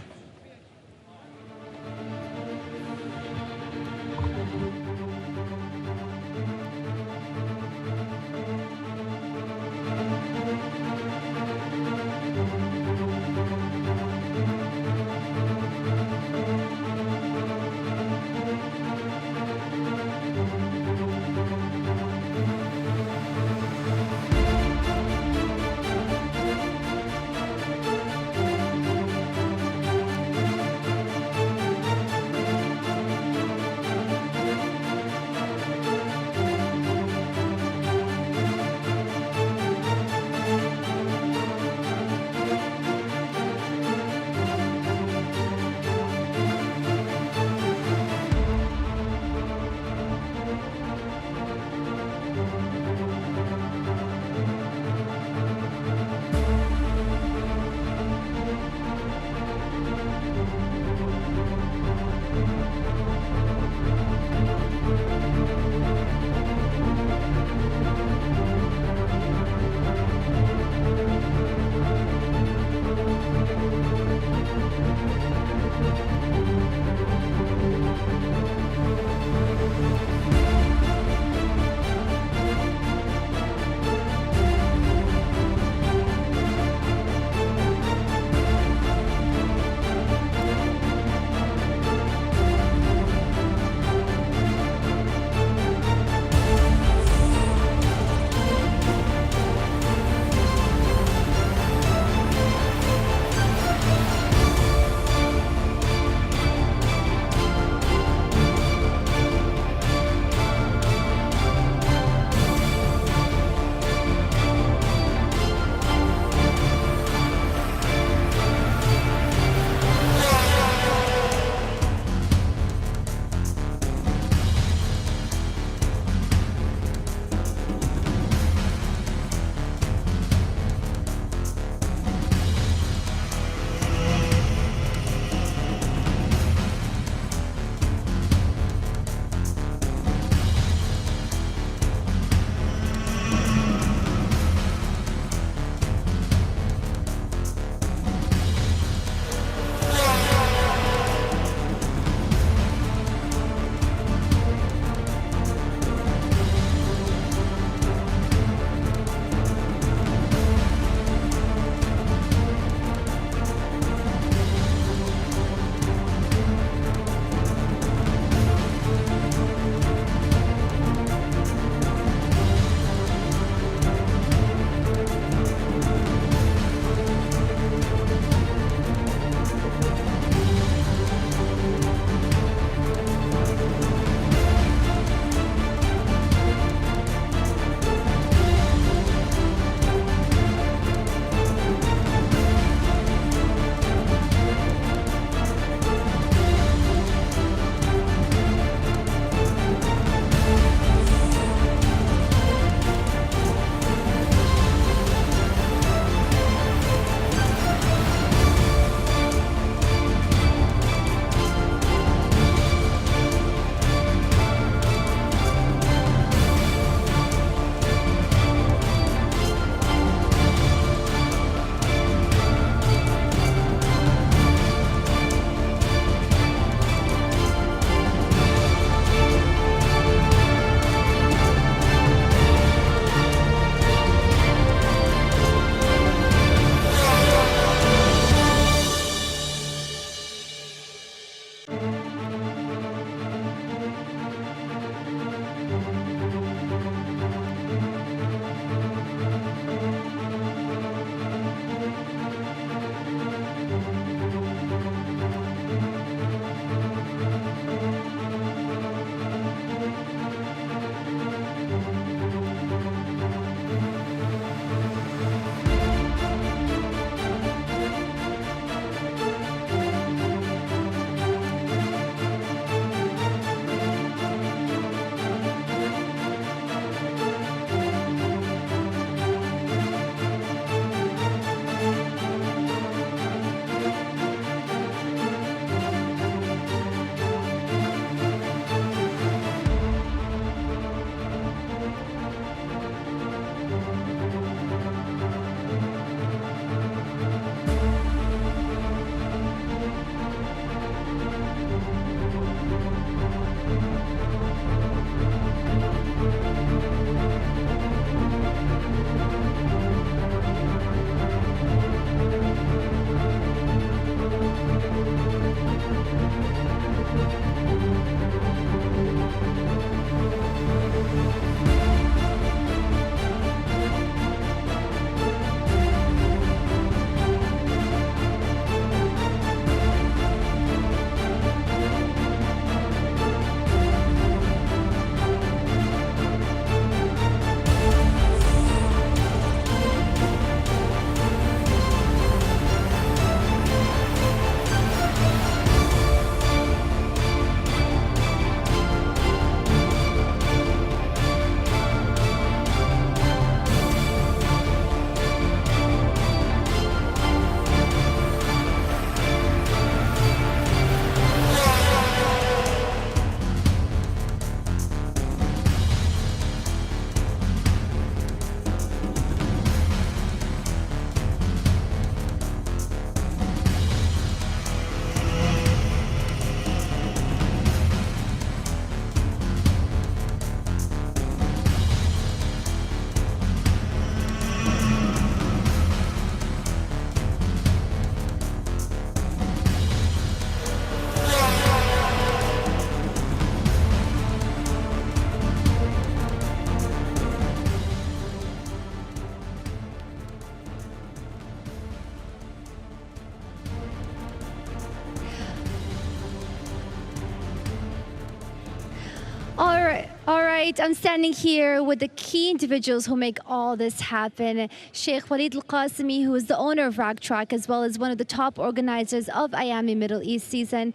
Speaker 3: All right. I'm standing here with the key individuals who make all this happen. Sheikh Walid Al-Qasimi, who is the owner of Rack Track, as well as one of the top organizers of Iame Middle East season.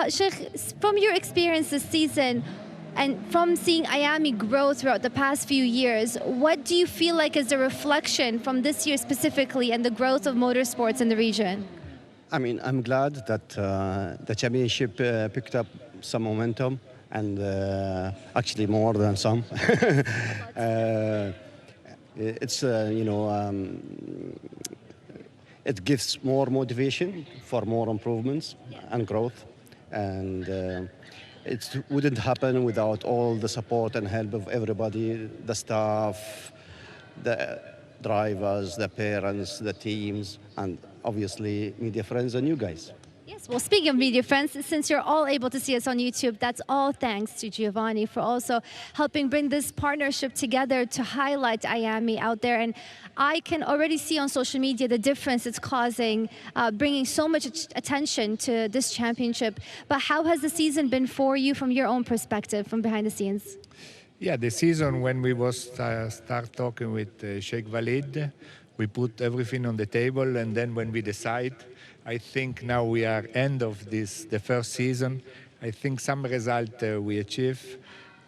Speaker 3: Sheikh, from your experience this season, and from seeing Iame grow throughout the past few years, what do you feel like is the reflection from this year specifically and the growth of motorsports in the region?
Speaker 8: I mean, I'm glad that the championship picked up some momentum, and actually more than some. It's, it gives more motivation for more improvements and growth. And it wouldn't happen without all the support and help of everybody, the staff, the drivers, the parents, the teams, and obviously media friends and you guys.
Speaker 3: Yes, well, speaking of media friends, since you're all able to see us on YouTube, that's all thanks to Giovanni for also helping bring this partnership together to highlight Iame out there. And I can already see on social media the difference it's causing, bringing so much attention to this championship. But how has the season been for you from your own perspective, from behind the scenes?
Speaker 10: Yeah, the season when we was start talking with Sheikh Walid, we put everything on the table, and then when we decide, I think now we are end of this, the first season. I think some result we achieve.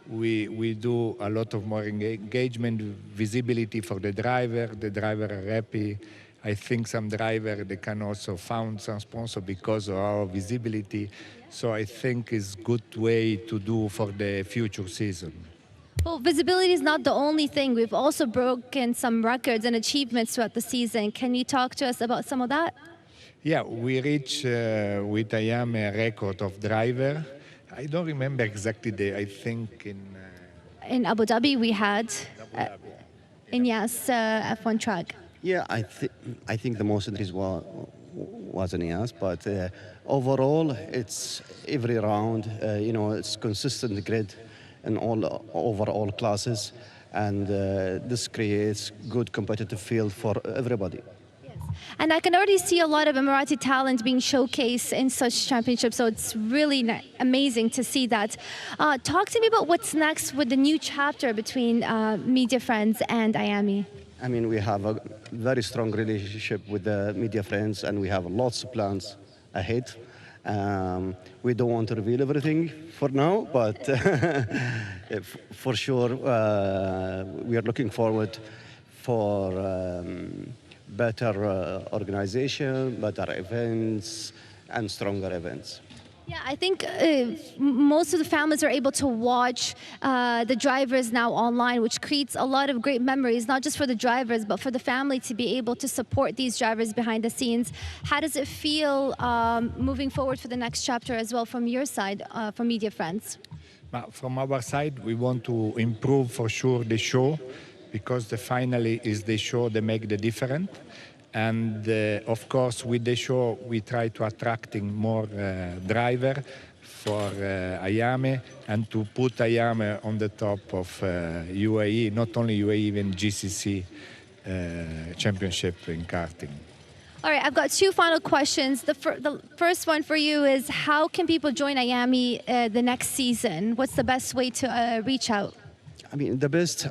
Speaker 10: We do a lot of more engagement, visibility for the driver. The driver are happy. I think some driver, they can also found some sponsor because of our visibility. So I think it's good way to do for the future season.
Speaker 3: Well, visibility is not the only thing. We've also broken some records and achievements throughout the season. Can you talk to us about some of that?
Speaker 10: Yeah, we reached with Iame a record of driver. I don't remember exactly the, I think
Speaker 3: in Abu Dhabi we had, in Yas F1 track.
Speaker 8: Yeah, I think the most entries was in Yas, but overall it's every round, it's consistent grid in over all classes, and this creates good competitive field for everybody.
Speaker 3: And I can already see a lot of Emirati talent being showcased in such championships, so it's really amazing to see that. Talk to me about what's next with the new chapter between Media Friends and Iame.
Speaker 8: I mean, we have a very strong relationship with the Media Friends, and we have lots of plans ahead. We don't want to reveal everything for now, but for sure we are looking forward for better organization, better events, and stronger events.
Speaker 3: Yeah, I think most of the families are able to watch the drivers now online, which creates a lot of great memories, not just for the drivers, but for the family to be able to support these drivers behind the scenes. How does it feel moving forward for the next chapter as well from your side, from Media Friends?
Speaker 10: From our side, we want to improve for sure the show, because the finale is the show that make the difference. And of course, with the show, we try to attracting more driver for Iame, and to put Iame on the top of UAE, not only UAE, even GCC championship in karting.
Speaker 3: All right, I've got two final questions. The first one for you is, how can people join Iame the next season? What's the best way to reach out?
Speaker 8: I mean, the best,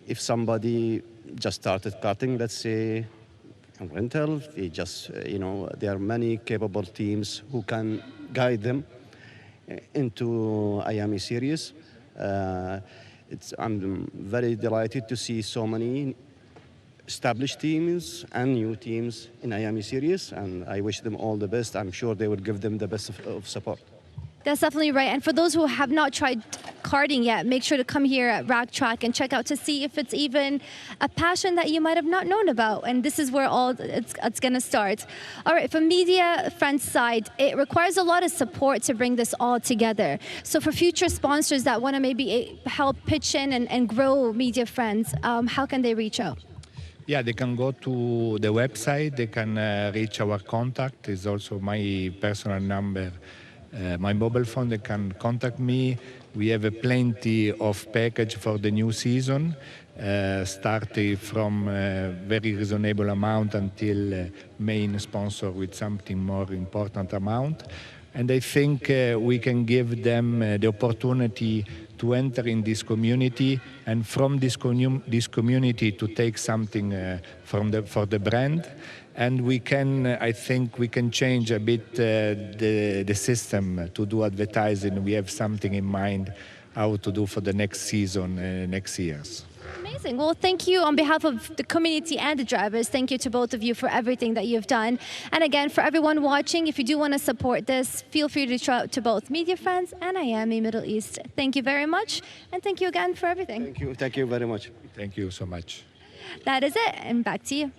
Speaker 8: if somebody just started karting, let's say, in rental, they just, there are many capable teams who can guide them into Iame series. I'm very delighted to see so many established teams and new teams in Iame series, and I wish them all the best. I'm sure they will give them the best of support.
Speaker 3: That's definitely right. And for those who have not tried karting yet, make sure to come here at Rack Track and check out to see if it's even a passion that you might have not known about. And this is where all it's going to start. All right, from Media Friends' side, it requires a lot of support to bring this all together. So for future sponsors that want to maybe help pitch in and grow Media Friends, how can they reach out?
Speaker 10: Yeah, they can go to the website. They can reach our contact. It's also my personal number. My mobile phone, they can contact me. We have plenty of package for the new season, starting from a very reasonable amount until main sponsor with something more important amount. And I think we can give them the opportunity to enter in this community, and from this community to take something for the brand. And we can, I think we can change a bit the system to do advertising. We have something in mind how to do for the next season, next years.
Speaker 3: Amazing. Well, thank you on behalf of the community and the drivers. Thank you to both of you for everything that you've done. And again, for everyone watching, if you do want to support this, feel free to reach out to both Media Friends and Iame Middle East. Thank you very much. And thank you again for everything.
Speaker 8: Thank you. Thank you very much.
Speaker 10: Thank you so much.
Speaker 3: That is it. And back to you.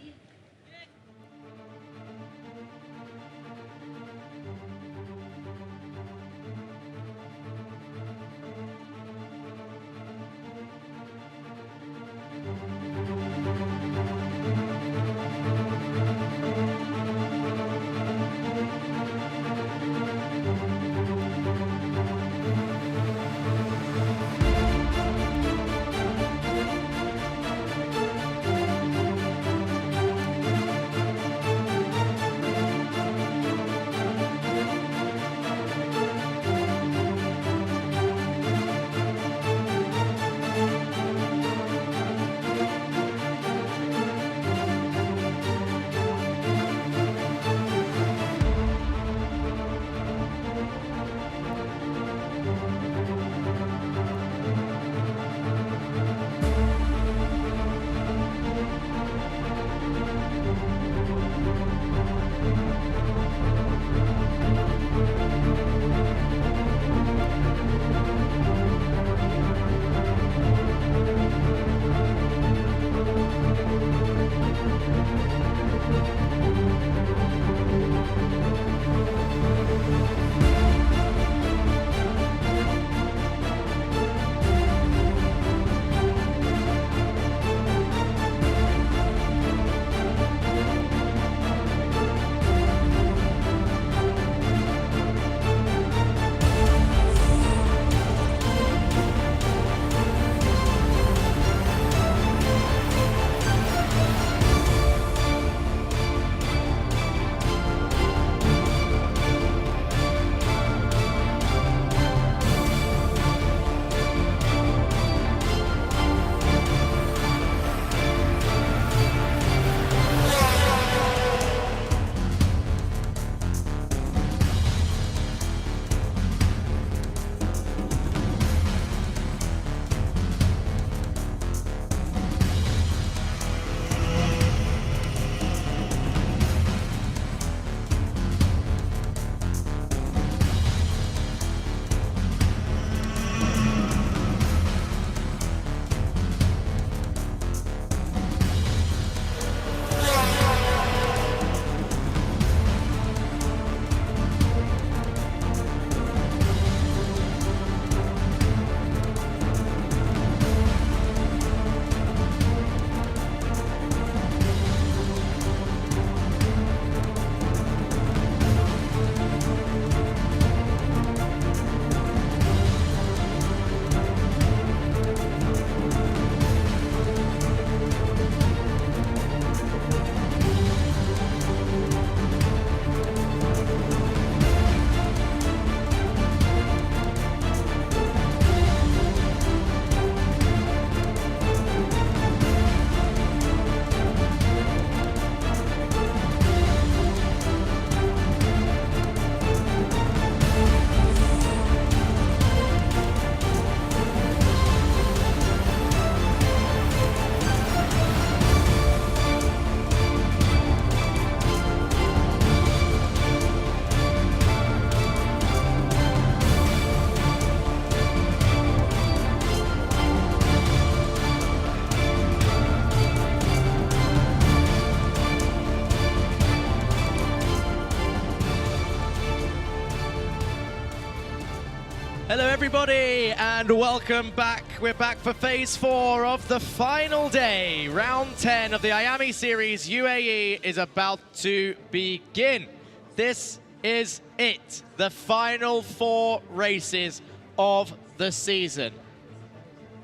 Speaker 1: Hello everybody and welcome back. We're back for phase 4 of the final day. Round 10 of the Iame Series UAE is about to begin. This is it, the final 4 races of the season.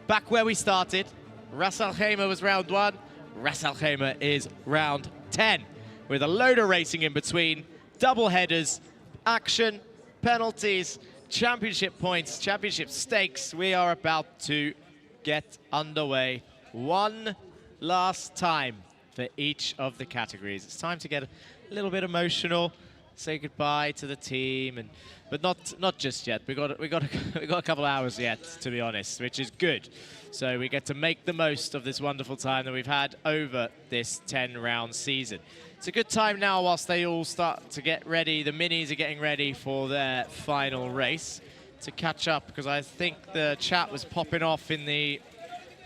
Speaker 1: Back where we started, Ras Al Khaimah was round 1, Ras Al Khaimah is round 10, with a load of racing in between, double headers, action penalties, championship points, championship stakes. We are about to get underway one last time for each of the categories. It's time to get a little bit emotional, say goodbye to the team, but not just yet. We got a couple hours yet, to be honest, which is good. So we get to make the most of this wonderful time that we've had over this 10-round season. It's a good time now whilst they all start to get ready. The minis are getting ready for their final race to catch up, because I think the chat was popping off in the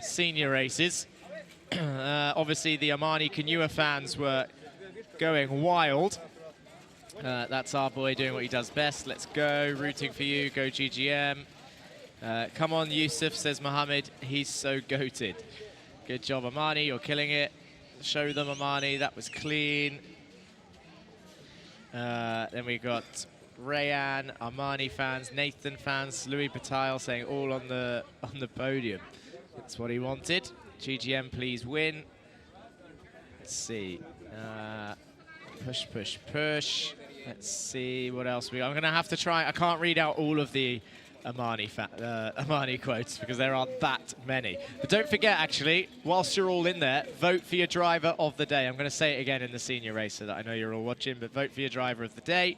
Speaker 1: senior races. Obviously, the Amani Kanyua fans were going wild. That's our boy doing what he does best. Let's go, rooting for you, go GGM. Come on, Yusuf, says Mohammed. He's so goated. Good job, Amani, you're killing it. Show them, Amani, that was clean. Then we got Rayan, Armani fans, Nathan fans, Louis Patel saying all on the podium. That's what he wanted. GGM, please win. Let's see. Push, push, push. Let's see what else I'm going to have to try. I can't read out all of the Amani quotes because there aren't that many. But don't forget, actually, whilst you're all in there, vote for your driver of the day. I'm going to say it again in the senior race so that I know you're all watching, but vote for your driver of the day.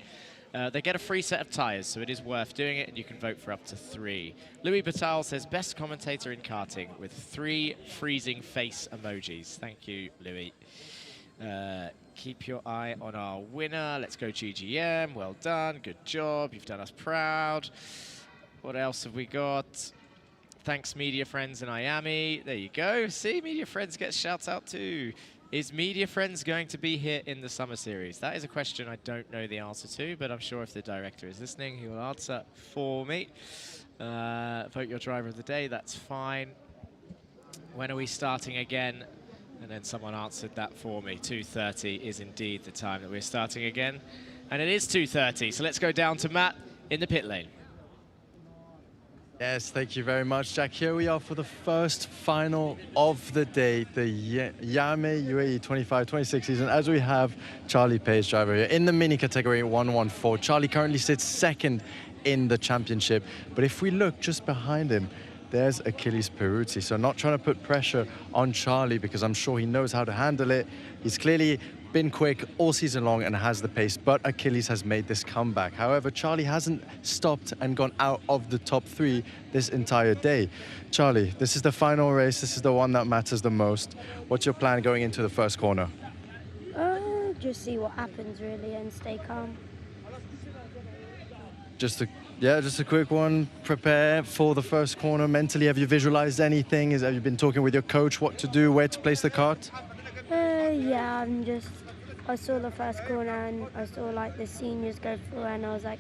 Speaker 1: They get a free set of tyres, so it is worth doing it, and you can vote for up to 3. Louis Patel says, best commentator in karting, with 3 freezing face emojis. Thank you, Louis. Keep your eye on our winner. Let's go GGM. Well done. Good job. You've done us proud. What else have we got? Thanks, Media Friends in Iame. There you go. See, Media Friends gets shouts out too. Is Media Friends going to be here in the summer series? That is a question I don't know the answer to, but I'm sure if the director is listening, he will answer for me. Vote your driver of the day, that's fine. When are we starting again? And then someone answered that for me. 2:30 is indeed the time that we're starting again. And it is 2:30, so let's go down to Matt in the pit lane.
Speaker 4: Yes, thank you very much, Jack. Here we are for the first final of the day, the Iame Uae 25-26 season, as we have Charlie Page, driver here in the mini category 114. Charlie currently sits second in the championship, but if we look just behind him, there's Achilles Peruzzi. So not trying to put pressure on Charlie because I'm sure he knows how to handle it. He's clearly been quick all season long and has the pace, but Achilles has made this comeback. However, Charlie hasn't stopped and gone out of the top 3 this entire day. Charlie, this is the final race. This is the one that matters the most. What's your plan going into the first corner?
Speaker 6: Just see what happens really and stay calm.
Speaker 4: Just a quick one. Prepare for the first corner mentally. Have you visualized anything? Have you been talking with your coach what to do, where to place the kart?
Speaker 6: Yeah, I saw the first corner and I saw like the seniors go through and I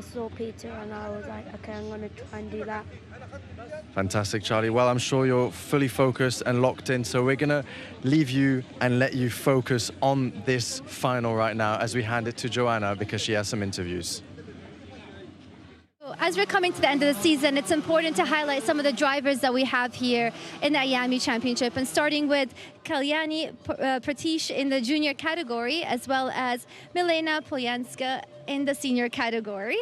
Speaker 6: saw Peter and I was like, okay, I'm going to try and do that.
Speaker 4: Fantastic, Charlie. Well, I'm sure you're fully focused and locked in, so we're going to leave you and let you focus on this final right now as we hand it to Joanna because she has some interviews.
Speaker 3: As we're coming to the end of the season, it's important to highlight some of the drivers that we have here in the Iame Championship, and starting with Kalyani Pratish in the junior category, as well as Milena Polyanska in the senior category.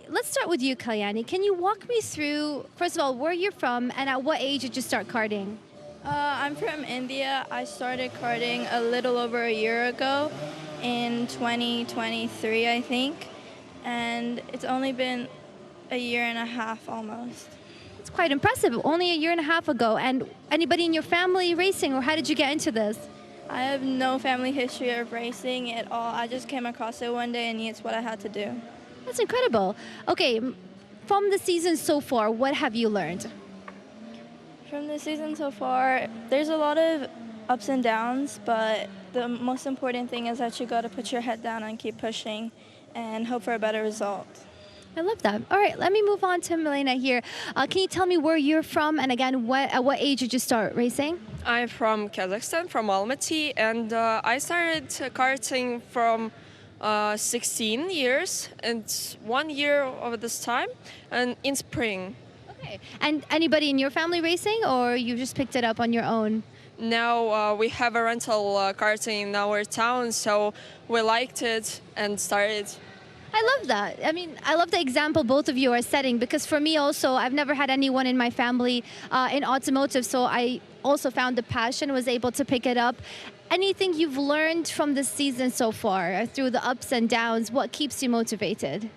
Speaker 3: Let's start with you, Kalyani. Can you walk me through, first of all, where you're from and at what age did you start karting?
Speaker 13: I'm from India. I started karting a little over a year ago in 2023, I think. And it's only been a year and a half almost.
Speaker 3: It's quite impressive, only a year and a half ago. And anybody in your family racing, or how did you get into this?
Speaker 13: I have no family history of racing at all. I just came across it one day and it's what I had to do.
Speaker 3: That's incredible. Okay, from the season so far, what have you learned?
Speaker 13: From the season so far, there's a lot of ups and downs, but the most important thing is that you got to put your head down and keep pushing and hope for a better result.
Speaker 3: I love that. All right, let me move on to Milena here. Can you tell me where you're from, and again, at what age did you start racing?
Speaker 7: I'm from Kazakhstan, from Almaty, and I started karting from 16 years and 1 year over this time, and in spring.
Speaker 3: Okay, and anybody in your family racing, or you just picked it up on your own?
Speaker 7: Now we have a rental karting in our town, so we liked it and started.
Speaker 3: I love that. I mean, I love the example both of you are setting, because for me also, I've never had anyone in my family in automotive, so I also found the passion, was able to pick it up. Anything you've learned from this season so far, through the ups and downs, what keeps you motivated?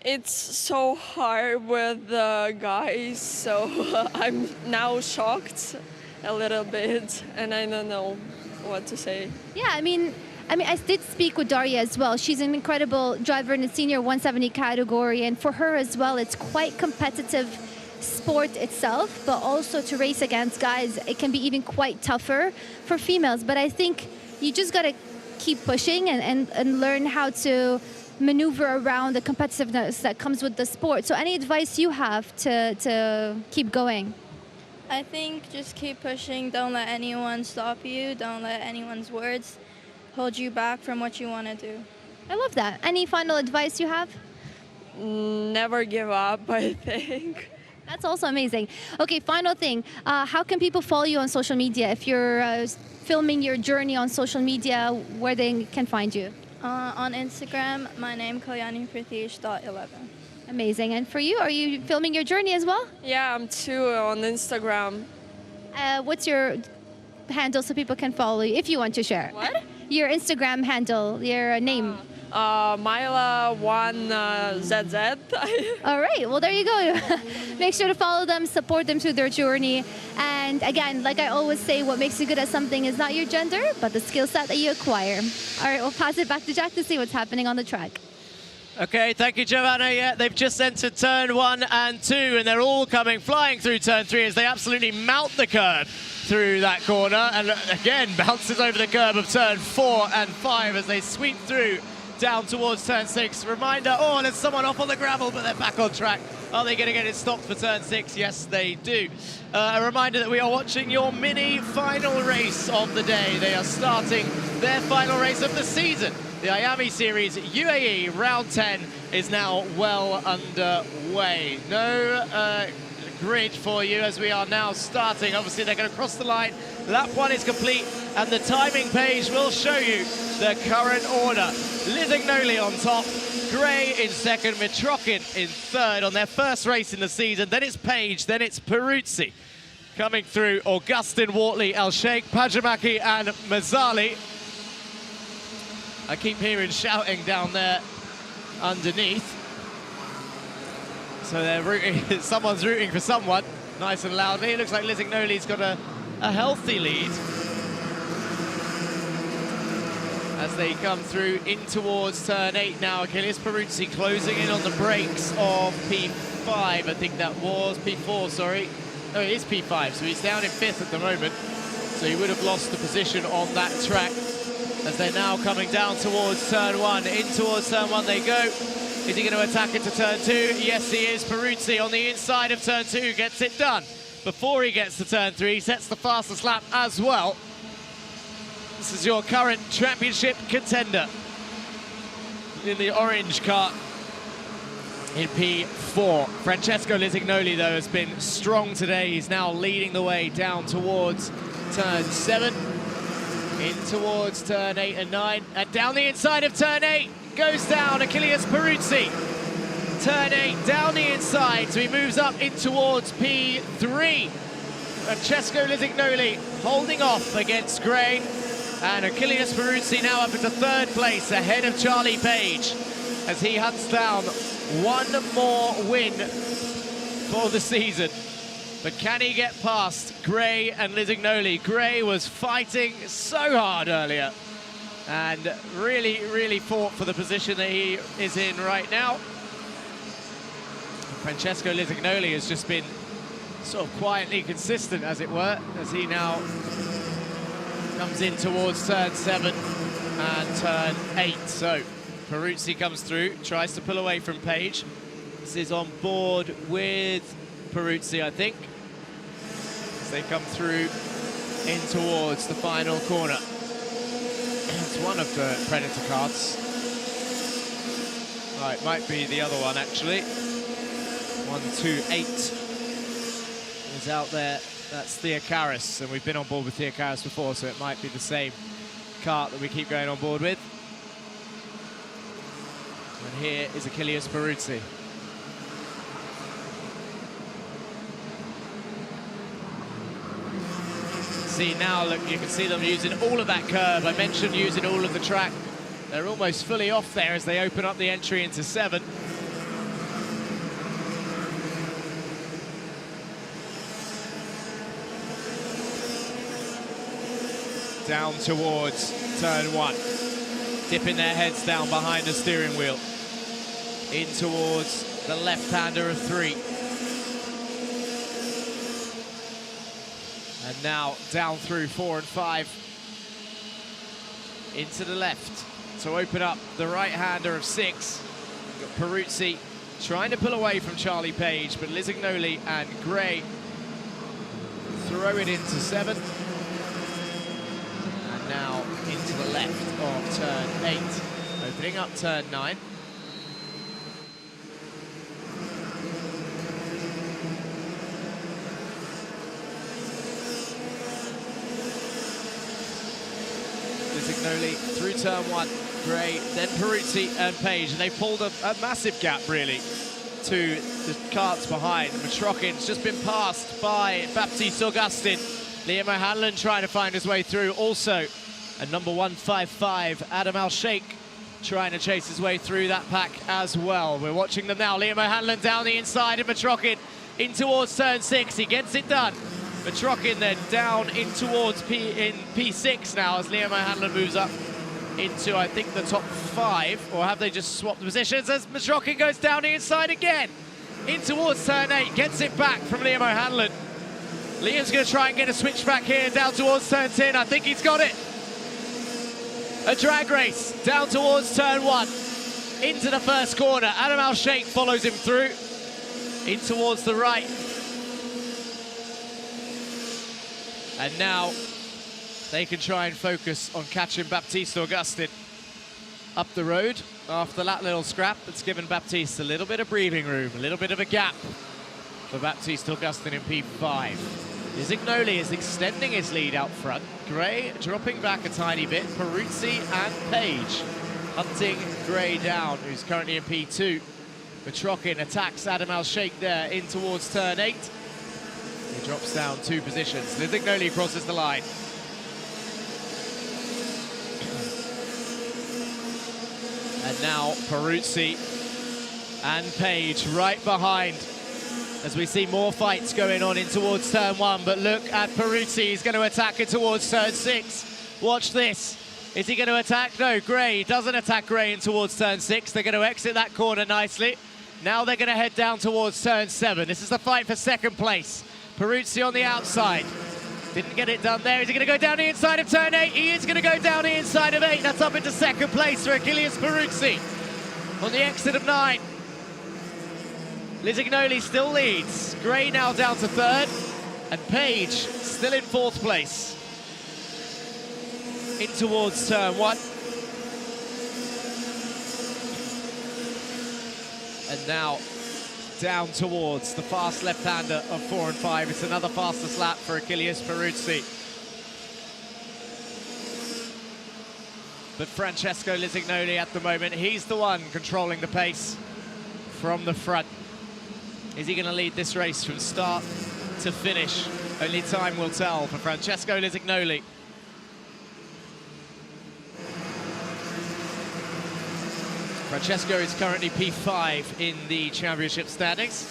Speaker 7: It's so hard with the guys, so I'm now shocked a little bit, and I don't know what to say.
Speaker 3: Yeah, I mean, I did speak with Daria as well. She's an incredible driver in the senior 170 category, and for her as well, it's quite competitive sport itself, but also to race against guys, it can be even quite tougher for females. But I think you just got to keep pushing and learn how to maneuver around the competitiveness that comes with the sport. So any advice you have to keep going?
Speaker 13: I think just keep pushing. Don't let anyone stop you. Don't let anyone's words hold you back from what you want to do.
Speaker 3: I love that. Any final advice you have?
Speaker 7: Never give up, I think.
Speaker 3: That's also amazing. Okay, final thing. How can people follow you on social media? If you're filming your journey on social media, where they can find you?
Speaker 13: On Instagram, my name kalyanipratish.11.
Speaker 3: Amazing. And for you, are you filming your journey as well?
Speaker 7: Yeah, I'm too on Instagram.
Speaker 3: What's your handle so people can follow you, if you want to share?
Speaker 7: What?
Speaker 3: Your Instagram handle, your name.
Speaker 7: Myla1ZZ.
Speaker 3: All right, well, there you go. Make sure to follow them, support them through their journey. And again, like I always say, what makes you good at something is not your gender, but the skill set that you acquire. All right, we'll pass it back to Jack to see what's happening on the track.
Speaker 1: Okay, thank you, Giovanna. Yeah, they've just entered turn 1 and 2, and they're all coming flying through turn 3 as they absolutely mount the curb through that corner. And again, bounces over the curb of turn 4 and 5 as they sweep through down towards turn 6. Reminder, oh, there's someone off on the gravel, but they're back on track. Are they going to get it stopped for turn 6? Yes, they do. A reminder that we are watching your mini final race of the day. They are starting their final race of the season. The Iame Series UAE round 10 is now well underway. No grid for you as we are now starting. Obviously, they're going to cross the line. Lap 1 is complete, and the timing page will show you the current order. Lizignoli on top, Gray in second, Mitrokin in third on their first race in the season. Then it's Page, then it's Peruzzi. Coming through, Augustin, Wortley, El Sheikh, Pajamaki and Mazzali. I keep hearing shouting down there underneath. So they're rooting, someone's rooting for someone, nice and loudly. It looks like Lizignoli's got a healthy lead as they come through in towards turn 8 now. Achilles Peruzzi closing in on the brakes of P5. I think that was P4, sorry. No, it is P5, so he's down in 5th at the moment. So he would have lost the position on that track as they're now coming down towards turn 1. In towards turn 1 they go. Is he going to attack into turn 2? Yes, he is. Peruzzi on the inside of turn 2 gets it done. Before he gets to turn 3, he sets the fastest lap as well. This is your current championship contender in the orange car in P4. Francesco Lizignoli, though, has been strong today. He's now leading the way down towards turn 7, in towards turn 8 and 9, and down the inside of turn 8 goes down Achilles Peruzzi. Turn 8 down the inside, so he moves up in towards P3. Francesco Lizignoli holding off against Gray, and Achilles Peruzzi now up into 3rd place ahead of Charlie Page as he hunts down one more win for the season. But can he get past Gray and Lizignoli? Gray was fighting so hard earlier and really fought for the position that he is in right now. Francesco Lizignoli has just been sort of quietly consistent, as it were, as he now comes in towards turn 7 and turn 8. So Peruzzi comes through, tries to pull away from Page. This is on board with Peruzzi, I think, as they come through in towards the final corner. It's one of the Predator cards. Right, might be the other one, actually. 128 is out there. That's Theocaris, and we've been on board with Theocaris before, so it might be the same cart that we keep going on board with. And here is Achilles Peruzzi. See now, look, you can see them using all of that curve. I mentioned using all of the track. They're almost fully off there as they open up the entry into 7. Down towards turn 1. Dipping their heads down behind the steering wheel. In towards the left-hander of 3. And now down through 4 and 5. Into the left to open up the right-hander of 6. We've got Peruzzi trying to pull away from Charlie Page, but Lisignoli and Gray throw it into 7. And now into the left of turn 8, opening up turn 9. Lisignoli through turn 1, Gray, then Peruzzi and Page. And they pulled a massive gap, really, to the karts behind. Metrokin's just been passed by Baptiste Augustin. Liam O'Hanlon trying to find his way through. Also, a number 155, Adam Al-Sheikh, trying to chase his way through that pack as well. We're watching them now. Liam O'Hanlon down the inside of Metrokin in towards turn 6. He gets it done. Metrokin then down in towards P6 now as Liam O'Hanlon moves up into, I think, the top 5. Or have they just swapped positions as Metrokin goes down the inside again. In towards turn 8, gets it back from Liam O'Hanlon. Liam's going to try and get a switch back here down towards turn 10. I think he's got it. A drag race down towards turn 1. Into the first corner. Adam Al-Sheikh follows him through. In towards the right. And now they can try and focus on catching Baptiste Augustin up the road after that little scrap that's given Baptiste a little bit of breathing room, a little bit of a gap for Baptiste Augustin in P5. Lisignoli is extending his lead out front. Gray dropping back a tiny bit. Peruzzi and Page hunting Gray down, who's currently in P2. Metrokin attacks Adam Al-Sheikh there in towards turn 8. He drops down 2 positions. Lisignoli crosses the line. And now Peruzzi and Page right behind as we see more fights going on in towards turn 1. But look at Peruzzi. He's going to attack it towards turn 6. Watch this. Is he going to attack? No, Gray doesn't attack Gray in towards turn 6. They're going to exit that corner nicely. Now they're going to head down towards turn 7. This is the fight for second place. Peruzzi on the outside. Didn't get it done there. Is he going to go down the inside of turn 8? He is going to go down the inside of 8. That's up into second place for Achilles Peruzzi on the exit of 9. Lisignoli still leads. Gray now down to 3rd. And Page still in 4th place. In towards turn 1. And now down towards the fast left-hander of 4 and 5. It's another fastest lap for Achilles Peruzzi. But Francesco Lisignoli at the moment, he's the one controlling the pace from the front. Is he going to lead this race from start to finish? Only time will tell for Francesco Lisignoli. Francesco is currently P5 in the championship standings.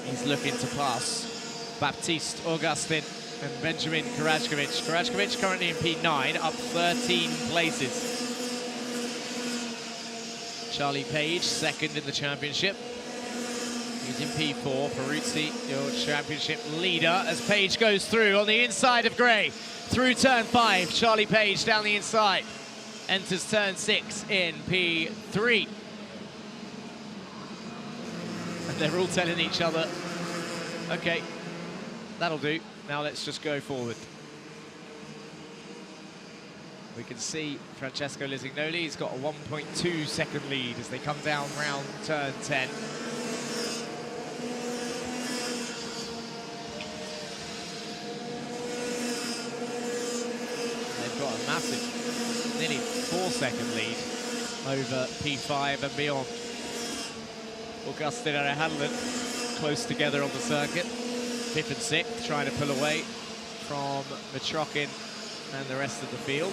Speaker 1: He's looking to pass Baptiste Augustin and Benjamin Karajkovic. Karajkovic currently in P9, up 13 places. Charlie Page, 2nd in the championship. He's in P4. Peruzzi, your championship leader, as Page goes through on the inside of Gray. Through turn 5, Charlie Page down the inside. Enters turn 6 in P3. And they're all telling each other, okay, that'll do. Now let's just go forward. We can see Francesco Lisignoli, he's got a 1.2 second lead as they come down round turn 10. They've got a massive, nearly 4 second lead over P5 and beyond. Augustin and Hanlon close together on the circuit. 5th and 6th, trying to pull away from Mitrokin and the rest of the field.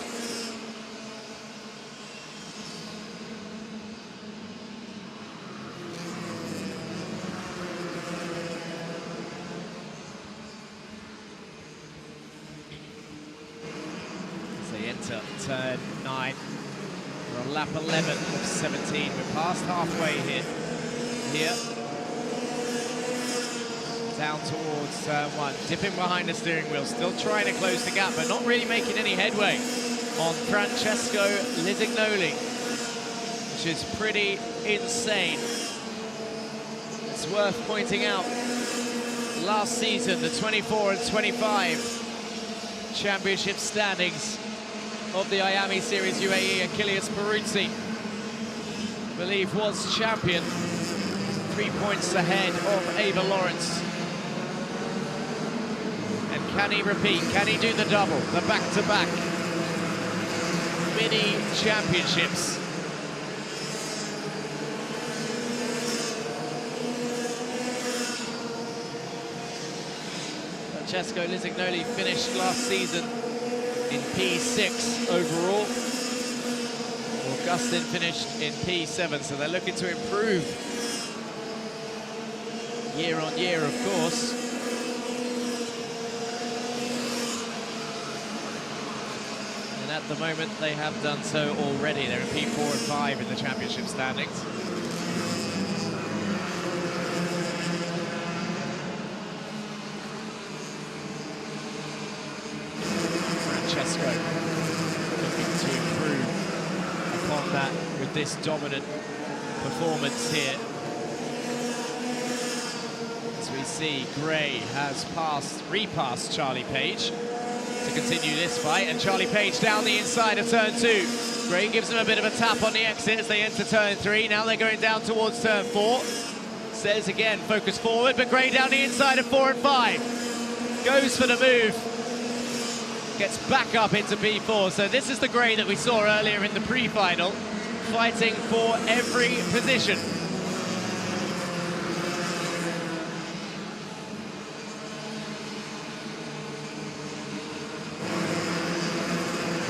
Speaker 1: As they enter turn 9. We're on lap 11 of 17. We're past halfway here. Down towards turn 1, dipping behind the steering wheel, still trying to close the gap, but not really making any headway on Francesco Lisignoli, which is pretty insane. It's worth pointing out, last season, the 24 and 25 championship standings of the Iame Series UAE, Achilles Peruzzi, I believe, was champion, 3 points ahead of Ava Lawrence. And can he repeat? Can he do the double, the back-to-back mini championships? Francesco Lisignoli finished last season in P6 overall. Augustin finished in P7, so they're looking to improve year on year, of course. And at the moment, they have done so already. They're in P4 and 5 in the championship standings. Francesco looking to improve upon that with this dominant performance here. As we see, Gray has repassed Charlie Page to continue this fight, and Charlie Page down the inside of turn 2. Gray gives him a bit of a tap on the exit as they enter turn 3. Now they're going down towards turn 4. Says again, focus forward, but Gray down the inside of 4 and 5. Goes for the move. Gets back up into P4. So this is the Gray that we saw earlier in the pre-final, fighting for every position.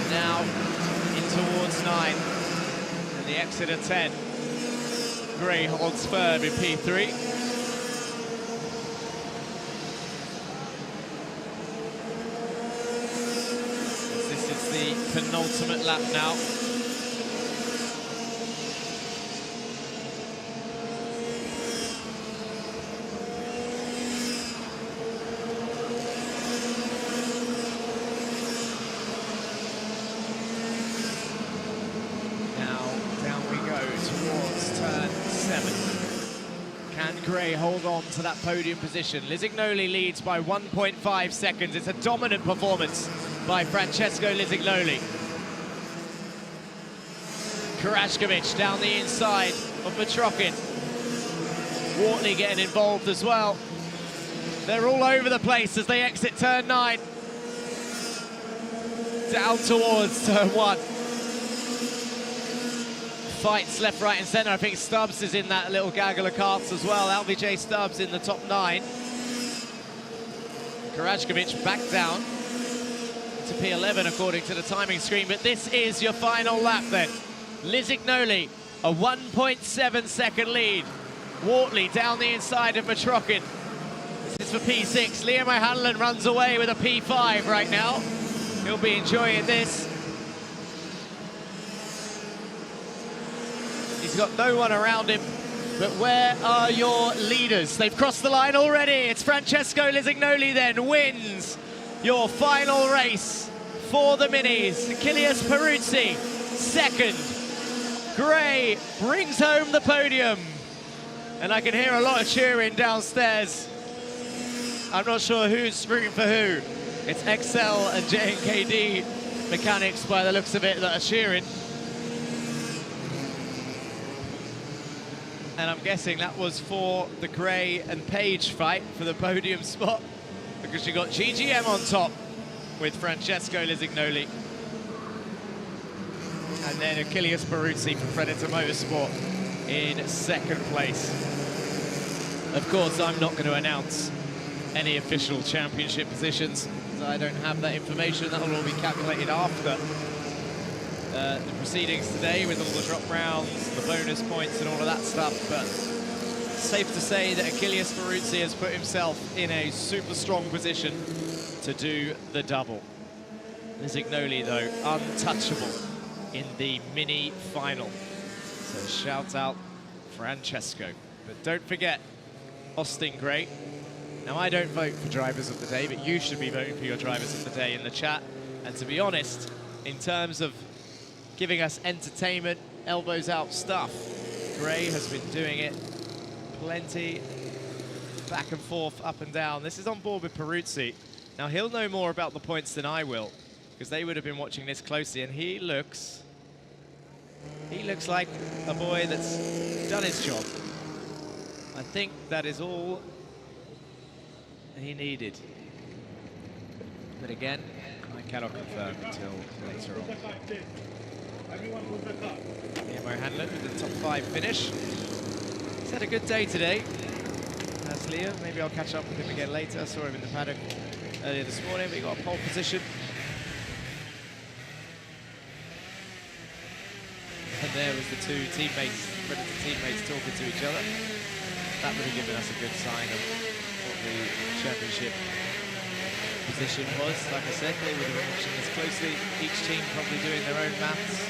Speaker 1: Now in towards 9, and the exit at 10. Gray holds firm in P3. This is the penultimate lap now. Gray hold on to that podium position. Lisignoli leads by 1.5 seconds. It's a dominant performance by Francesco Lisignoli. Karashkovic down the inside of Mitrokin. Wortley getting involved as well. They're all over the place as they exit turn 9. Down towards turn 1. Fights left, right and centre. I think Stubbs is in that little gaggle of karts as well. LVJ Stubbs in the top 9. Karashkovic back down to P11 according to the timing screen. But this is your final lap then. Lisignoli, a 1.7 second lead. Wortley down the inside of Mitrokin. This is for P6. Liam O'Hanlon runs away with a P5 right now. He'll be enjoying this. He's got no one around him, but where are your leaders? They've crossed the line already. It's Francesco Lisignoli then wins your final race for the minis. Achilles Peruzzi, second. Gray brings home the podium. And I can hear a lot of cheering downstairs. I'm not sure who's rooting for who. It's XL and JNKD mechanics by the looks of it that are cheering. And I'm guessing that was for the Gray and Page fight for the podium spot, because you got GGM on top with Francesco Lisignoli. And then Achilles Peruzzi from Predator Motorsport in second place. Of course, I'm not going to announce any official championship positions, because I don't have that information. That will all be calculated after the proceedings today, with all the drop rounds, the bonus points and all of that stuff. But safe to say that Achilles Peruzzi has put himself in a super strong position to do the double. Lisignoli, though, untouchable in the mini final. So shout out Francesco. But don't forget, Austin Gray. Now, I don't vote for drivers of the day, but you should be voting for your drivers of the day in the chat. And to be honest, in terms of giving us entertainment, elbows out stuff, Gray has been doing it plenty, back and forth, up and down. This is on board with Peruzzi. Now, he'll know more about the points than I will, because they would have been watching this closely, and he looks like a boy that's done his job. I think that is all he needed. But again, I cannot confirm until later on. Iame Hanlon with the top 5 finish. He's had a good day today. That's Leo. Maybe I'll catch up with him again later. I saw him in the paddock earlier this morning, but he got a pole position. And there was the two teammates, Predator teammates, talking to each other. That would have given us a good sign of what the championship position was. Like I said, they would have been watching this closely. Each team probably doing their own maths.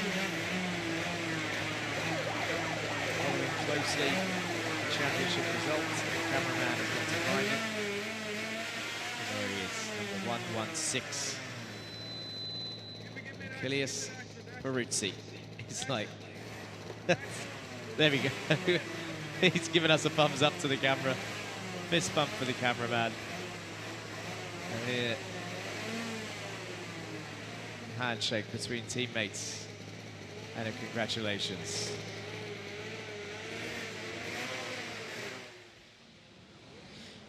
Speaker 1: Following closely the championship results. The cameraman has got to find him. And there he is, number 116. Achilles Peruzzi. It's like, there we go. He's given us a thumbs up to the camera. Fist bump for the cameraman. And here, handshake between teammates and a congratulations.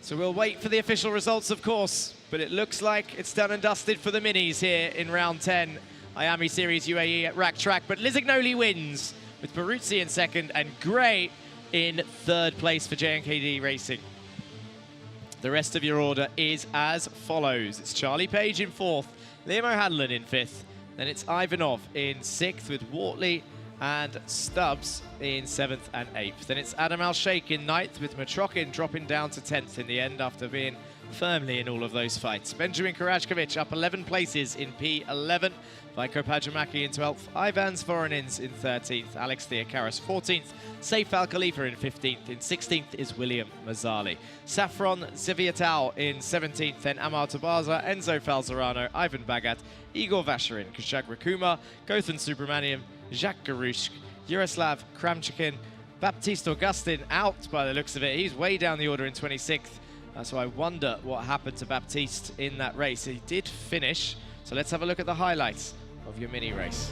Speaker 1: So we'll wait for the official results, of course, but it looks like it's done and dusted for the minis here in round 10. Iame Series UAE at Rack Track, but Lisignoli wins with Peruzzi in second and Gray in third place for JNKD Racing. The rest of your order is as follows. It's Charlie Page in fourth, Liam O'Hanlon in fifth, then it's Ivanov in sixth with Wortley and Stubbs in seventh and eighth. Then it's Adam Al-Sheikh in ninth with Matrokin dropping down to 10th in the end after being firmly in all of those fights. Benjamin Karajkovic up 11 places in P11. Vaiko Pajamaki in 12th, Ivans Voronins in 13th, Alex Theocaris 14th, Saif Al Khalifa in 15th, in 16th is William Mazzali. Saffron Ziviatao in 17th, then Amar Tabaza, Enzo Falzerano, Ivan Bagat, Igor Vasherin, Kushag Rakuma, Gothan Subramaniam, Jacques Garushk, Yaroslav Kramchikin, Baptiste Augustin out by the looks of it. He's way down the order in 26th. So I wonder what happened to Baptiste in that race. He did finish. So let's have a look at the highlights of your mini race.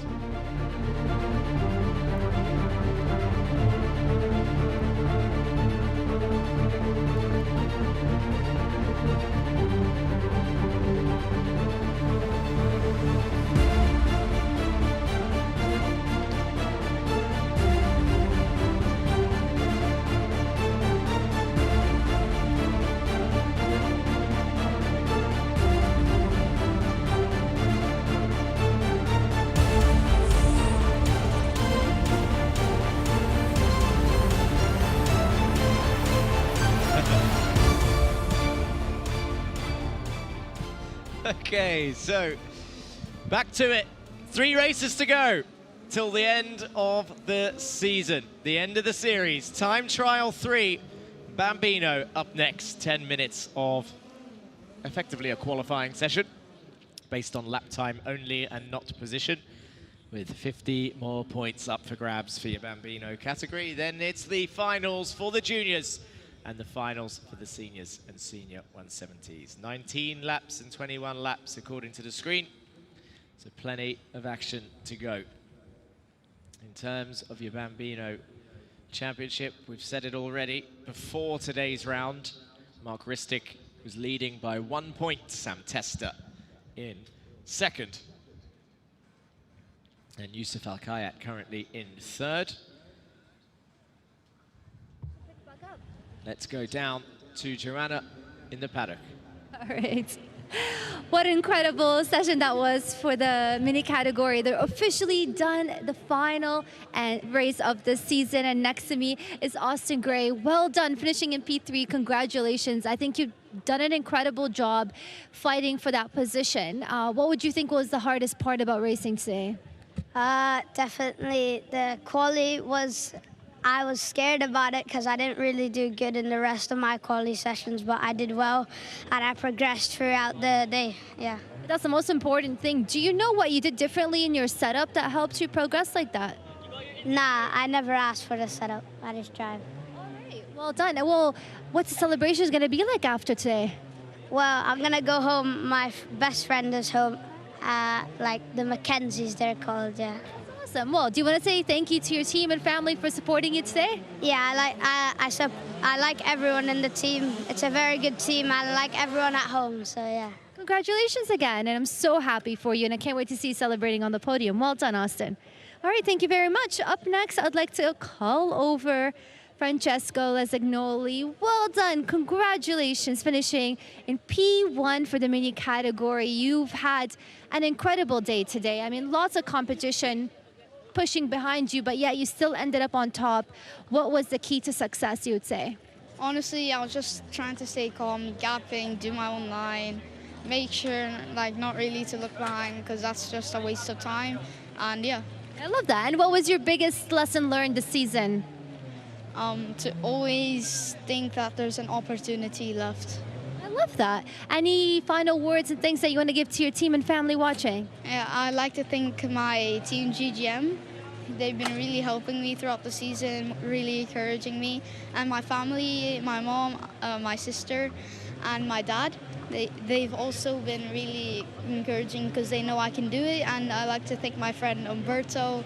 Speaker 1: Okay, so back to it. 3 races to go till the end of the season, the end of the series. Time trial 3, Bambino up next. 10 minutes of effectively a qualifying session based on lap time only and not position, with 50 more points up for grabs for your Bambino category. Then it's the finals for the juniors and the finals for the seniors and senior 170s. 19 laps and 21 laps according to the screen. So plenty of action to go. In terms of your Bambino Championship, we've said it already. Before today's round, Mark Ristic was leading by 1 point. Sam Testa in second. And Yusuf Al Khaimah currently in third. Let's go down to Joanna in the paddock.
Speaker 3: All right. What an incredible session that was for the mini category. They're officially done the final and race of the season. And next to me is Austin Gray. Well done finishing in P3. Congratulations. I think you've done an incredible job fighting for that position. What would you think was the hardest part about racing today?
Speaker 6: Definitely the quali I was scared about it because I didn't really do good in the rest of my quali sessions, but I did well and I progressed throughout the day, yeah.
Speaker 3: That's the most important thing. Do you know what you did differently in your setup that helped you progress like that?
Speaker 6: Nah, I never asked for the setup. I just drive.
Speaker 3: All right, well done. Well, what's the celebration going to be like after today?
Speaker 6: Well, I'm going to go home. My best friend is home. Like the Mackenzies, they're called, yeah.
Speaker 3: Awesome. Well, do you want to say thank you to your team and family for supporting you today?
Speaker 6: Yeah, I like everyone in the team. It's a very good team. I like everyone at home, so yeah.
Speaker 3: Congratulations again, and I'm so happy for you, and I can't wait to see you celebrating on the podium. Well done, Austin. All right, thank you very much. Up next, I'd like to call over Francesco Lesignoli. Well done. Congratulations, finishing in P1 for the mini category. You've had an incredible day today. I mean, lots of competition pushing behind you, but yet you still ended up on top. What was the key to success, you would say?
Speaker 13: Honestly, I was just trying to stay calm, gapping, do my own line, make sure like not really to look behind because that's just a waste of time. And yeah.
Speaker 3: I love that. And what was your biggest lesson learned this season?
Speaker 13: To always think that there's an opportunity left.
Speaker 3: I love that. Any final words and things that you want to give to your team and family watching?
Speaker 13: Yeah, I'd like to thank my team GGM. They've been really helping me throughout the season, really encouraging me. And my family, my mom, my sister, and my dad. They've also been really encouraging because they know I can do it. And I'd like to thank my friend Umberto,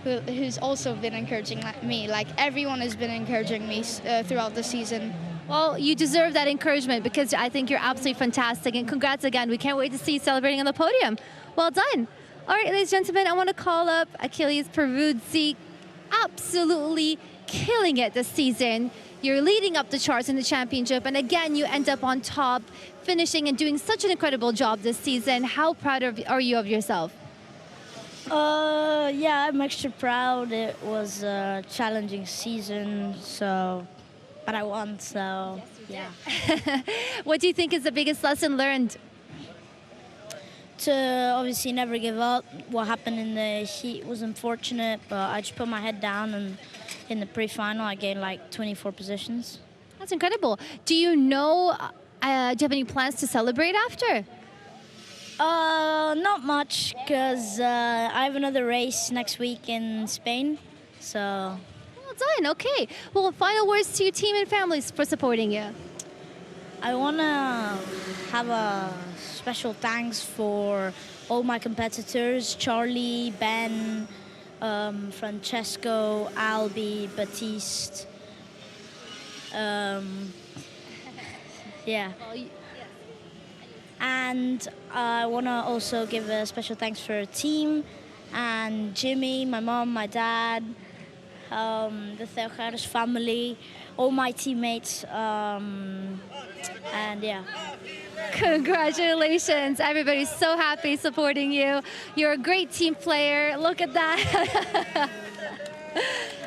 Speaker 13: who's also been encouraging me. Like everyone has been encouraging me throughout the season.
Speaker 3: Well, you deserve that encouragement because I think you're absolutely fantastic. And congrats again. We can't wait to see you celebrating on the podium. Well done. All right, ladies and gentlemen, I want to call up Achilles Peruzzi. Absolutely killing it this season. You're leading up the charts in the championship. And again, you end up on top, finishing and doing such an incredible job this season. How proud are you of yourself?
Speaker 5: Yeah, I'm extra proud. It was a challenging season, but I won, so yeah.
Speaker 3: What do you think is the biggest lesson learned?
Speaker 5: To obviously never give up. What happened in the heat was unfortunate, but I just put my head down, and in the pre-final I gained like 24 positions.
Speaker 3: That's incredible. Do you know, do you have any plans to celebrate after?
Speaker 5: Not much, because I have another race next week in Spain, so.
Speaker 3: Well done, okay. Well, final words to your team and families for supporting you.
Speaker 5: I want to have a special thanks for all my competitors, Charlie, Ben, Francesco, Albi, Baptiste. Yeah. And I want to also give a special thanks for a team and Jimmy, my mom, my dad, the Theocharis family, all my teammates, and yeah.
Speaker 3: Congratulations. Everybody's so happy supporting you. You're a great team player. Look at that.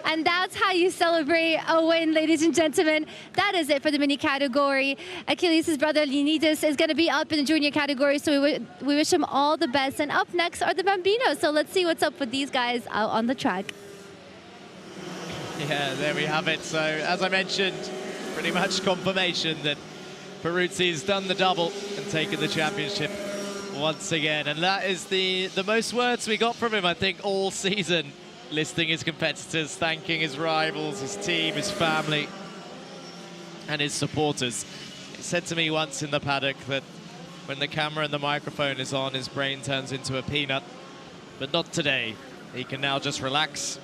Speaker 3: And that's how you celebrate a win, ladies and gentlemen. That is it for the mini category. Achilles' brother Leonidas is going to be up in the junior category, so we wish him all the best. And up next are the Bambinos. So let's see what's up with these guys out on the track.
Speaker 1: Yeah, there we have it. So, as I mentioned, pretty much confirmation that Peruzzi's done the double and taken the championship once again. And that is the most words we got from him, I think, all season. Listing his competitors, thanking his rivals, his team, his family, and his supporters. He said to me once in the paddock that when the camera and the microphone is on, his brain turns into a peanut. But not today. He can now just relax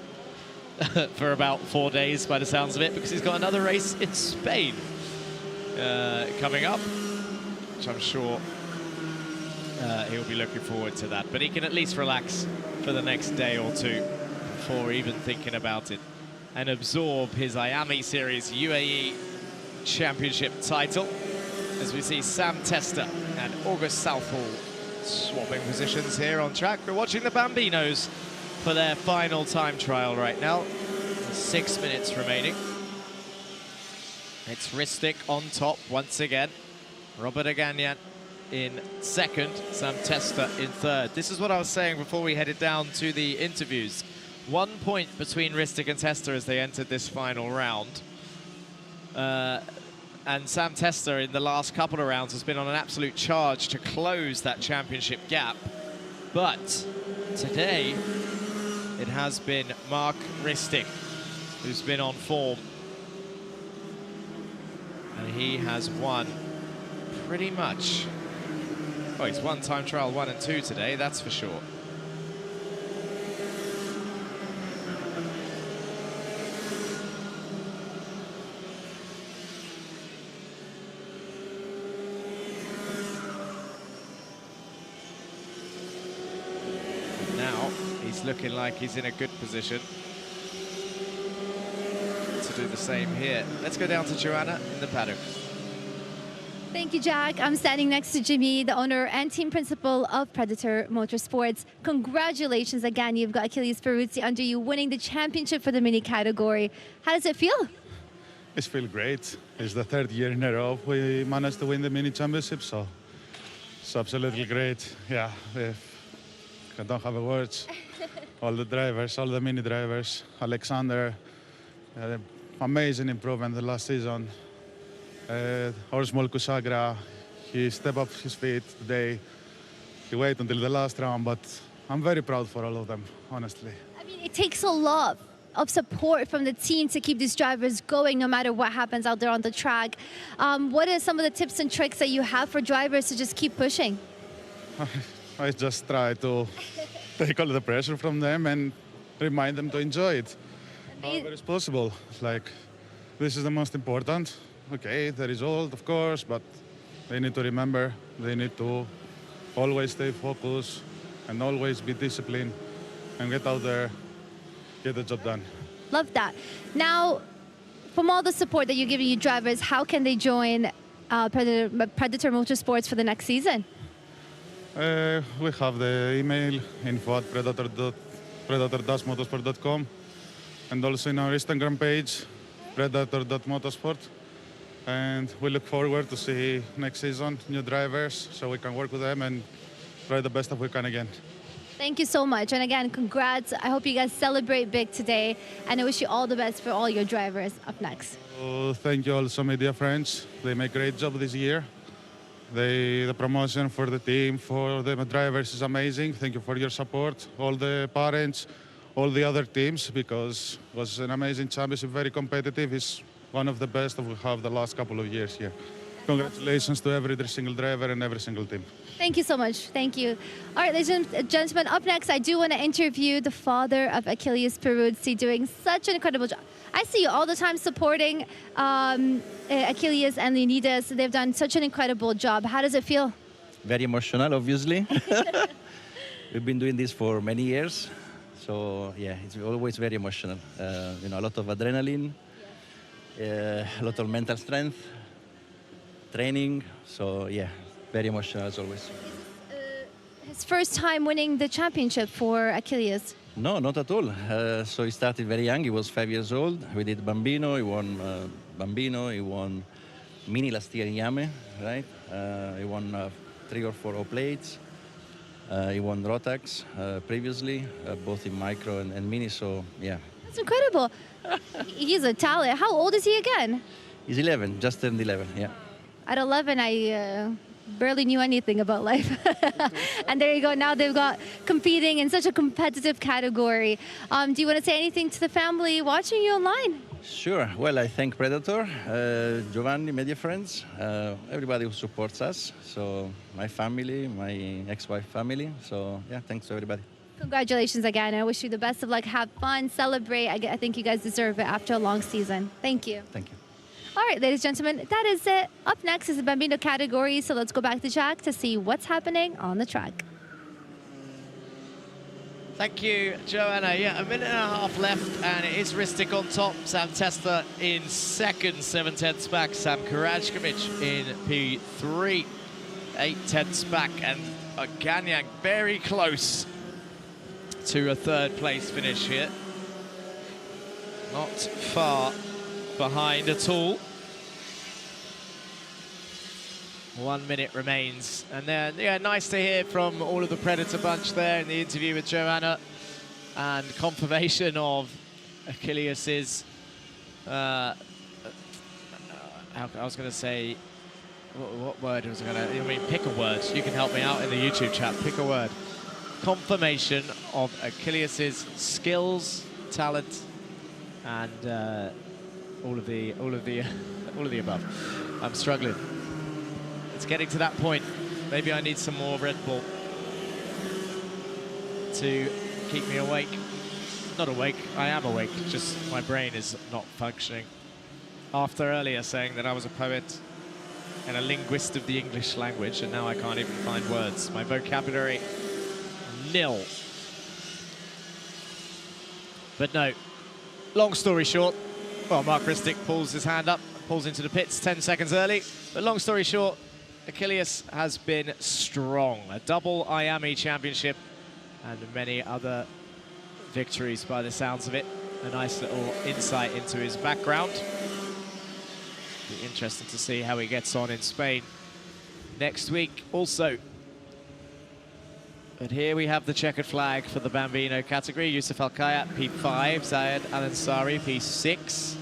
Speaker 1: for about 4 days by the sounds of it, because he's got another race in Spain coming up, which I'm sure he'll be looking forward to that. But he can at least relax for the next day or two before even thinking about it, and absorb his Iame Series UAE Championship title. As we see Sam Tester and August Southall swapping positions here on track. We're watching the Bambinos for their final time trial right now. 6 minutes remaining. It's Ristic on top once again. Robert Aganyan in second, Sam Tester in third. This is what I was saying before we headed down to the interviews. 1 point between Ristic and Tester as they entered this final round. And Sam Tester in the last couple of rounds has been on an absolute charge to close that championship gap. But today, it has been Mark Ristic who's been on form. And he has won pretty much. Oh, he's won time trial 1 and 2 today, that's for sure. He's looking like he's in a good position to do the same here. Let's go down to Joanna in the paddock.
Speaker 3: Thank you, Jack. I'm standing next to Jimmy, the owner and team principal of Predator Motorsports. Congratulations again. You've got Achilles Peruzzi under you, winning the championship for the mini category. How does it feel?
Speaker 14: It feels great. It's the third year in a row we managed to win the mini championship, so it's absolutely great. Yeah, I don't have words. All the drivers, all the mini drivers, Alexander, amazing improvement the last season. Our small Kusagra, he stepped up his feet today. He waited until the last round, but I'm very proud for all of them, honestly.
Speaker 3: I mean, it takes a lot of support from the team to keep these drivers going no matter what happens out there on the track. What are some of the tips and tricks that you have for drivers to just keep pushing?
Speaker 14: I just try to take all the pressure from them and remind them to enjoy it however it's possible. Like, this is the most important. Okay, the result, of course, but they need to remember, they need to always stay focused and always be disciplined and get out there, get the job done.
Speaker 3: Love that. Now, from all the support that you're giving your drivers, how can they join Predator Motorsports for the next season?
Speaker 14: We have the email info@predator-motorsport.com and also in our Instagram page, predator.motorsport. And we look forward to see next season new drivers so we can work with them and try the best that we can again.
Speaker 3: Thank you so much. And again, congrats. I hope you guys celebrate big today. And I wish you all the best for all your drivers up next.
Speaker 14: Thank you also, media friends. They make a great job this year. The promotion for the team, for the drivers is amazing. Thank you for your support. All the parents, all the other teams, because it was an amazing championship, very competitive. It's one of the best that we have the last couple of years here. Congratulations to every single driver and every single team.
Speaker 3: Thank you so much. Thank you. All right, ladies and gentlemen, up next, I do want to interview the father of Achilles Peruzzi, doing such an incredible job. I see you all the time supporting Achilles and Leonidas. They've done such an incredible job. How does it feel?
Speaker 17: Very emotional, obviously. We've been doing this for many years. So, yeah, it's always very emotional. You know, a lot of adrenaline, a lot of mental strength, training. So, yeah, very emotional as always.
Speaker 3: His first time winning the championship for Achilles.
Speaker 17: No, not at all. So he started very young. He was 5 years old. We did Bambino. He won Bambino. He won Mini last year in Iame, right? He won 3 or 4 O-plates. He won Rotax previously, both in micro and mini. So, yeah.
Speaker 3: That's incredible. He's a talent. How old is he again?
Speaker 17: He's 11, just turned 11, yeah.
Speaker 3: At 11, I barely knew anything about life. And there you go. Now they've got competing in such a competitive category. Do you want to say anything to the family watching you online?
Speaker 17: Sure. Well, I thank Predator, Giovanni, media friends, everybody who supports us. So my family, my ex-wife family. So yeah, thanks to everybody.
Speaker 3: Congratulations again. I wish you the best of luck. Have fun, celebrate. I think you guys deserve it after a long season. Thank you.
Speaker 17: Thank you.
Speaker 3: All right, ladies and gentlemen, that is it. Up next is the Bambino category, so let's go back to Jack to see what's happening on the track.
Speaker 1: Thank you, Joanna. Yeah, a minute and a half left, and it is Ristic on top. Sam Testa in second, 7/10ths back. Sam Karajkovic in P3, 8/10ths back, and Ganyang very close to a third place finish here. Not far behind at all. 1 minute remains, and then yeah, nice to hear from all of the Predator bunch there in the interview with Joanna, and confirmation of Achilles' I was going to say, what word was I going to? I mean, pick a word. You can help me out in the YouTube chat. Pick a word. Confirmation of Achilles' skills, talent, and all of the above. I'm struggling. It's getting to that point. Maybe I need some more Red Bull to keep me awake. Not awake, I am awake, just my brain is not functioning. After earlier saying that I was a poet and a linguist of the English language, and now I can't even find words. My vocabulary, nil. But no, long story short, well, Mark Ristic pulls his hand up, pulls into the pits 10 seconds early, but long story short, Achilles has been strong. A double Iame championship and many other victories by the sounds of it. A nice little insight into his background. Be interesting to see how he gets on in Spain next week also. But here we have the checkered flag for the Bambino category. Yusuf Al Khaimah, P5, Zayed Al Ansari, P6.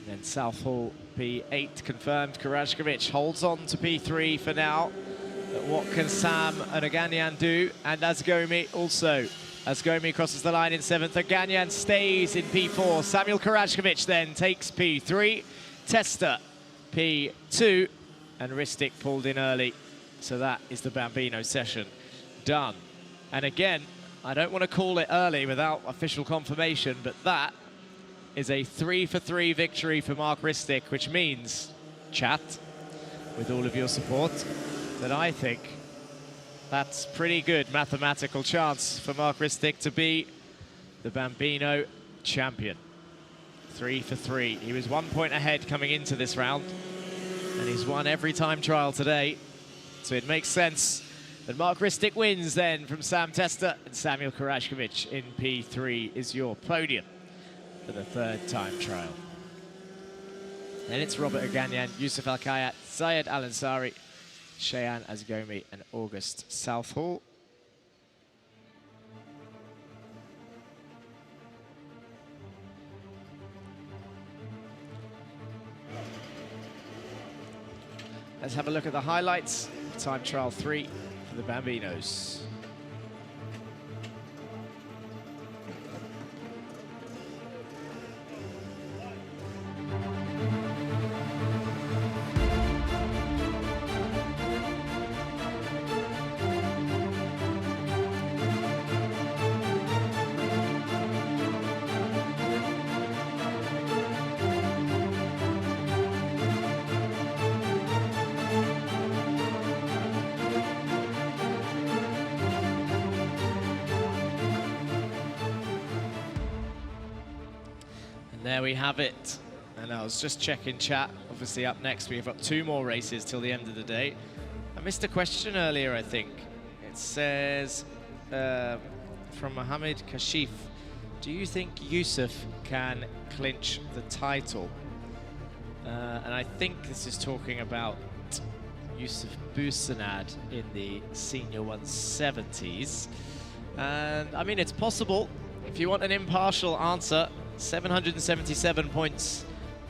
Speaker 1: Then Southall, P8 confirmed. Karajkovic holds on to P3 for now. But what can Sam and Aganyan do? And Azgomi also. Azgomi crosses the line in 7th. Aganyan stays in P4. Samuel Karajkovic then takes P3. Testa, P2. And Ristic pulled in early. So that is the Bambino session done. And again, I don't want to call it early without official confirmation, but that is a 3-for-3 victory for Mark Ristic, which means, chat, with all of your support, that I think that's pretty good mathematical chance for Mark Ristic to be the Bambino champion. 3-for-3. He was 1 point ahead coming into this round, and he's won every time trial today, so it makes sense that Mark Ristic wins then from Sam Testa, and Samuel Karajkovic in P3 is your podium for the third time trial. Then it's Robert Aganyan, Yusuf Al Khaimah, Zayed Al Ansari, Shayan Azgomi, and August Southall. Let's have a look at the highlights. Time trial 3 for the Bambinos. There we have it. And I was just checking chat. Obviously up next we've got 2 more races till the end of the day. I missed a question earlier, I think. It says from Mohammed Kashif, do you think Yusuf can clinch the title? And I think this is talking about Yusuf Busenad in the senior 170s. And I mean, it's possible. If you want an impartial answer, 777 points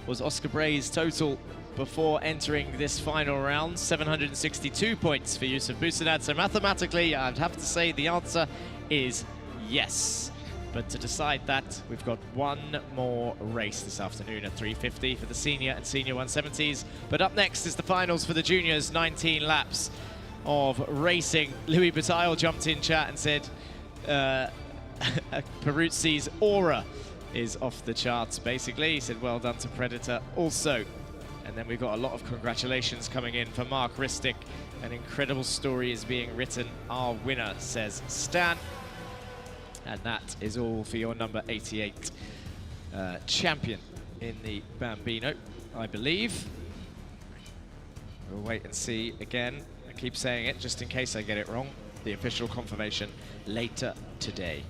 Speaker 1: was Oscar Bray's total before entering this final round. 762 points for Yusuf Busenad. So mathematically, I'd have to say the answer is yes. But to decide that, we've got 1 more race this afternoon at 3:50 for the senior and senior 170s. But up next is the finals for the juniors, 19 laps of racing. Louis Bataille jumped in chat and said Peruzzi's aura is off the charts, basically. He said, well done to Predator. Also, And then we've got a lot of congratulations coming in for Mark Ristic. An incredible story is being written. Our winner, says Stan. And that is all for your number 88 champion in the Bambino, I believe. We'll wait and see again. I keep saying it just in case I get it wrong. The official confirmation later today.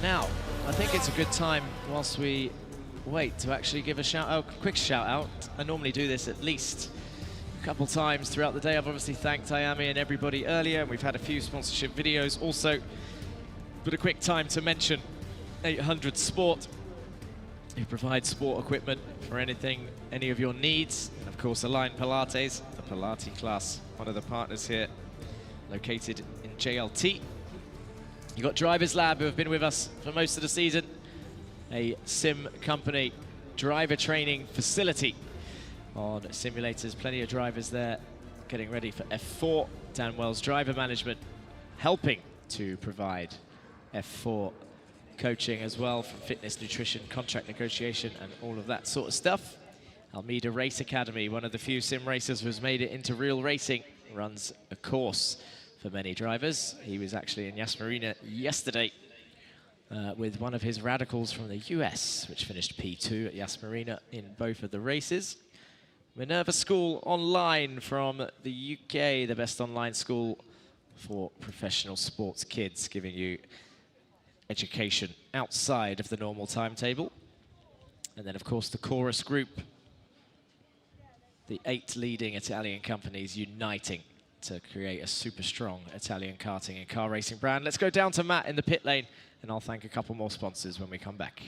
Speaker 1: Now, I think it's a good time, whilst we wait, to actually give a quick shout out. I normally do this at least a couple times throughout the day. I've obviously thanked Iame and everybody earlier, and we've had a few sponsorship videos also. But a quick time to mention 800 Sport, who provide sport equipment for anything, any of your needs. And of course, Align Pilates, the Pilates class, one of the partners here, located in JLT. You've got Drivers Lab, who have been with us for most of the season. A sim company driver training facility on simulators. Plenty of drivers there getting ready for F4. Dan Wells Driver Management helping to provide F4 coaching as well, from fitness, nutrition, contract negotiation, and all of that sort of stuff. Almeida Race Academy, one of the few sim racers who's made it into real racing, runs a course for many drivers. He was actually in Yas Marina yesterday with one of his radicals from the US, which finished P2 at Yas Marina in both of the races. Minerva School Online from the UK, the best online school for professional sports kids, giving you education outside of the normal timetable. And then, of course, the Chorus Group, the 8 leading Italian companies uniting to create a super strong Italian karting and car racing brand. Let's go down to Matt in the pit lane, and I'll thank a couple more sponsors when we come back.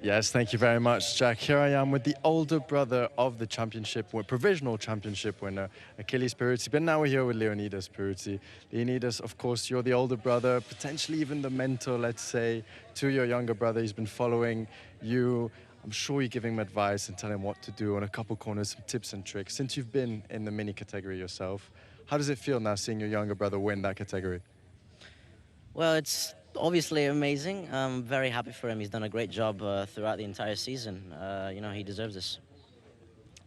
Speaker 4: Yes, thank you very much, Jack. Here I am with the older brother of the championship, provisional championship winner, Achilles Peruzzi. But now we're here with Leonidas Peruzzi. Leonidas, of course, you're the older brother, potentially even the mentor, let's say, to your younger brother. He's been following you. I'm sure you're giving him advice and telling him what to do on a couple corners, some tips and tricks. Since you've been in the mini category yourself, how does it feel now seeing your younger brother win that category?
Speaker 12: Well, it's obviously amazing. I'm very happy for him. He's done a great job throughout the entire season. You know, he deserves this.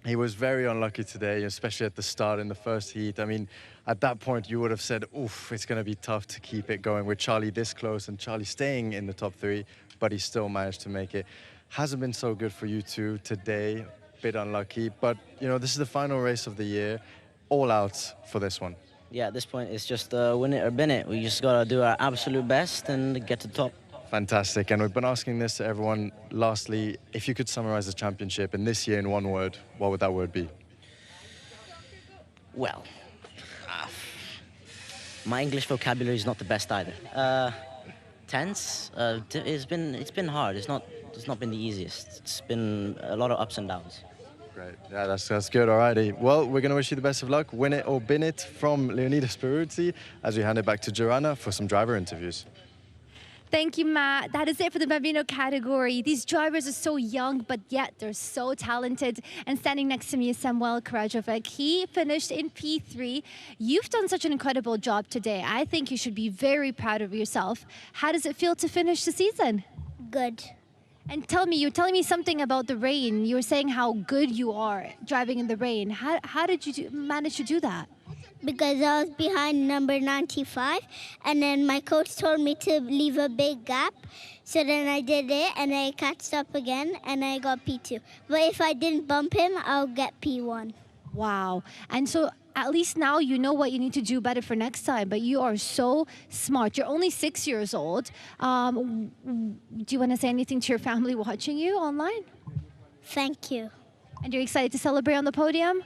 Speaker 4: He was very unlucky today, especially at the start in the first heat. I mean, at that point, you would have said, oof, it's going to be tough to keep it going with Charlie this close and Charlie staying in the top 3, but he still managed to make it. Hasn't been so good for you two today, bit unlucky, but you know, this is the final race of the year, all out for this one.
Speaker 12: Yeah, at this point, it's just win it or bin it. We just got to do our absolute best and get to the top.
Speaker 4: Fantastic, and we've been asking this to everyone. Lastly, if you could summarize the championship in this year in one word, what would that word be?
Speaker 12: Well, my English vocabulary is not the best either. Tense. It's been hard. It's not been the easiest. It's been a lot of ups and downs.
Speaker 4: Great. Yeah, that's good. Alrighty. Well, we're going to wish you the best of luck. Win it or bin it from Leonidas Peruzzi as we hand it back to Joanna for some driver interviews.
Speaker 3: Thank you, Matt. That is it for the Bambino category. These drivers are so young, but yet they're so talented. And standing next to me is Samuel Karajovic. He finished in P3. You've done such an incredible job today. I think you should be very proud of yourself. How does it feel to finish the season?
Speaker 15: Good.
Speaker 3: And tell me, you're telling me something about the rain. You were saying how good you are driving in the rain. How did you manage to do that?
Speaker 15: Because I was behind number 95, and then my coach told me to leave a big gap. So then I did it, and I catched up again, and I got P2. But if I didn't bump him, I'll get P1.
Speaker 3: Wow. And so at least now you know what you need to do better for next time. But you are so smart. You're only 6 years old. Do you want to say anything to your family watching you online?
Speaker 15: Thank you.
Speaker 3: And you're excited to celebrate on the podium?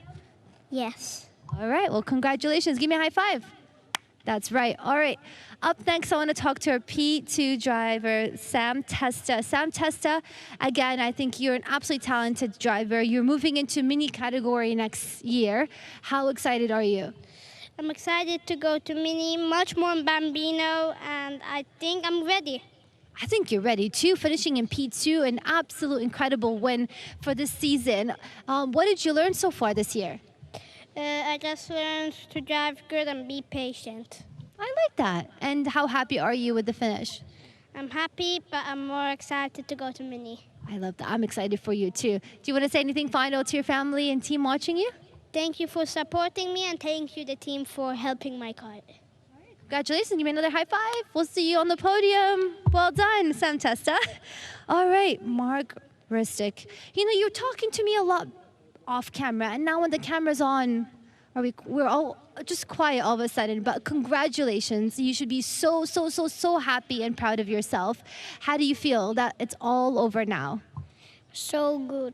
Speaker 15: Yes.
Speaker 3: All right. Well, congratulations. Give me a high five. That's right. All right. Up next, I want to talk to our P2 driver, Sam Testa. Sam Testa, again, I think you're an absolutely talented driver. You're moving into mini category next year. How excited are you?
Speaker 15: I'm excited to go to mini, much more in Bambino, and I think I'm ready.
Speaker 3: I think you're ready too, finishing in P2, an absolute incredible win for this season. What did you learn so far this year?
Speaker 16: I just learned to drive good and be patient.
Speaker 3: I like that. And how happy are you with the finish?
Speaker 16: I'm happy, but I'm more excited to go to Mini.
Speaker 3: I love that. I'm excited for you too. Do you want to say anything final to your family and team watching you?
Speaker 16: Thank you for supporting me, and thank you the team for helping my kart.
Speaker 3: Congratulations, you made another high five. We'll see you on the podium. Well done, Sam Testa. All right, Mark Ristic. You know, you're talking to me a lot off camera, and now when the camera's on, we're all just quiet all of a sudden, but congratulations. You should be so happy and proud of yourself. How do you feel that it's all over now?
Speaker 16: So good.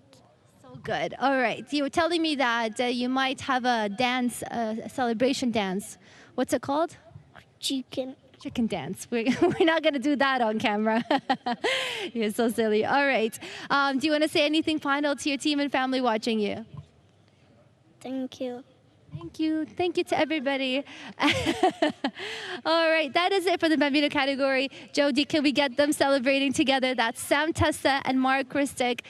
Speaker 3: So good. All right, you were telling me that you might have a dance, a celebration dance. What's it called?
Speaker 16: Chicken
Speaker 3: dance. We're not going to do that on camera. You're so silly. All right. Do you want to say anything final to your team and family watching you?
Speaker 16: Thank you.
Speaker 3: Thank you. Thank you to everybody. All right. That is it for the Bambino category. Jody, can we get them celebrating together? That's Sam Testa and Mark Ristic.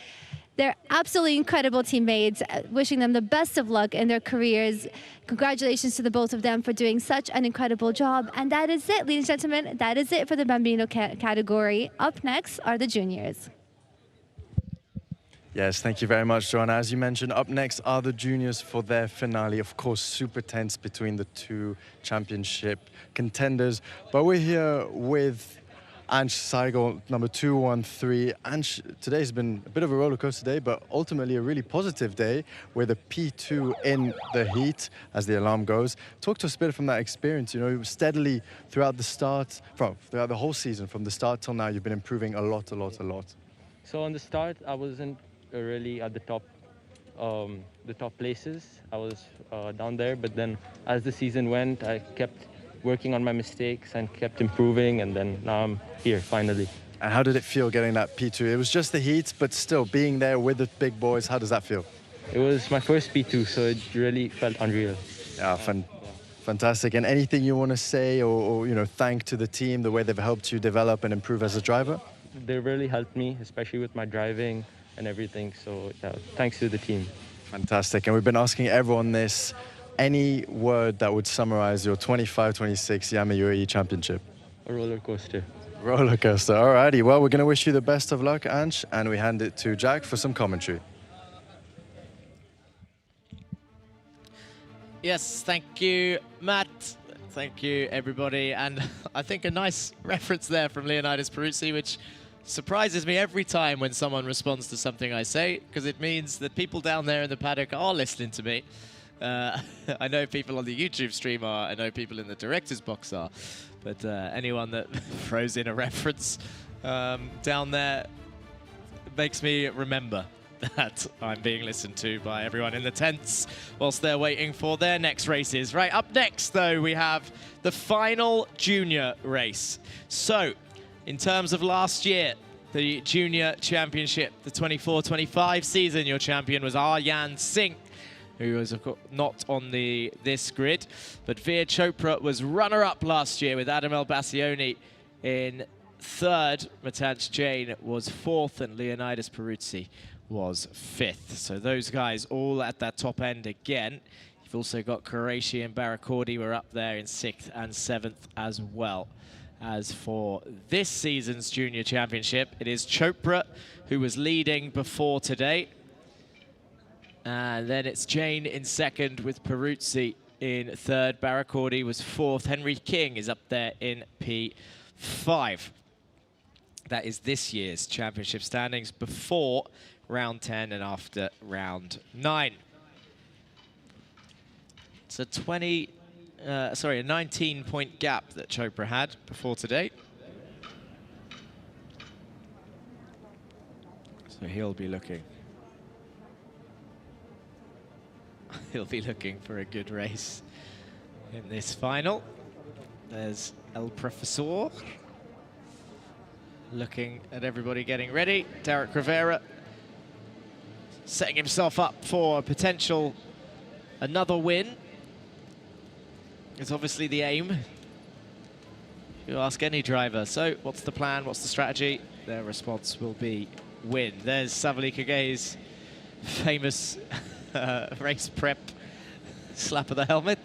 Speaker 3: They're absolutely incredible teammates. Wishing them the best of luck in their careers. Congratulations to the both of them for doing such an incredible job. And that is it, ladies and gentlemen. That is it for the Bambino category. Up next are the juniors.
Speaker 4: Yes, thank you very much, Joanna. As you mentioned, up next are the juniors for their finale. Of course, super tense between the two championship contenders. But we're here with Ansh Saigal, number 213. Ansh, today's been a bit of a roller coaster day, but ultimately a really positive day with a P2 in the heat as the alarm goes. Talk to us a bit from that experience. You know, steadily throughout the whole season, from the start till now, you've been improving a lot.
Speaker 19: So on the start, I wasn't really at the top places. I was down there, but then as the season went, I kept working on my mistakes and kept improving, and then now I'm here finally.
Speaker 4: And how did it feel getting that P2? It was just the heat, but still being there with the big boys, how does that feel?
Speaker 19: It was my first P2, so it really felt unreal.
Speaker 4: Yeah, fantastic. And anything you want to say or you know, thank to the team, the way they've helped you develop and improve as a driver?
Speaker 19: They really helped me, especially with my driving and everything, so thanks to the team.
Speaker 4: Fantastic. And we've been asking everyone this. Any word that would summarize your 25-26 Iame Uae Championship?
Speaker 19: A roller coaster.
Speaker 4: Roller coaster. Alrighty. Well, we're going to wish you the best of luck, Ansh, and we hand it to Jack for some commentary.
Speaker 1: Yes, thank you, Matt. Thank you, everybody. And I think a nice reference there from Leonidas Peruzzi, which surprises me every time when someone responds to something I say, because it means that people down there in the paddock are listening to me. I know people on the YouTube stream are, I know people in the director's box are, but anyone that throws in a reference down there makes me remember that I'm being listened to by everyone in the tents whilst they're waiting for their next races. Right, up next though, we have the final junior race. So, in terms of last year, the junior championship, the 24-25 season, your champion was Aryan Singh, who was of course not on this grid, but Veer Chopra was runner-up last year with Adam El Bassioni in third. Matanch Jain was fourth, and Leonidas Peruzzi was fifth. So those guys all at that top end again. You've also got Qureshi and Barakordi were up there in sixth and seventh as well. As for this season's junior championship, it is Chopra who was leading before today. And then it's Jain in second with Peruzzi in third. Barakordi was fourth. Henry King is up there in P5. That is this year's championship standings before round 10 and after round 9. It's a 19-point gap that Chopra had before today. So he'll be looking for a good race in this final. There's El Professor looking at everybody getting ready. Derek Rivera setting himself up for a potential another win. It's obviously the aim. You ask any driver, so what's the plan, what's the strategy? Their response will be win. There's Savali Kage's famous race prep slap of the helmet.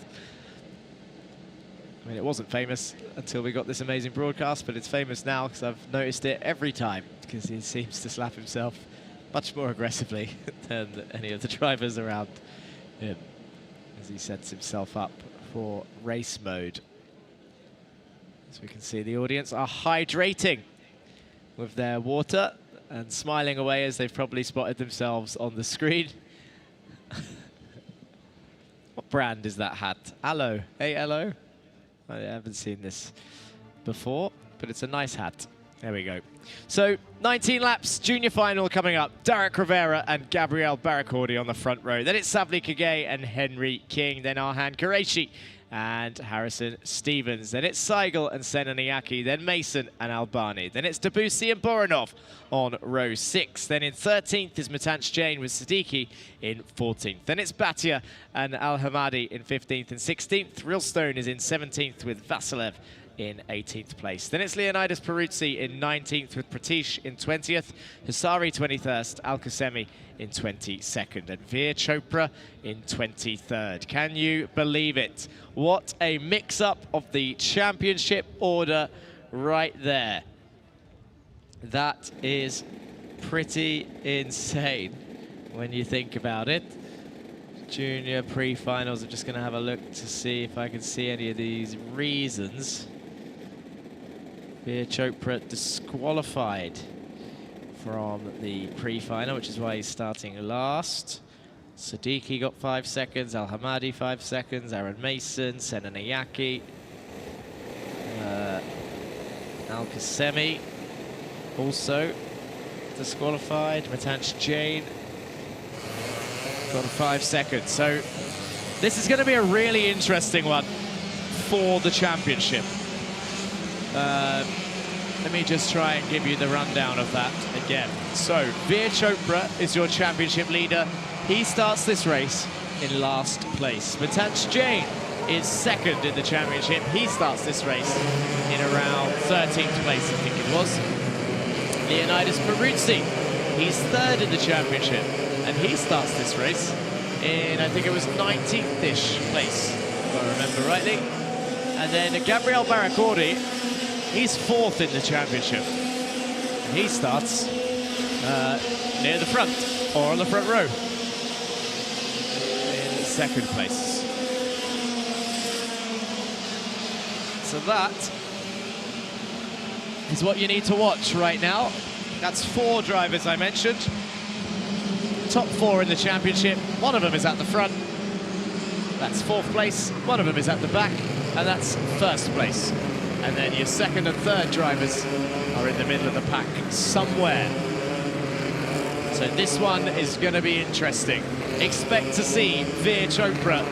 Speaker 1: I mean, it wasn't famous until we got this amazing broadcast, but it's famous now because I've noticed it every time, because he seems to slap himself much more aggressively than any of the drivers around him as he sets himself up for race mode. As we can see, the audience are hydrating with their water and smiling away as they've probably spotted themselves on the screen. What brand is that hat? Aloe. Hey, Aloe. I haven't seen this before, but it's a nice hat. There we go. So, 19 laps, junior final coming up. Derek Rivera and Gabriel Barracordi on the front row. Then it's Savli Kagay and Henry King. Then Arhan Qureshi and Harrison Stevens. Then it's Seigel and Senan Iake. Then Mason and Albani. Then it's Debussy and Boronov on row 6. Then in 13th is Matanch Jain with Siddiqui in 14th. Then it's Bhatia and Al-Hamadi in 15th and 16th. Rilstone is in 17th with Vasilev in 18th place. Then it's Leonidas Peruzzi in 19th with Pratish in 20th, Husari 21st, Al-Qasemi in 22nd, and Veer Chopra in 23rd. Can you believe it? What a mix-up of the championship order right there. That is pretty insane when you think about it. Junior pre-finals, I'm just going to have a look to see if I can see any of these reasons. Veer Chopra disqualified from the pre-final, which is why he's starting last. Siddiqui got 5 seconds, Al-Hamadi 5 seconds, Aaron Mason, Senan Iake, Al-Qasemi also disqualified, Matanch Jain got 5 seconds. So this is going to be a really interesting one for the championship. Let me just try and give you the rundown of that again. So, Veer Chopra is your championship leader. He starts this race in last place. Matanch Jain is second in the championship. He starts this race in around 13th place, I think it was. Leonidas Peruzzi, he's third in the championship, and he starts this race in, I think it was 19th-ish place, if I remember rightly. And then Gabriel Barracordi, he's fourth in the championship. And he starts near the front, or on the front row, in second place. So that is what you need to watch right now. That's 4 drivers I mentioned. Top 4 in the championship. One of them is at the front. That's 4th place. One of them is at the back, and that's 1st place. And then your 2nd and 3rd drivers are in the middle of the pack somewhere. So this one is going to be interesting. Expect to see Veer Chopra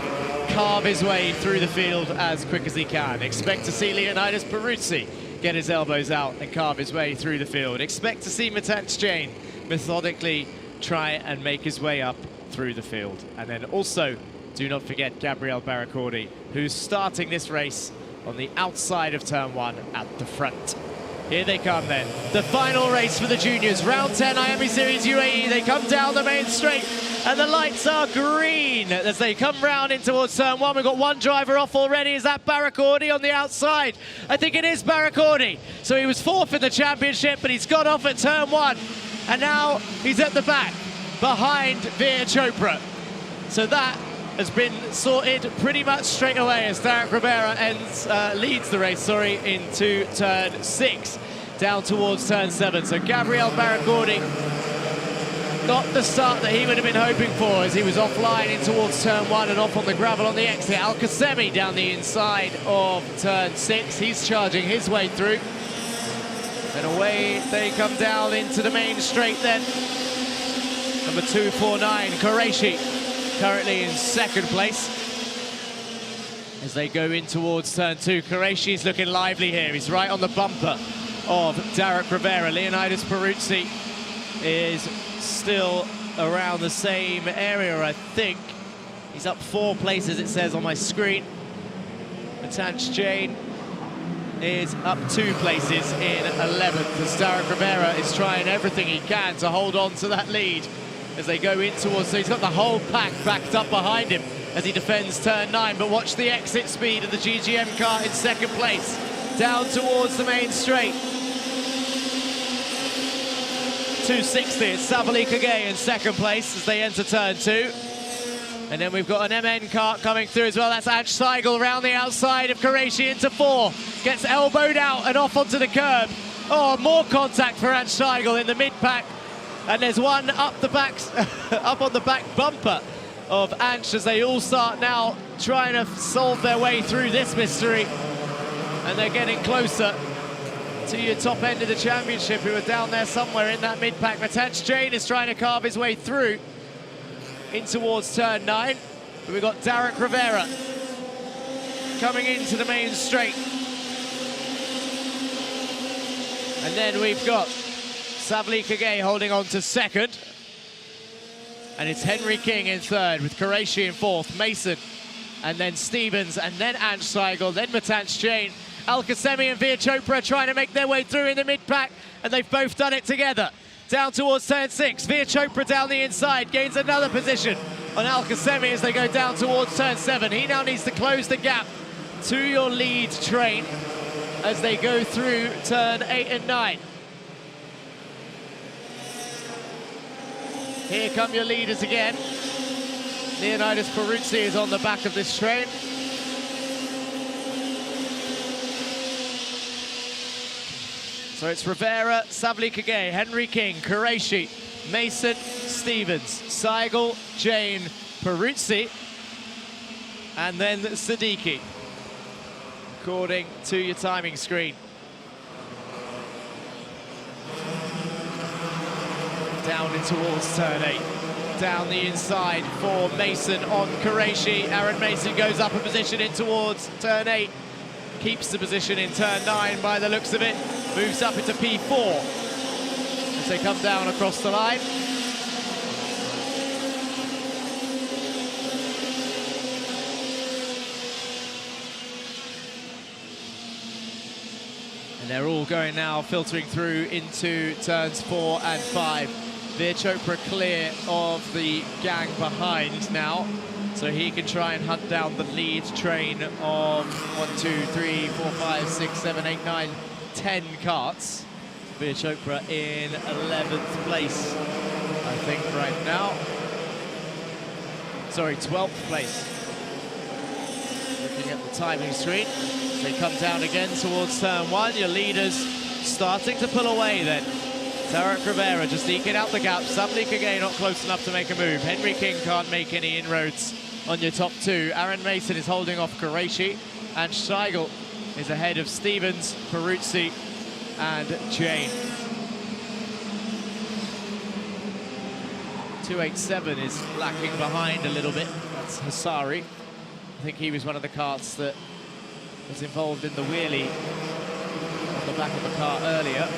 Speaker 1: carve his way through the field as quick as he can. Expect to see Leonidas Peruzzi get his elbows out and carve his way through the field. Expect to see Matanch Jain methodically try and make his way up through the field. And then also, do not forget Gabriel Barracordi, who's starting this race on the outside of turn 1 at the front. Here they come then. The final race for the juniors. Round 10, Iame Series UAE. They come down the main straight and the lights are green as they come round in towards turn 1. We've got one driver off already. Is that Barracordi on the outside? I think it is Barracordi. So he was 4th in the championship, but he's got off at turn 1. And now he's at the back behind Veer Chopra. So that has been sorted pretty much straight away as Derek Rivera leads the race, into turn 6, down towards turn 7. So Gabriel Barracordi got the start that he would have been hoping for as he was offline in towards turn 1 and off on the gravel on the exit. Al-Qasemi down the inside of turn 6. He's charging his way through. And away they come down into the main straight then. Number 249, Qureshi, currently in 2nd place. As they go in towards turn 2, Qureshi's looking lively here. He's right on the bumper of Derek Rivera. Leonidas Peruzzi is still around the same area, I think. He's up 4 places, it says on my screen. Matanch Jain is up 2 places in 11th as Derek Rivera is trying everything he can to hold on to that lead as they go in towards, so he's got the whole pack backed up behind him as he defends turn 9, but watch the exit speed of the GGM car in second place, down towards the main straight. 260, it's Savali Kage in second place as they enter turn 2. And then we've got an MN kart coming through as well. That's Ange Seigel around the outside of Qureshi into 4. Gets elbowed out and off onto the curb. Oh, more contact for Ange Seigel in the mid-pack. And there's one up the back, up on the back bumper of Ange as they all start now trying to solve their way through this mystery. And they're getting closer to your top end of the championship, who are down there somewhere in that mid-pack. Matanch Jane is trying to carve his way through in towards turn 9. But we've got Derek Rivera coming into the main straight. And then we've got Savali Kage holding on to second. And it's Henry King in third, with Qureshi in fourth, Mason, and then Stevens, and then Ange Seigel, then Matanch Jane. Al Khaimah and Veer Chopra trying to make their way through in the mid-pack, and they've both done it together. Down towards turn 6, Veer Chopra down the inside, gains another position on Al Khaimah as they go down towards turn 7. He now needs to close the gap to your lead train as they go through turn 8 and 9. Here come your leaders again. Leonidas Peruzzi is on the back of this train. So it's Rivera, Savali Kage, Henry King, Qureshi, Mason, Stevens, Seigel, Jane, Peruzzi, and then Siddiqui, according to your timing screen. Down in towards turn 8. Down the inside for Mason on Qureshi. Aaron Mason goes up a position in towards turn 8. Keeps the position in turn 9 by the looks of it. Moves up into P4 as they come down across the line. And they're all going now, filtering through into turns 4 and 5. Veer Chopra clear of the gang behind now, so he can try and hunt down the lead train of 1, 2, 3, 4, 5, 6, 7, 8, 9, 10 karts. Veer Chopra in 11th place, I think, right now. Sorry, 12th place. Looking at the timing screen. They come down again towards turn 1. Your leaders starting to pull away then. Derek Rivera just eking out the gap. Savali Kage not close enough to make a move. Henry King can't make any inroads on your top 2. Aaron Mason is holding off Qureshi. And Seigel is ahead of Stevens, Peruzzi, and Jane. 287 is lacking behind a little bit. That's Hasari. I think he was one of the karts that was involved in the wheelie on the back of the car earlier.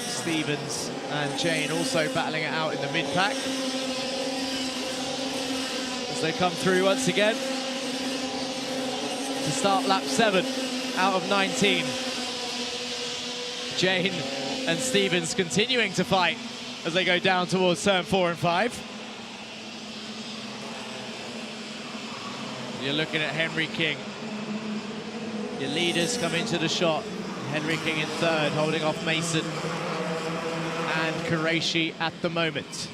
Speaker 1: Stevens and Jane also battling it out in the mid-pack as they come through once again to start lap 7 out of 19. Jane and Stevens continuing to fight as they go down towards turn 4 and 5. You're looking at Henry King. Your leaders come into the shot. Henry King in third, holding off Mason and Qureshi at the moment.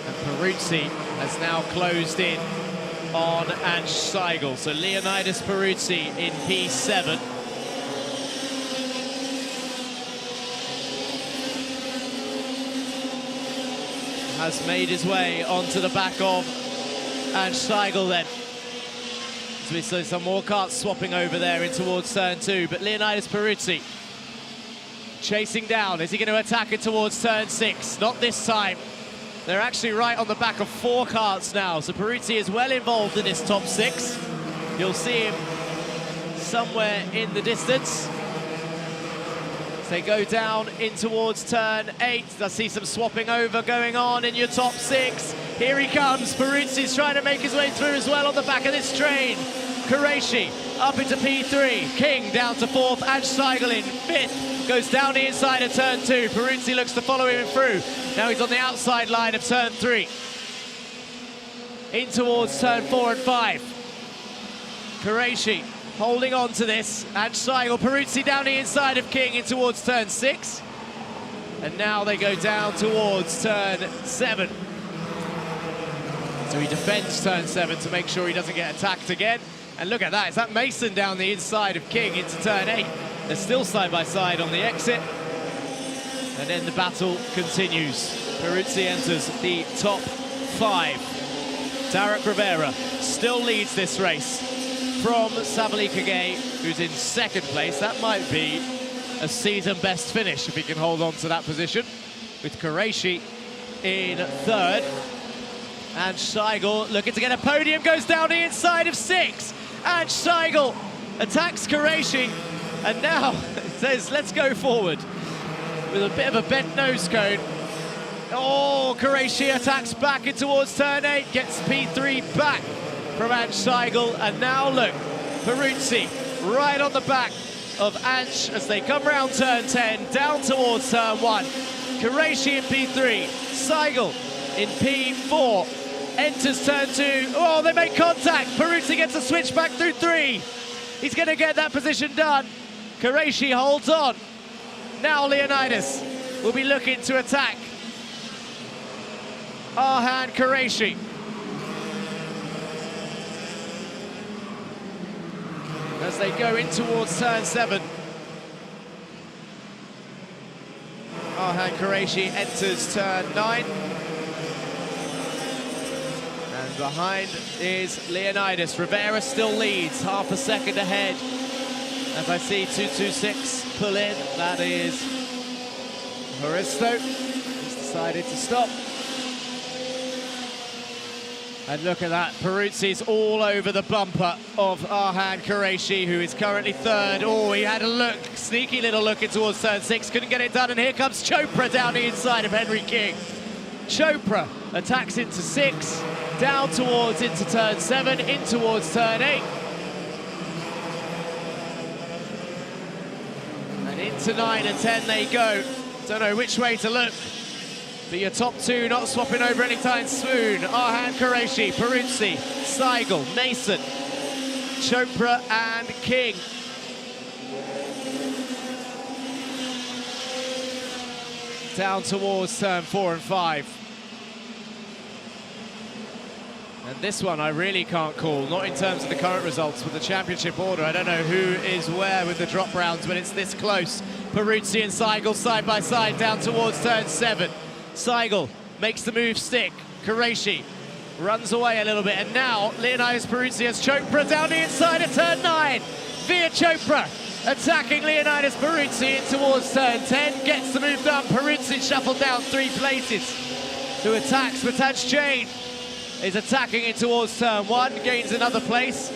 Speaker 1: And Peruzzi has now closed in on Ange Seigel. So Leonidas Peruzzi in P7. Has made his way onto the back of Ange Seigel then. So we see some more karts swapping over there in towards turn 2, but Leonidas Peruzzi chasing down. Is he going to attack it towards turn 6? Not this time. They're actually right on the back of 4 karts now, so Peruzzi is well involved in this top 6. You'll see him somewhere in the distance. As they go down in towards turn 8, I see some swapping over going on in your top 6. Here he comes. Peruzzi's trying to make his way through as well on the back of this train. Qureshi up into P3. King down to 4th. Ange Seigel in 5th. Goes down the inside of turn 2. Peruzzi looks to follow him through. Now he's on the outside line of turn 3. in towards turn 4 and 5. Qureshi holding on to this, and Seigel, Peruzzi down the inside of King in towards turn 6. And now they go down towards turn 7. So he defends turn 7 to make sure he doesn't get attacked again. And look at that, is that Mason down the inside of King into turn 8. They're still side by side on the exit. And then the battle continues. Peruzzi enters the top 5. Tarek Rivera still leads this race from Sabali Kage, who's in 2nd place. That might be a season best finish if he can hold on to that position, with Qureshi in 3rd. And Seigel looking to get a podium, goes down the inside of 6. And Seigel attacks Qureshi, and now says, let's go forward, with a bit of a bent nose cone. Oh, Qureshi attacks back in towards turn 8, gets P3 back from Ange Seigel, and now look, Peruzzi right on the back of Ange as they come round turn 10, down towards turn 1. Qureshi in P3, Seigel in P4, enters turn 2. Oh, they make contact. Peruzzi gets a switch back through 3. He's going to get that position done. Qureshi holds on. Now Leonidas will be looking to attack Arhan Qureshi. As they go in towards turn 7. Arhan Qureshi enters turn 9. And behind is Leonidas. Rivera still leads, half a second ahead. As I see 226 pull in, that is Horisto. He's decided to stop. And look at that, Peruzzi's all over the bumper of Arhan Qureshi, who is currently 3rd. Oh, he had a look, sneaky little look in towards turn 6, couldn't get it done, and here comes Chopra down the inside of Henry King. Chopra attacks into 6, down towards into turn 7, in towards turn 8. And into 9 and 10 they go. Don't know which way to look. But your top 2 not swapping over anytime soon. Arhan Qureshi, Peruzzi, Seigel, Mason, Chopra and King. Down towards turn 4 and 5. And this one I really can't call, not in terms of the current results, but the championship order. I don't know who is where with the drop rounds, but it's this close. Peruzzi and Seigel side by side down towards turn 7. Seigel makes the move stick. Qureshi runs away a little bit, and now Leonidas Peruzzi has Chopra down the inside of turn 9. Via Chopra attacking Leonidas Peruzzi in towards turn 10, gets the move done. Peruzzi shuffled down 3 places to attack. Swataj Jain is attacking in towards turn 1, gains another place,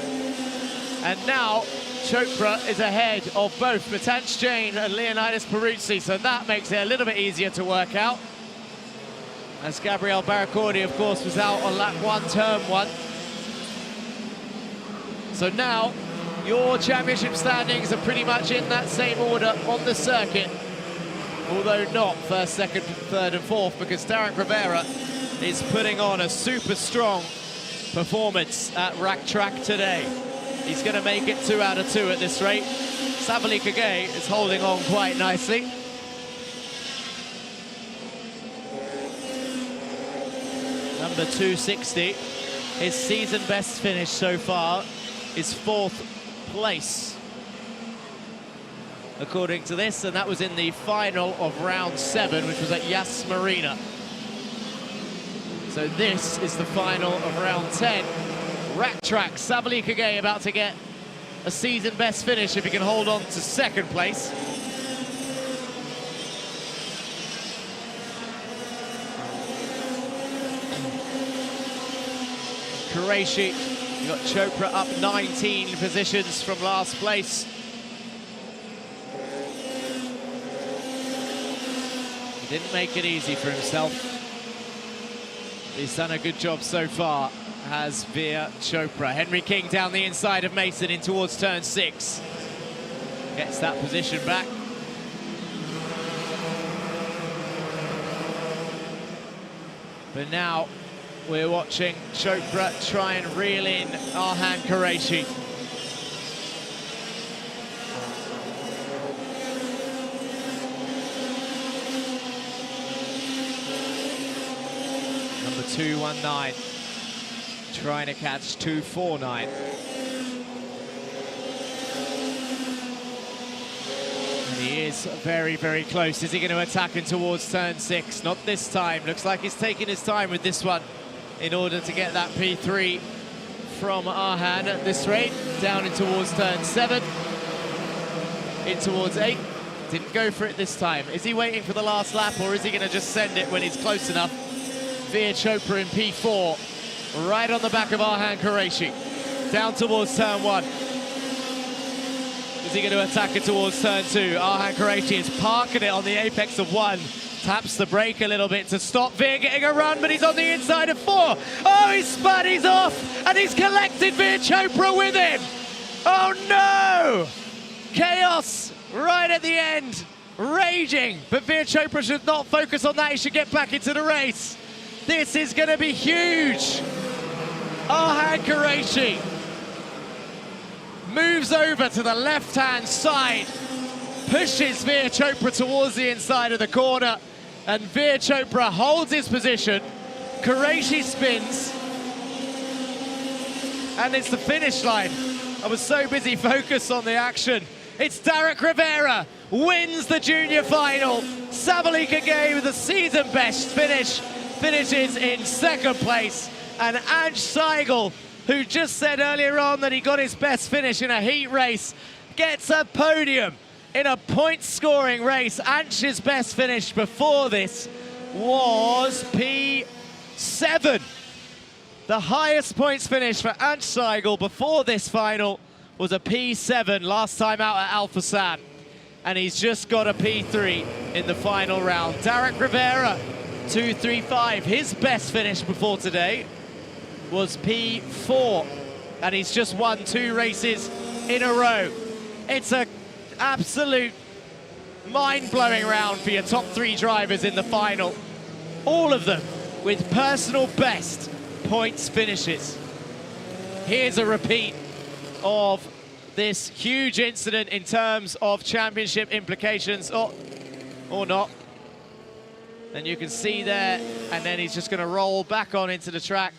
Speaker 1: and now Chopra is ahead of both Swataj Jain and Leonidas Peruzzi, so that makes it a little bit easier to work out. As Gabriel Barracordi, of course, was out on lap 1, turn 1. So now, your championship standings are pretty much in that same order on the circuit. Although not 1st, 2nd, 3rd and 4th, because Tarek Rivera is putting on a super strong performance at Rack Track today. He's going to make it 2 out of 2 at this rate. Sabali Kage is holding on quite nicely. Number 260, his season best finish so far is 4th place, according to this, and that was in the final of round 7, which was at Yas Marina. So this is the final of round 10. Rack Track, Sabali Kage about to get a season best finish if he can hold on to 2nd place. Qureshi, you got Chopra up 19 positions from last place. He didn't make it easy for himself. He's done a good job so far, has Veer Chopra. Henry King down the inside of Mason in towards turn 6. Gets that position back. But now we're watching Chopra try and reel in Arhan Qureshi. Number 219, trying to catch 249. He is very, very close. Is he going to attack him towards turn 6? Not this time. Looks like he's taking his time with this one in order to get that P3 from Arhan at this rate. Down in towards turn 7. In towards 8. Didn't go for it this time. Is he waiting for the last lap, or is he going to just send it when he's close enough? Veer Chopra in P4. Right on the back of Arhan Qureshi. Down towards turn 1. Is he going to attack it towards turn 2? Arhan Qureshi is parking it on the apex of 1. Taps the brake a little bit to stop Veer getting a run, but he's on the inside of 4. Oh, he's spun, he's off, and he's collected Veer Chopra with him. Oh no! Chaos right at the end, raging, but Veer Chopra should not focus on that. He should get back into the race. This is going to be huge. Arhan Qureshi moves over to the left-hand side, pushes Veer Chopra towards the inside of the corner, and Veer Chopra holds his position. Qureshi spins, and it's the finish line. I was so busy focused on the action. It's Derek Rivera wins the junior final. Savali Kage with a season best finish, finishes in second place, and Ange Seigel, who just said earlier on that he got his best finish in a heat race, gets a podium in a point-scoring race. Ange's best finish before this was P7. The highest points finish for Ange Seigel before this final was a P7 last time out at Alphasan. And he's just got a P3 in the final round. Derek Rivera, 2.35. His best finish before today was P4, and he's just won 2 races in a row. It's an absolute mind-blowing round for your top 3 drivers in the final. All of them with personal best points finishes. Here's a repeat of this huge incident in terms of championship implications, or not. And you can see there, and then he's just going to roll back on into the track.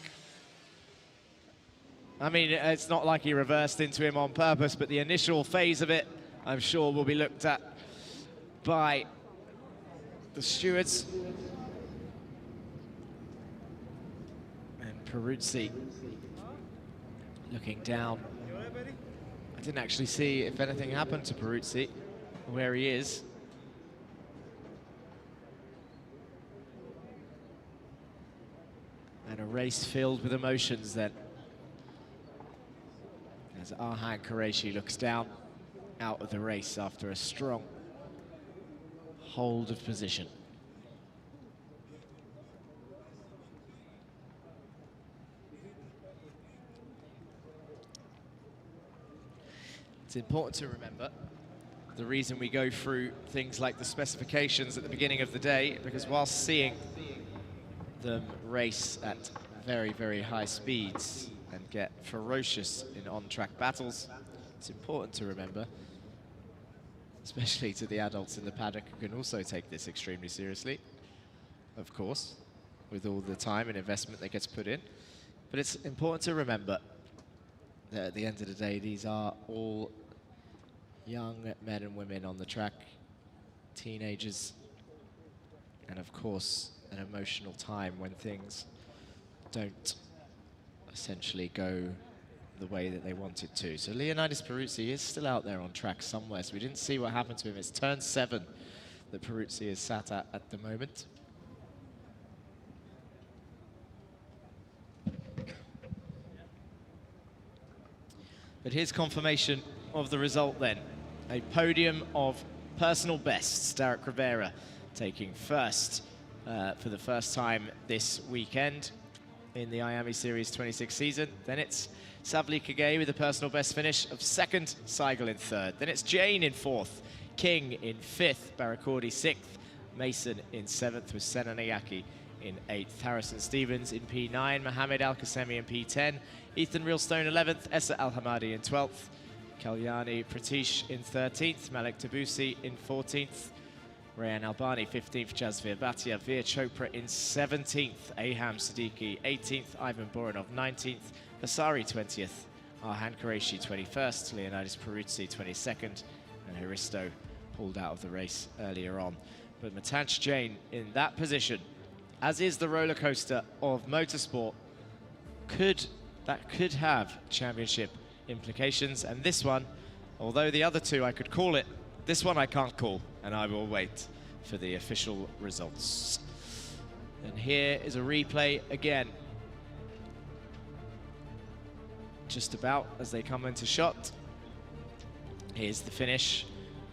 Speaker 1: I mean, it's not like he reversed into him on purpose, but the initial phase of it, I'm sure, will be looked at by the stewards. And Peruzzi looking down. I didn't actually see if anything happened to Peruzzi, where he is. And a race filled with emotions then, as Arhan Qureshi looks down out of the race after a strong hold of position. It's important to remember the reason we go through things like the specifications at the beginning of the day, because whilst seeing them race at very, very high speeds and get ferocious in on-track battles, it's important to remember, especially to the adults in the paddock who can also take this extremely seriously, of course, with all the time and investment that gets put in. But it's important to remember that at the end of the day, these are all young men and women on the track, teenagers, and of course, an emotional time when things don't essentially go the way that they want it to. So Leonidas Peruzzi is still out there on track somewhere, so we didn't see what happened to him. It's turn 7 that Peruzzi is sat at the moment. But here's confirmation of the result then. A podium of personal bests. Derek Rivera taking first for the first time this weekend in the Iame Series 26 season. Then it's Savali Kage with a personal best finish of second, Seigel in third. Then it's Jane in fourth, King in fifth, Barakordi sixth, Mason in seventh with Senanayaki in 8th, Harrison Stevens in P9, Mohamed Al-Qasemi in P10, Ethan Realstone 11th, Essa Al-Hamadi in 12th, Kalyani Pratish in 13th, Malik Tabusi in 14th, Rayan Albani 15th, Jazveer Bhatia, Veer Chopra in 17th, Aham Siddiqui 18th, Ivan Boranov 19th, Basari 20th, Arhan Qureshi 21st, Leonidas Peruzzi 22nd, and Haristo pulled out of the race earlier on. But Matanch Jain in that position, as is the roller coaster of motorsport, could have championship implications. And this one, although the other two I could call it, this one I can't call, and I will wait for the official results. And here is a replay again. Just about as they come into shot. Here's the finish.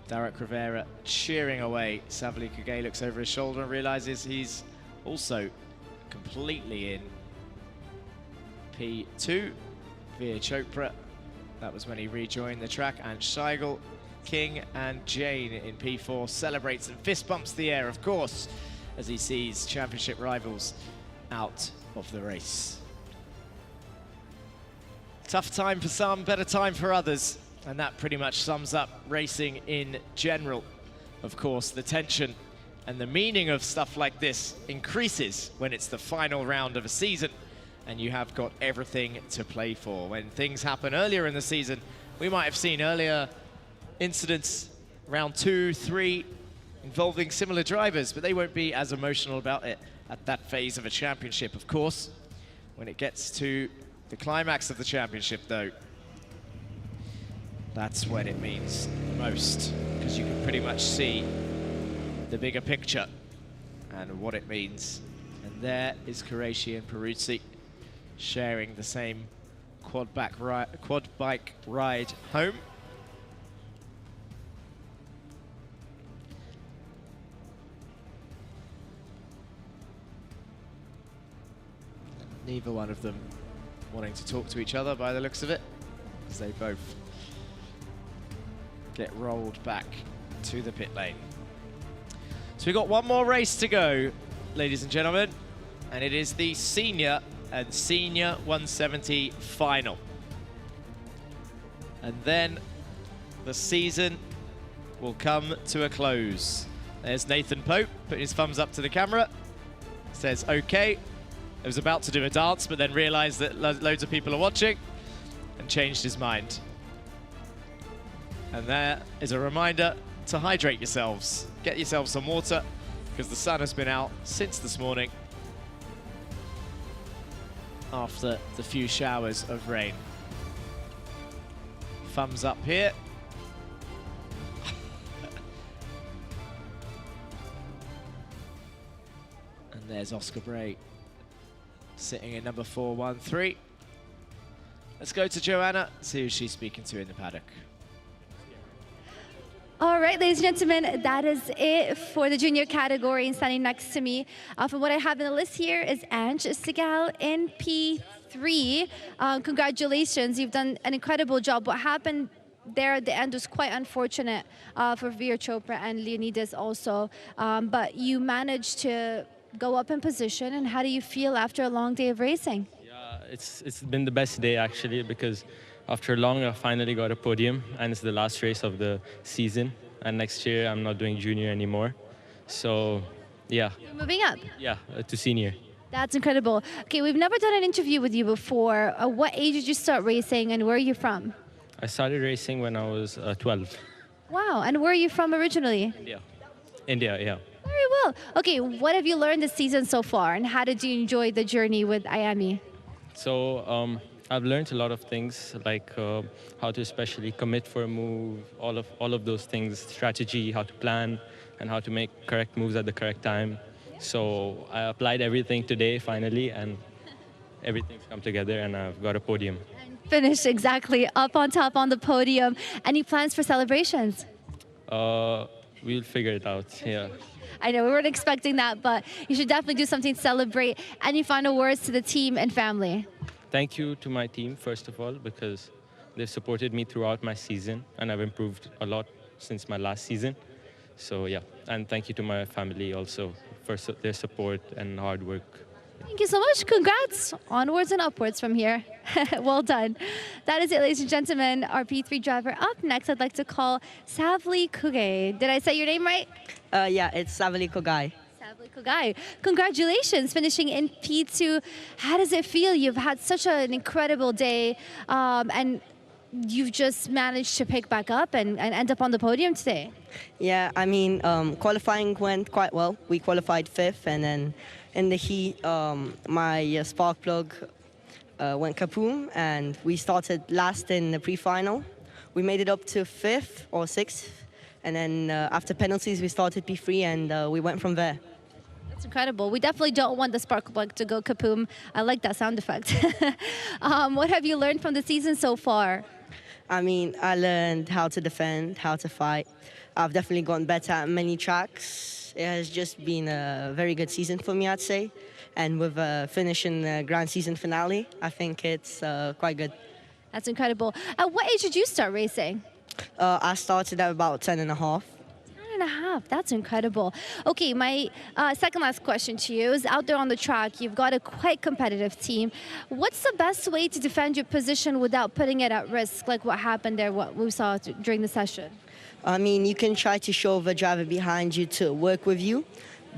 Speaker 1: Derek Rivera cheering away. Savali Kage looks over his shoulder and realizes he's also completely in P2. Veer Chopra, that was when he rejoined the track, and Scheigel, King and Jain in P4 celebrates and fist bumps the air, of course, as he sees championship rivals out of the race. Tough time for some, better time for others, and that pretty much sums up racing in general. Of course, the tension and the meaning of stuff like this increases when it's the final round of a season and you have got everything to play for. When things happen earlier in the season, we might have seen earlier incidents, round 2, 3, involving similar drivers, but they won't be as emotional about it at that phase of a championship, of course. When it gets to the climax of the championship, though, that's when it means the most, because you can pretty much see the bigger picture and what it means. And there is Qureshi and Peruzzi sharing the same quad bike ride home. Neither one of them wanting to talk to each other by the looks of it, as they both get rolled back to the pit lane. So we've got one more race to go, ladies and gentlemen, and it is the senior and senior 170 final. And then the season will come to a close. There's Nathan Pope putting his thumbs up to the camera, says okay. I was about to do a dance, but then realized that loads of people are watching and changed his mind. And there is a reminder to hydrate yourselves. Get yourselves some water, because the sun has been out since this morning after the few showers of rain. Thumbs up here. And there's Oscar Bray sitting in number 413. Let's go to Joanna, see who she's speaking to in the paddock.
Speaker 3: All right, ladies and gentlemen, that is it for the junior category. And standing next to me, from what I have in the list here, is Ange Segal in P3. Congratulations, you've done an incredible job. What happened there at the end was quite unfortunate for Veer Chopra and Leonidas also, but you managed to go up in position. And how do you feel after a long day of racing?
Speaker 19: Yeah, it's been the best day actually, because after long I finally got a podium, and it's the last race of the season, and next year I'm not doing junior anymore, so yeah.
Speaker 3: You're moving up?
Speaker 19: Yeah, to senior.
Speaker 3: That's incredible. Okay, we've never done an interview with you before. What age did you start racing and where are you from?
Speaker 19: I started racing when I was 12.
Speaker 3: Wow, and where are you from originally?
Speaker 19: India, yeah.
Speaker 3: Very well. Okay, what have you learned this season so far, and how did you enjoy the journey with Iame?
Speaker 19: So I've learned a lot of things, like how to especially commit for a move, all of those things, strategy, how to plan, and how to make correct moves at the correct time. So I applied everything today finally, and everything's come together, and I've got a podium.
Speaker 3: Finished exactly up on top on the podium. Any plans for celebrations?
Speaker 19: We'll figure it out, yeah.
Speaker 3: I know we weren't expecting that, but you should definitely do something to celebrate. Any final words to the team and family?
Speaker 19: Thank you to my team, first of all, because they've supported me throughout my season, and I've improved a lot since my last season. So yeah, and thank you to my family also for their support and hard work.
Speaker 3: Thank you so much. Congrats. Onwards and upwards from here. Well done. That is it, ladies and gentlemen. Our P3 driver up next. I'd like to call Savli Kugai. Did I say your name right?
Speaker 2: Yeah, it's Savali Kogai.
Speaker 3: Savli Kugai. Congratulations, finishing in P2. How does it feel? You've had such an incredible day, and you've just managed to pick back up and end up on the podium today.
Speaker 2: Yeah, I mean, qualifying went quite well. We qualified 5th, and then in the heat, my spark plug went kaboom, and we started last in the pre-final. We made it up to 5th or 6th, and then after penalties, we started P3, and we went from there.
Speaker 3: That's incredible. We definitely don't want the spark plug to go kaboom. I like that sound effect. What have you learned from the season so far?
Speaker 2: I mean, I learned how to defend, how to fight. I've definitely gotten better at many tracks. It has just been a very good season for me, I'd say. And with finishing the grand season finale, I think it's quite good.
Speaker 3: That's incredible. At what age did you start racing?
Speaker 2: I started at about 10 and a half.
Speaker 3: 10 and a half. That's incredible. Okay, my second last question to you is, out there on the track, you've got a quite competitive team. What's the best way to defend your position without putting it at risk, like what happened there, what we saw during the session?
Speaker 2: I mean, you can try to show the driver behind you to work with you,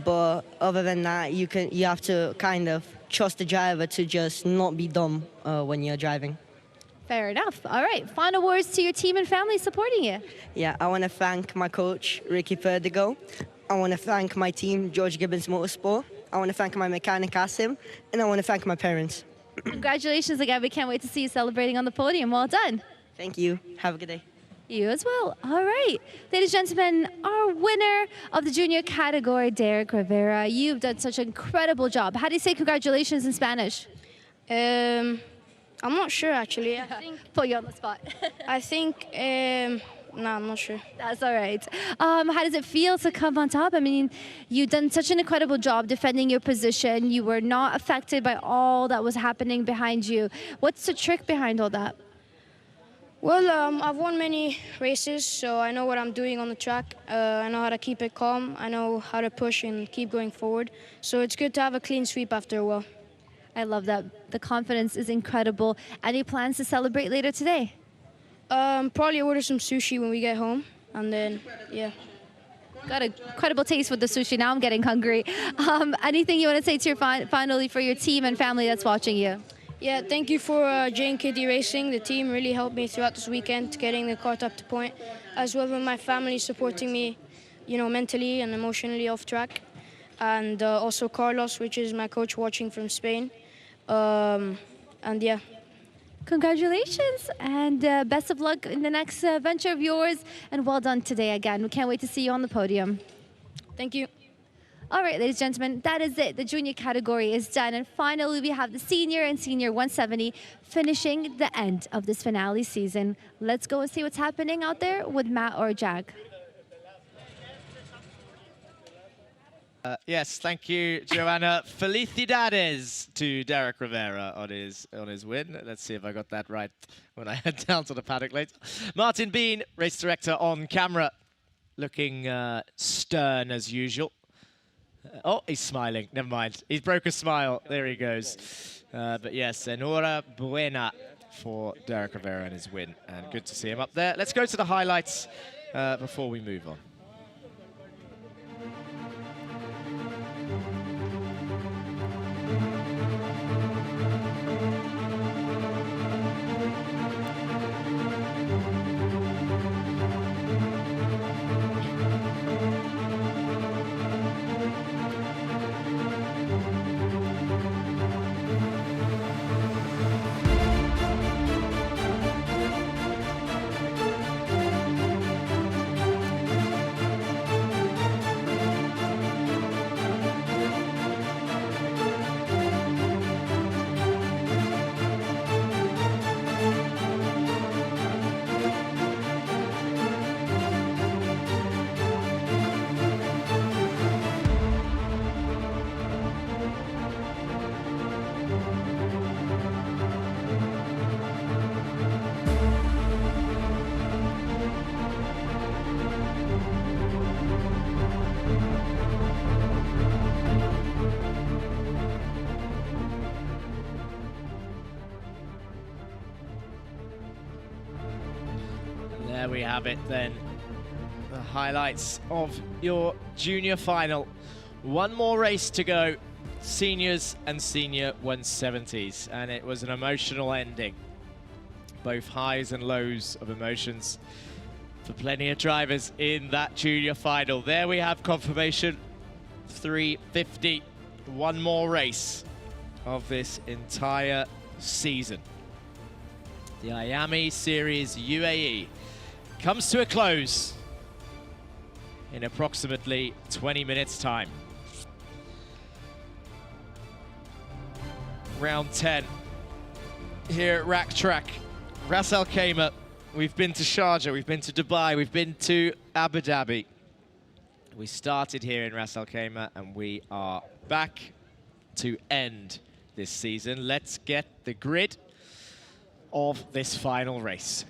Speaker 2: but other than that, you have to kind of trust the driver to just not be dumb when you're driving.
Speaker 3: Fair enough. All right, final words to your team and family supporting you.
Speaker 2: Yeah, I want to thank my coach, Ricky Perdigo. I want to thank my team, George Gibbons Motorsport. I want to thank my mechanic, Asim, and I want to thank my parents.
Speaker 3: Congratulations again. We can't wait to see you celebrating on the podium. Well done.
Speaker 2: Thank you. Have a good day.
Speaker 3: You as well. All right. Ladies and gentlemen, our winner of the junior category, Derek Rivera. You've done such an incredible job. How do you say congratulations in Spanish?
Speaker 9: I'm not sure, actually. I think
Speaker 3: Put you on the spot.
Speaker 9: I think, no, I'm not sure.
Speaker 3: That's all right. How does it feel to come on top? I mean, you've done such an incredible job defending your position. You were not affected by all that was happening behind you. What's the trick behind all that?
Speaker 9: Well, I've won many races, so I know what I'm doing on the track. I know how to keep it calm. I know how to push and keep going forward. So it's good to have a clean sweep after a while.
Speaker 3: I love that. The confidence is incredible. Any plans to celebrate later today?
Speaker 9: Probably order some sushi when we get home, and then, yeah.
Speaker 3: Got an incredible taste with the sushi. Now I'm getting hungry. Anything you want to say to your finally for your team and family that's watching you?
Speaker 9: Yeah, thank you for Jane Kitty Racing. The team really helped me throughout this weekend, getting the kart up to point, as well as my family supporting me, you know, mentally and emotionally off track. And also Carlos, which is my coach watching from Spain. And yeah.
Speaker 3: Congratulations and best of luck in the next venture of yours. And well done today again. We can't wait to see you on the podium.
Speaker 9: Thank you.
Speaker 3: All right, ladies and gentlemen, that is it. The junior category is done. And finally, we have the senior and senior 170 finishing the end of this finale season. Let's go and see what's happening out there with Matt or Jag.
Speaker 1: Yes, thank you, Joanna. Felicidades to Derek Rivera on his win. Let's see if I got that right when I head down to the paddock later. Martin Bean, race director on camera, looking stern as usual. Oh, he's smiling. Never mind. He's broke a smile. There he goes. But yes, enhorabuena for Derek Rivera and his win. And good to see him up there. Let's go to the highlights before we move on. we have it then. The highlights of your junior final. One more race to go. Seniors and senior 170s. And it was an emotional ending. Both highs and lows of emotions for plenty of drivers in that junior final. There we have confirmation. 350. One more race of this entire season. The Iame Series UAE comes to a close in approximately 20 minutes' time. Round 10 here at Rack Track, Ras Al Khaimah. We've been to Sharjah, we've been to Dubai, we've been to Abu Dhabi. We started here in Ras Al Khaimah and we are back to end this season. Let's get the grid of this final race.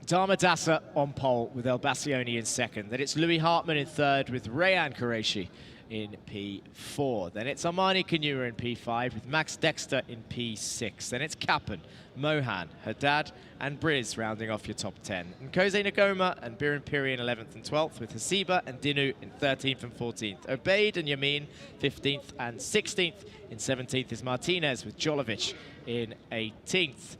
Speaker 1: Dama Dassa on pole with El Bassioni in second. Then it's Louis Hartmann in third with Rayan Qureshi in P4. Then it's Armani Kanua in P5 with Max Dexter in P6. Then it's Kappen, Mohan, Haddad and Briz rounding off your top 10. And Kose Nagoma and Biren Piri in 11th and 12th with Hasiba and Dinu in 13th and 14th. Obeid and Yamin 15th and 16th. In 17th is Martinez with Jolovic in 18th.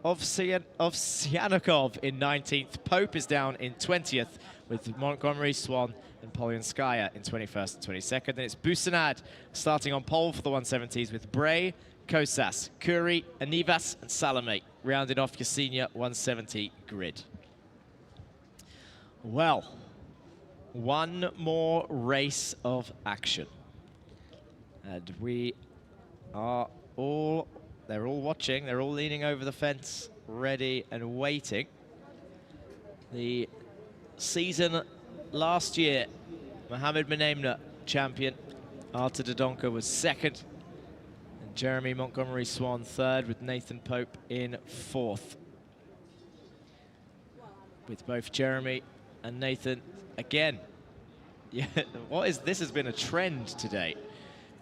Speaker 1: Ovsyannikov in 19th. Pope is down in 20th with Montgomery, Swan and Polyanskaya in 21st and 22nd. Then it's Busanad starting on pole for the 170s with Bray, Kosas, Curry, Anivas and Salome rounded off your senior 170 grid. Well, one more race of action. And we are all... They're all watching, they're all leaning over the fence, ready and waiting. The season last year, Mohamed Menemna, champion. Arta Dodonka was second. And Jeremy Montgomery Swan third with Nathan Pope in fourth. With both Jeremy and Nathan again. Yeah, this has been a trend today.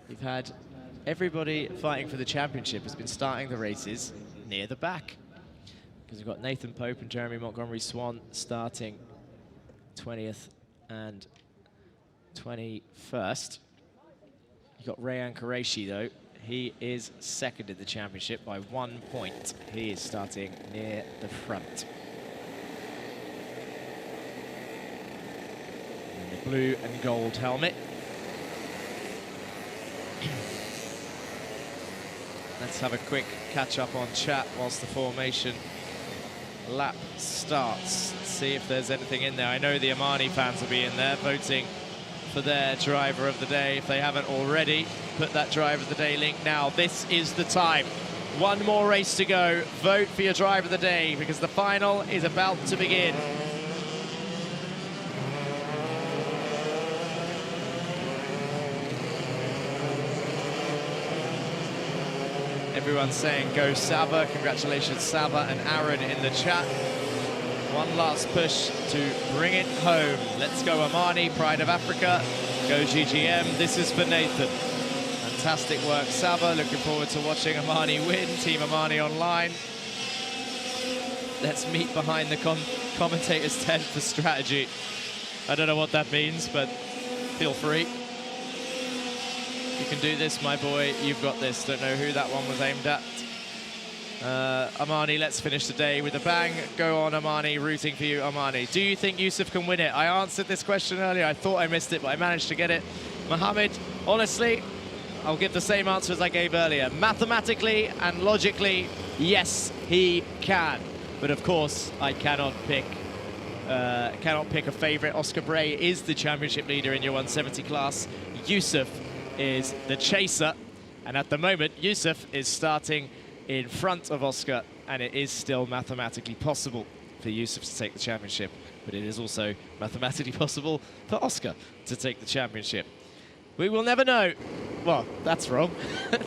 Speaker 1: We've had everybody fighting for the championship has been starting the races near the back. Because we've got Nathan Pope and Jeremy Montgomery Swan starting 20th and 21st. You've got Rayan Qureshi though. He is second in the championship by 1 point. He is starting near the front. In the blue and gold helmet. Let's have a quick catch up on chat whilst the formation lap starts. See if there's anything in there. I know the Amani fans will be in there voting for their driver of the day. If they haven't already, put that driver of the day link now. This is the time. One more race to go. Vote for your driver of the day because the final is about to begin. Everyone's saying go Saba. Congratulations Saba and Aaron in the chat. One last push to bring it home. Let's go Amani, Pride of Africa. Go GGM. This is for Nathan. Fantastic work Saba. Looking forward to watching Amani win. Team Amani online. Let's meet behind the commentator's tent for strategy. I don't know what that means, but feel free. You can do this, my boy. You've got this. Don't know who that one was aimed at. Amani, let's finish the day with a bang. Go on, Amani. Rooting for you, Amani. Do you think Yusuf can win it? I answered this question earlier. I thought I missed it, but I managed to get it. Mohamed, honestly, I'll give the same answer as I gave earlier. Mathematically and logically, yes, he can. But of course, I cannot pick a favorite. Oscar Bray is the championship leader in your 170 class. Yusuf is the chaser, and at the moment Yusuf is starting in front of Oscar, and it is still mathematically possible for Yusuf to take the championship, but it is also mathematically possible for Oscar to take the championship. We will never know. Well, that's wrong.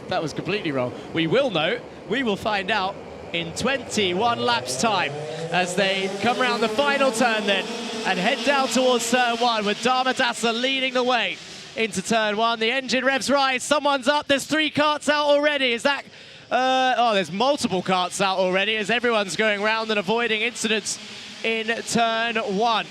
Speaker 1: That was completely wrong. We will know. We will find out in 21 laps time as they come around the final turn then and head down towards turn 1 with Dama Dassa leading the way into turn 1. The engine revs right. Someone's up. There's 3 karts out already. Is that... oh, there's multiple karts out already as everyone's going round and avoiding incidents in turn 1.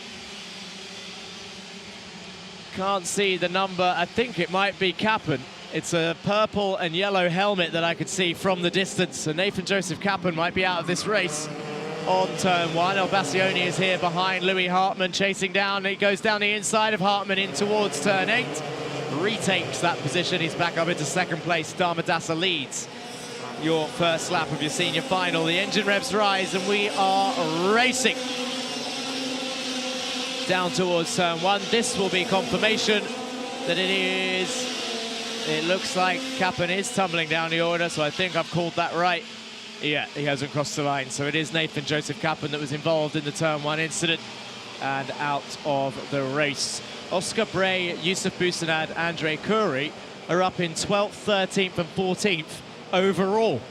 Speaker 1: Can't see the number. I think it might be Kappen. It's a purple and yellow helmet that I could see from the distance. So Nathan Joseph Kappen might be out of this race on turn 1. El Bassioni is here behind Louis Hartmann, chasing down. He goes down the inside of Hartmann in towards turn 8. Retakes that position. He's back up into second place. Dharmadasa leads your first lap of your senior final. The engine revs rise and we are racing down towards turn 1. This will be confirmation that it looks like Kappen is tumbling down the order, so I think I've called that right. Yeah, he hasn't crossed the line, so it is Nathan Joseph Kappen that was involved in the turn 1 incident and out of the race. Oscar Bray, Yusuf Busanad, Andre Curry are up in 12th, 13th and 14th overall.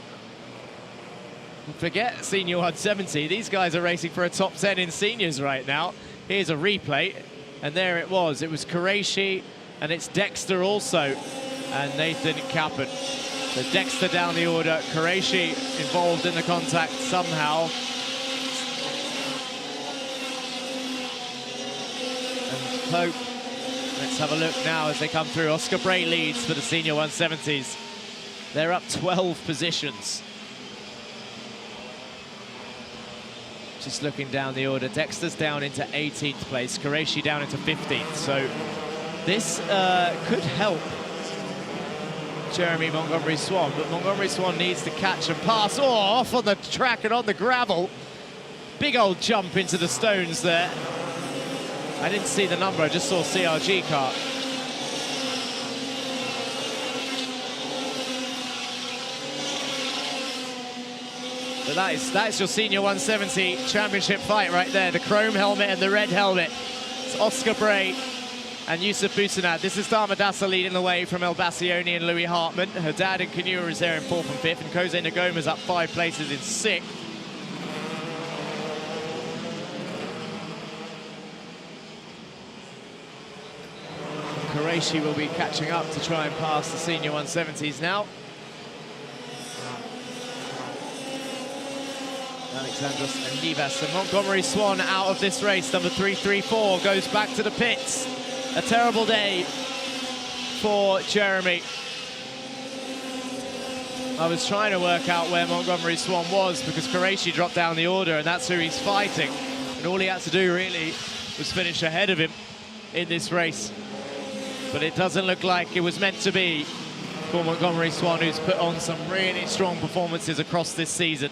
Speaker 1: Forget Senior 170, these guys are racing for a top 10 in seniors right now. Here's a replay, and there it was. It was Qureshi, and it's Dexter also, and Nathan Kappen. So Dexter down the order, Qureshi involved in the contact somehow. And Pope, let's have a look now as they come through. Oscar Bray leads for the Senior 170s. They're up 12 positions. Just looking down the order, Dexter's down into 18th place, Qureshi down into 15th. So this could help Jeremy Montgomery Swan, but Montgomery Swan needs to catch and pass. Oh, off on the track and on the gravel. Big old jump into the stones there. I didn't see the number, I just saw CRG Kart. But that is your Senior 170 championship fight right there. The chrome helmet and the red helmet. It's Oscar Bray and Yusuf Busanad. This is Dharmadasa leading the way from El Bassioni and Louis Hartmann. Haddad and Kanua is there in 4th and 5th, and Jose Nagoma's up 5 places in 6th. Qureshi will be catching up to try and pass the Senior 170s now. Alexandros Nivas and Montgomery Swan out of this race. Number 334 goes back to the pits. A terrible day for Jeremy. I was trying to work out where Montgomery Swan was because Qureshi dropped down the order and that's who he's fighting. And all he had to do really was finish ahead of him in this race. But it doesn't look like it was meant to be for Montgomery Swan, who's put on some really strong performances across this season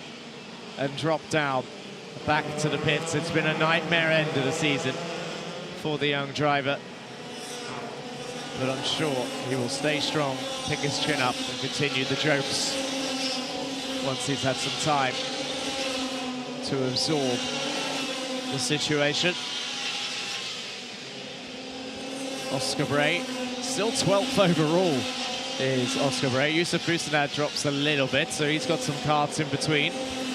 Speaker 1: and dropped down back to the pits. It's been a nightmare end of the season for the young driver. But I'm sure he will stay strong, pick his chin up and continue the jokes once he's had some time to absorb the situation. Oscar Bray, still 12th overall is Oscar Bray. Yusuf Busanad drops a little bit, so he's got some carts in between.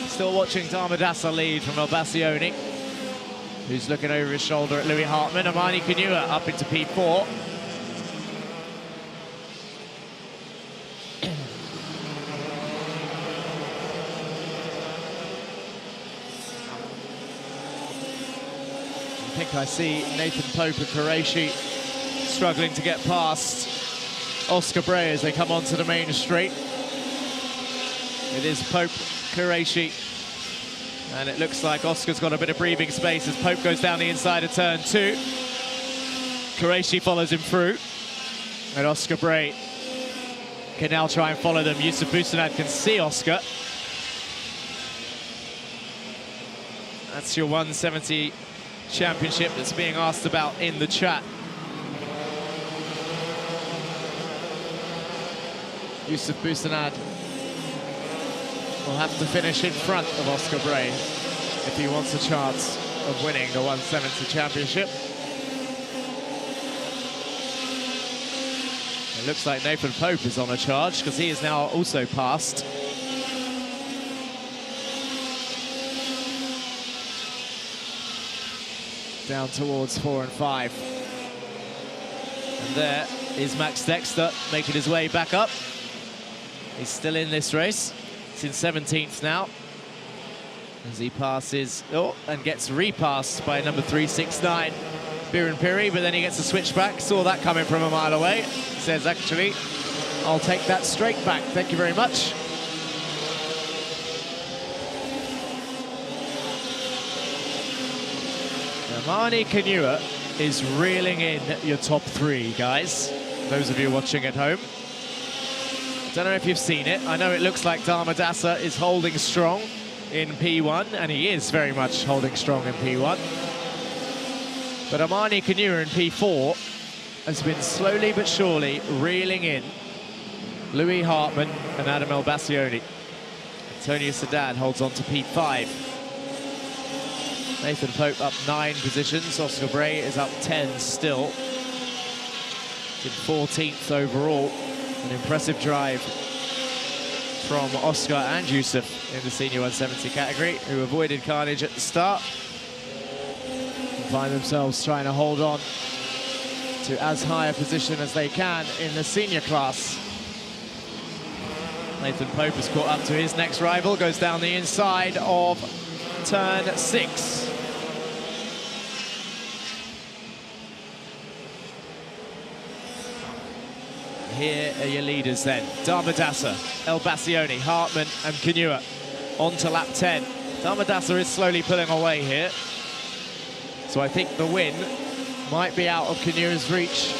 Speaker 1: Still watching Dharmadasa lead from El Bassioni, who's looking over his shoulder at Louis Hartmann. Amani Kanua up into P4. I think I see Nathan Pope and Qureshi struggling to get past Oscar Bray as they come onto the main straight. It is Pope, Qureshi, and it looks like Oscar's got a bit of breathing space as Pope goes down the inside of turn 2. Qureshi follows him through, and Oscar Bray can now try and follow them. Yusuf Busanad can see Oscar. That's your 170 championship that's being asked about in the chat. Yusuf Busanad will have to finish in front of Oscar Bray if he wants a chance of winning the 170 championship. It looks like Nathan Pope is on a charge because he is now also passed. Down towards 4 and 5. And there is Max Dexter making his way back up. He's still in this race. He's in 17th now. as he passes, and gets repassed by number 369, Biren Piri, but then he gets a switchback. Saw that coming from a mile away. Says, actually, I'll take that straight back. Thank you very much. Amani Kanua is reeling in your top 3, guys. Those of you watching at home. Don't know if you've seen it. I know it looks like Dharmadasa is holding strong in P1, and he is very much holding strong in P1. But Amani Kanua in P4 has been slowly but surely reeling in Louis Hartmann and Adam El-Bassioni. Antonio Sadat holds on to P5. Nathan Pope up 9 positions. Oscar Bray is up 10 still. In 14th overall. An impressive drive from Oscar and Yusuf in the senior 170 category, who avoided carnage at the start and find themselves trying to hold on to as high a position as they can in the senior class. Nathan Pope has caught up to his next rival, goes down the inside of turn 6. Here are your leaders then. Dharmadasa, El-Bassioni, Hartmann and Kanua on to lap 10. Dharmadasa is slowly pulling away here. So I think the win might be out of Kanua's reach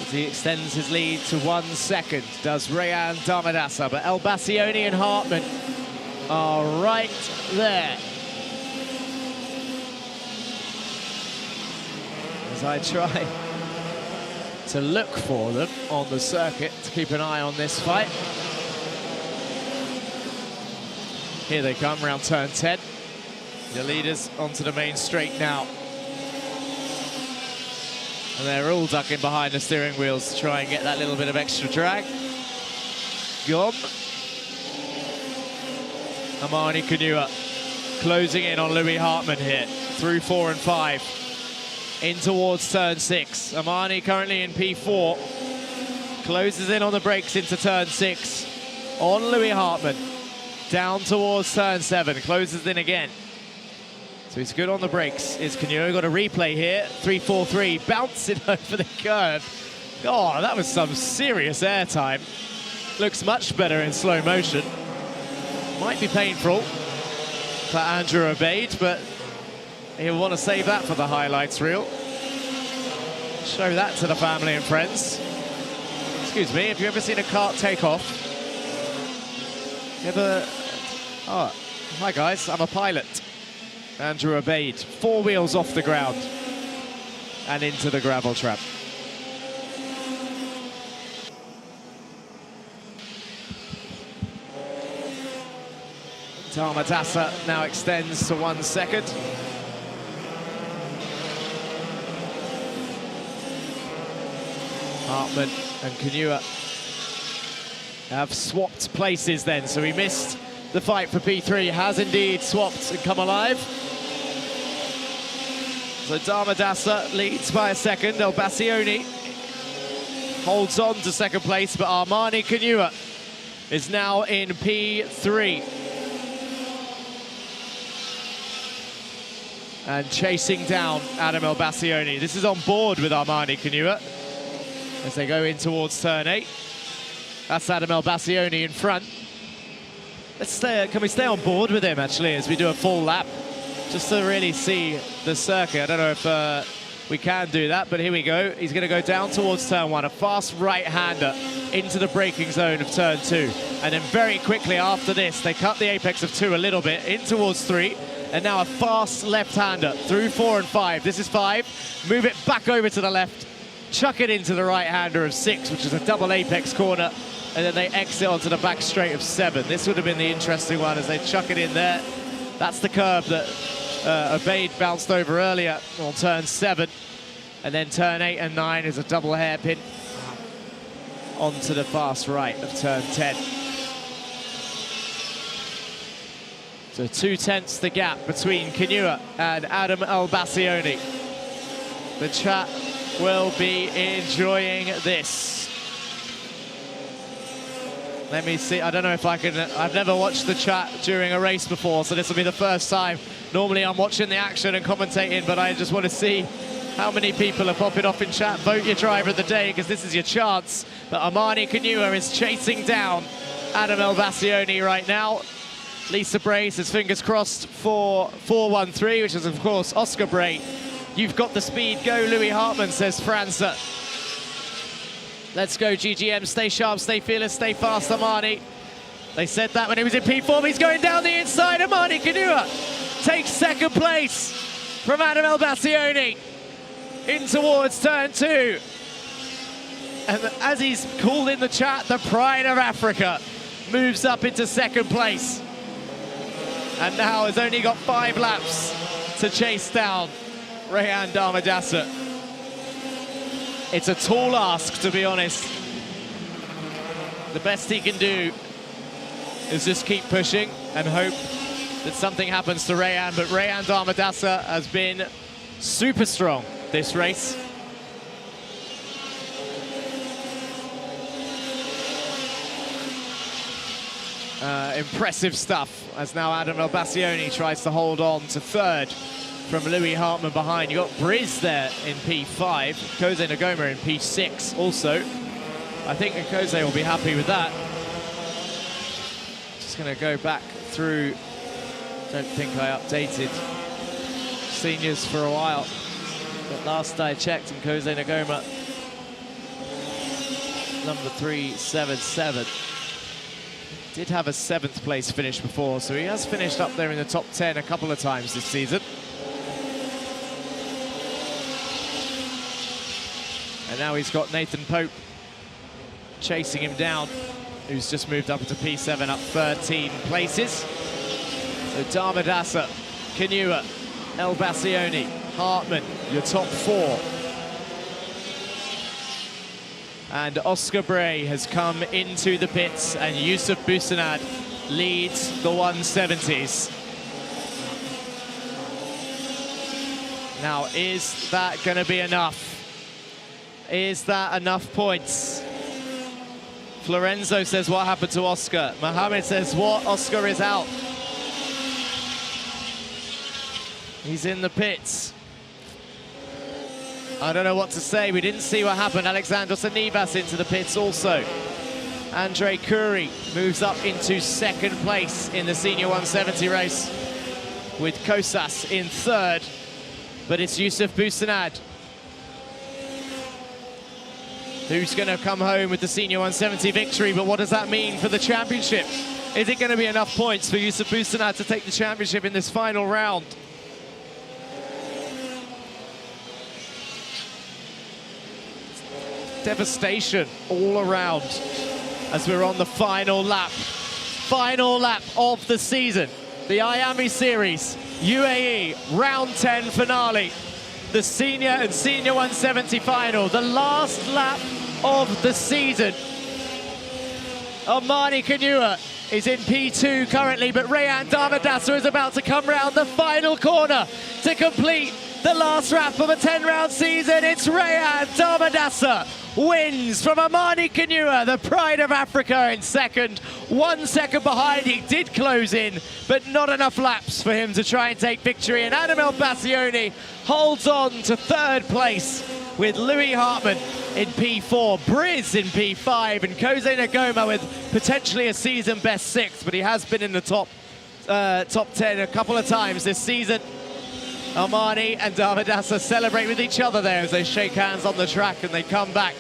Speaker 1: as he extends his lead to 1 second. Does Rayan Dharmadasa, but El-Bassioni and Hartmann are right there. As I try to look for them on the circuit, to keep an eye on this fight. Here they come, round turn 10. The leaders onto the main straight now. And they're all ducking behind the steering wheels to try and get that little bit of extra drag. Gone. Amani Kanua closing in on Louis Hartmann here, through 4 and 5. In towards turn 6. Amani currently in P4. Closes in on the brakes into turn 6. On Louis Hartmann. Down towards turn 7. Closes in again. So he's good on the brakes. Is Kanua got a replay here. 3-4-3. Bouncing over the curve. Oh, that was some serious airtime. Looks much better in slow motion. Might be painful for Andrew Obaid, but he'll want to save that for the highlights reel. Show that to the family and friends. Excuse me, have you ever seen a kart take off? Ever? Oh, hi guys, I'm a pilot. Andrew Obaid, 4 wheels off the ground and into the gravel trap. Dharmadasa now extends to 1 second. Hartmann and Kanua have swapped places then, so he missed the fight for P3, has indeed swapped and come alive. So Dharmadasa leads by a second. El-Bassioni holds on to second place, but Amani Kanua is now in P3. And chasing down Adam El-Bassioni. This is on board with Amani Kanua as they go in towards turn 8. That's Adam El-Bassioni in front. Can we stay on board with him, actually, as we do a full lap, just to really see the circuit? I don't know if we can do that, but here we go. He's going to go down towards turn 1, a fast right-hander into the braking zone of turn 2. And then very quickly after this, they cut the apex of 2 a little bit, in towards 3. And now a fast left-hander through 4 and 5. This is 5. Move it back over to the left. Chuck it into the right-hander of 6, which is a double apex corner. And then they exit onto the back straight of 7. This would have been the interesting one as they chuck it in there. That's the curve that Obaid bounced over earlier on turn 7. And then turn 8 and 9 is a double hairpin onto the fast right of turn 10. So 2/10 the gap between Kanua and Adam El-Bassioni. The chat will be enjoying this. Let me see. I don't know if I can. I've never watched the chat during a race before, so this will be the first time. Normally I'm watching the action and commentating, but I just want to see how many people are popping off in chat. Vote your driver of the day, because this is your chance. But Amani Kanyua is chasing down Adam Elbassioni right now. Lisa Bray says fingers crossed for 413, which is of course Oscar Bray. You've got the speed, go Louis Hartmann, says Franza. Let's go GGM, stay sharp, stay fearless, stay fast, Amani. They said that when he was in P4, he's going down the inside. Amani Kanyua takes second place from Adam Elbassioni in towards turn 2. And as he's called in the chat, the pride of Africa moves up into second place. And now has only got 5 laps to chase down Rehan Dharmadasa. It's a tall ask, to be honest. The best he can do is just keep pushing and hope that something happens to Rehan. But Rehan Dharmadasa has been super strong this race. Impressive stuff, as now Adam Elbassioni tries to hold on to third from Louis Hartmann behind. You got Briz there in P5, Kose Nagoma in P6 also. I think Kose will be happy with that. Just gonna go back through, don't think I updated seniors for a while, but last I checked, and Kose Nagoma, number 377. Did have a 7th place finish before, so he has finished up there in the top 10 a couple of times this season. And now he's got Nathan Pope chasing him down, who's just moved up into P7, up 13 places. So Dharmadasa, Kanyua, Elbassioni, Hartmann, your top 4. And Oscar Bray has come into the pits, and Yusuf Busanad leads the 170s. Now, is that going to be enough? Is that enough points? Florenzo says, what happened to Oscar? Mohammed says, what? Oscar is out. He's in the pits. I don't know what to say. We didn't see what happened. Alexandros Anivas into the pits also. Andre Curie moves up into 2nd place in the senior 170 race, with Kosas in 3rd. But it's Yusuf Busanad who's going to come home with the senior 170 victory. But what does that mean for the championship? Is it going to be enough points for Yusuf Busanad to take the championship in this final round? Devastation all around as we're on the final lap of the season. The Iame Series, UAE, round 10 finale. The senior and senior 170 final, the last lap of the season. Amani Kanyua is in P2 currently, but Rehan Dharmadasa is about to come round the final corner to complete the last lap of a 10-round season. It's Rehan Dharmadasa wins from Amani Kanyua, the pride of Africa, in 2nd. 1 second behind. He did close in, but not enough laps for him to try and take victory. And Adam Elbassioni holds on to 3rd place with Louis Hartmann in P4, Briz in P5, and Kose Nagoma with potentially a season best 6th, but he has been in the top 10 a couple of times this season. Amani and Dharmadasa celebrate with each other there as they shake hands on the track and they come back.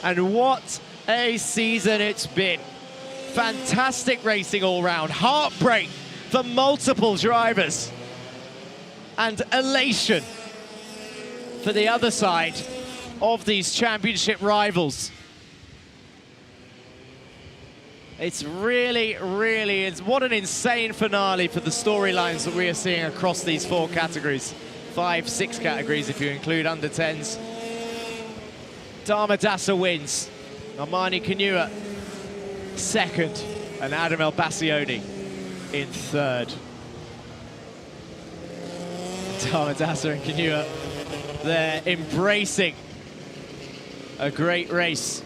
Speaker 1: And what a season it's been. Fantastic racing all round. Heartbreak for multiple drivers. And elation for the other side of these championship rivals. It's really, what an insane finale for the storylines that we are seeing across these 4 categories. 5, 6 categories if you include under 10s. Dharmadasa wins. Amani Kanyua 2nd, and Adam Elbassioni in 3rd. Dharmadasa and Kanyua, they're embracing a great race.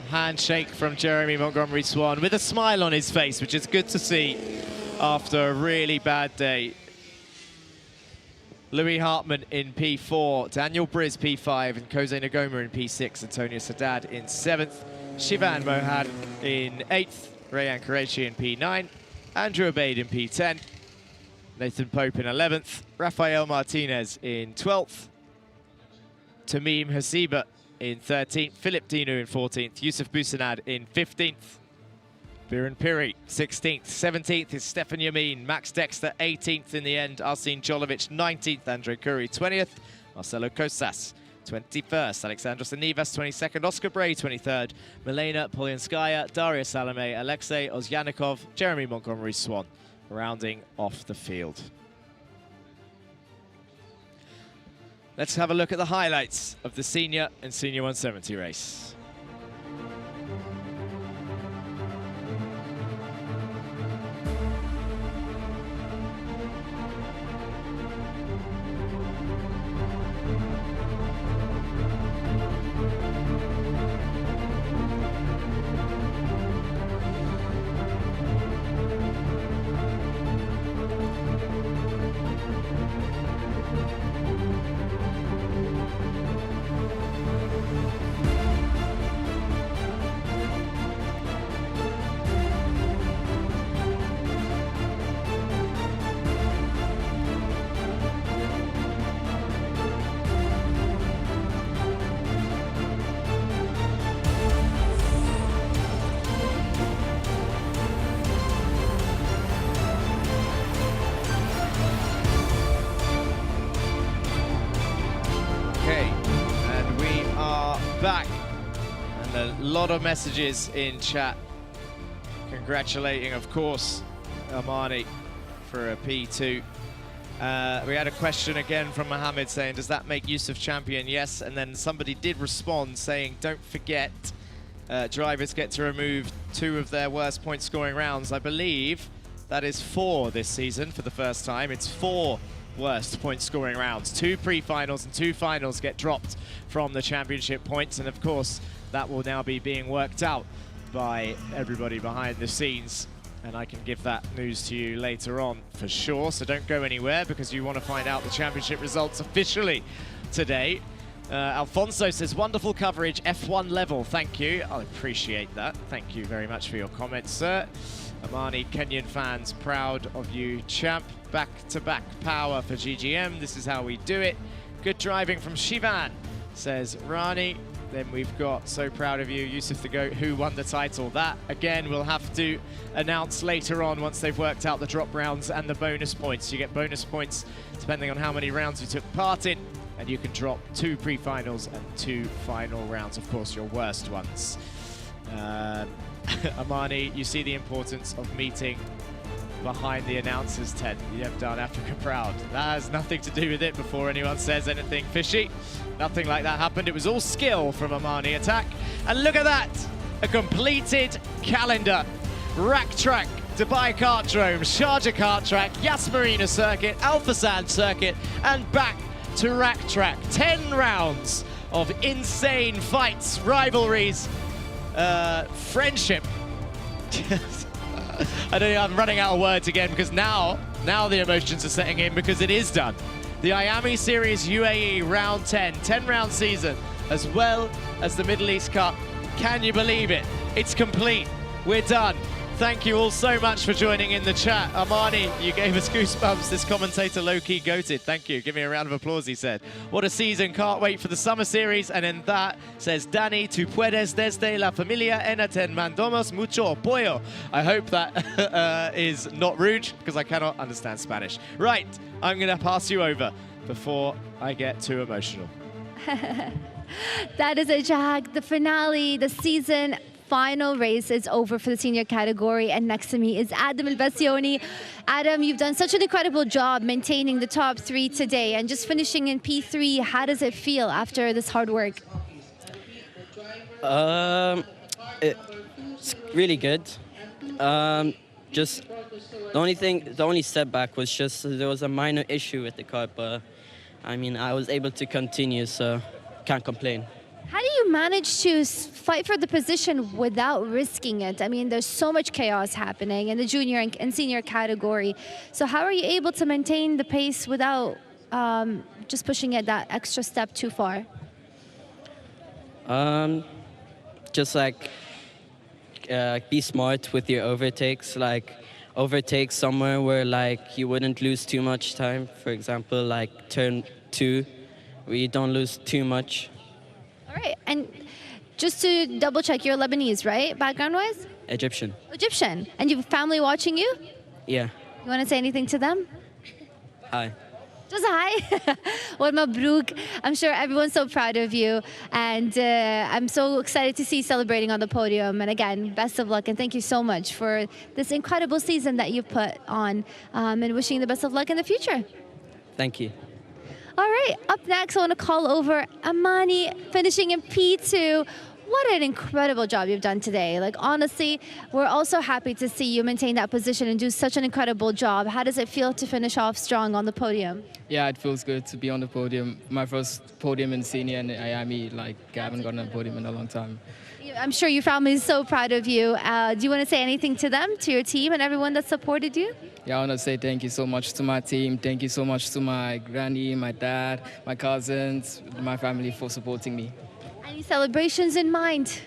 Speaker 1: handshake from Jeremy Montgomery Swan with a smile on his face, which is good to see after a really bad day. Louis Hartmann in P4, Daniel Briz P5, and Kose Nagoma in P6, Antonio Sadat in 7th, Shivan Mohan in 8th, Rayan Qureshi in P9, Andrew Obaid in P10, Nathan Pope in 11th, Rafael Martinez in 12th, Tamim Hasiba in 13th, Philip Dinu in 14th, Yusuf Busanad in 15th, Biren Piri 16th, 17th is Stefan Yamin, Max Dexter 18th in the end, Arsene Jolovic 19th, Andre Curry 20th, Marcelo Cosas 21st, Alexandros Anivas 22nd, Oscar Bray 23rd, Milena Polyanskaya, Daria Salome, Alexei Ozyanikov, Jeremy Montgomery Swan rounding off the field. Let's have a look at the highlights of the Senior and Senior 170 race. Back, and a lot of messages in chat congratulating, of course, Armani for a P2. We had a question again from Mohammed saying, does that make Yusuf champion? Yes, and then somebody did respond saying, don't forget, drivers get to remove 2 of their worst point scoring rounds. I believe that is 4 this season for the first time. It's 4 worst point scoring rounds. 2 pre-finals and 2 finals get dropped from the championship points, and of course that will now be being worked out by everybody behind the scenes, and I can give that news to you later on for sure, so don't go anywhere because you want to find out the championship results officially today. Alfonso says, wonderful coverage, F1 level, thank you. I appreciate that. Thank you very much for your comments, sir. Amani, Kenyan fans, proud of you, champ. Back-to-back power for GGM. This is how we do it. Good driving from Shivan, says Rani. Then we've got so proud of you, Yusuf the Goat, who won the title. That, again, we'll have to announce later on once they've worked out the drop rounds and the bonus points. You get bonus points depending on how many rounds you took part in, and you can drop 2 pre-finals and 2 final rounds, of course, your worst ones. Amani, you see the importance of meeting behind the announcer's tent. You have done Africa proud. That has nothing to do with it before anyone says anything fishy. Nothing like that happened. It was all skill from Amani attack. And look at that, a completed calendar. Rack Track, Dubai Kartdrome, Sharjah Kart Track, Yas Marina Circuit, Alpha Sand Circuit, and back to Rack Track. 10 rounds of insane fights, rivalries, friendship. I don't know, I'm running out of words again because now the emotions are setting in because it is done. The Iame Series UAE Round 10 round season, as well as the Middle East Cup. Can you believe it? It's complete. We're done. Thank you all so much for joining in the chat. Armani, you gave us goosebumps. This commentator low-key goated. Thank you. Give me a round of applause, he said. What a season. Can't wait for the summer series. And in that says, Dani, tu puedes desde la familia enaten mandamos mucho apoyo. I hope that is not rude because I cannot understand Spanish. Right, I'm going to pass you over before I get too emotional.
Speaker 3: That is it, Jag. The finale, the season final race is over for the senior category, and next to me is Adam El-Bassioni. Adam, you've done such an incredible job maintaining the top 3 today and just finishing in P3. How does it feel after this hard work?
Speaker 18: It's really good. Just the only setback was just there was a minor issue with the car, but I mean I was able to continue, so can't complain.
Speaker 3: How do you you manage to fight for the position without risking it? I mean, there's so much chaos happening in the junior and senior category. So how are you able to maintain the pace without just pushing it that extra step too far?
Speaker 18: Just like be smart with your overtakes. Like overtake somewhere where like you wouldn't lose too much time. For example, like turn 2, where you don't lose too much.
Speaker 3: All right, and just to double check, you're Lebanese, right? Background-wise?
Speaker 18: Egyptian.
Speaker 3: Egyptian. And you have family watching you?
Speaker 18: Yeah.
Speaker 3: You want to say anything to them?
Speaker 18: Hi.
Speaker 3: Just hi. Well, Mabruk. I'm sure everyone's so proud of you. And I'm so excited to see you celebrating on the podium. And again, best of luck. And thank you so much for this incredible season that you've put on. And wishing you the best of luck in the future.
Speaker 18: Thank you.
Speaker 3: All right, up next, I want to call over Amani, finishing in P2. What an incredible job you've done today. Like, honestly, we're also happy to see you maintain that position and do such an incredible job. How does it feel to finish off strong on the podium?
Speaker 11: Yeah, it feels good to be on the podium. My first podium in senior in Iame, like, I haven't gotten a podium in a long time.
Speaker 3: I'm sure your family is so proud of you. Do you want to say anything to them, to your team, and everyone that supported you?
Speaker 11: Yeah, I want to say thank you so much to my team. Thank you so much to my granny, my dad, my cousins, my family for supporting me.
Speaker 3: Any celebrations in mind?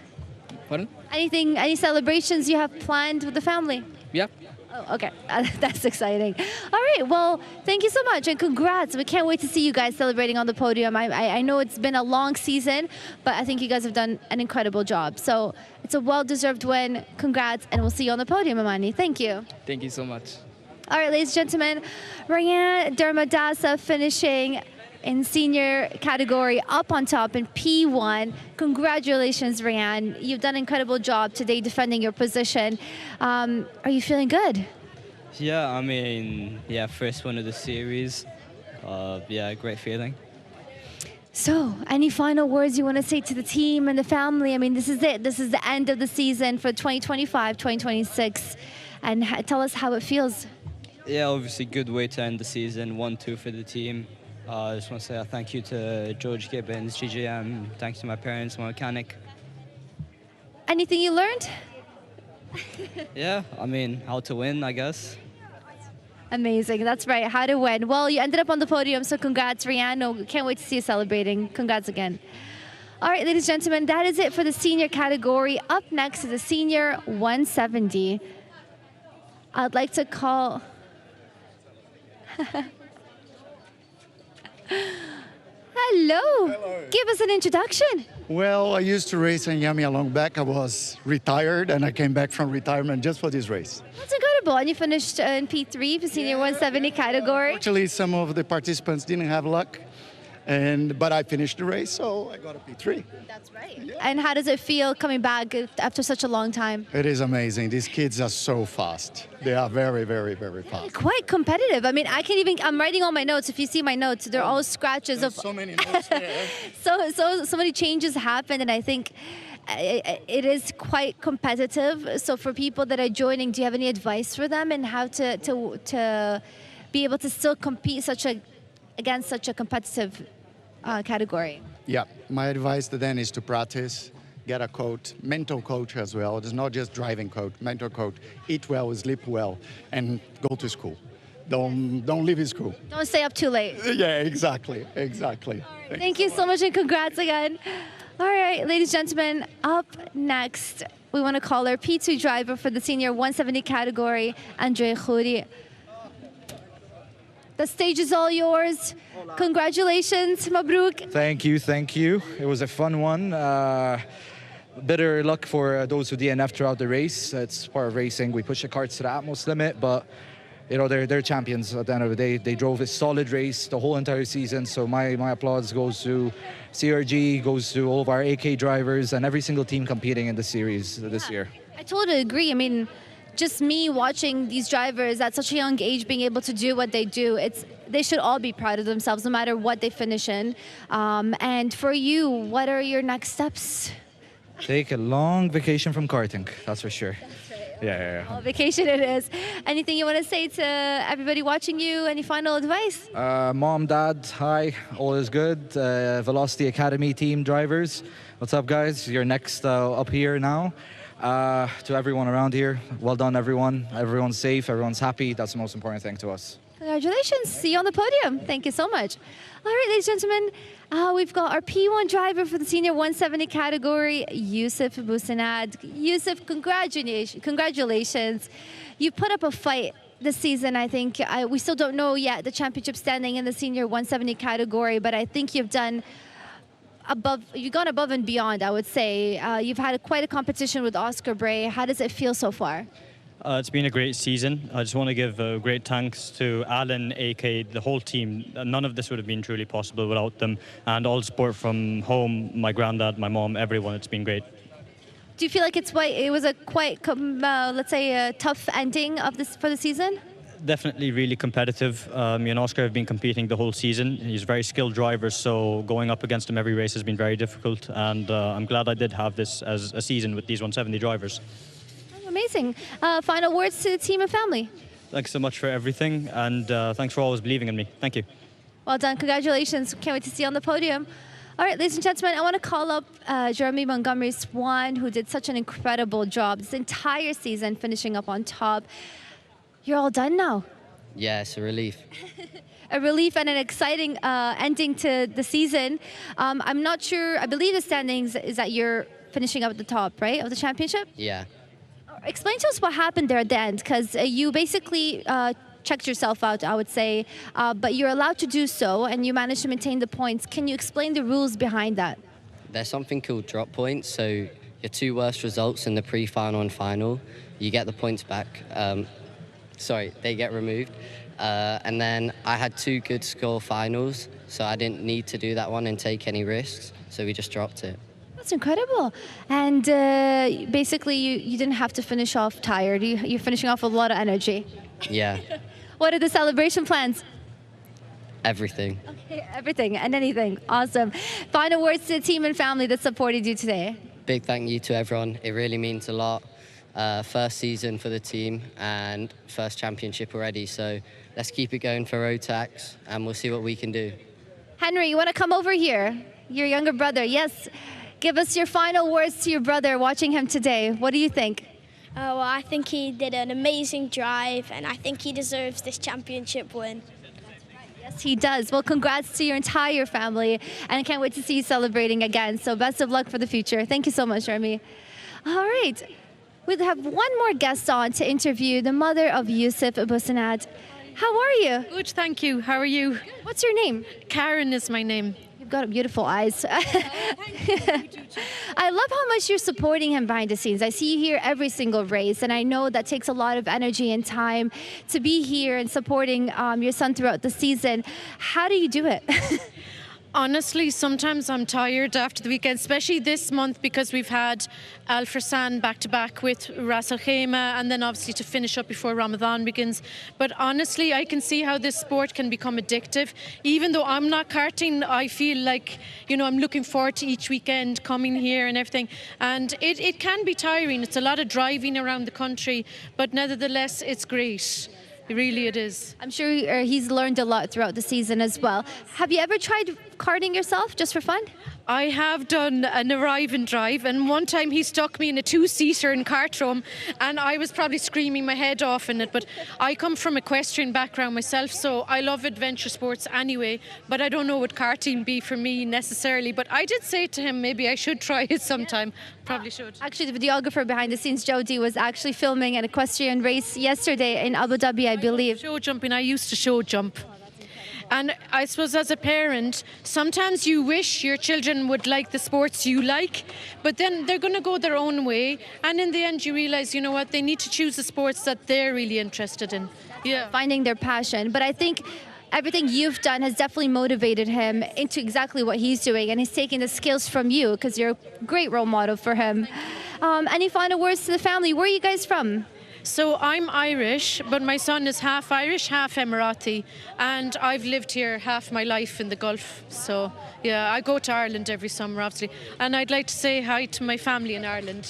Speaker 11: Pardon?
Speaker 3: Any celebrations you have planned with the family?
Speaker 11: Yep.
Speaker 3: Oh, okay. That's exciting. All right. Well, thank you so much and congrats. We can't wait to see you guys celebrating on the podium. I know it's been a long season, but I think you guys have done an incredible job. So it's a well-deserved win. Congrats, and we'll see you on the podium, Amani. Thank you.
Speaker 11: Thank you so much.
Speaker 3: All right, ladies and gentlemen, Ryan Dermadasa finishing in senior category up on top in P1. Congratulations, Ryan. You've done an incredible job today defending your position. Are you feeling good?
Speaker 21: Yeah, I mean, yeah, first one of the series. Yeah, great feeling.
Speaker 3: So, any final words you want to say to the team and the family? I mean, this is it. This is the end of the season for 2025, 2026. And tell us how it feels.
Speaker 21: Yeah, obviously good way to end the season, 1-2 for the team. I just want to say a thank you to George Gibbons, GGM, thanks to my parents, my mechanic.
Speaker 3: Anything you learned?
Speaker 21: Yeah, I mean, how to win, I guess.
Speaker 3: Amazing, that's right, how to win. Well, you ended up on the podium, so congrats, Rihanna. Can't wait to see you celebrating. Congrats again. All right, ladies and gentlemen, that is it for the senior category. Up next is the senior 170. I'd like to call... Hello. Give us an introduction.
Speaker 20: Well, I used to race in Iame a long back. I was retired, and I came back from retirement just for this race.
Speaker 3: That's incredible. And you finished in P3 for senior 170 category.
Speaker 20: Actually, some of the participants didn't have luck, but I finished the race, so I got a P3.
Speaker 3: That's right. Yeah. And how does it feel coming back after such a long time?
Speaker 20: It is amazing. These kids are so fast. They are very, very, very fast.
Speaker 3: Yeah, quite competitive. I mean, I'm writing all my notes. If you see my notes, they're all scratches of
Speaker 20: so many notes here.
Speaker 3: so many changes happened, and I think it is quite competitive. So for people that are joining, do you have any advice for them and how to be able to still compete against such a competitive category?
Speaker 20: Yeah, my advice to them is to practice, get a coach, mental coach as well. It's not just driving coach, mental coach. Eat well, sleep well, and go to school. Don't leave school.
Speaker 3: Don't stay up too late.
Speaker 20: Yeah, exactly.
Speaker 3: Thank you so much and congrats again. All right, ladies and gentlemen, up next, we want to call our P2 driver for the senior 170 category, Andre Khouri. The stage is all yours. Congratulations, Mabruk.
Speaker 23: Thank you. It was a fun one. Better luck for those who DNF throughout the race. It's part of racing. We push the carts to the utmost limit, but you know they're champions at the end of the day. They drove a solid race the whole entire season. So my applause goes to CRG, goes to all of our AK drivers and every single team competing in the series this year.
Speaker 3: I totally agree. I mean, just me watching these drivers at such a young age being able to do what they do, they should all be proud of themselves no matter what they finish in. And for you, what are your next steps?
Speaker 23: Take a long vacation from karting, that's for sure. Yeah.
Speaker 3: Well, vacation it is. Anything you want to say to everybody watching you? Any final advice?
Speaker 23: Mom, Dad, hi, all is good. Velocity Academy team drivers, what's up, guys? You're next up here now. To everyone around here, well done, everyone. Everyone's safe, everyone's happy. That's the most important thing to us.
Speaker 3: Congratulations. See you on the podium. Thank you so much. All right, ladies and gentlemen, we've got our P1 driver for the senior 170 category, Yusuf Busanad. Yusuf, congratulations. You put up a fight this season, I think. We still don't know yet the championship standing in the senior 170 category, but I think you've gone above and beyond, I would say. You've had quite a competition with Oscar Bray. How does it feel so far?
Speaker 8: It's been a great season. I just want to give great thanks to Alan, AK, the whole team. None of this would have been truly possible without them. And all support from home, my granddad, my mom, everyone. It's been great.
Speaker 3: Do you feel like it was a quite, let's say, a tough ending of this for the season?
Speaker 8: Definitely really competitive. Me and Oscar have been competing the whole season. He's a very skilled driver, so going up against him every race has been very difficult. And I'm glad I did have this as a season with these 170 drivers.
Speaker 3: Amazing. Final words to the team and family.
Speaker 8: Thanks so much for everything, and thanks for always believing in me. Thank you.
Speaker 3: Well done. Congratulations. Can't wait to see you on the podium. All right, ladies and gentlemen, I want to call up Jeremy Montgomery Swan, who did such an incredible job this entire season, finishing up on top. You're all done now.
Speaker 18: Yeah, it's a relief.
Speaker 3: A relief and an exciting ending to the season. I'm not sure. I believe the standings is that you're finishing up at the top, right, of the championship?
Speaker 18: Yeah.
Speaker 3: Explain to us what happened there at the end, because you basically checked yourself out, I would say, but you're allowed to do so, and you managed to maintain the points. Can you explain the rules behind that?
Speaker 18: There's something called drop points, so your two worst results in the pre-final and final, you get the points back. They get removed. And then I had two good score finals, so I didn't need to do that one and take any risks, so we just dropped it.
Speaker 3: That's incredible. And basically, you didn't have to finish off tired. You're finishing off with a lot of energy.
Speaker 18: Yeah.
Speaker 3: What are the celebration plans?
Speaker 18: Everything.
Speaker 3: Okay, everything and anything. Awesome. Final words to the team and family that supported you today.
Speaker 18: Big thank you to everyone. It really means a lot. First season for the team and first championship already. So let's keep it going for Rotax and we'll see what we can do.
Speaker 3: Henry, you want to come over here? Your younger brother, yes. Give us your final words to your brother watching him today. What do you think?
Speaker 15: Well, I think he did an amazing drive, and I think he deserves this championship win.
Speaker 3: Yes, he does. Well, congrats to your entire family, and I can't wait to see you celebrating again. So best of luck for the future. Thank you so much, Jeremy. All right. We'll have one more guest on to interview the mother of Yusuf Busanad. How are you?
Speaker 10: Good, thank you. How are you?
Speaker 3: Good. What's your name?
Speaker 10: Karen is my name.
Speaker 3: You've got beautiful eyes. I love how much you're supporting him behind the scenes. I see you here every single race, and I know that takes a lot of energy and time to be here and supporting your son throughout the season. How do you do it?
Speaker 10: Honestly, sometimes I'm tired after the weekend, especially this month because we've had Al Fursan back-to-back with Ras Al Khaimah and then obviously to finish up before Ramadan begins. But honestly, I can see how this sport can become addictive. Even though I'm not karting, I feel like, I'm looking forward to each weekend coming here and everything. And it can be tiring. It's a lot of driving around the country, but nevertheless, it's great. Really, it is.
Speaker 3: I'm sure he's learned a lot throughout the season as well. Have you ever tried karting yourself just for fun?
Speaker 10: I have done an arrive and drive, and one time he stuck me in a two-seater in Cartrum, and I was probably screaming my head off in it. But I come from equestrian background myself, so I love adventure sports anyway, but I don't know what karting be for me necessarily. But I did say to him maybe I should try it sometime. Probably should.
Speaker 3: Actually, the videographer behind the scenes, Jody, was actually filming an equestrian race yesterday in Abu Dhabi, I believe.
Speaker 10: Show jumping. I used to show jump. And I suppose as a parent, sometimes you wish your children would like the sports you like, but then they're going to go their own way. And in the end, you realise, you know what, they need to choose the sports that they're really interested in. Yeah.
Speaker 3: Finding their passion. But I think everything you've done has definitely motivated him into exactly what he's doing. And he's taking the skills from you because you're a great role model for him. Any final words to the family? Where are you guys from?
Speaker 10: So I'm Irish, but my son is half Irish, half Emirati, and I've lived here half my life in the Gulf. So yeah, I go to Ireland every summer, obviously, and I'd like to say hi to my family in Ireland.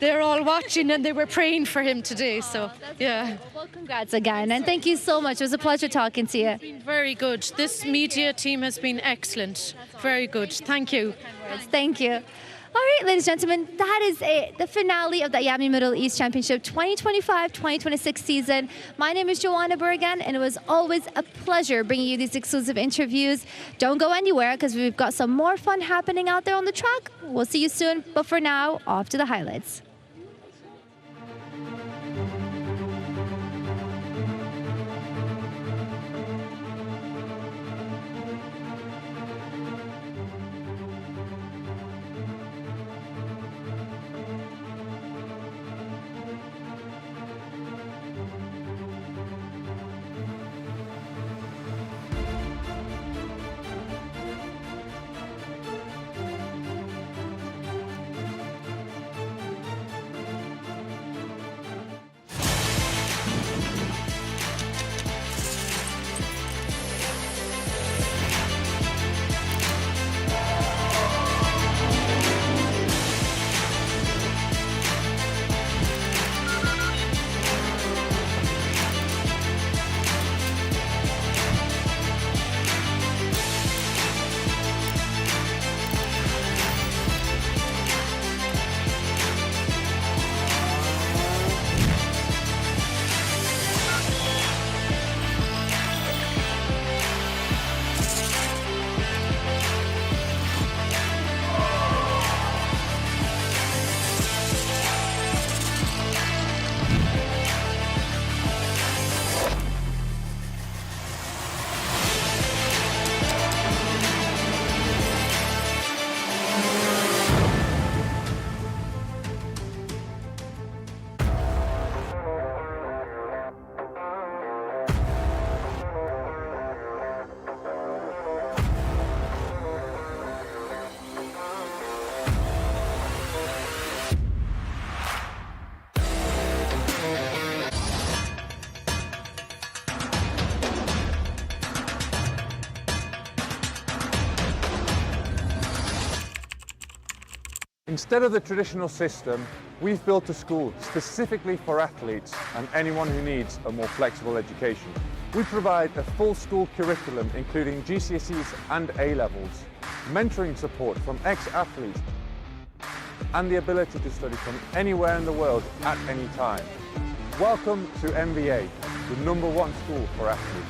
Speaker 10: they're all watching and they were praying for him today. So, yeah.
Speaker 3: Well, congrats again. And thank you so much. It was a pleasure talking to you.
Speaker 10: It's been very good. This media team has been excellent. Very good. Thank you.
Speaker 3: Thank you. All right, ladies and gentlemen, that is it. The finale of the Iame Middle East Championship 2025-2026 season. My name is Joanna Bergan, and it was always a pleasure bringing you these exclusive interviews. Don't go anywhere, because we've got some more fun happening out there on the track. We'll see you soon, but for now, off to the highlights.
Speaker 6: Instead of the traditional system, we've built a school specifically for athletes and anyone who needs a more flexible education. We provide a full school curriculum including GCSEs and A-levels, mentoring support from ex-athletes, and the ability to study from anywhere in the world at any time. Welcome to MVA, the #1 school for athletes.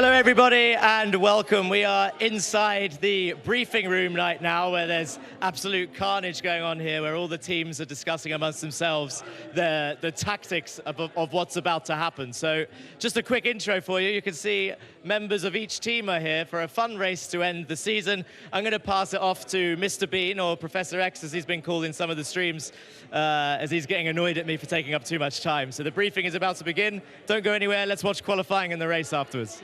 Speaker 1: Hello, everybody, and welcome. We are inside the briefing room right now, where there's absolute carnage going on here, where all the teams are discussing amongst themselves the tactics of what's about to happen. So just a quick intro for you. You can see members of each team are here for a fun race to end the season. I'm going to pass it off to Mr. Bean, or Professor X, as he's been called in some of the streams, as he's getting annoyed at me for taking up too much time. So the briefing is about to begin. Don't go anywhere. Let's watch qualifying and the race afterwards.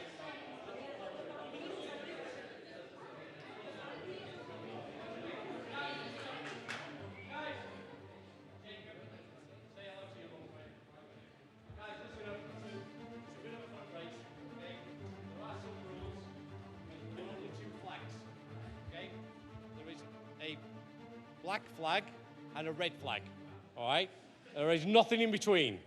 Speaker 7: Black flag and a red flag, all right? There is nothing in between.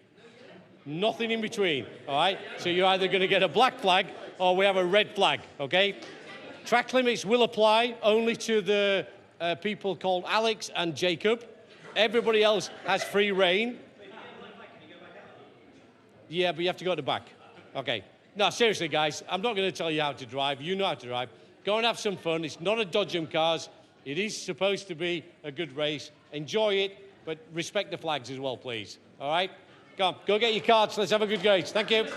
Speaker 7: Nothing in between, all right? So you're either going to get a black flag or we have a red flag, okay? Track limits will apply only to the people called Alex and Jacob. Everybody else has free reign. Yeah, but you have to go to the back. Okay. No, seriously, guys, I'm not going to tell you how to drive. You know how to drive. Go and have some fun. It's not a dodgem cars. It is supposed to be a good race. Enjoy it, but respect the flags as well, please. All right? Come, go get your cards. Let's have a good race. Thank you.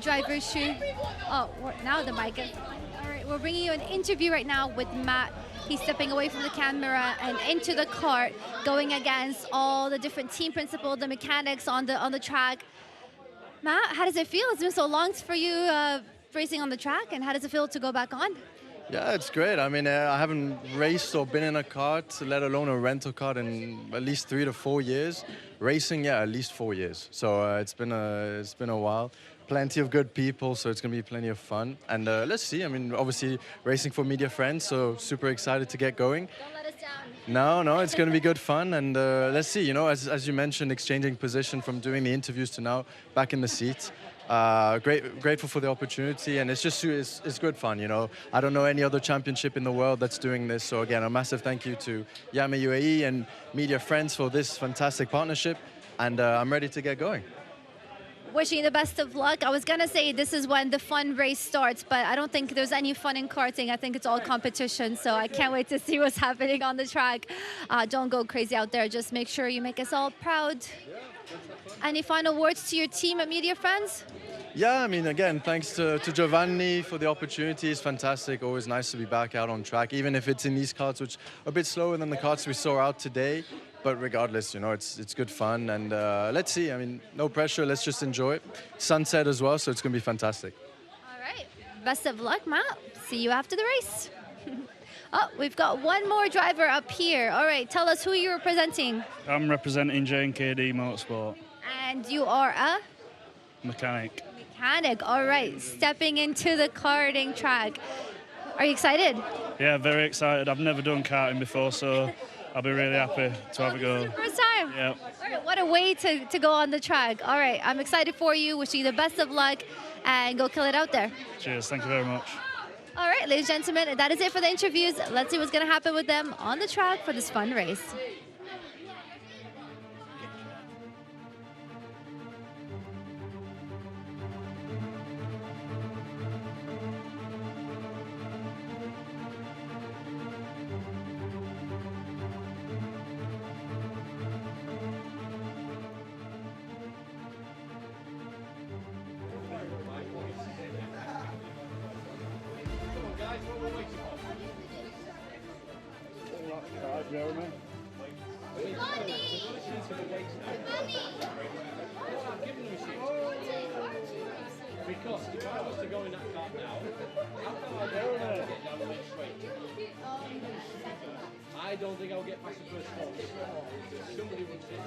Speaker 3: Driver's shoe. Oh, now the mic is. All right, we're bringing you an interview right now with Matt. He's stepping away from the camera and into the kart, going against all the different team principles, the mechanics on the track. Matt, how does it feel? It's been so long for you racing on the track, and how does it feel to go back on?
Speaker 4: Yeah, it's great. I mean, I haven't raced or been in a kart, let alone a rental kart, in at least 3 to 4 years. Racing, yeah, at least 4 years. So it's been a while. Plenty of good people, so it's going to be plenty of fun. And let's see. I mean, obviously racing for media friends, so super excited to get going.
Speaker 3: Don't let us down.
Speaker 4: No, it's going to be good fun. And let's see, you know, as you mentioned, exchanging position from doing the interviews to now back in the seat. Grateful for the opportunity, and it's just it's good fun, you know. I don't know any other championship in the world that's doing this, so again, a massive thank you to Iame Uae and media friends for this fantastic partnership, and I'm ready to get going.
Speaker 3: Wishing you the best of luck. I was gonna say this is when the fun race starts, but I don't think there's any fun in karting. I think it's all competition, so I can't wait to see what's happening on the track. Don't go crazy out there. Just make sure you make us all proud. Any final words to your team and media friends?
Speaker 4: Yeah, I mean, again, thanks to Giovanni for the opportunity. It's fantastic. Always nice to be back out on track, even if it's in these karts, which are a bit slower than the karts we saw out today. But regardless, you know, it's good fun. And let's see. I mean, no pressure. Let's just enjoy it. Sunset as well, so it's going to be fantastic.
Speaker 3: All right. Best of luck, Matt. See you after the race. Oh, we've got one more driver up here. All right, tell us who you're representing.
Speaker 5: I'm representing JKD Motorsport.
Speaker 3: And you are a?
Speaker 5: Mechanic.
Speaker 3: Mechanic. All right, stepping into the karting track. Are you excited?
Speaker 5: Yeah, very excited. I've never done karting before, so I'll be really happy to have a go.
Speaker 3: First time?
Speaker 5: Yeah.
Speaker 3: All right, what a way to go on the track. All right, I'm excited for you. Wishing you the best of luck and go kill it out there.
Speaker 5: Cheers, thank you very much.
Speaker 3: All right, ladies and gentlemen, that is it for the interviews. Let's see what's going to happen with them on the track for this fun race.
Speaker 7: Because if I was to go in that car now, how come I don't get down the main straight? I don't think I'll get past the first one. Somebody would say,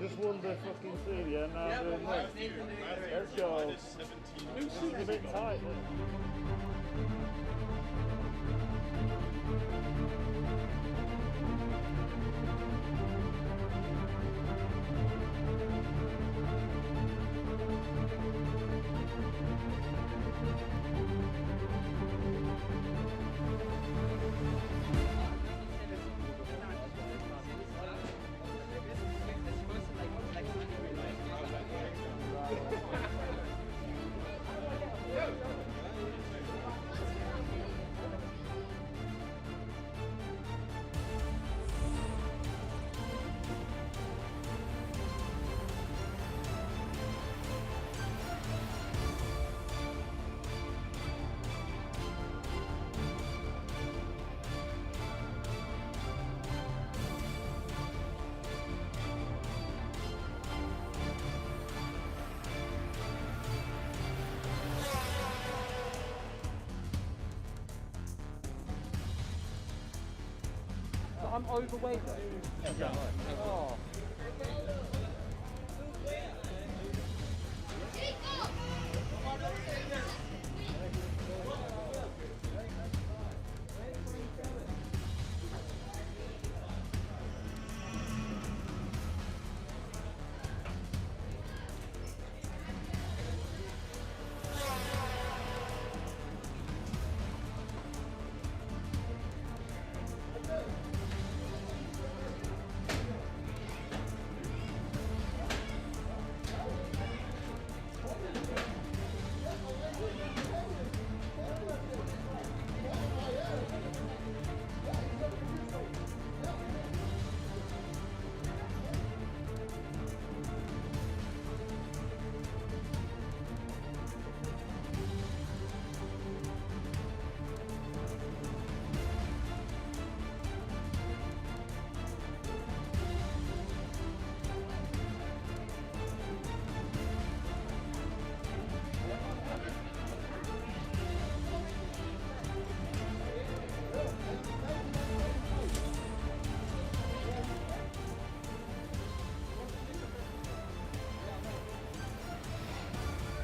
Speaker 14: Just won the fucking thing, yeah, now doing this. Let's go. This is a bit tight, isn't it?
Speaker 7: I'm overweight though. Oh.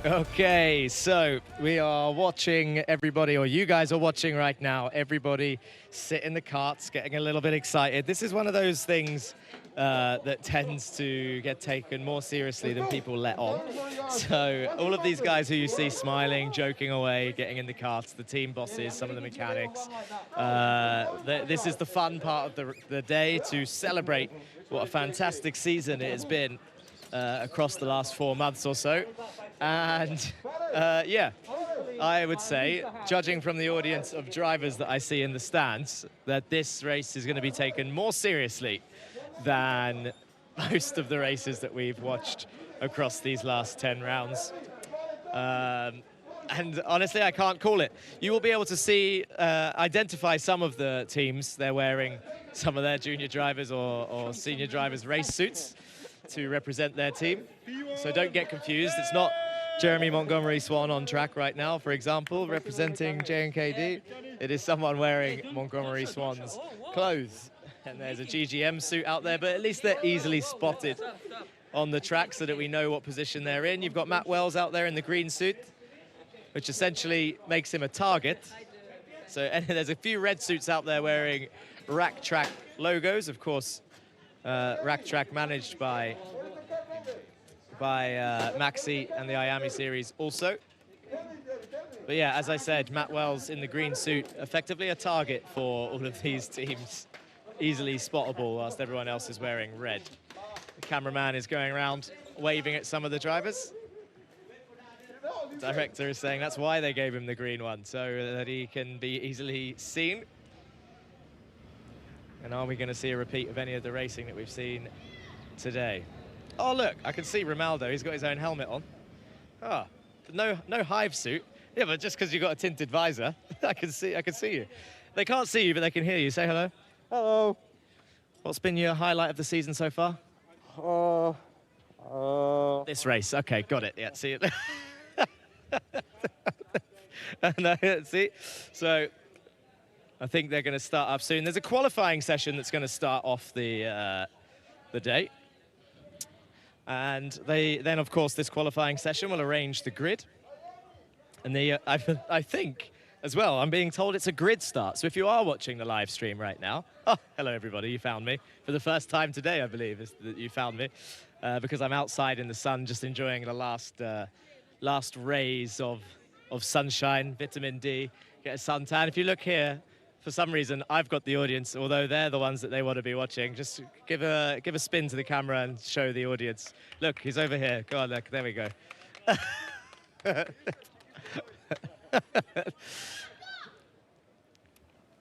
Speaker 1: Okay, so we are watching everybody, or you guys are watching right now, everybody sit in the karts, getting a little bit excited. This is one of those things that tends to get taken more seriously than people let on. So all of these guys who you see smiling, joking away, getting in the karts, the team bosses, some of the mechanics, this is the fun part of the day to celebrate what a fantastic season it has been across the last 4 months or so. And yeah, I would say, judging from the audience of drivers that I see in the stands, that this race is going to be taken more seriously than most of the races that we've watched across these last 10 rounds. And honestly, I can't call it. You will be able to see, identify some of the teams. They're wearing some of their junior drivers or senior drivers' race suits to represent their team. So don't get confused. It's not Jeremy Montgomery Swan on track right now, for example, representing JNKD. It is someone wearing Montgomery Swan's clothes. And there's a GGM suit out there, but at least they're easily spotted on the track so that we know what position they're in. You've got Matt Wells out there in the green suit, which essentially makes him a target. So and there's a few red suits out there wearing Rack Track logos. Of course, Rack Track managed by Maxi and the Iame series also. But yeah, as I said, Matt Wells in the green suit, effectively a target for all of these teams. Easily spottable whilst everyone else is wearing red. The cameraman is going around waving at some of the drivers. The director is saying that's why they gave him the green one, so that he can be easily seen. And are we going to see a repeat of any of the racing that we've seen today? Oh look, I can see Romaldo, he's got his own helmet on. Ah, no hive suit. Yeah, but just because you've got a tinted visor, I can see you. They can't see you, but they can hear you. Say hello. Hello. What's been your highlight of the season so far? This race. Okay, got it. Yeah, see it. See? So I think they're going to start up soon. There's a qualifying session that's going to start off the day. And then, of course, this qualifying session will arrange the grid. And I think, as well, I'm being told it's a grid start. So if you are watching the live stream right now, oh, hello, everybody, you found me. For the first time today, I believe, is that you found me. Because I'm outside in the sun, just enjoying the last rays of sunshine, vitamin D, get a suntan. If you look here, for some reason, I've got the audience, although they're the ones that they want to be watching. Just give a spin to the camera and show the audience. Look, he's over here. Go on, look, there we go.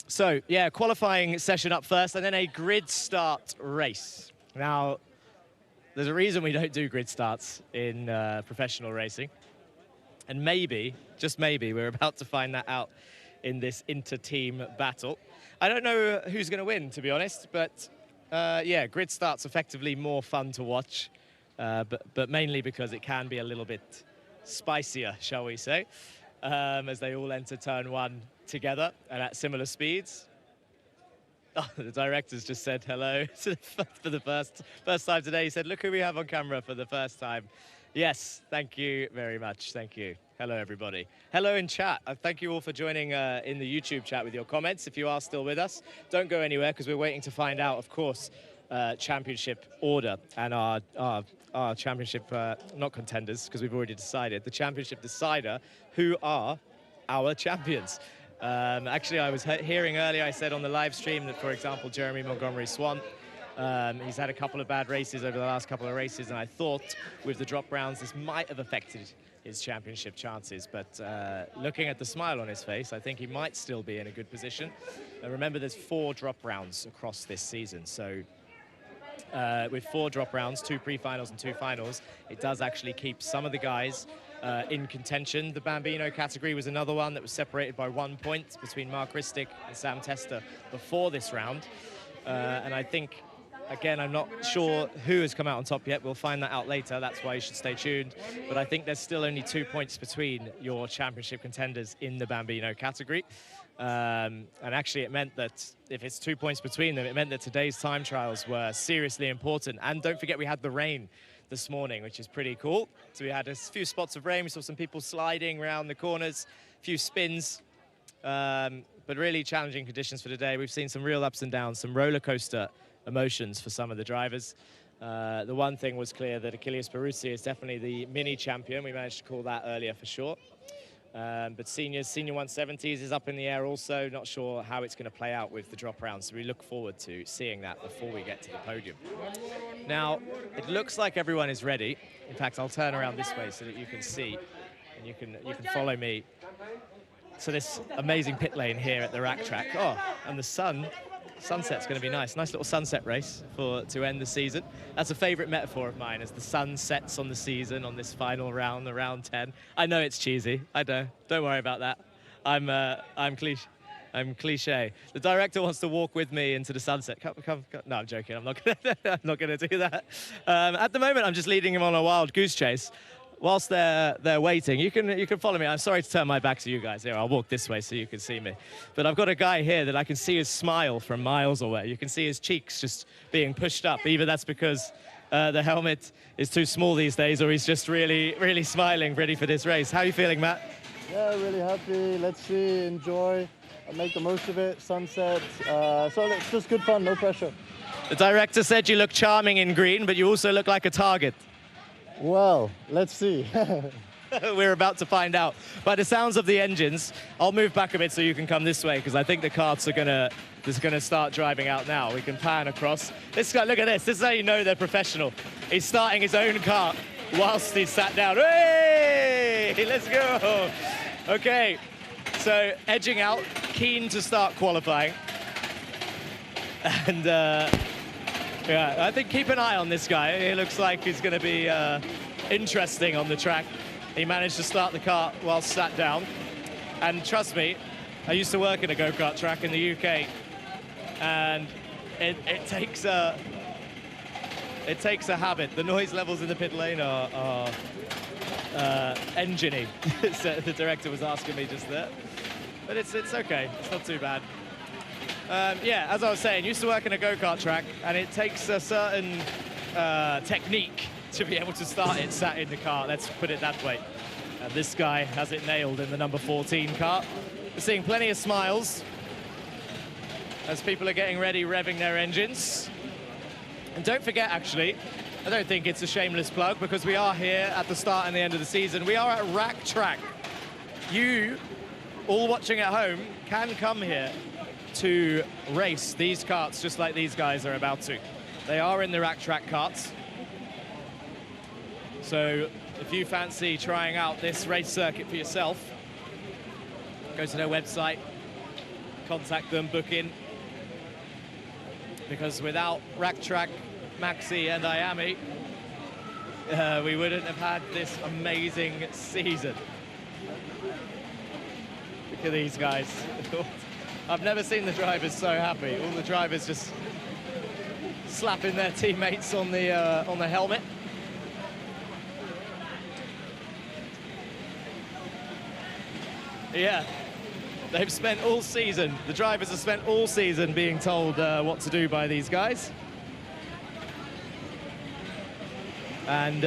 Speaker 1: So, yeah, qualifying session up first, and then a grid start race. Now, there's a reason we don't do grid starts in professional racing. And maybe, just maybe, we're about to find that out in this inter-team battle. I don't know who's going to win, to be honest, but yeah, grid start's effectively more fun to watch, but mainly because it can be a little bit spicier, shall we say, as they all enter turn one together and at similar speeds. Oh, the director's just said hello for the first time today. He said, look who we have on camera for the first time. Yes, thank you very much. Thank you. Hello, everybody. Hello in chat. Thank you all for joining in the YouTube chat with your comments. If you are still with us, don't go anywhere because we're waiting to find out, of course, championship order and our championship, not contenders, because we've already decided, the championship decider, who are our champions. Actually, I was hearing earlier, I said on the live stream that, for example, Jeremy Montgomery Swan, he's had a couple of bad races over the last couple of races, and I thought with the drop rounds, this might have affected his championship chances. But looking at the smile on his face, I think he might still be in a good position. And remember, there's 4 drop rounds across this season. So with 4 drop rounds, 2 pre-finals and 2 finals, it does actually keep some of the guys in contention. The Bambino category was another one that was separated by 1 point between Mark Ristic and Sam Tester before this round. And I think, again, I'm not sure who has come out on top yet. We'll find that out later. That's why you should stay tuned. But I think there's still only 2 points between your championship contenders in the Bambino category. And actually, it meant that if it's 2 points between them, it meant that today's time trials were seriously important. And don't forget, we had the rain this morning, which is pretty cool. So we had a few spots of rain. We saw some people sliding around the corners, a few spins. But really challenging conditions for today. We've seen some real ups and downs, some roller coaster emotions for some of the drivers. The one thing was clear that Achilles Peruzzi is definitely the mini champion. We managed to call that earlier for sure. But senior 170s is up in the air also. Not sure how it's going to play out with the drop rounds. So we look forward to seeing that before we get to the podium. Now, it looks like everyone is ready. In fact, I'll turn around this way so that you can see. And you can follow me to this amazing pit lane here at the rack track. Oh, and the sunset's going to be nice. Nice little sunset race to end the season. That's a favorite metaphor of mine, as the sun sets on the season on this final round, the round 10. I know it's cheesy. I know. Don't worry about that. I'm cliche. The director wants to walk with me into the sunset. Come. No, I'm joking. I'm not gonna do that. At the moment, I'm just leading him on a wild goose chase. Whilst they're waiting, you can follow me. I'm sorry to turn my back to you guys. Here, I'll walk this way so you can see me. But I've got a guy here that I can see his smile from miles away. You can see his cheeks just being pushed up. Either that's because the helmet is too small these days, or he's just really, really smiling, ready for this race. How are you feeling, Matt?
Speaker 13: Yeah, really happy. Let's see, enjoy, make the most of it. Sunset. So it's just good fun, no pressure.
Speaker 1: The director said you look charming in green, but you also look like a target.
Speaker 13: Well, let's see.
Speaker 1: We're about to find out. By the sounds of the engines, I'll move back a bit so you can come this way, because I think the karts are gonna start driving out now. We can pan across. This guy, look at this. This is how you know they're professional. He's starting his own kart whilst he's sat down. Hey, let's go. Okay, so edging out, keen to start qualifying. And yeah, I think keep an eye on this guy. He looks like he's going to be interesting on the track. He managed to start the kart while sat down. And trust me, I used to work in a go-kart track in the UK, and it takes a habit. The noise levels in the pit lane are engine-y. So the director was asking me just there. But it's okay. It's not too bad. Yeah, as I was saying, used to work in a go-kart track, and it takes a certain technique to be able to start it sat in the car, let's put it that way. And this guy has it nailed in the number 14 car. We're seeing plenty of smiles as people are getting ready, revving their engines. And don't forget, actually, I don't think it's a shameless plug, because we are here at the start and the end of the season. We are at Rack Track. You, all watching at home, can come here to race these karts just like these guys are about to. They are in the Rack Track karts. So if you fancy trying out this race circuit for yourself, go to their website, contact them, book in. Because without Rack Track, Maxi and Iame, we wouldn't have had this amazing season. Look at these guys. I've never seen the drivers so happy. All the drivers just slapping their teammates on the helmet. Yeah, they've spent all season, the drivers have spent all season being told what to do by these guys. And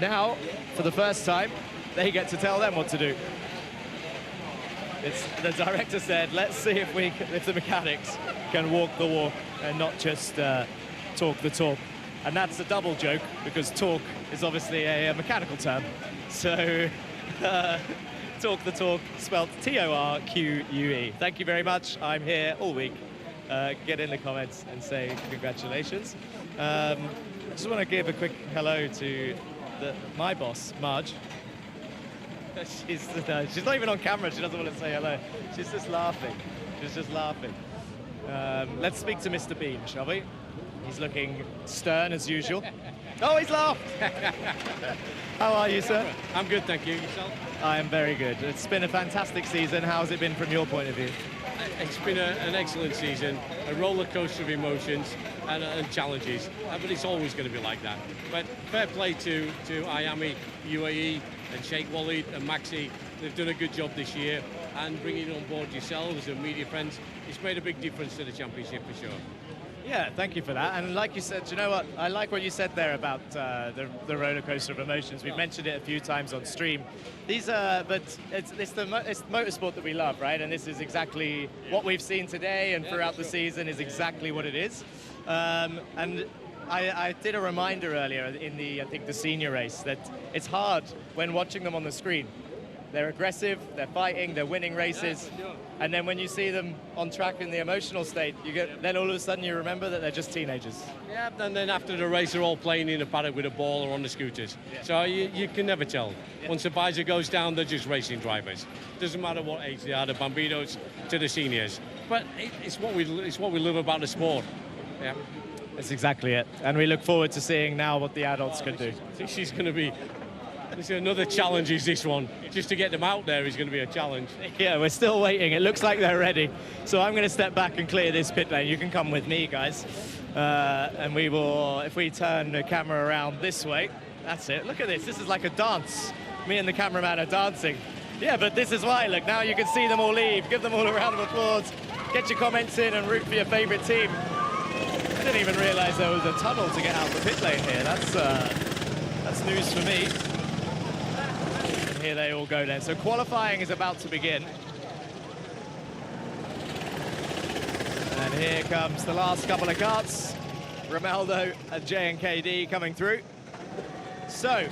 Speaker 1: now, for the first time, they get to tell them what to do. The director said, let's see if the mechanics can walk the walk and not just talk the talk. And that's a double joke, because talk is obviously a mechanical term. So talk the talk, spelled T-O-R-Q-U-E. Thank you very much. I'm here all week. Get in the comments and say congratulations. I just want to give a quick hello to my boss, Marge. She's not even on camera. She doesn't want to say hello. She's just laughing. She's just laughing. Let's speak to Mr. Bean, shall we? He's looking stern as usual. Oh, he's laughed. How are you, sir?
Speaker 7: I'm good, thank you. Yourself?
Speaker 1: I am very good. It's been a fantastic season. How has it been from your point of view?
Speaker 7: It's been an excellent season, a roller coaster of emotions and challenges, but it's always going to be like that. But fair play to Iame Uae and Sheikh Walid and Maxi. They've done a good job this year, and bringing on board yourselves and media friends, it's made a big difference to the championship for sure.
Speaker 1: Yeah, thank you for that. And like you said, you know what? I like what you said there about the roller coaster of emotions. We've mentioned it a few times on stream. But it's the motorsport that we love, right? And this is exactly what we've seen today and throughout the season is exactly what it is. And I did a reminder earlier in I think the senior race, that it's hard when watching them on the screen They're aggressive, they're fighting, they're winning races. And then when you see them on track in the emotional state, then all of a sudden you remember that they're just teenagers.
Speaker 7: Yeah, and then after the race, they're all playing in a paddock with a ball or on the scooters. Yeah. So you can never tell. Yeah. Once the visor goes down, they're just racing drivers. Doesn't matter what age they are, the Bambinos to the seniors. But it's what we love about the sport. Yeah.
Speaker 1: That's exactly it. And we look forward to seeing now what the adults can do.
Speaker 7: This is going to be... This is another challenge, is this one. Just to get them out there is going to be a challenge.
Speaker 1: Yeah, we're still waiting. It looks like they're ready. So I'm going to step back and clear this pit lane. You can come with me, guys. And we will, if we turn the camera around this way, that's it. Look at this. This is like a dance. Me and the cameraman are dancing. Yeah, but this is why. Look, now you can see them all leave. Give them all a round of applause. Get your comments in and root for your favourite team. I didn't even realise there was a tunnel to get out the pit lane here. That's news for me. Here they all go then. So qualifying is about to begin. And here comes the last couple of karts. Romaldo and JNKD coming through. So,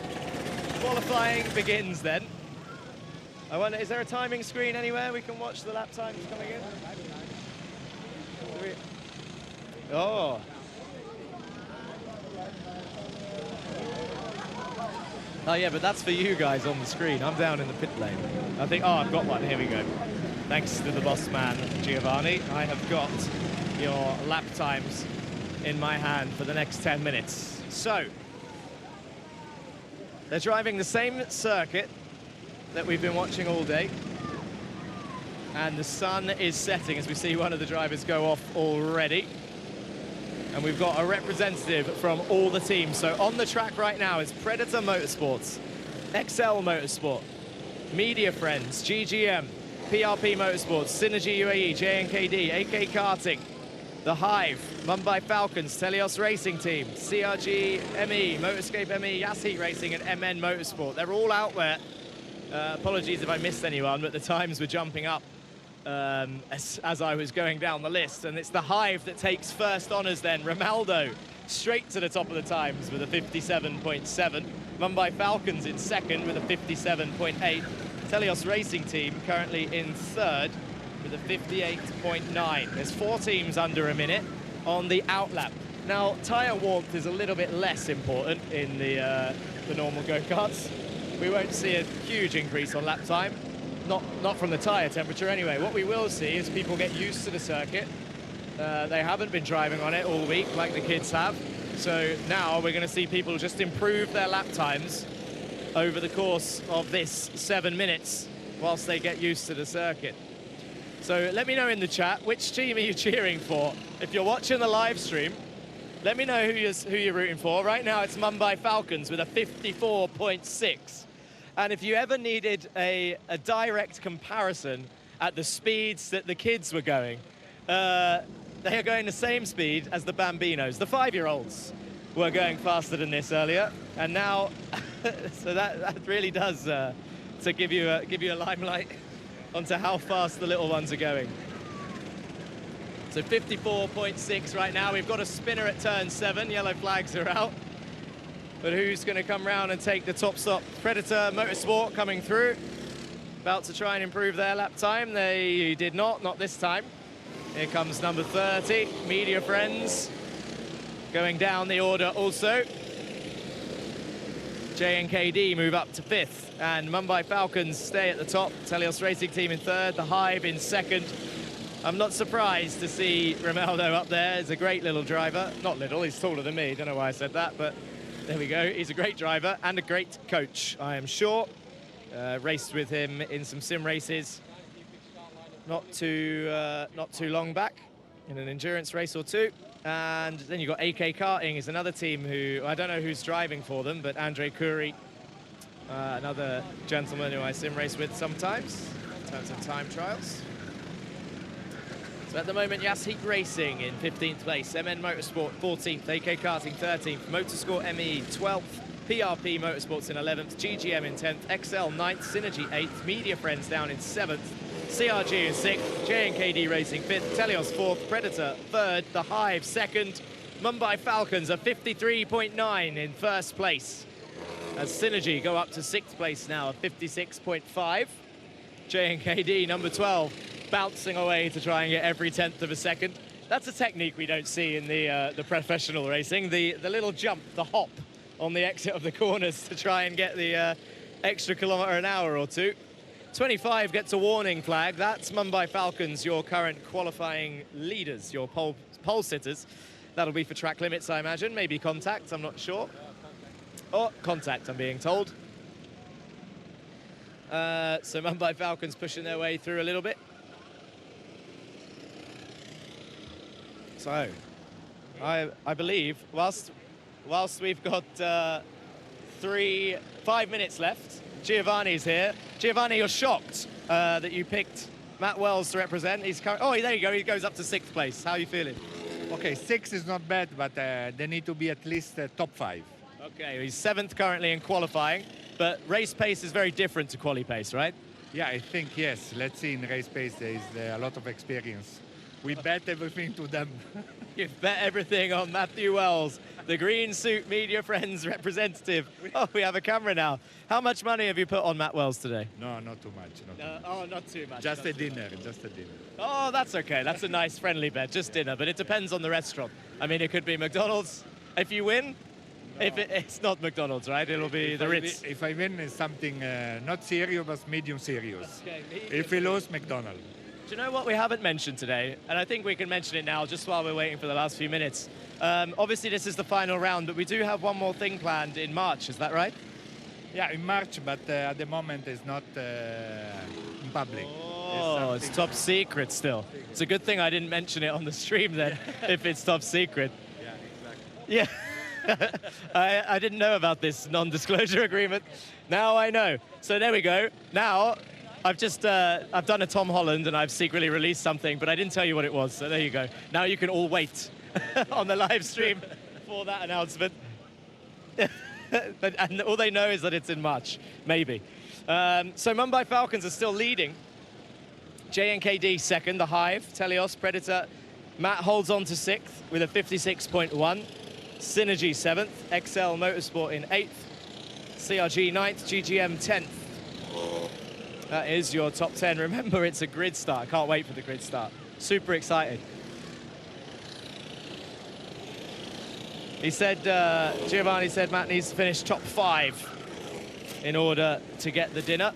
Speaker 1: qualifying begins then. I wonder, is there a timing screen anywhere we can watch the lap times coming in? Oh. Oh yeah, but that's for you guys on the screen. I'm down in the pit lane. I think, oh, I've got one. Here we go. Thanks to the boss man, Giovanni. I have got your lap times in my hand for the next 10 minutes. So, they're driving the same circuit that we've been watching all day. And the sun is setting as we see one of the drivers go off already. And we've got a representative from all the teams. So on the track right now is Predator Motorsports, XL Motorsport, Media Friends, GGM, PRP Motorsports, Synergy UAE, JNKD, AK Karting, The Hive, Mumbai Falcons, Telios Racing Team, CRG ME, Motorscape ME, Yas Heat Racing, and MN Motorsport. They're all out there. Apologies if I missed anyone, but the times were jumping up as I was going down the list. And it's the Hive that takes first honours then. Romaldo straight to the top of the times with a 57.7. Mumbai Falcons in second with a 57.8. Telios Racing Team currently in third with a 58.9. There's 4 teams under a minute on the outlap. Now, tyre warmth is a little bit less important in the normal go-karts. We won't see a huge increase on lap time. Not from the tyre temperature anyway. What we will see is people get used to the circuit. They haven't been driving on it all week like the kids have. So now we're going to see people just improve their lap times over the course of this 7 minutes whilst they get used to the circuit. So let me know in the chat, which team are you cheering for? If you're watching the live stream, let me know who you're rooting for. Right now it's Mumbai Falcons with a 54.6. And if you ever needed a direct comparison at the speeds that the kids were going, they are going the same speed as the Bambinos. The 5-year-olds were going faster than this earlier, and now, so that really does to give you a limelight onto how fast the little ones are going. So 54.6 right now. We've got a spinner at turn 7. Yellow flags are out. But who's going to come round and take the top stop? Predator Motorsport coming through. About to try and improve their lap time. They did not this time. Here comes number 30, Media Friends. Going down the order also. JNKD move up to 5th. And Mumbai Falcons stay at the top. Telios Racing Team in 3rd, the Hive in 2nd. I'm not surprised to see Romaldo up there. He's a great little driver. Not little, he's taller than me. Don't know why I said that, but there we go. He's a great driver and a great coach, I am sure. Raced with him in some sim races not too long back in an endurance race or two. And then you've got AK Karting is another team who, I don't know who's driving for them, but Andre Curie, another gentleman who I sim race with sometimes in terms of time trials. So at the moment, Yas Heat Racing in 15th place, MN Motorsport 14th, AK Karting 13th, Motorscore ME 12th, PRP Motorsports in 11th, GGM in 10th, XL 9th, Synergy 8th, Media Friends down in 7th, CRG is 6th, JNKD Racing 5th, Telios 4th, Predator 3rd, The Hive 2nd, Mumbai Falcons are 53.9 in 1st place. as Synergy go up to 6th place now, 56.5. J&KD, number 12, bouncing away to try and get every 10th of a second. That's a technique we don't see in the professional racing. The little jump, the hop on the exit of the corners to try and get the extra kilometre an hour or two. 25 gets a warning flag. That's Mumbai Falcons, your current qualifying leaders, your pole sitters. That'll be for track limits, I imagine. Maybe contact, I'm not sure. Oh, contact, I'm being told. So Mumbai Falcons pushing their way through a little bit. So, I believe, whilst we've got 5 minutes left, Giovanni's here. Giovanni, you're shocked that you picked Matt Wells to represent. Oh, there you go, he goes up to 6th place. How are you feeling?
Speaker 12: Okay, 6 is not bad, but they need to be at least top 5.
Speaker 1: Okay, he's 7th currently in qualifying, but race pace is very different to quali pace, right?
Speaker 12: Yeah, I think yes. Let's see, in race pace there is a lot of experience. We bet everything to them.
Speaker 1: You've bet everything on Matthew Wells, the Green Suit Media Friends representative. Oh, we have a camera now. How much money have you put on Matt Wells today?
Speaker 12: No, not too much.
Speaker 1: Oh, not too much.
Speaker 12: Just a dinner.
Speaker 1: Oh, that's okay. That's a nice friendly bet, just dinner. But it depends on the restaurant. I mean, it could be McDonald's if you win. No. If it's not McDonald's, right? It'll be the Ritz.
Speaker 12: If I win, it's something not serious, but medium serious. Okay, if we lose, McDonald's.
Speaker 1: Do you know what we haven't mentioned today? And I think we can mention it now, just while we're waiting for the last few minutes. Obviously, this is the final round, but we do have one more thing planned in March. Is that right?
Speaker 12: Yeah, in March, but at the moment it's not in public.
Speaker 1: Oh, it's top secret still. It's a good thing I didn't mention it on the stream then, if it's top secret.
Speaker 12: Yeah, exactly.
Speaker 1: Yeah. I didn't know about this non-disclosure agreement. Now I know. So there we go. Now, I've done a Tom Holland and I've secretly released something, but I didn't tell you what it was. So there you go. Now you can all wait on the live stream for that announcement. And all they know is that it's in March, maybe. So Mumbai Falcons are still leading. J&KD 2nd, the Hive, Telios, Predator. Matt holds on to 6th with a 56.1. Synergy 7th, XL Motorsport in 8th. CRG 9th, GGM 10th. That is your top 10. Remember, it's a grid start. I can't wait for the grid start. Super excited. He said, Giovanni said Matt needs to finish top 5 in order to get the dinner.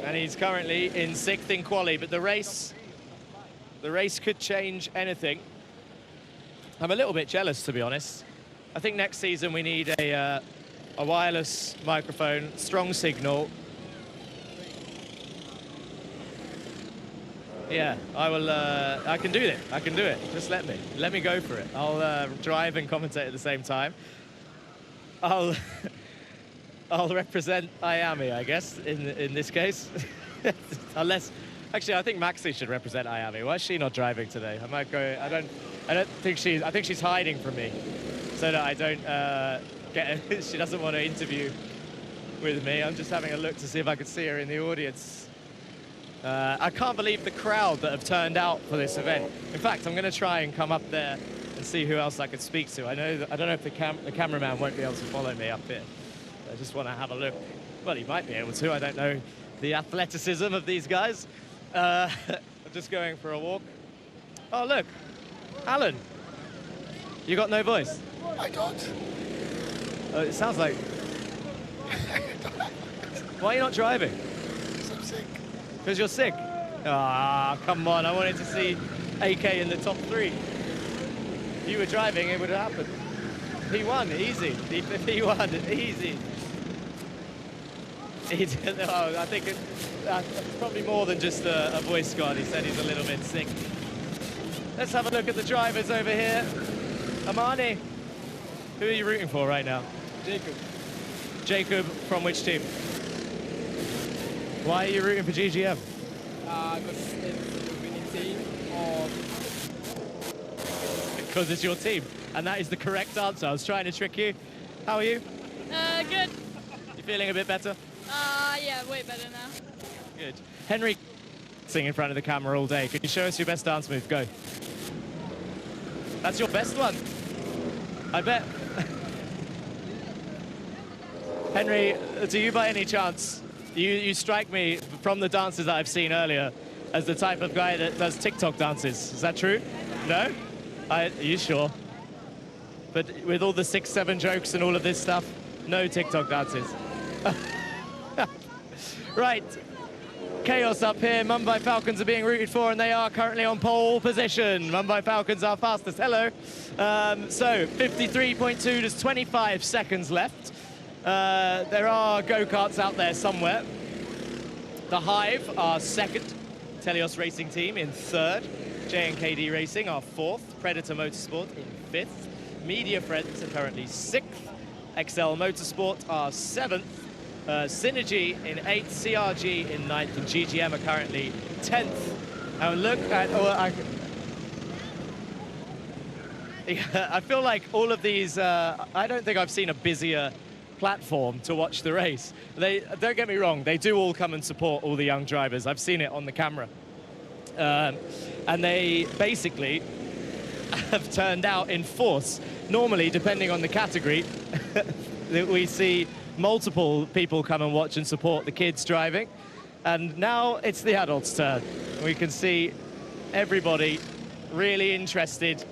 Speaker 1: And he's currently in 6th in quali, but the race could change anything. I'm a little bit jealous, to be honest. I think next season we need a wireless microphone, strong signal. Yeah, I can do it. I can do it. Just let me go for it. I'll drive and commentate at the same time. I'll represent Iame, I guess, in this case. Unless, actually, I think Maxi should represent Iame. Why is she not driving today? I might go. I don't think she's. I think she's hiding from me, so that I don't get. She doesn't want to interview with me. I'm just having a look to see if I could see her in the audience. I can't believe the crowd that have turned out for this event. In fact, I'm going to try and come up there and see who else I could speak to. I don't know if the cameraman won't be able to follow me up here. I just want to have a look. Well, he might be able to. I don't know the athleticism of these guys. I'm just going for a walk. Oh, look. Alan. You got no voice?
Speaker 17: I don't.
Speaker 1: It sounds like... Why are you not driving?
Speaker 17: Because I'm sick.
Speaker 1: Because you're sick? Ah, come on. I wanted to see AK in the top 3. If you were driving, it would have happened. He won, easy. He won, easy. Oh, I think it's probably more than just a voice gone. He said he's a little bit sick. Let's have a look at the drivers over here. Amani, who are you rooting for right now?
Speaker 22: Jacob.
Speaker 1: Jacob, from which team? Why are you rooting for GGM?
Speaker 22: Because it's the winning team. Or...
Speaker 1: Because it's your team. And that is the correct answer. I was trying to trick you. How are you?
Speaker 24: Good.
Speaker 1: You feeling a bit better?
Speaker 24: Yeah, way better now.
Speaker 1: Good. Henry, sing in front of the camera all day. Can you show us your best dance move? Go. That's your best one. I bet. Henry, do you by any chance, you strike me from the dances that I've seen earlier as the type of guy that does TikTok dances. Is that true? No? Are you sure? But with all the 6-7 jokes and all of this stuff, no TikTok dances. Right. Chaos up here. Mumbai Falcons are being rooted for, and they are currently on pole position. Mumbai Falcons are fastest. Hello. So 53.2, there's 25 seconds left. There are go-karts out there somewhere. The Hive are second. Telios Racing Team in third. J&KD Racing are fourth. Predator Motorsport in fifth. Media Friends are currently sixth. XL Motorsport are seventh. Synergy in 8th, CRG in 9th, and GGM are currently 10th. And look at... I feel like all of these... I don't think I've seen a busier platform to watch the race. Don't get me wrong, they do all come and support all the young drivers. I've seen it on the camera. And they basically have turned out in force. Normally, depending on the category, we see multiple people come and watch and support the kids driving, and now it's the adults' turn. We can see everybody really interested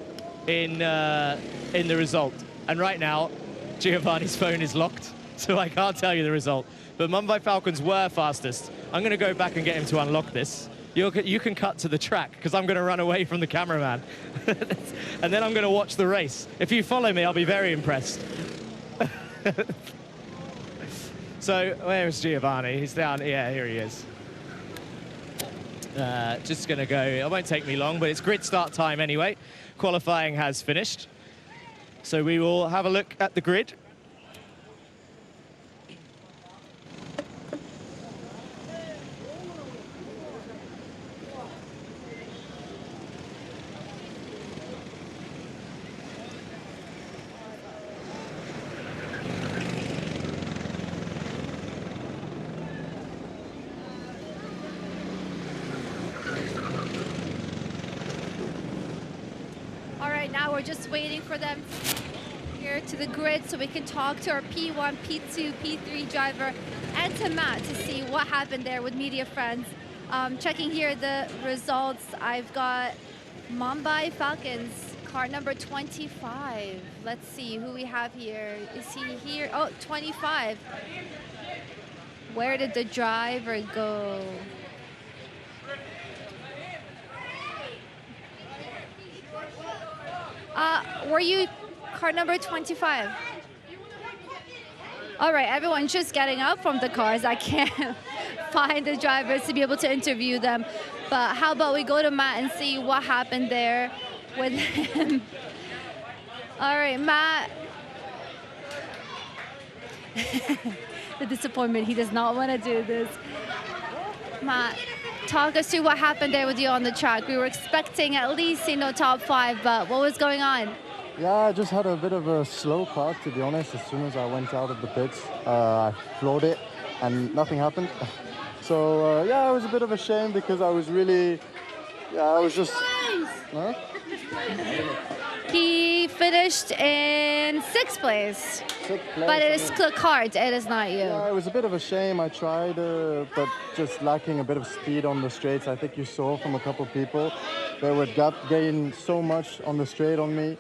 Speaker 1: in the result. And right now, Giovanni's phone is locked, so I can't tell you the result. But Mumbai Falcons were fastest. I'm going to go back and get him to unlock this. You can cut to the track, because I'm going to run away from the cameraman. And then I'm going to watch the race. If you follow me, I'll be very impressed. So, where's Giovanni? He's down, yeah, here he is. Just gonna go, it won't take me long, but it's grid start time anyway. Qualifying has finished. So we will have a look at the grid.
Speaker 3: Now we're just waiting for them here to the grid so we can talk to our P1, P2, P3 driver and to Matt to see what happened there with Media Friends. Checking here the results, I've got Mumbai Falcons, car number 25. Let's see who we have here. Is he here? Oh, 25. Where did the driver go? Were you car number 25? All right, everyone's just getting up from the cars. I can't find the drivers to be able to interview them. But how about we go to Matt and see what happened there with him. All right, Matt. The disappointment, he does not want to do this. Matt, talk us through what happened there with you on the track. We were expecting at least, top 5, but what was going on?
Speaker 13: Yeah, I just had a bit of a slow car, to be honest. As soon as I went out of the pits, I floored it and nothing happened. So, yeah, it was a bit of a shame because I was really, I was just... Huh?
Speaker 3: He finished in 6th place. But it is Kart, it is not you.
Speaker 13: Yeah, it was a bit of a shame. I tried, but just lacking a bit of speed on the straights. I think you saw from a couple of people. They would gain so much on the straight on me.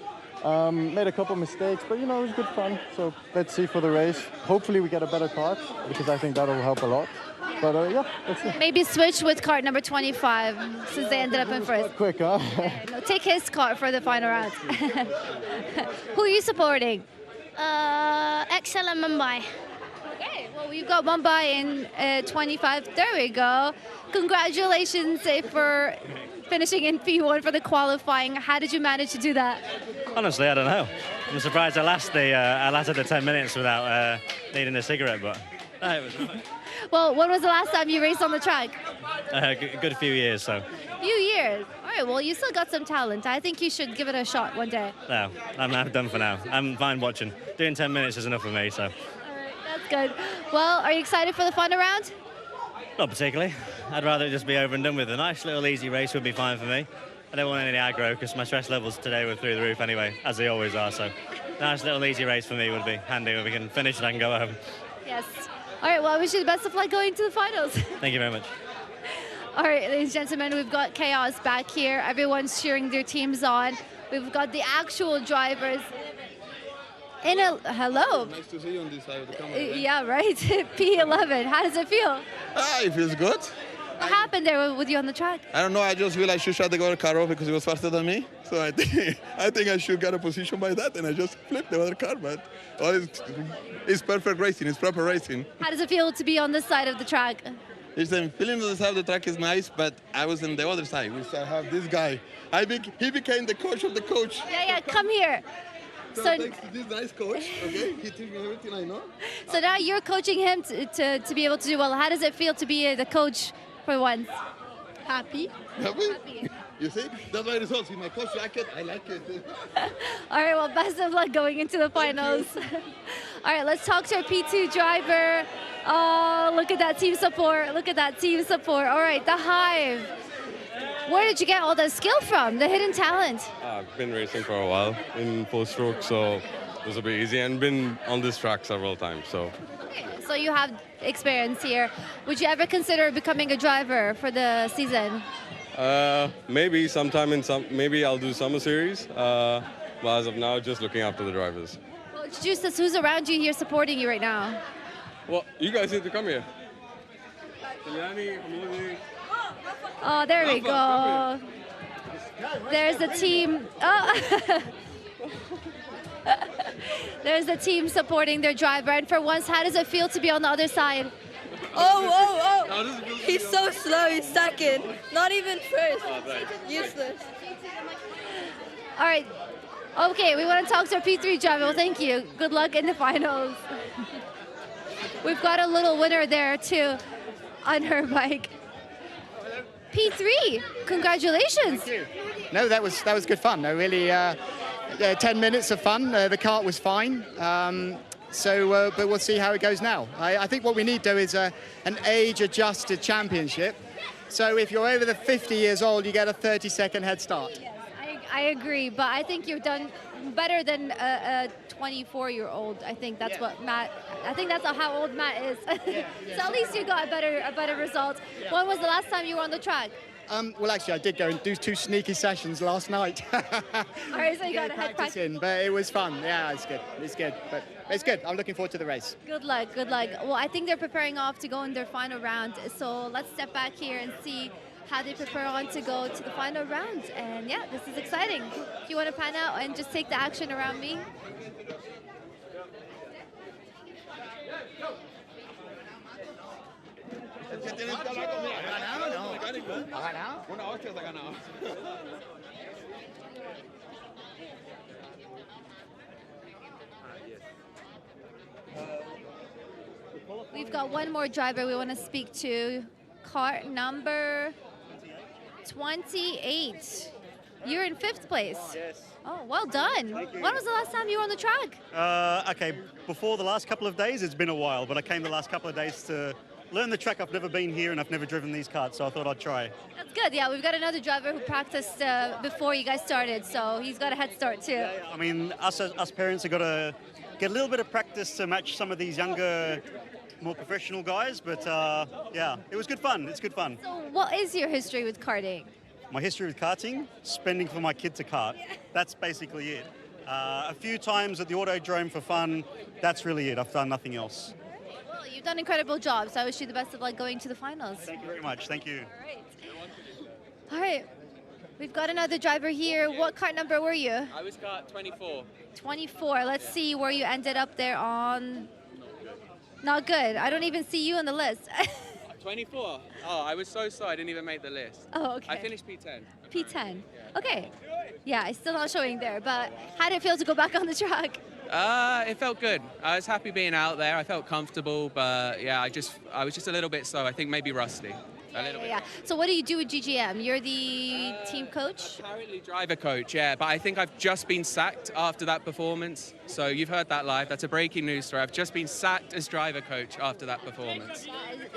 Speaker 13: Made a couple mistakes, but it was good fun. So let's see for the race. Hopefully we get a better kart because I think that'll help a lot. But yeah, let's see.
Speaker 3: Maybe switch with kart number 25 since they ended up in first.
Speaker 13: Quick, huh?
Speaker 3: No, take his kart for the final round. Who are you supporting?
Speaker 15: XL and Mumbai.
Speaker 3: Okay, well we've got Mumbai in 25. There we go. Congratulations for finishing in P1 for the qualifying. How did you manage to do that?
Speaker 2: Honestly, I don't know. I'm surprised I lasted the 10 minutes without needing a cigarette, but it was right.
Speaker 3: Well, when was the last time you raced on the track?
Speaker 2: A good few years, so.
Speaker 3: Few years. All right, well, you still got some talent. I think you should give it a shot one day.
Speaker 2: No, I'm done for now. I'm fine watching. Doing 10 minutes is enough for me, so.
Speaker 3: All right, that's good. Well, are you excited for the final round?
Speaker 2: Not particularly. I'd rather it just be over and done with. A nice little easy race would be fine for me. I don't want any aggro because my stress levels today were through the roof anyway, as they always are. So, nice little easy race for me would be handy. If we can finish and I can go home.
Speaker 3: Yes. All right, well, I wish you the best of luck going to the finals.
Speaker 2: Thank you very much.
Speaker 3: All right, ladies and gentlemen, we've got chaos back here. Everyone's cheering their teams on. We've got the actual drivers. Hello.
Speaker 9: Nice to see you on this side of the camera.
Speaker 3: Yeah, right. P11. How does it feel?
Speaker 9: It feels good.
Speaker 3: What happened there with you on the track?
Speaker 9: I don't know. I just feel I should shut the other car off because he was faster than me. So I think I should get a position by that, and I just flipped the other car. But it's perfect racing. It's proper racing.
Speaker 3: How does it feel to be on this side of the track?
Speaker 9: It's the feeling on the side of the track is nice, but I was on the other side. I have this guy. He became the coach of the coach.
Speaker 3: Yeah, come here.
Speaker 9: So thanks to this nice coach, okay, he told me everything I know.
Speaker 3: So now you're coaching him to be able to do well. How does it feel to be the coach for once? Happy?
Speaker 9: Happy? You see, that's my results. In my coach jacket, I like it.
Speaker 3: All right, well, best of luck going into the finals. All right, let's talk to our P2 driver. Oh, look at that team support. Look at that team support. All right, the Hive. Where did you get all that skill from, the hidden talent?
Speaker 11: I've been racing for a while in four-stroke, so it was a bit easy, and been on this track several times. So.
Speaker 3: Okay, so you have experience here. Would you ever consider becoming a driver for the season?
Speaker 11: Maybe sometime maybe I'll do summer series, but as of now, just looking after the drivers.
Speaker 3: Well, introduce us. Who's around you here supporting you right now?
Speaker 11: Well, you guys need to come here.
Speaker 3: Oh, there we go. There's the team. Oh. There's the team supporting their driver. And for once, how does it feel to be on the other side?
Speaker 16: Oh. He's so slow. He's second. Not even first. Useless.
Speaker 3: All right. Okay, we want to talk to our P3 driver. Well, thank you. Good luck in the finals. We've got a little winner there, too, on her bike. P3, congratulations.
Speaker 19: Thank you. No, that was good fun. No, really, 10 minutes of fun. The kart was fine. But we'll see how it goes now. I think what we need, though, is an age-adjusted championship. So if you're over the 50 years old, you get a 30-second head start.
Speaker 3: Yes, I agree, but I think you've done better than a 24-year-old. I think that's what Matt. I think that's how old Matt is. So at least you got a better result. Yeah. When was the last time you were on the track?
Speaker 19: Well, actually, I did go and do 2 sneaky sessions last night.
Speaker 3: All right, so you got a head practice.
Speaker 19: But it was fun. Yeah, it's good. It's good. But it's good. I'm looking forward to the race.
Speaker 3: Good luck. Good luck. Well, I think they're preparing off to go in their final round. So let's step back here and see how they prepare on to go to the final round. And yeah, this is exciting. If you want to pan out and just take the action around me. We've got one more driver we want to speak to. Kart number 28. You're in 5th place.
Speaker 25: Yes.
Speaker 3: Oh, well done. When was the last time you were on the track?
Speaker 25: Okay, before the last couple of days, it's been a while, but I came the last couple of days to learn the track. I've never been here and I've never driven these karts, so I thought I'd try.
Speaker 3: That's good. Yeah, we've got another driver who practiced before you guys started, so he's got a head start too.
Speaker 25: Yeah. I mean, us parents have got to get a little bit of practice to match some of these younger, more professional guys, but yeah, it was good fun. It's good fun.
Speaker 3: So what is your history with karting?
Speaker 25: My history with karting, spending for my kid to kart. That's basically it. A few times at the Autodrome for fun, that's really it. I've done nothing else.
Speaker 3: Well, you've done an incredible job, so I wish you the best of luck going to the finals.
Speaker 25: Thank you very much. Thank you.
Speaker 3: All right. We've got another driver here. What kart number were you?
Speaker 26: I was kart 24.
Speaker 3: 24. Let's see where you ended up there on... Not good. I don't even see you on the list.
Speaker 26: 24? Oh, I was so sorry I didn't even make the list.
Speaker 3: Oh, okay.
Speaker 26: I finished P10.
Speaker 3: P10. Okay. Yeah, it's still not showing there, but how did it feel to go back on the track?
Speaker 26: It felt good. I was happy being out there. I felt comfortable, but yeah, I was just a little bit slow. I think maybe rusty. A little bit.
Speaker 3: So what do you do with GGM? You're the team coach?
Speaker 26: Apparently driver coach, yeah, but I think I've just been sacked after that performance. So you've heard that live. That's a breaking news story. I've just been sacked as driver coach after that performance.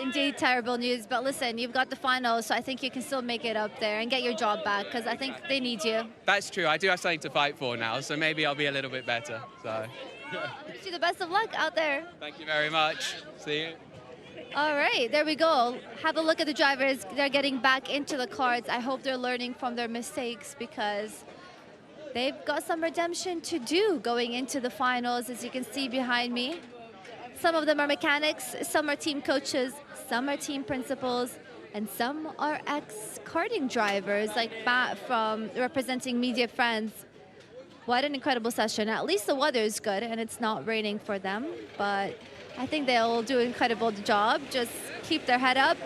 Speaker 3: Indeed, terrible news. But listen, you've got the finals, so I think you can still make it up there and get your job back, because I think they need you.
Speaker 26: That's true. I do have something to fight for now, so maybe I'll be a little bit better. So.
Speaker 3: Wish you the best of luck out there.
Speaker 26: Thank you very much. See you.
Speaker 3: All right, there we go. Have a look at the drivers. They're getting back into the karts. I hope they're learning from their mistakes because they've got some redemption to do going into the finals, as you can see behind me. Some of them are mechanics, some are team coaches, some are team principals, and some are ex-karting drivers like Matt from representing Media Friends. What an incredible session. At least the weather is good and it's not raining for them, but I think they'll do an incredible job. Just keep their head up.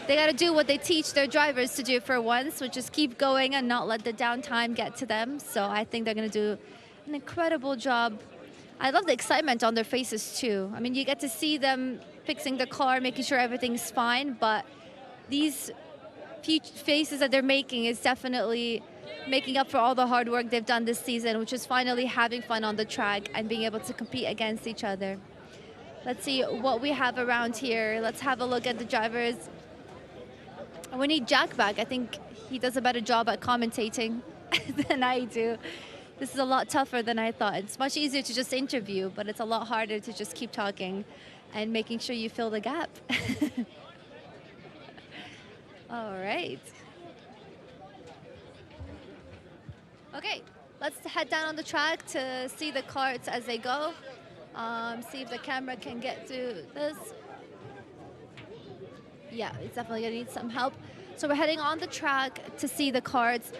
Speaker 3: They got to do what they teach their drivers to do for once, which is keep going and not let the downtime get to them. So I think they're going to do an incredible job. I love the excitement on their faces too. I mean, you get to see them fixing the car, making sure everything's fine, but these few faces that they're making is definitely making up for all the hard work they've done this season, which is finally having fun on the track and being able to compete against each other. Let's see what we have around here. Let's have a look at the drivers. We need Jack back. I think he does a better job at commentating than I do. This is a lot tougher than I thought. It's much easier to just interview, but it's a lot harder to just keep talking and making sure you fill the gap. All right. Okay, let's head down on the track to see the karts as they go. See if the camera can get through this. Yeah, it's definitely gonna need some help. So we're heading on the track to see the karts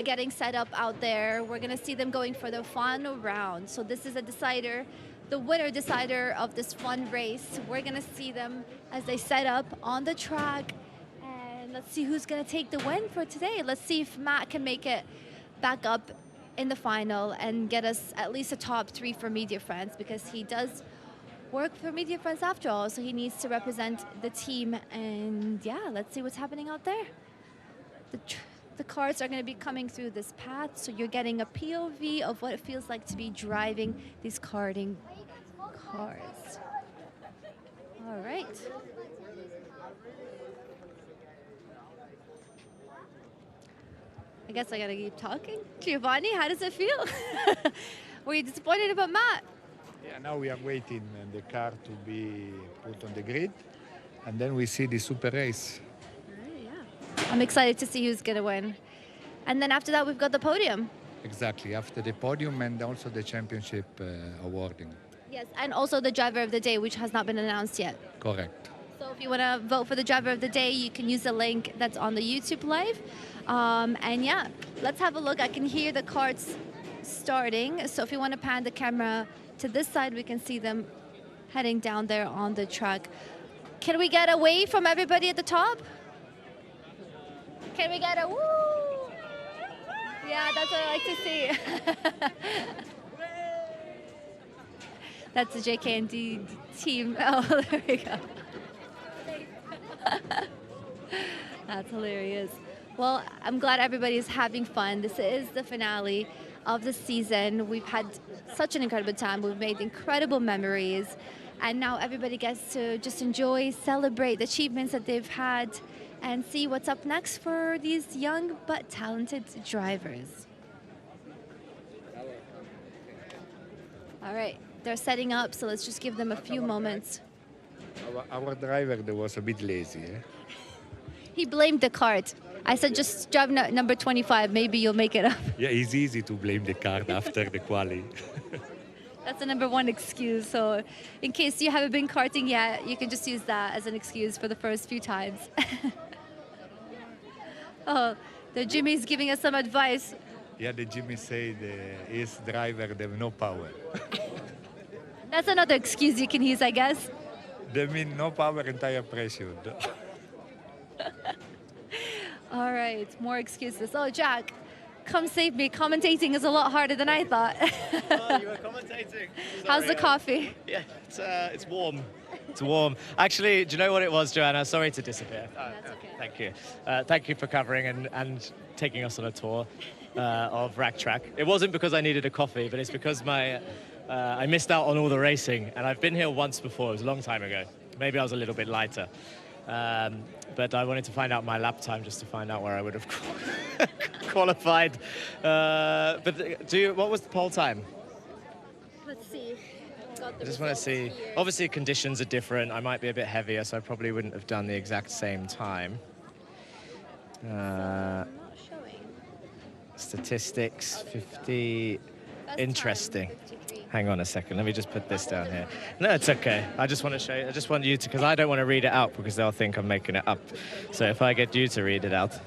Speaker 3: getting set up out there. We're gonna see them going for the final round. So this is a decider, the winner decider of this fun race. We're gonna see them as they set up on the track. And let's see who's gonna take the win for today. Let's see if Matt can make it back up in the final and get us at least a top 3 for Media Friends, because he does work for Media Friends after all, so he needs to represent the team. And yeah, let's see what's happening out there. The cars are going to be coming through this path, so you're getting a POV of what it feels like to be driving these karting cars. All right. I guess I gotta keep talking. Giovanni, how does it feel? Were you disappointed about Matt?
Speaker 12: Yeah, now we are waiting the car to be put on the grid, and then we see the super race.
Speaker 3: I'm excited to see who's gonna win. And then after that, we've got the podium.
Speaker 12: Exactly, after the podium and also the championship awarding.
Speaker 3: Yes, and also the driver of the day, which has not been announced yet.
Speaker 12: Correct.
Speaker 3: So if you want to vote for the driver of the day, you can use the link that's on the YouTube live. And yeah, let's have a look. I can hear the karts starting. So if you want to pan the camera to this side, we can see them heading down there on the track. Can we get a wave from everybody at the top? Can we get a woo? Yeah, that's what I like to see. That's the JK&D team. Oh, there we go. That's hilarious. Well, I'm glad everybody is having fun. This is the finale of the season. We've had such an incredible time. We've made incredible memories. And now everybody gets to just enjoy, celebrate the achievements that they've had, and see what's up next for these young but talented drivers. All right, they're setting up, so let's just give them a few moments.
Speaker 12: Our driver there was a bit lazy.
Speaker 3: He blamed the kart. I said, just drive number 25, maybe you'll make it up.
Speaker 12: Yeah, it's easy to blame the car after the quali.
Speaker 3: That's the #1 excuse. So in case you haven't been karting yet, you can just use that as an excuse for the first few times. Oh, the Jimmy's giving us some advice.
Speaker 12: Yeah, the Jimmy said his driver, they have no power.
Speaker 3: That's another excuse you can use, I guess.
Speaker 12: They mean no power and tire pressure.
Speaker 3: All right, more excuses. Oh, Jack, come save me. Commentating is a lot harder than I thought.
Speaker 1: Oh, you were commentating.
Speaker 3: How's the coffee?
Speaker 1: Yeah, it's warm. It's warm. Actually, do you know what it was, Joanna? Sorry to disappear.
Speaker 3: That's okay.
Speaker 1: Thank you. Thank you for covering and taking us on a tour of Rack Track. It wasn't because I needed a coffee, but it's because I missed out on all the racing, and I've been here once before. It was a long time ago. Maybe I was a little bit lighter. But I wanted to find out my lap time just to find out where I would have qualified. But what was the pole time?
Speaker 3: Let's see. about the
Speaker 8: I just want to
Speaker 3: results
Speaker 8: see.
Speaker 3: here.
Speaker 8: Obviously, conditions are different. I might be a bit heavier, so I probably wouldn't have done the exact same time.
Speaker 3: Not showing.
Speaker 8: Statistics, 50.
Speaker 3: Best
Speaker 8: Interesting.
Speaker 3: time, 53.
Speaker 8: Hang on a second. Let me just put this down here. No, it's okay. I just want to show you. I just want you to, because I don't want to read it out because they'll think I'm making it up. So if I get you to read it out.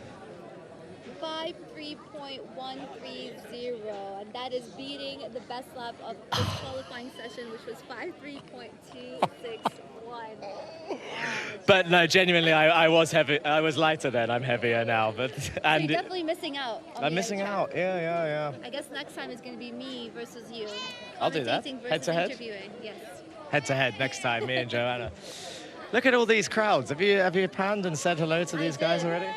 Speaker 3: 53.130, and that is beating the best lap of this qualifying session, which was 53.261.
Speaker 8: But no, genuinely, I was heavy. I was lighter then. I'm heavier now. But
Speaker 3: So
Speaker 8: and
Speaker 3: you're definitely missing out. On
Speaker 8: I'm
Speaker 3: the
Speaker 8: missing
Speaker 3: end
Speaker 8: out.
Speaker 3: track.
Speaker 8: Yeah.
Speaker 3: I guess next time it's going to be me versus you.
Speaker 8: I'll do that.
Speaker 3: Commentating
Speaker 8: Head to
Speaker 3: versus
Speaker 8: head?
Speaker 3: interviewing. Yes.
Speaker 8: Head to head next time, me and Joanna. Look at all these crowds. Have you panned and said hello to these guys already?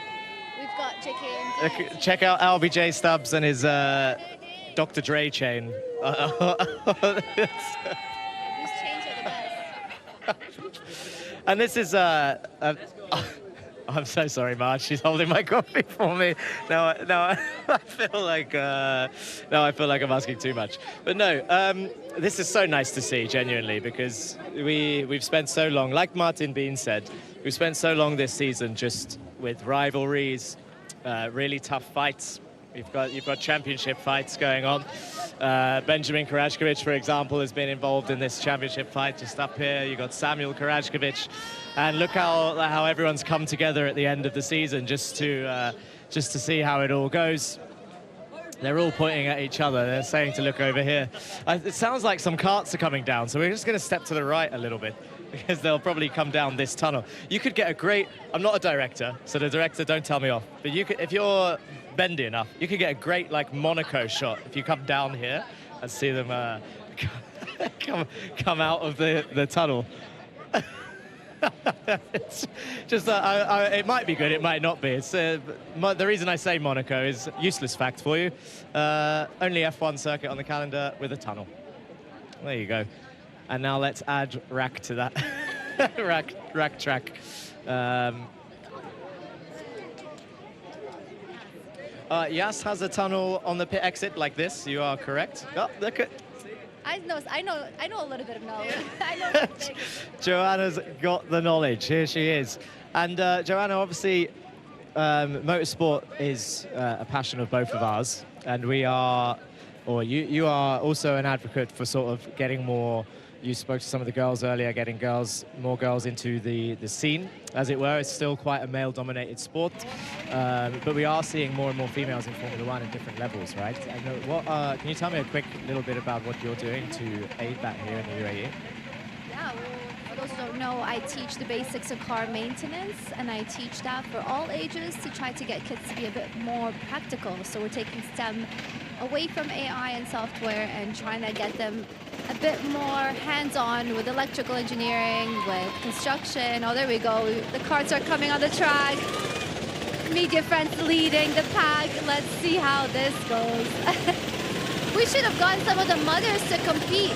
Speaker 3: We've got JK and
Speaker 8: Look, check out LBJ Stubbs and his Dr. Dre chain.
Speaker 3: Whose chains are the best?
Speaker 8: And this is I'm so sorry, Marge. She's holding my coffee for me. Now I feel like I'm asking too much. But no, this is so nice to see, genuinely, because we've spent so long, like Martin Bean said, we've spent so long this season just with rivalries, really tough fights. You've got championship fights going on. Benjamin Karajkovic, for example, has been involved in this championship fight just up here. You've got Samuel Karajkovic. And look how everyone's come together at the end of the season just to see how it all goes. They're all pointing at each other. They're saying to look over here. It sounds like some carts are coming down, so we're just going to step to the right a little bit because they'll probably come down this tunnel. You could get a great... I'm not a director, so the director, don't tell me off. But you could, if you're bendy enough, you could get a great like Monaco shot if you come down here and see them come out of the tunnel. It's just it might be good, it might not be. It's the reason I say Monaco is useless fact for you. Only F1 circuit on the calendar with a tunnel. There you go. And now let's add rack to that rack track. Yas has a tunnel on the pit exit like this. You are correct. Oh, look at.
Speaker 3: I know a little bit of knowledge. I know things.
Speaker 8: Joanna's got the knowledge. Here she is. And Joanna, obviously, motorsport is a passion of both of ours. And we are, or you are also an advocate for sort of getting more. You spoke to some of the girls earlier, getting more girls into the scene, as it were. It's still quite a male-dominated sport, but we are seeing more and more females in Formula One at different levels, right? And can you tell me a quick little bit about what you're doing to aid that here in the UAE?
Speaker 3: Yeah, well, for those who don't know, I teach the basics of car maintenance, and I teach that for all ages to try to get kids to be a bit more practical. So we're taking STEM away from AI and software and trying to get them a bit more hands-on with electrical engineering, with construction. Oh, there we go. The carts are coming on the track. Media friends leading the pack. Let's see how this goes. We should have gotten some of the mothers to compete.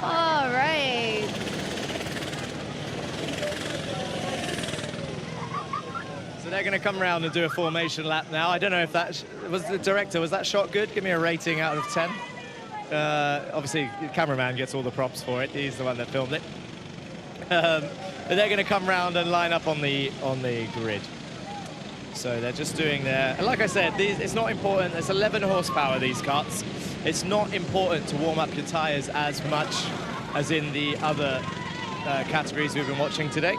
Speaker 3: All right.
Speaker 8: So they're going to come around and do a formation lap now. I don't know if that was the director. Was that shot good? Give me a rating out of 10. Obviously, the cameraman gets all the props for it. He's the one that filmed it. But they're going to come round and line up on the grid. So they're just doing their... And like I said, it's not important. It's 11 horsepower, these karts. It's not important to warm up your tyres as much as in the other categories we've been watching today.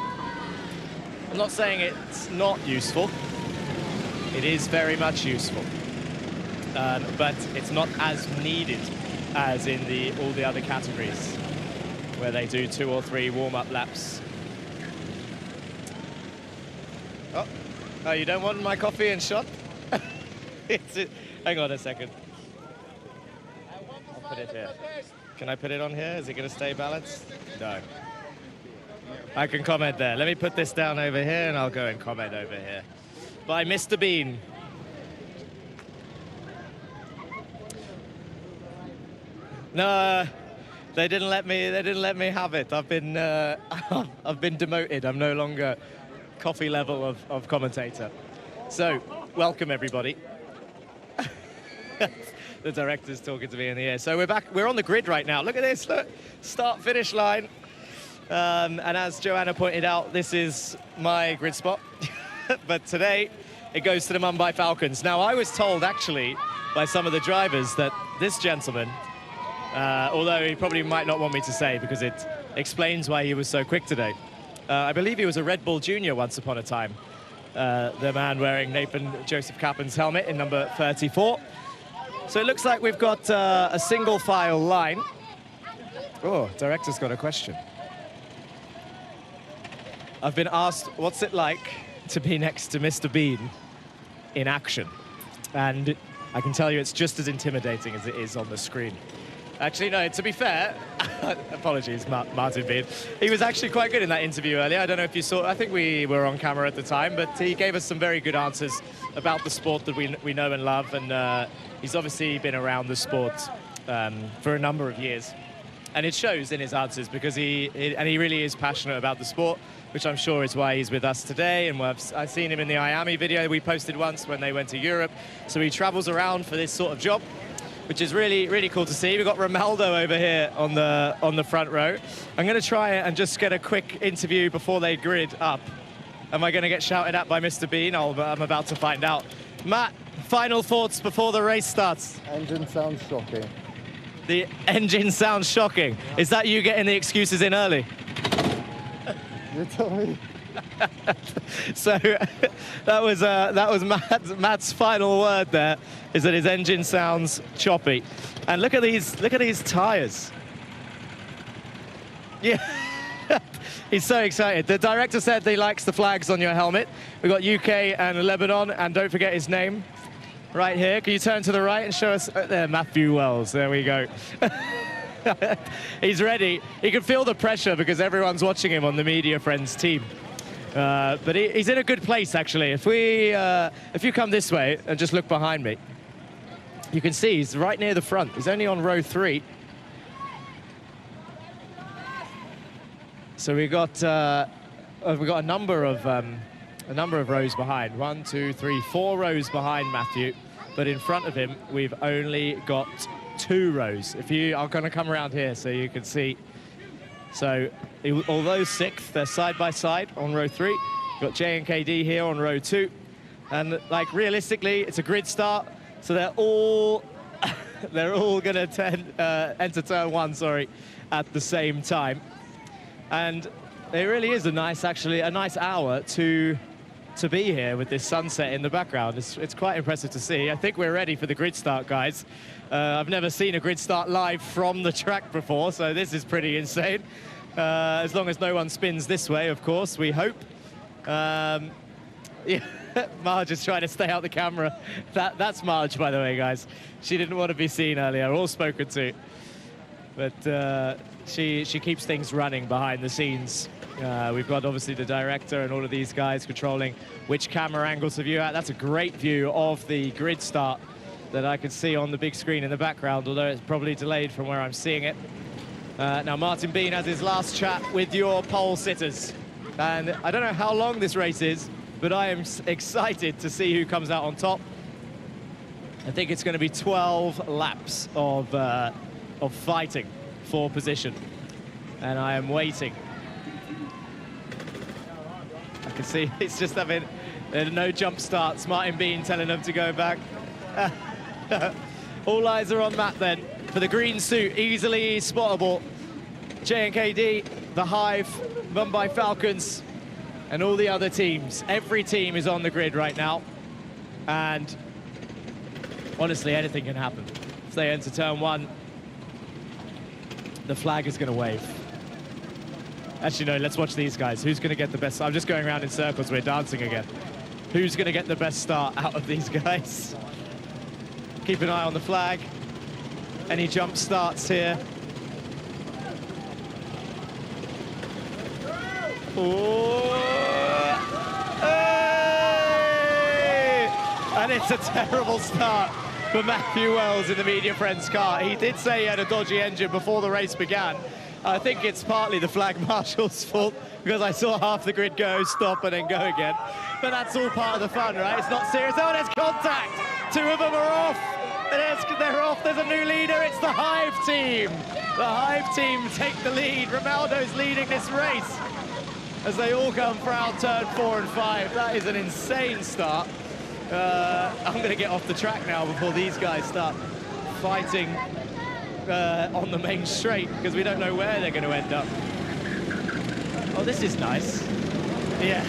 Speaker 8: I'm not saying it's not useful. It is very much useful. But it's not as needed as in all the other categories where they do 2 or 3 warm-up laps. Oh, you don't want my coffee and shot? Hang on a second. I'll put it here. Can I put it on here? Is it going to stay balanced? No. I can comment there. Let me put this down over here and I'll go and comment over here. By Mr. Bean. No, they didn't let me have it. I've been I've been demoted. I'm no longer coffee level of commentator. So, welcome everybody. The director's talking to me in the ear. So we're back. We're on the grid right now. Look at this. Look, start-finish line. And as Joanna pointed out, this is my grid spot. But today, it goes to the Mumbai Falcons. Now, I was told, actually, by some of the drivers that this gentleman, although he probably might not want me to say because it explains why he was so quick today. I believe he was a Red Bull Junior once upon a time. The man wearing Nathan Joseph Kappan's helmet in number 34. So it looks like we've got a single file line. Oh, director's got a question. I've been asked, what's it like to be next to Mr. Bean in action? And I can tell you it's just as intimidating as it is on the screen. Actually, no, to be fair, apologies, Martin Bean. He was actually quite good in that interview earlier. I don't know if you saw, I think we were on camera at the time, but he gave us some very good answers about the sport that we know and love. And he's obviously been around the sport for a number of years. And it shows in his answers because he really is passionate about the sport, which I'm sure is why he's with us today. And I've seen him in the Iame video we posted once when they went to Europe. So he travels around for this sort of job, which is really, really cool to see. We've got Romaldo over here on the front row. I'm going to try and just get a quick interview before they grid up. Am I going to get shouted at by Mr. Bean? I'm about to find out. Matt, final thoughts before the race starts?
Speaker 13: Engine sounds shocking.
Speaker 8: The engine sounds shocking. Is that you getting the excuses in early?
Speaker 13: You tell me.
Speaker 8: So that was Matt's final word there, is that his engine sounds choppy. And look at these tires. Yeah. He's so excited. The director said he likes the flags on your helmet. We've got UK and Lebanon, and don't forget his name right here. Can you turn to the right and show us? There, Matthew Wells. There we go. He's ready. He can feel the pressure because everyone's watching him on the Media Friends team. But he's in a good place, actually. If you come this way and just look behind me, you can see he's right near the front. He's only on row 3. So we've got a number of rows behind. 1, 2, 3, 4 rows behind Matthew. But in front of him, we've only got 2 rows. I'm going to come around here so you can see. So, although 6th, they're side by side on row 3. You've got J and KD here on row 2. And, like, realistically, it's a grid start. So they're all going to enter turn 1, at the same time. And it really is a nice hour to be here with this sunset in the background. It's quite impressive to see. I think we're ready for the grid start, guys. I've never seen a grid start live from the track before, so this is pretty insane. As long as no one spins this way, of course, we hope. Yeah, Marge is trying to stay out the camera. That's Marge, by the way, guys. She didn't want to be seen earlier or spoken to. But she keeps things running behind the scenes. We've got, obviously, the director and all of these guys controlling which camera angles to view at. That's a great view of the grid start that I can see on the big screen in the background, although it's probably delayed from where I'm seeing it. Now, Martin Bean has his last chat with your pole sitters. And I don't know how long this race is, but I am excited to see who comes out on top. I think it's going to be 12 laps of fighting for position. And I am waiting. I can see it's just having no jump starts. Martin Bean telling them to go back. All eyes are on Matt then for the green suit, easily spottable. J&KD, the Hive, Mumbai Falcons, and all the other teams. Every team is on the grid right now. And honestly, anything can happen. If they enter turn 1, the flag is going to wave. Actually, no, let's watch these guys. Who's going to get the best? I'm just going around in circles. We're dancing again. Who's going to get the best start out of these guys? Keep an eye on the flag. Any jump starts here? Oh. Hey! And it's a terrible start for Matthew Wells in the Media Friends car. He did say he had a dodgy engine before the race began. I think it's partly the flag marshal's fault because I saw half the grid go, stop, and then go again. But that's all part of the fun, right? It's not serious. Oh, there's contact. 2 of them are off. They're off. There's a new leader. It's the Hive team. The Hive team take the lead. Ronaldo's leading this race as they all come for out turn 4 and 5. That is an insane start. I'm going to get off the track now before these guys start fighting on the main straight, because we don't know where they're going to end up. Oh, this is nice. Yeah,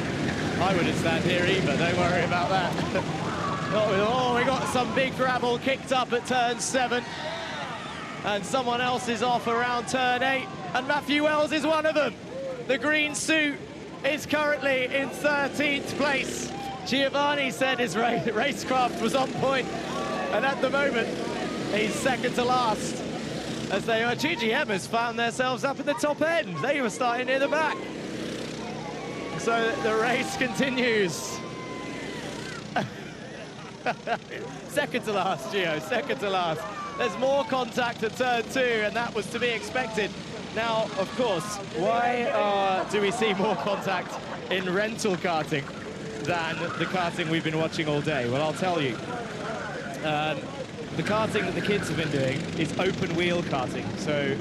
Speaker 8: I wouldn't stand here either. Don't worry about that. Oh, we got some big gravel kicked up at turn 7. And someone else is off around turn 8. And Matthew Wells is one of them. The green suit is currently in 13th place. Giovanni said his racecraft was on point. And at the moment, he's second to last. As they are, GGM has found themselves up at the top end. They were starting near the back. So the race continues. Second to last, Gio, second to last. There's more contact at turn 2, and that was to be expected. Now, of course, why do we see more contact in rental karting than the karting we've been watching all day? Well, I'll tell you. The karting that the kids have been doing is open wheel karting, so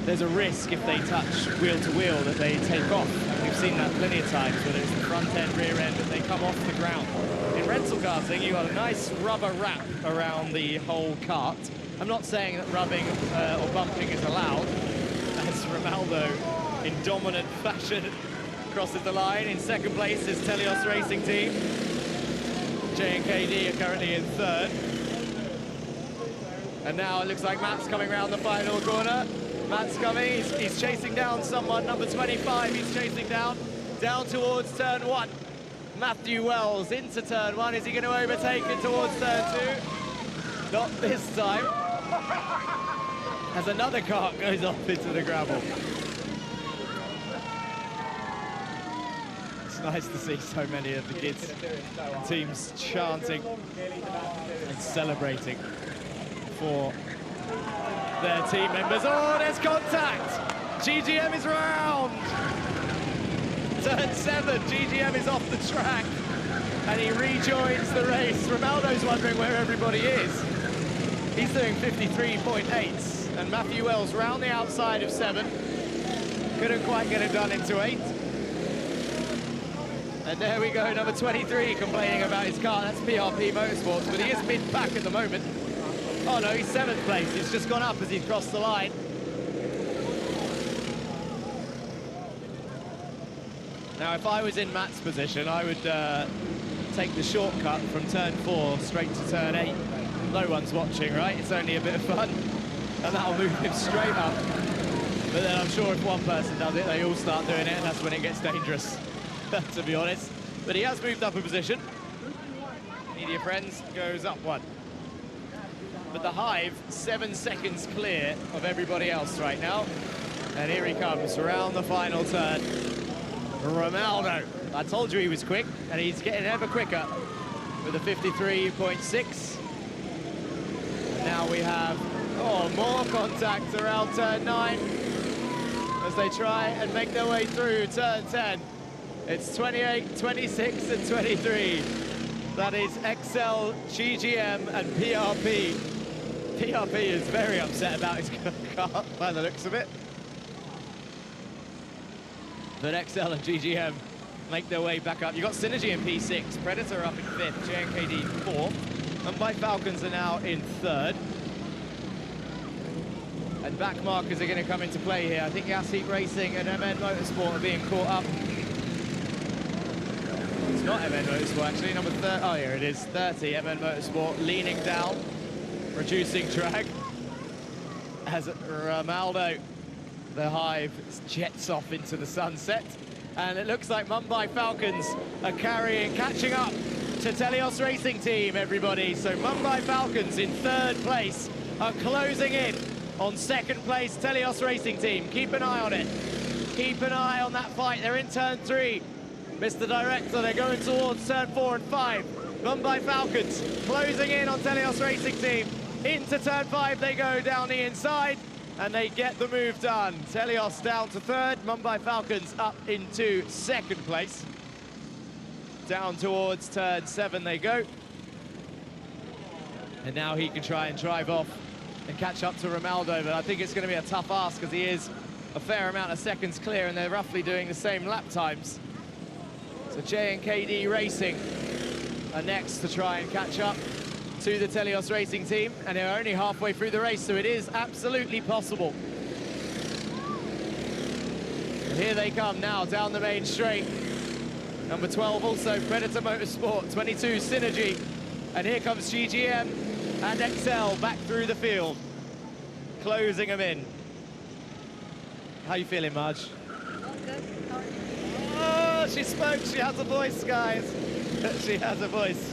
Speaker 8: there's a risk if they touch wheel to wheel that they take off. We've seen that plenty of times, whether it's the front end, rear end, that they come off the ground. In rental karting, you've got a nice rubber wrap around the whole kart. I'm not saying that rubbing or bumping is allowed, as Ronaldo, in dominant fashion, crosses the line. In second place is Telios Racing Team. J&KD are currently in third. And now it looks like Matt's coming around the final corner. Matt's coming, he's chasing down someone, number 25, he's chasing down towards turn 1. Matthew Wells into turn 1, is he going to overtake it towards turn 2? Not this time. As another kart goes off into the gravel. It's nice to see so many of the kids' teams chanting and celebrating for their team members. Oh, there's contact! GGM is round! Turn 7, GGM is off the track, and he rejoins the race. Ronaldo's wondering where everybody is. He's doing 53.8, and Matthew Wells round the outside of 7. Couldn't quite get it done into 8. And there we go, number 23 complaining about his car. That's PRP Motorsports, but he is mid-pack at the moment. Oh no, he's 7th place. He's just gone up as he's crossed the line. Now, if I was in Matt's position, I would take the shortcut from turn 4 straight to turn 8. No one's watching, right? It's only a bit of fun, and that'll move him straight up. But then I'm sure if one person does it, they all start doing it, and that's when it gets dangerous, to be honest. But he has moved up a position. Media Friends goes up 1. But the Hive, 7 seconds clear of everybody else right now. And here he comes around the final turn. Ronaldo. I told you he was quick, and he's getting ever quicker with a 53.6. Now we have, more contact around turn 9 as they try and make their way through turn 10. It's 28, 26, and 23. That is XL, GGM, and PRP. PRP is very upset about his car by the looks of it. But XL and GGM make their way back up. You've got Synergy in P6, Predator up in 5th, JNKD 4th, and by Falcons are now in 3rd. And back markers are going to come into play here. I think Gas Heat Racing and MN Motorsport are being caught up. It's not MN Motorsport actually, number 30. Oh, here it is, 30, MN Motorsport leaning down, reducing drag as Ronaldo, the Hive, jets off into the sunset. And it looks like Mumbai Falcons are catching up to Telios Racing Team, everybody. So Mumbai Falcons in 3rd place are closing in on 2nd place Telios Racing Team. Keep an eye on it. Keep an eye on that fight. They're in turn 3. Mr. Director, they're going towards turn 4 and 5. Mumbai Falcons closing in on Telios Racing Team. Into turn 5 they go down the inside, and they get the move done. Telios down to 3rd, Mumbai Falcons up into 2nd place. Down towards turn 7 they go.
Speaker 1: And now he can try and drive off and catch up to Ronaldo, but I think it's going to be a tough ask because he is a fair amount of seconds clear and they're roughly doing the same lap times. So J&KD Racing are next to try and catch up to the Telios Racing team, and they're only halfway through the race, so it is absolutely possible. And here they come now down the main straight. Number 12 also Predator Motorsport, 22 Synergy, and here comes GGM and XL back through the field, closing them in. How you feeling, Marge? Oh, she spoke, she has a voice, guys. She has a voice.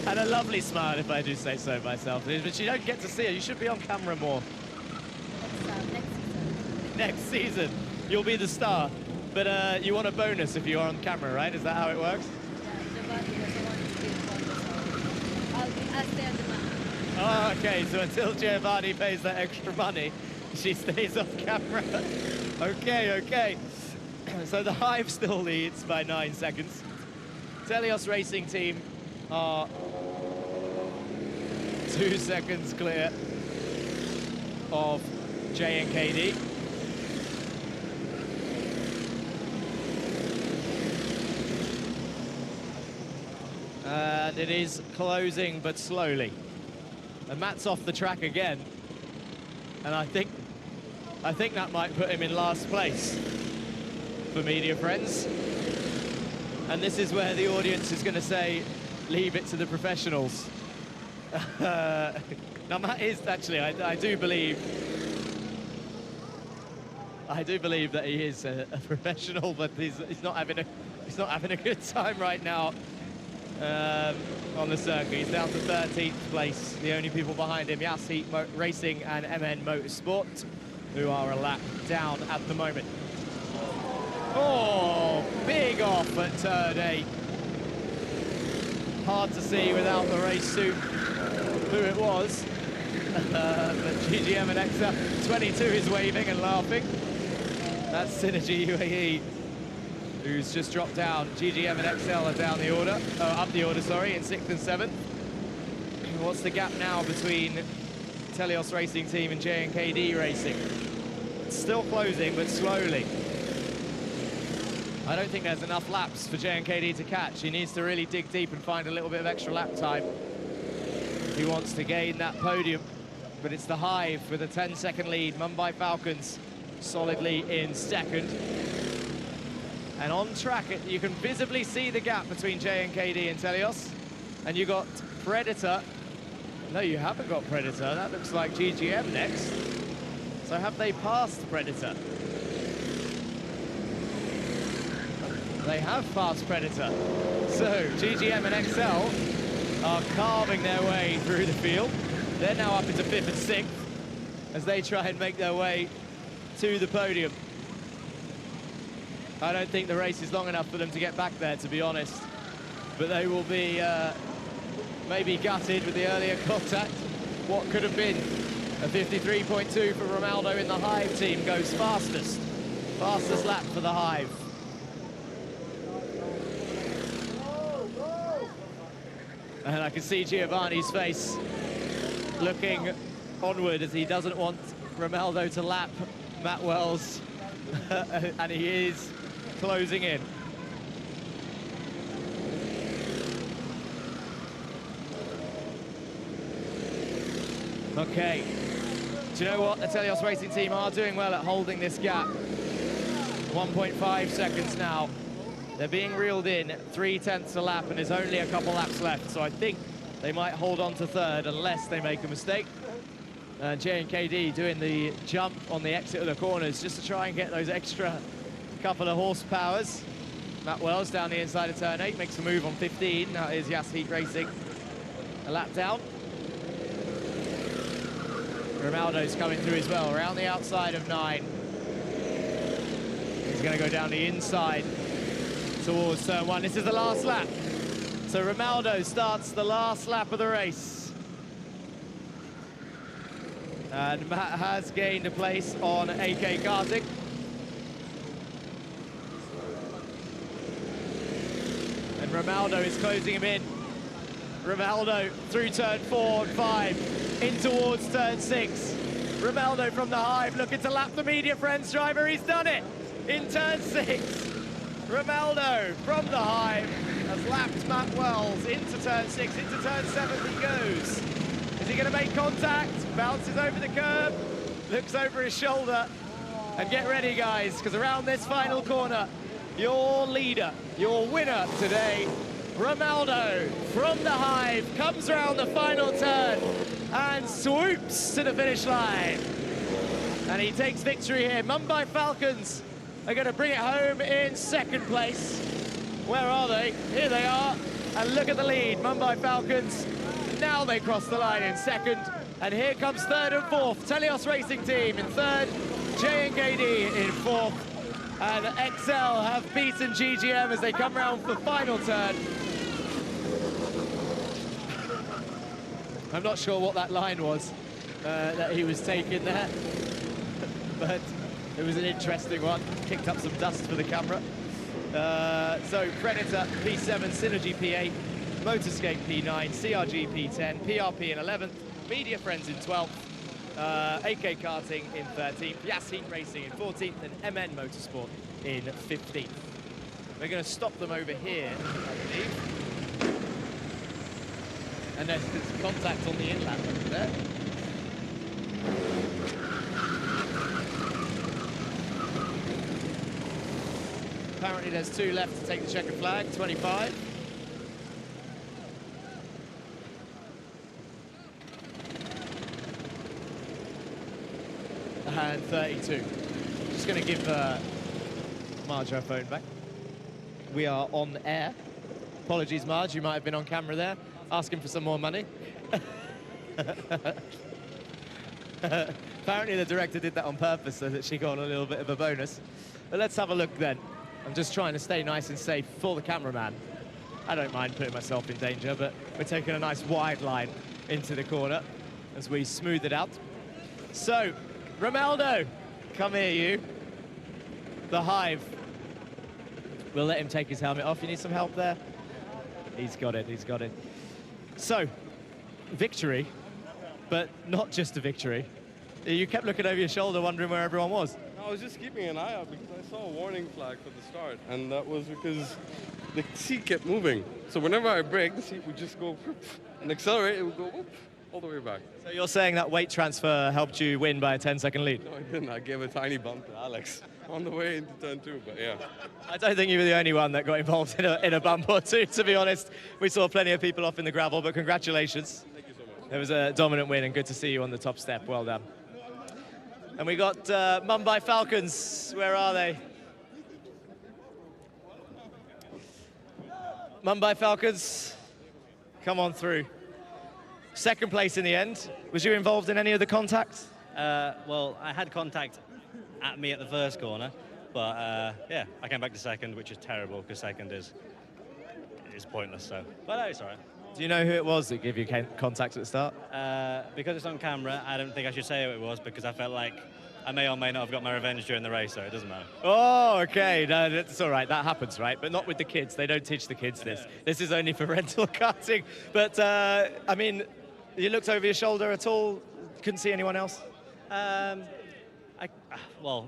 Speaker 1: And a lovely smile, if I do say so myself. But you don't get to see her, you should be on camera more. Next season, you'll be the star. But you want a bonus if you are on camera, right? Is that how it works? Oh, okay, so until Giovanni pays that extra money, she stays off camera. Okay. So the Hive still leads by 9 seconds. Telios Racing team are 2 seconds clear of J&KD. And it is closing, but slowly. And Matt's off the track again. And I think that might put him in last place for media friends. And this is where the audience is going to say, leave it to the professionals. Now Matt is actually, I do believe that he is a professional, but he's not having a good time right now on the circuit. He's down to 13th place. The only people behind him, Ras Al Racing and MN Motorsport, who are a lap down at the moment. Oh, big off at turn 8. Hard to see without the race suit who it was. But GGM and XL 22 is waving and laughing. That's Synergy UAE, who's just dropped down. GGM and XL are down the order, up the order, sorry, in 6th and 7th. What's the gap now between Telios Racing Team and J&KD Racing? It's still closing, but slowly. I don't think there's enough laps for J&KD to catch. He needs to really dig deep and find a little bit of extra lap time if he wants to gain that podium. But it's the Hive with a 10-second lead. Mumbai Falcons solidly in 2nd. And on track, you can visibly see the gap between J&KD and Telios. And you got Predator. No, you haven't got Predator. That looks like GGM next. So have they passed Predator? They have passed Predator. So GGM and XL are carving their way through the field. They're now up into 5th and 6th as they try and make their way to the podium. I don't think the race is long enough for them to get back there, to be honest. But they will be maybe gutted with the earlier contact. What could have been a 53.2 for Ronaldo in the Hive team goes fastest. Fastest lap for the Hive. And I can see Giovanni's face looking onward as he doesn't want Ronaldo to lap Matt Wells. And he is closing in. Okay. Do you know what? The Telios Racing team are doing well at holding this gap. 1.5 seconds now. They're being reeled in 3/10 a lap, and there's only a couple laps left, so I think they might hold on to 3rd unless they make a mistake. And J&KD doing the jump on the exit of the corners just to try and get those extra couple of horsepowers. Matt Wells down the inside of turn 8 makes a move on 15. That is Ras Al Racing. A lap down. Ronaldo's coming through as well, around the outside of 9. He's going to go down the inside towards turn 1. This is the last lap. So Ronaldo starts the last lap of the race. And Matt has gained a place on AK Karting. And Ronaldo is closing him in. Romaldo through turn 4 and 5, in towards turn 6. Romaldo from the Hive looking to lap the media friends driver. He's done it in turn 6. Romaldo from the Hive has lapped Matt Wells into turn 6, into turn 7 he goes. Is he going to make contact? Bounces over the curb, looks over his shoulder. And get ready, guys, because around this final corner, your leader, your winner today, Romaldo from the Hive, comes around the final turn and swoops to the finish line. And he takes victory here. Mumbai Falcons are going to bring it home in second place. Where are they? Here they are. And look at the lead, Mumbai Falcons. Now they cross the line in second. And here comes third and fourth. Telios Racing Team in third. JNKD in fourth. And XL have beaten GGM as they come round for the final turn. I'm not sure what that line was that he was taking there, but it was an interesting one. Kicked up some dust for the camera. So Predator P7, Synergy P8, Motorscape P9, CRG P10, PRP in 11th, Media Friends in 12th, AK Karting in 13th, Yas Heat Racing in 14th, and MN Motorsport in 15th. We're going to stop them over here, I believe. And there's contact on the inlet over there. Apparently there's 2 left to take the checkered flag, 25. And 32. Just going to give Marge her phone back. We are on air. Apologies, Marge, you might have been on camera there, asking for some more money. Apparently the director did that on purpose so that she got a little bit of a bonus. But let's have a look then. I'm just trying to stay nice and safe for the cameraman. I don't mind putting myself in danger, but we're taking a nice wide line into the corner as we smooth it out. So, Romaldo, come here, you. The Hive. We'll let him take his helmet off. You need some help there? He's got it, he's got it. So, victory, but not just a victory. You kept looking over your shoulder wondering where everyone was.
Speaker 11: I was just keeping an eye out because I saw a warning flag for the start, and that was because the seat kept moving. So whenever I brake, the seat would just go whoop, and accelerate, it would go whoop, all the way back.
Speaker 1: So you're saying that weight transfer helped you win by a 10-second lead?
Speaker 11: No, I didn't. I gave a tiny bump to Alex on the way into turn 2, but yeah.
Speaker 1: I don't think you were the only one that got involved in a bump or two, to be honest. We saw plenty of people off in the gravel, but congratulations.
Speaker 11: Thank you so much.
Speaker 1: It was a dominant win, and good to see you on the top step. Well done. And we got Mumbai Falcons. Where are they? Mumbai Falcons, come on through. Second place in the end. Was you involved in any of the contacts?
Speaker 2: Well, I had contact at me at the first corner, but yeah, I came back to second, which is terrible because second is pointless. So, but no, it's all right.
Speaker 1: Do you know who it was that gave you contact at the start?
Speaker 2: Because it's on camera, I don't think I should say who it was because I felt like I may or may not have got my revenge during the race, so it doesn't matter.
Speaker 1: Oh, okay. No, that's all right. That happens, right? But not with the kids. They don't teach the kids this. This is only for rental karting. But, I mean, you looked over your shoulder at all? Couldn't see anyone else?
Speaker 2: Well,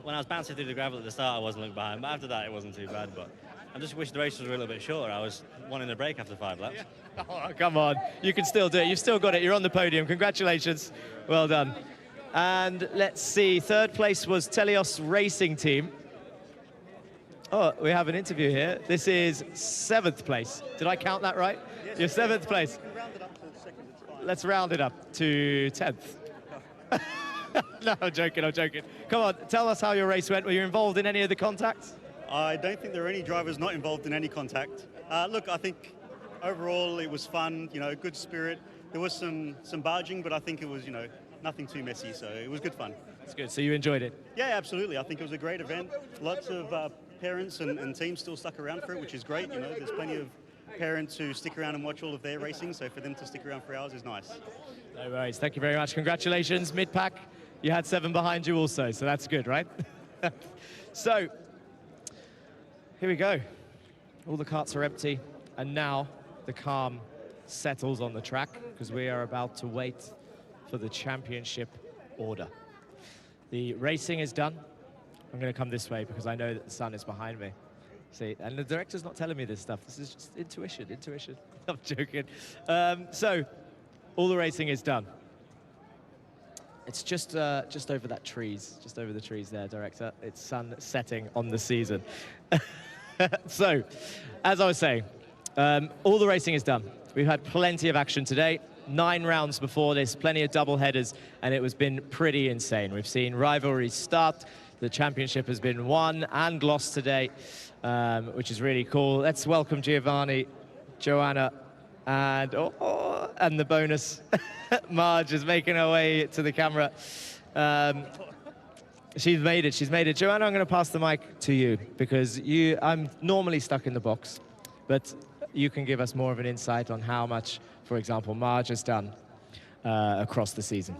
Speaker 2: when I was bouncing through the gravel at the start, I wasn't looking behind. But after that, it wasn't too bad. But I just wish the race was a little bit shorter. I was wanting a break after 5 laps.
Speaker 1: Yeah. Oh, come on. You can still do it. You've still got it. You're on the podium. Congratulations. Well done. And let's see. Third place was Telios Racing Team. Oh, we have an interview here. This is 7th place. Did I count that right? Yes, you're 7th place.
Speaker 25: You can round it up to 2nd, it's fine.
Speaker 1: Let's round it up to 10th. No, I'm joking, I'm joking. Come on, tell us how your race went. Were you involved in any of the contacts?
Speaker 25: I don't think there are any drivers not involved in any contact. Look, I think overall it was fun, you know, good spirit. There was some barging, but I think it was, you know, nothing too messy, so it was good fun.
Speaker 1: That's good, so you enjoyed it?
Speaker 25: Yeah, absolutely. I think it was a great event. Lots of parents and teams still stuck around for it, which is great. You know, there's plenty of parents who stick around and watch all of their racing, so for them to stick around for hours is nice.
Speaker 1: No worries, thank you very much. Congratulations, mid-pack. You had 7 behind you also, so that's good, right? So, here we go. All the carts are empty, and now the calm
Speaker 8: settles on the track, because we are about to wait for the championship order. The racing is done. I'm going to come this way because I know that the sun is behind me. See, and the director's not telling me this stuff. This is just intuition. I'm joking. So, all the racing is done. It's just over that trees, just over the trees there, director. It's sun setting on the season. So, as I was saying, all the racing is done. We've had plenty of action today. 9 rounds before this, plenty of double headers, and it has been pretty insane. We've seen rivalries start. The championship has been won and lost today, which is really cool. Let's welcome Giovanni, Joanna, and the bonus. Marge is making her way to the camera. She's made it. Joanna, I'm going to pass the mic to you because I'm normally stuck in the box, but you can give us more of an insight on how much, for example, Marge has done across the season.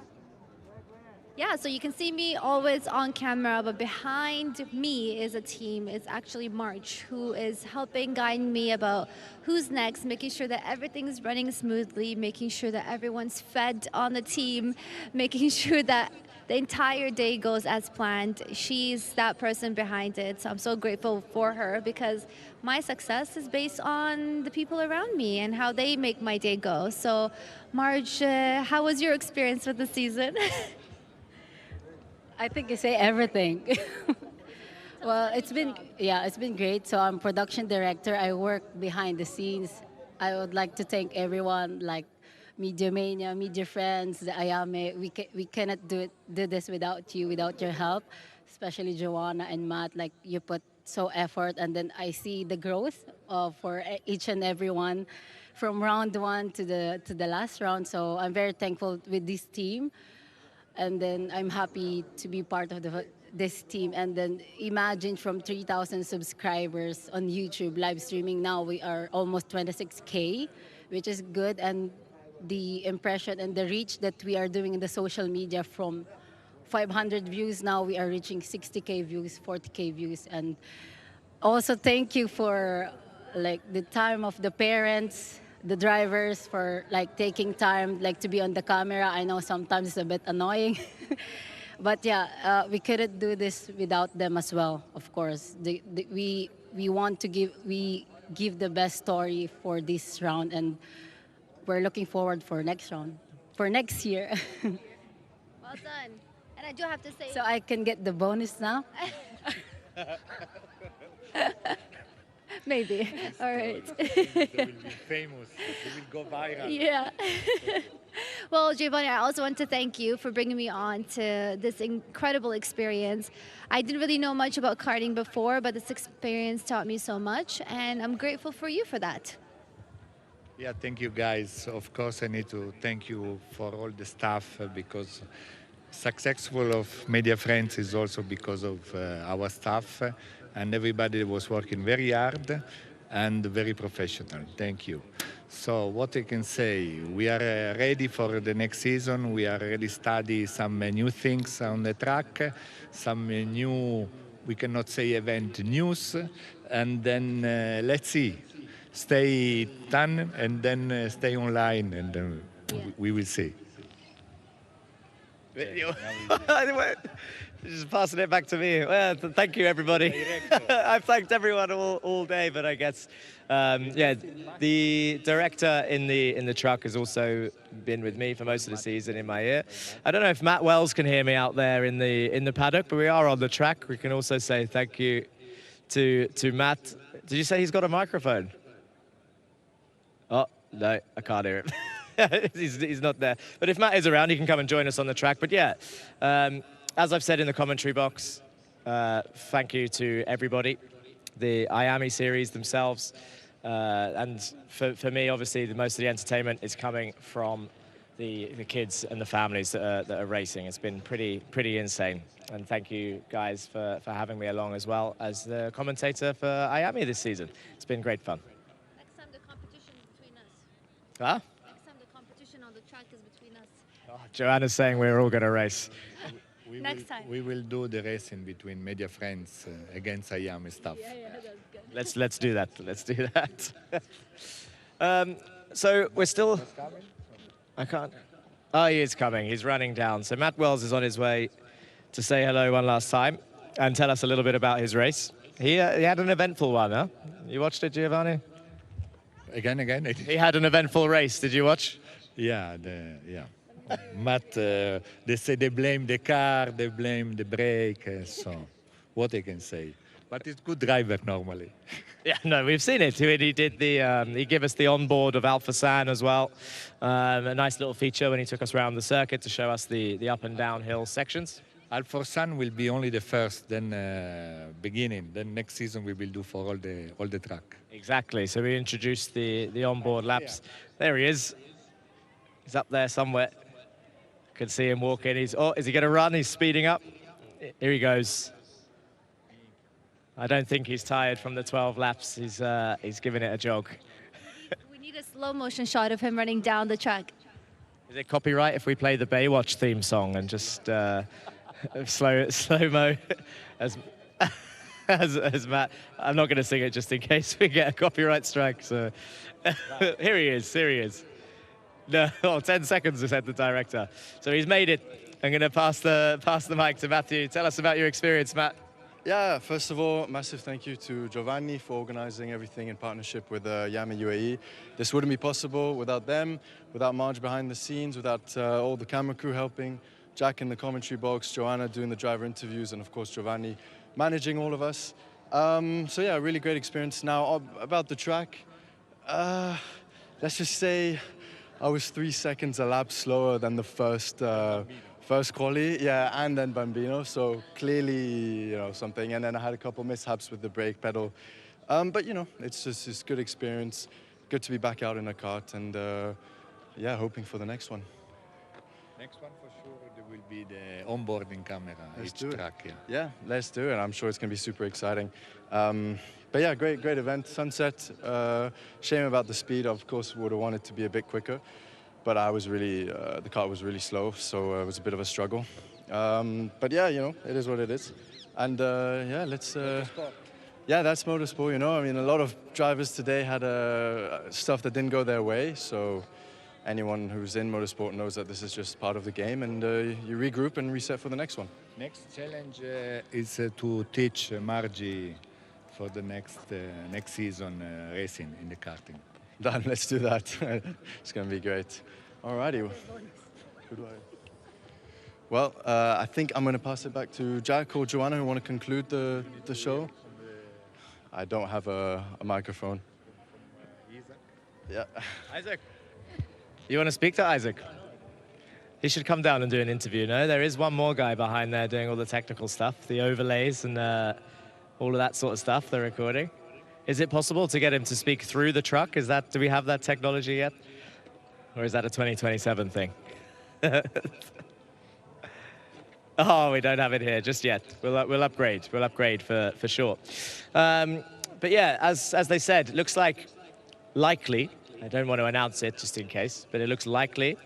Speaker 3: Yeah, so you can see me always on camera, but behind me is a team. It's actually March, who is helping guide me about who's next, making sure that everything's running smoothly, making sure that everyone's fed on the team, making sure that the entire day goes as planned. She's that person behind it, so I'm so grateful for her because my success is based on the people around me and how they make my day go. So, Marge, how was your experience with the season?
Speaker 6: I think you say everything. Well, it's been great. So I'm production director. I work behind the scenes. I would like to thank everyone, like Media Mania, Media Friends, the Iame. We cannot do this without you, without your help, especially Joanna and Matt. Like you put so effort, and then I see the growth for each and every one, from round 1 to the last round. So I'm very thankful with this team. And then I'm happy to be part of this team. And then imagine from 3,000 subscribers on YouTube live streaming, now we are almost 26K, which is good. And the impression and the reach that we are doing in the social media, from 500 views, now we are reaching 60K views, 40K views. And also thank you for like the time of the parents, the drivers, for like taking time like to be on the camera. I know sometimes it's a bit annoying, but yeah, we couldn't do this without them as well. Of course, we want to give the best story for this round, and we're looking forward for next round, for next year.
Speaker 3: Well done. And I do have to say,
Speaker 6: so I can get the bonus now.
Speaker 3: Maybe. All right.
Speaker 12: They will be famous. They will go viral.
Speaker 3: Yeah. Well, Giovanni, I also want to thank you for bringing me on to this incredible experience. I didn't really know much about karting before, but this experience taught me so much, and I'm grateful for you for that.
Speaker 12: Yeah, thank you guys. Of course, I need to thank you for all the stuff because successful of Media Friends is also because of our staff, and everybody was working very hard and very professional. Thank you. So what I can say, we are ready for the next season. We are ready to study some new things on the track, some new, we cannot say event news, and then let's see. Stay tuned and then stay online, and then we will see.
Speaker 8: Just passing it back to me. Well, thank you, everybody. I've thanked everyone all day, but I guess, yeah, the director in the truck has also been with me for most of the season in my ear. I don't know if Matt Wells can hear me out there in the paddock, but we are on the track. We can also say thank you to Matt. Did you say he's got a microphone? Oh, no, I can't hear him. He's not there. But if Matt is around, he can come and join us on the track. But yeah, as I've said in the commentary box, thank you to everybody, the Iame series themselves. And for me, obviously, most of the entertainment is coming from the kids and the families that are racing. It's been pretty insane. And thank you, guys, for having me along as well as the commentator for Iame this season. It's been great fun.
Speaker 3: Next time the competition is between us.
Speaker 8: Huh?
Speaker 3: Next time the competition on the track is between us.
Speaker 8: Oh, Joanna's saying we're all going to race.
Speaker 3: Next time.
Speaker 12: We will do the racing between Media Friends against Iame stuff.
Speaker 3: Yeah, that's good.
Speaker 8: Let's do that. Let's do that. So we're still... I can't... Oh, he is coming. He's running down. So Matt Wells is on his way to say hello one last time and tell us a little bit about his race. He had an eventful one, huh? You watched it, Giovanni?
Speaker 12: Again.
Speaker 8: He had an eventful race. Did you watch?
Speaker 12: Yeah, Matt, they say they blame the car, they blame the brake, so what I can say. But it's good driver normally.
Speaker 8: Yeah, no, we've seen it. He did the, he gave us the onboard of Alpha San as well. A nice little feature when he took us around the circuit to show us the up and downhill sections.
Speaker 12: Alpha San will be only the first, then beginning. Then next season we will do for all the track.
Speaker 8: Exactly. So we introduced the onboard laps. There he is. He's up there somewhere. Can see him walking. Is he going to run? He's speeding up. Here he goes. I don't think he's tired from the 12 laps. He's giving it a jog.
Speaker 3: We need a slow motion shot of him running down the track.
Speaker 8: Is it copyright if we play the Baywatch theme song and just slow-mo as Matt? I'm not going to sing it just in case we get a copyright strike. So here he is. No, 10 seconds, said the director. So he's made it. I'm going to pass the mic to Matthew. Tell us about your experience, Matt.
Speaker 13: Yeah, first of all, massive thank you to Giovanni for organizing everything in partnership with Iame Uae. This wouldn't be possible without them, without Marge behind the scenes, without all the camera crew helping, Jack in the commentary box, Joanna doing the driver interviews, and of course Giovanni managing all of us. So yeah, really great experience. Now, about the track, let's just say I was 3 seconds a lap slower than the first quali, yeah, and then Bambino, so clearly, something. And then I had a couple mishaps with the brake pedal. But, it's good experience. Good to be back out in a kart and, yeah, hoping for the next one.
Speaker 12: Next one for sure, there will be the onboarding camera,
Speaker 13: Let's
Speaker 12: each
Speaker 13: do it.
Speaker 12: track.
Speaker 13: Yeah, let's do it. I'm sure it's going to be super exciting. But yeah, great event. Sunset, shame about the speed. Of course, would have wanted to be a bit quicker. But I was really, the car was really slow, so it was a bit of a struggle. But yeah, it is what it is. And yeah, let's... yeah, that's motorsport, I mean, a lot of drivers today had stuff that didn't go their way, so anyone who's in motorsport knows that this is just part of the game, and you regroup and reset for the next one.
Speaker 12: Next challenge is to teach Margie for the next season racing in the karting.
Speaker 13: Done, let's do that. It's going to be great. Alrighty. Well, I think I'm going to pass it back to Jack or Joanna who want to conclude the show. I don't have a microphone. Yeah.
Speaker 8: Isaac. You want to speak to Isaac? He should come down and do an interview, no? There is one more guy behind there doing all the technical stuff, the overlays and all of that sort of stuff, the recording. Is it possible to get him to speak through the truck? Do we have that technology yet? Or is that a 2027 thing? Oh, we don't have it here just yet. We'll upgrade. We'll upgrade for sure. But yeah, as they said, it looks likely, I don't want to announce it just in case, but it looks likely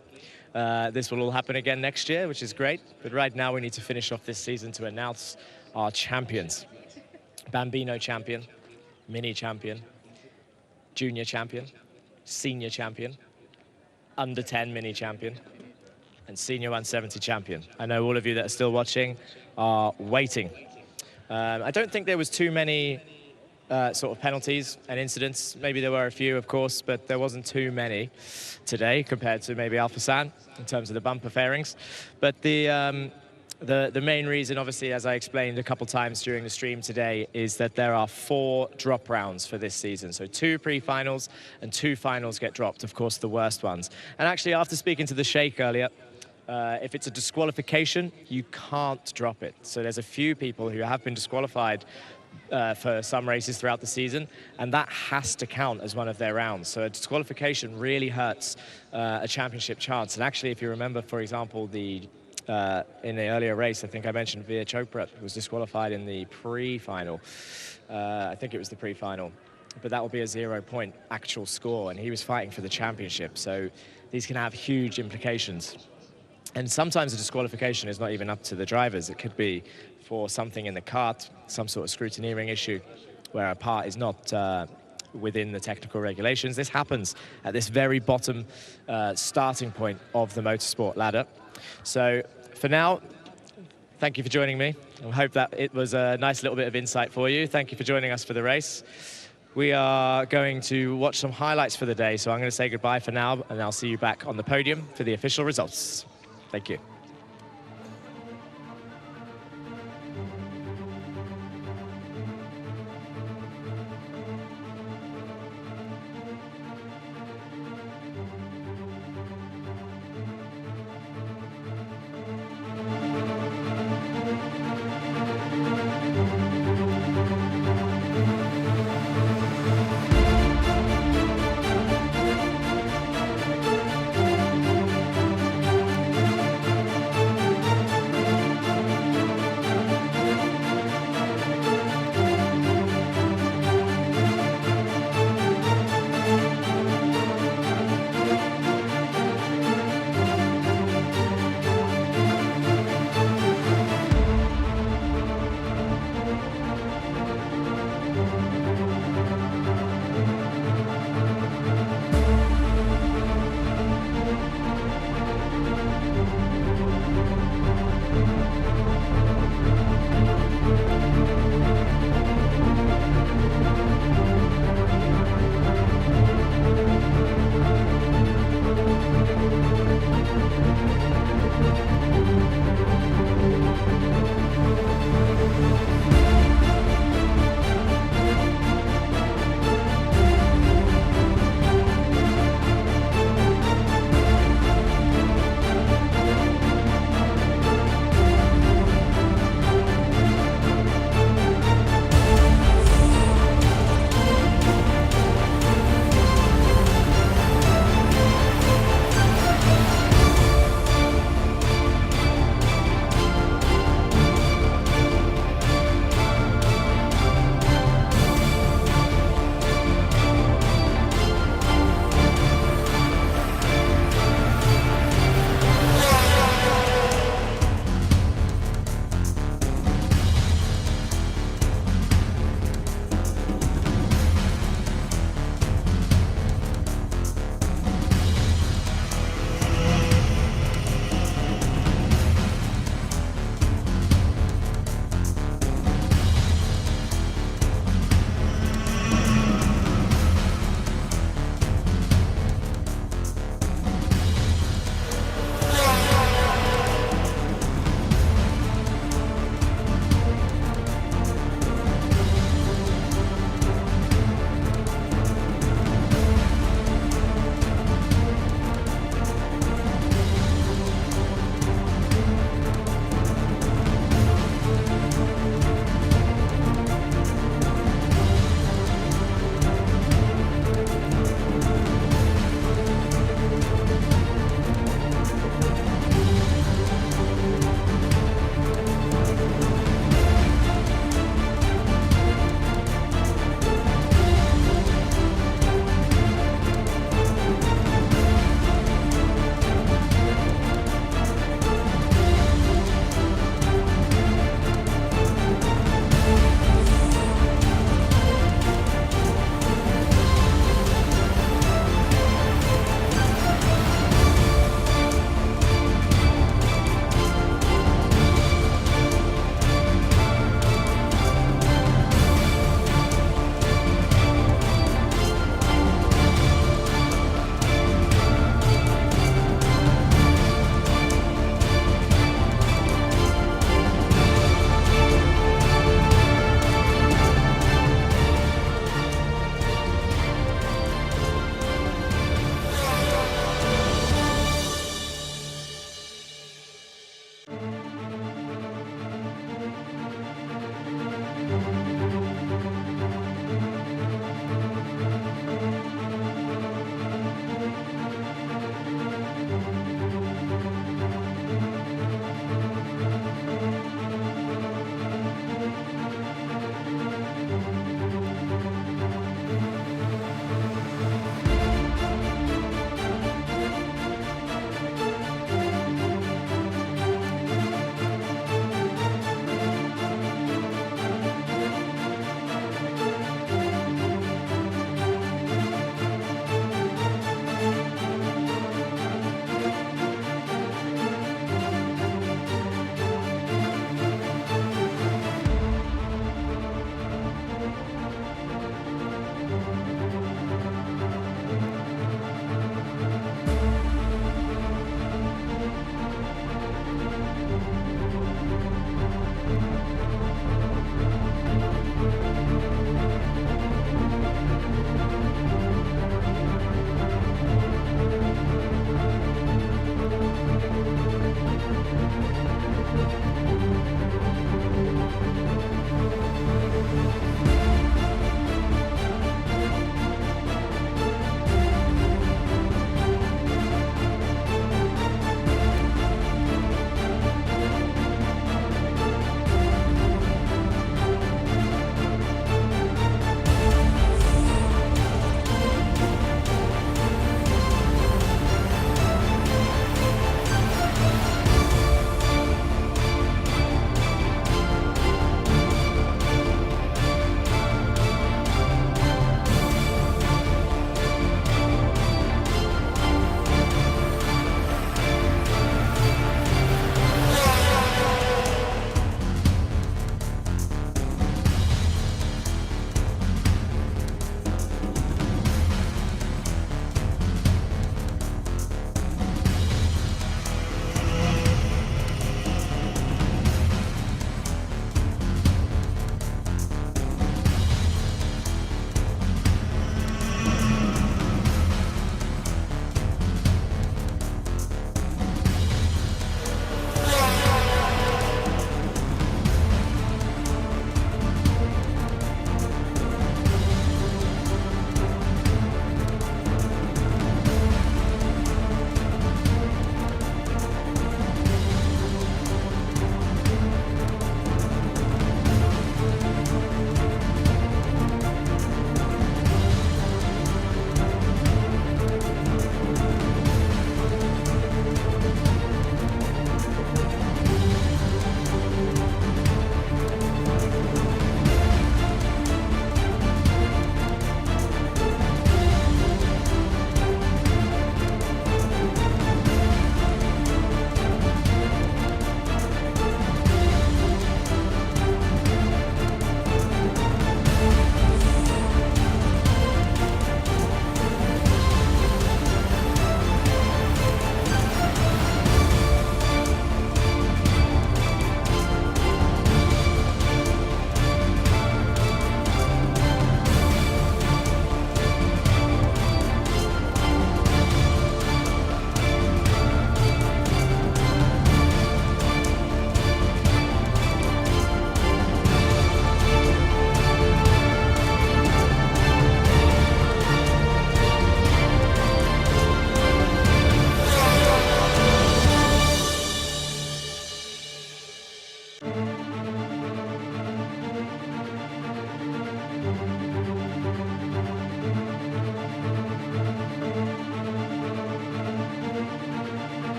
Speaker 8: this will all happen again next year, which is great. But right now we need to finish off this season to announce our champions. Bambino champion, mini champion, junior champion, senior champion, under 10 mini champion, and senior 170 champion. I know all of you that are still watching are waiting. I don't think there was too many sort of penalties and incidents. Maybe there were a few, of course, but there wasn't too many today compared to maybe Alpha San in terms of the bumper fairings. But the main reason, obviously, as I explained a couple times during the stream today, is that there are 4 drop rounds for this season. So 2 pre-finals and 2 finals get dropped, of course, the worst ones. And actually, after speaking to the Sheikh earlier, if it's a disqualification, you can't drop it. So there's a few people who have been disqualified for some races throughout the season, and that has to count as one of their rounds. So a disqualification really hurts a championship chance. And actually, if you remember, for example, in the earlier race, I think I mentioned Veer Chopra was disqualified in the pre-final. I think it was the pre-final. But that will be a 0-point actual score, and he was fighting for the championship. So these can have huge implications. And sometimes a disqualification is not even up to the drivers. It could be for something in the kart, some sort of scrutineering issue, where a part is not within the technical regulations. This happens at this very bottom starting point of the motorsport ladder. So for now, thank you for joining me. I hope that it was a nice little bit of insight for you. Thank you for joining us for the race. We are going to watch some highlights for the day, so I'm going to say goodbye for now, and I'll see you back on the podium for the official results. Thank you.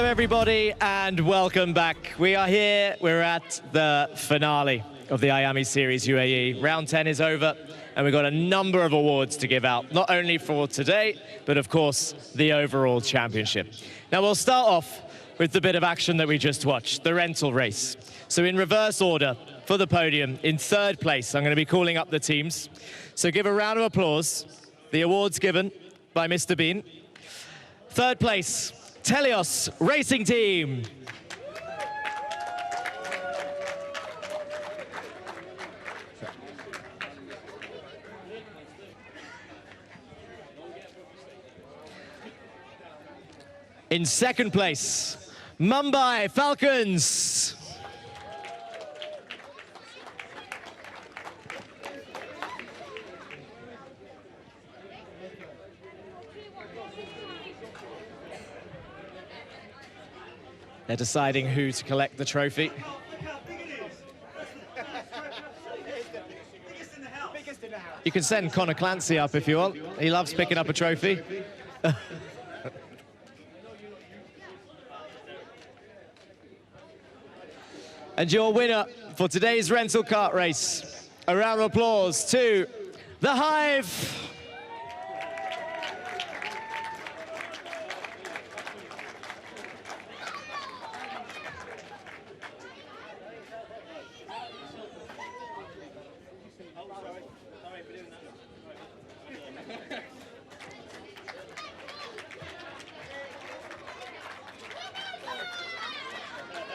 Speaker 8: Hello, everybody, and welcome back. We are here. We're at the finale of the Iame Series UAE. Round 10 is over, and we've got a number of awards to give out, not only for today, but of course, the overall championship. Now, we'll start off with the bit of action that we just watched, the rental race. So in reverse order for the podium, in third place, I'm going to be calling up the teams. So give a round of applause. The awards given by Mr. Bean. Third place, Telios Racing Team. In second place, Mumbai Falcons. They're deciding who to collect the trophy. You can send Connor Clancy up if you want. He loves picking up a trophy. And your winner for today's rental kart race, a round of applause to The Hive.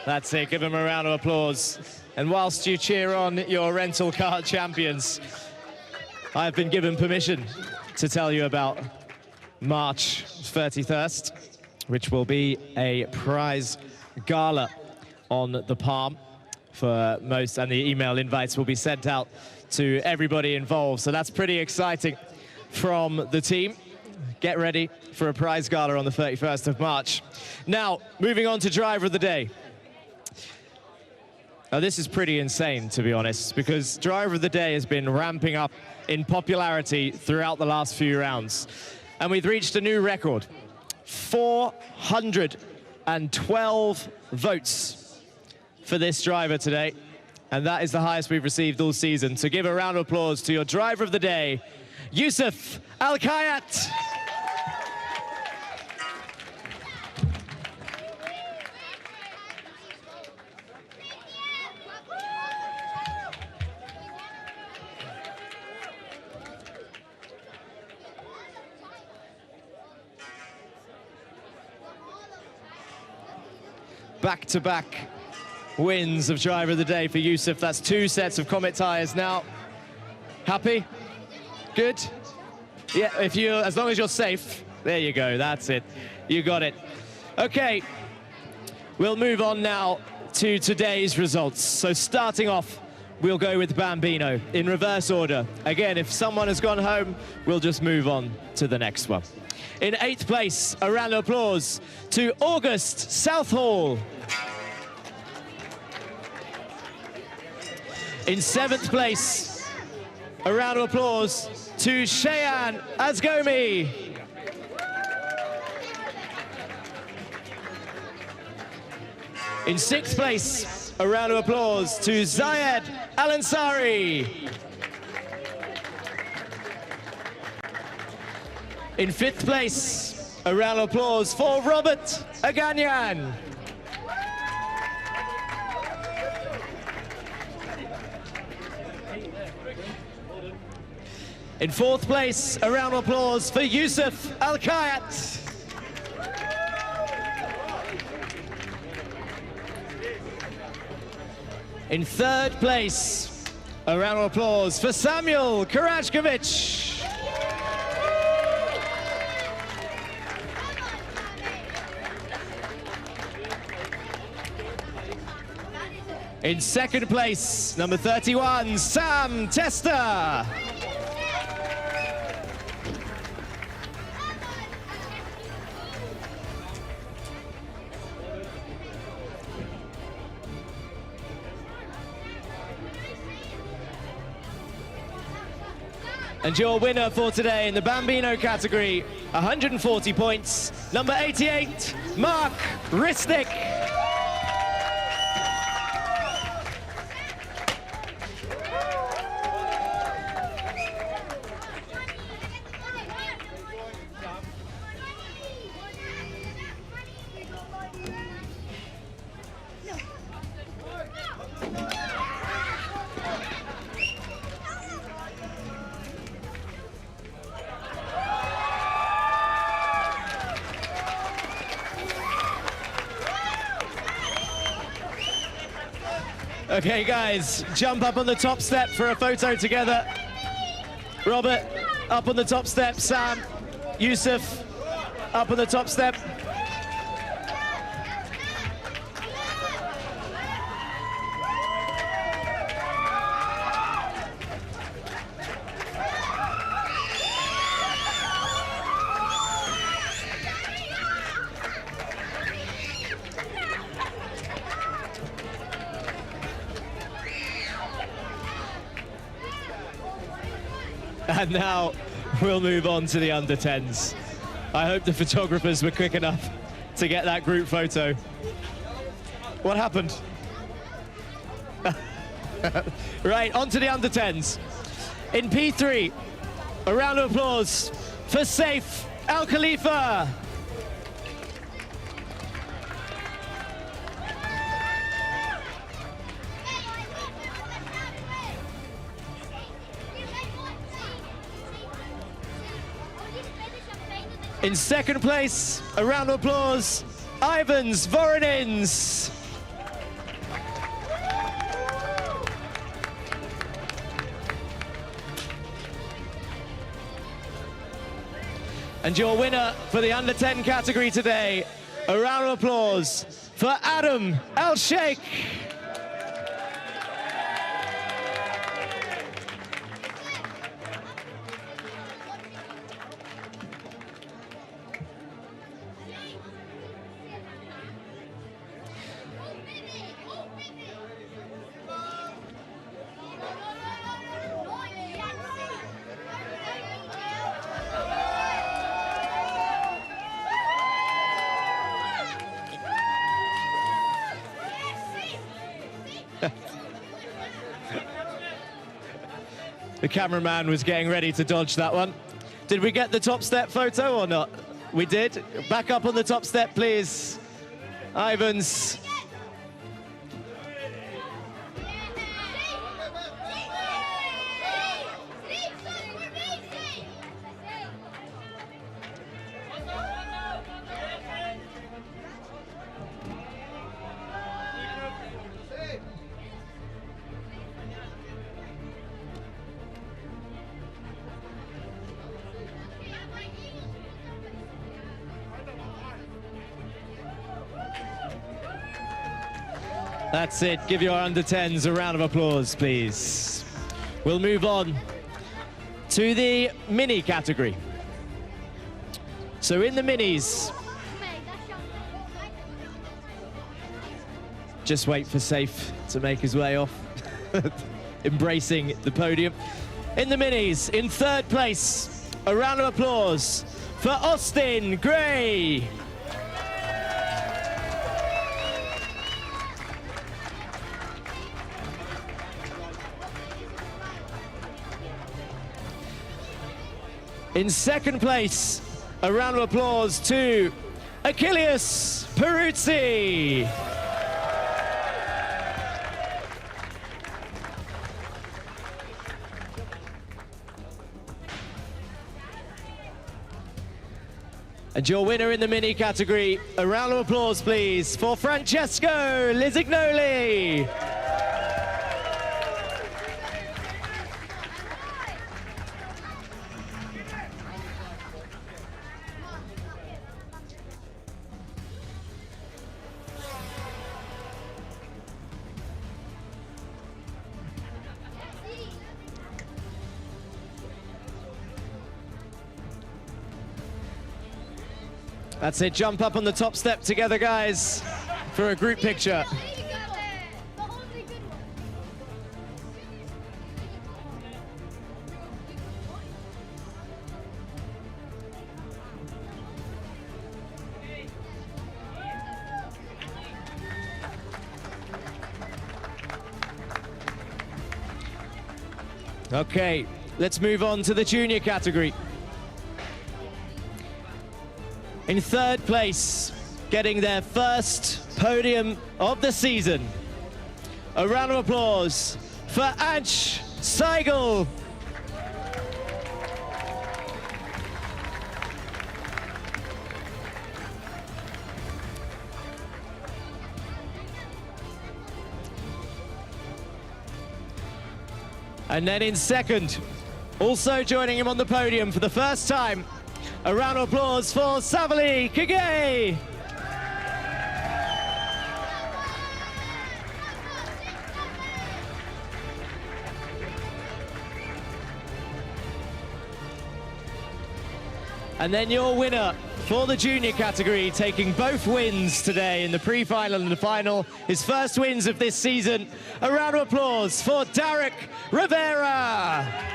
Speaker 8: That's it, give them a round of applause. And whilst you cheer on your rental kart champions, I've been given permission to tell you about March 31st, which will be a prize gala on the Palm for most, and the email invites will be sent out to everybody involved. So that's pretty exciting from the team. Get ready for a prize gala on the 31st of March. Now, moving on to driver of the day. Now, this is pretty insane, to be honest, because driver of the day has been ramping up in popularity throughout the last few rounds. And we've reached a new record, 412 votes for this driver today. And that is the highest we've received all season. So give a round of applause to your driver of the day, Yusuf Al Khaimah. Back-to-back wins of driver of the day for Yusuf. That's 2 sets of Comet tires now. Happy? Good? Yeah, as long as you're safe. There you go, that's it. You got it. Okay, we'll move on now to today's results. So starting off, we'll go with Bambino in reverse order. Again, if someone has gone home, we'll just move on to the next one. In 8th place, a round of applause to August Southall. In 7th place, a round of applause to Cheyenne Asgomi. In 6th place, a round of applause to Zayed Al-Ansari. In 5th place, a round of applause for Robert Aganyan. In 4th place, a round of applause for Yusuf Al Khaimah. In 3rd place, a round of applause for Samuel Karachkovic. In 2nd place, number 31, Sam Tester. And your winner for today in the Bambino category, 140 points, number 88, Mark Risnick. Okay, guys, jump up on the top step for a photo together. Robert, up on the top step. Sam, Yusuf, up on the top step. And now we'll move on to the under-10s. I hope the photographers were quick enough to get that group photo. What happened? Right, on to the under-10s. In P3, a round of applause for Saif Al Khalifa. In second place, a round of applause, Ivans Voronins. And your winner for the under-10 category today, a round of applause for Adam El-Sheikh. The cameraman was getting ready to dodge that one. Did we get the top step photo or not? We did. Back up on the top step, please. Ivans. That's it. Give your under-10s a round of applause, please. We'll move on to the mini category. So in the minis, just wait for Saif to make his way off, embracing the podium. In the minis, in third place, a round of applause for Austin Gray. In second place, a round of applause to Achilles Peruzzi. And your winner in the mini category, a round of applause please for Francesco Lisignoli. That's it, jump up on the top step together, guys, for a group picture. Okay, let's move on to the junior category. In third place, getting their first podium of the season. A round of applause for Ansh Seigel. And then in second, also joining him on the podium for the first time, a round of applause for Savali Kage. And then your winner for the junior category, taking both wins today in the pre-final and the final, his first wins of this season. A round of applause for Derek Rivera.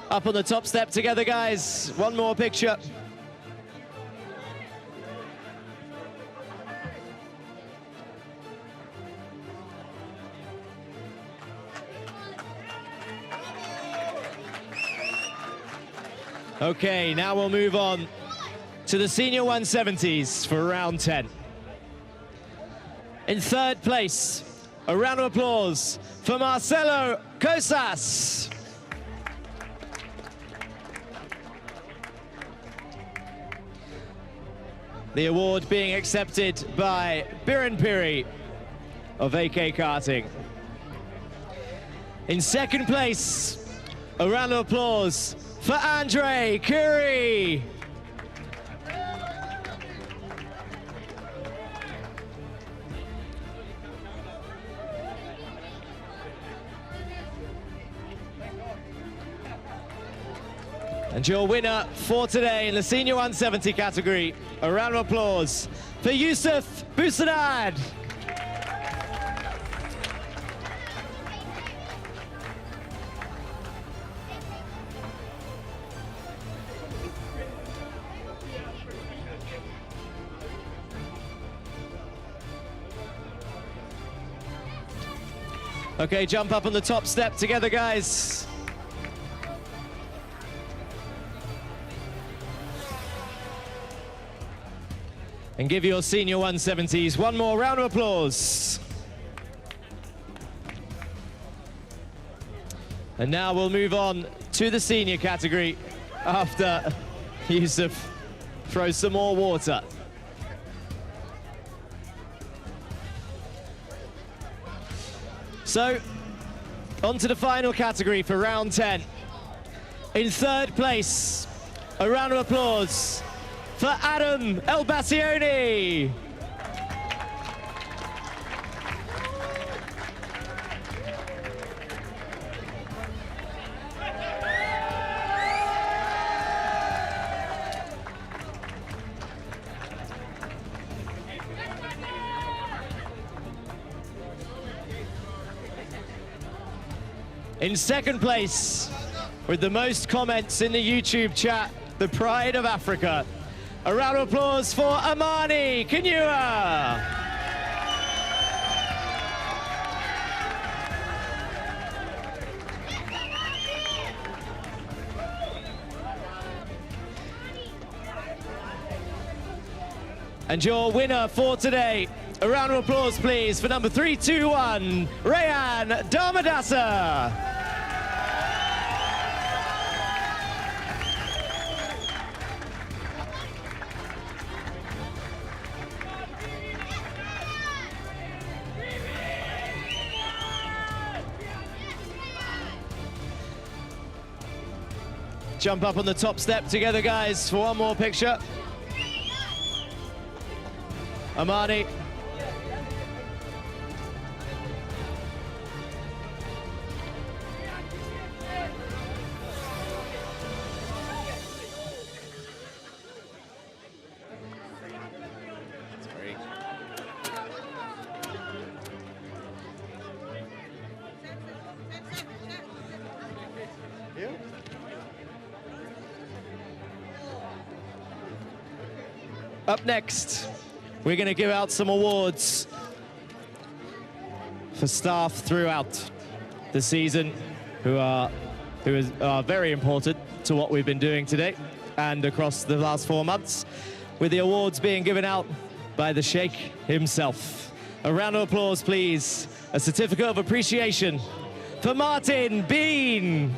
Speaker 8: Up on the top step together, guys. One more picture. Okay, now we'll move on to the senior 170s for round 10. In third place, a round of applause for Marcelo Cosas. The award being accepted by Biren Piri of AK Karting. In second place, a round of applause for Andre Curie. And your winner for today in the senior 170 category, a round of applause for Yusuf Busanad. Okay, jump up on the top step together, guys. And give your senior 170s one more round of applause. And now we'll move on to the senior category after Yusuf throws some more water. So, on to the final category for round 10. In third place, a round of applause for Adam Elbassioni. In second place, with the most comments in the YouTube chat, the pride of Africa. A round of applause for Amani Kanyua. And your winner for today, a round of applause please for number 321, Rayan Damadasa. Jump up on the top step together, guys, for one more picture. Amani.
Speaker 1: Up next, we're going to give out some awards for staff throughout the season who are very important to what we've been doing today and across the last 4 months, with the awards being given out by the Sheikh himself. A round of applause, please. A certificate of appreciation for Martin Bean.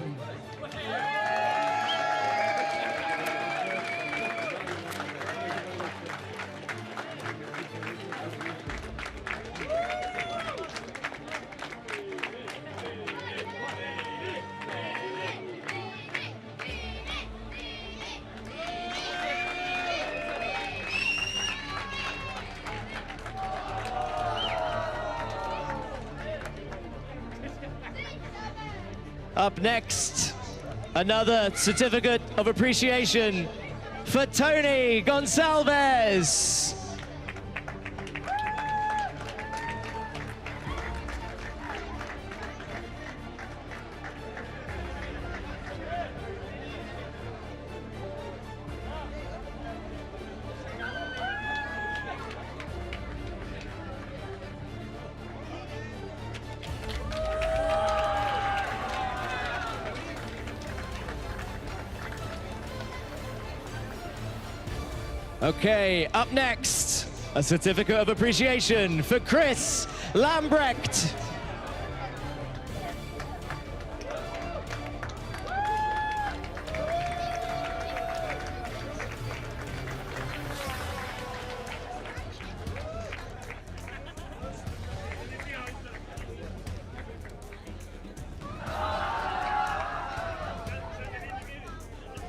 Speaker 1: Up next, another certificate of appreciation for Tony Gonsalves. Okay, up next, a certificate of appreciation for Chris Lambrecht.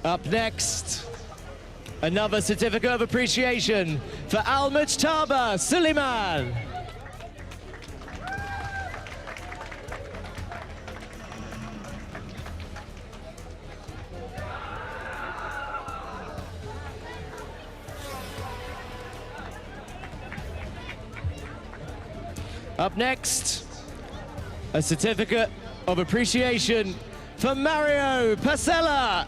Speaker 1: Up next, another certificate of appreciation for Al-Mujtaba Suleiman. Up next, a certificate of appreciation for Mario Pasella.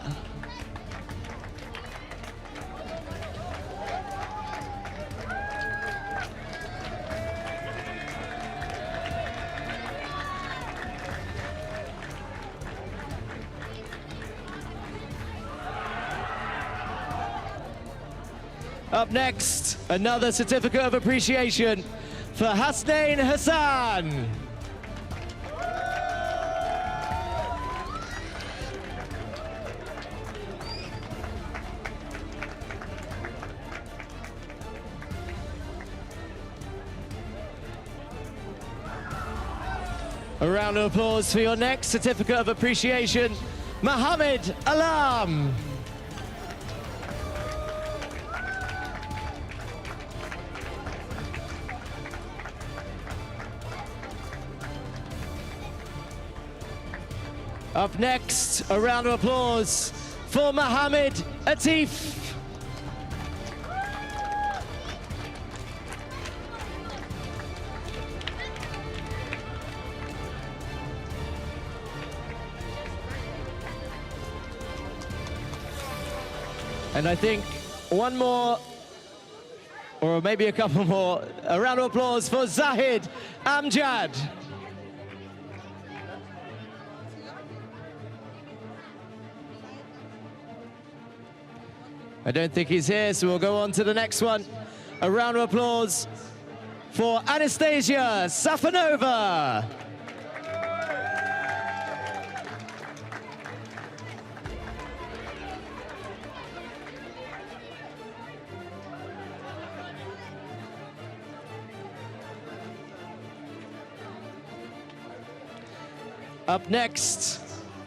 Speaker 1: Up next, another certificate of appreciation for Hasnain Hassan. A round of applause for your next certificate of appreciation, Mohammed Alam. Up next, a round of applause for Mohammed Atif. And I think one more, or maybe a couple more, a round of applause for Zahid Amjad. I don't think he's here, so we'll go on to the next one. A round of applause for Anastasia Safanova. Up next,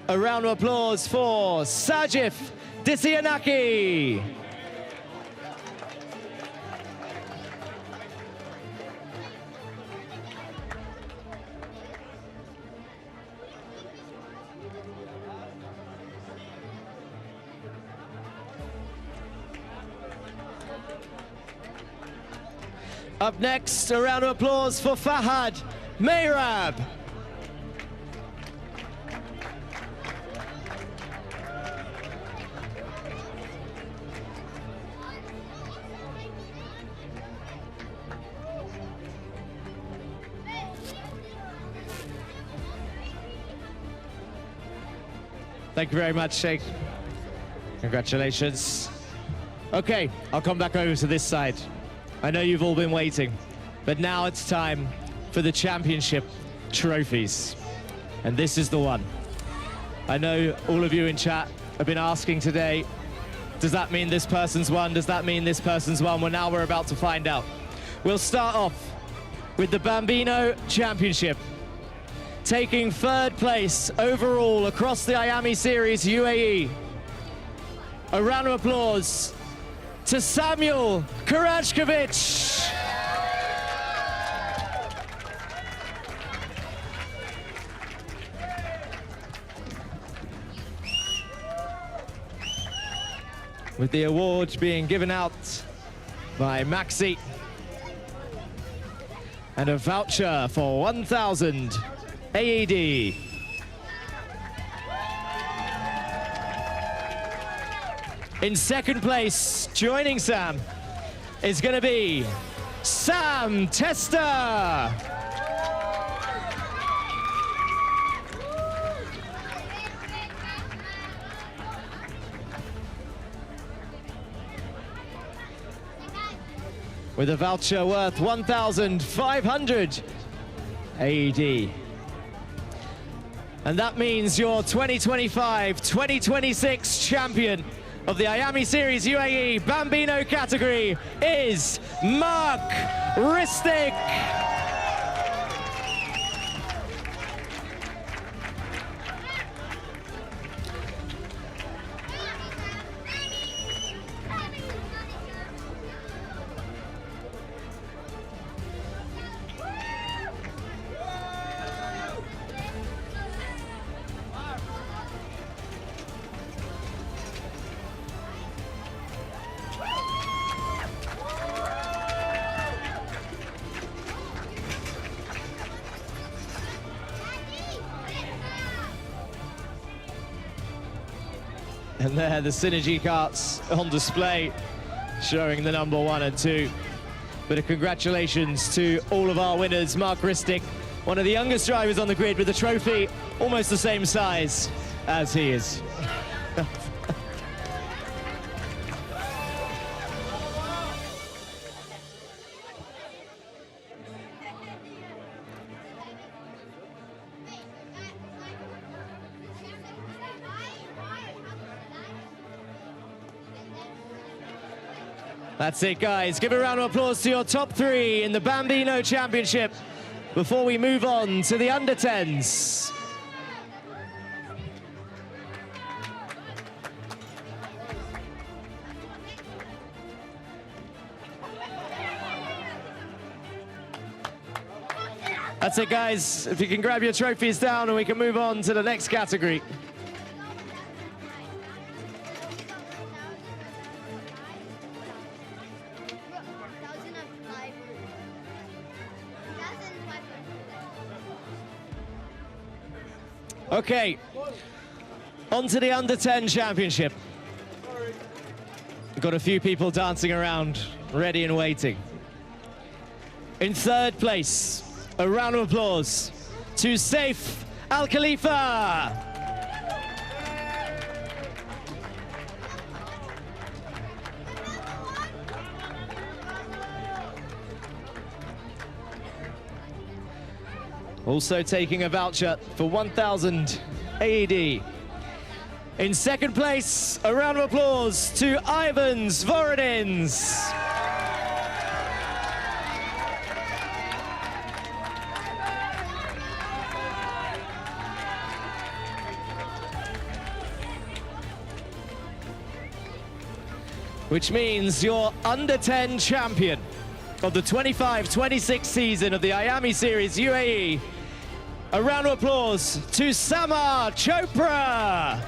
Speaker 1: a round of applause for Sajif Disianaki. Up next, a round of applause for Fahad Mehrab. Thank you very much, Sheikh. Congratulations. Okay, I'll come back over to this side. I know you've all been waiting, but now it's time for the championship trophies. And this is the one. I know all of you in chat have been asking today, does that mean this person's won? Does that mean this person's won? Well, now we're about to find out. We'll start off with the Bambino Championship. Taking third place overall across the Iame Series UAE. A round of applause to Samuel Karajkovic. With the award being given out by Maxi. And a voucher for 1,000 AED. In second place, joining Sam, is going to be Sam Tester. With a voucher worth 1,500 AED. And that means your 2025-2026 champion of the Iame Series UAE Bambino category is Mark Ristic. And there, the Synergy carts on display, showing the number 1 and 2. But a congratulations to all of our winners. Mark Ristic, one of the youngest drivers on the grid, with a trophy almost the same size as he is. That's it, guys. Give a round of applause to your top 3 in the Bambino Championship before we move on to the under-10s. That's it, guys. If you can grab your trophies down and we can move on to the next category. Okay, on to the under-10 championship. We've got a few people dancing around, ready and waiting. In third place, a round of applause to Saif Al Khalifa. Also taking a voucher for 1,000 AED. In second place, a round of applause to Ivan Zvorodins. Which means you're under 10 champion of the 25-26 season of the Iame Series UAE. A round of applause to Samar Chopra.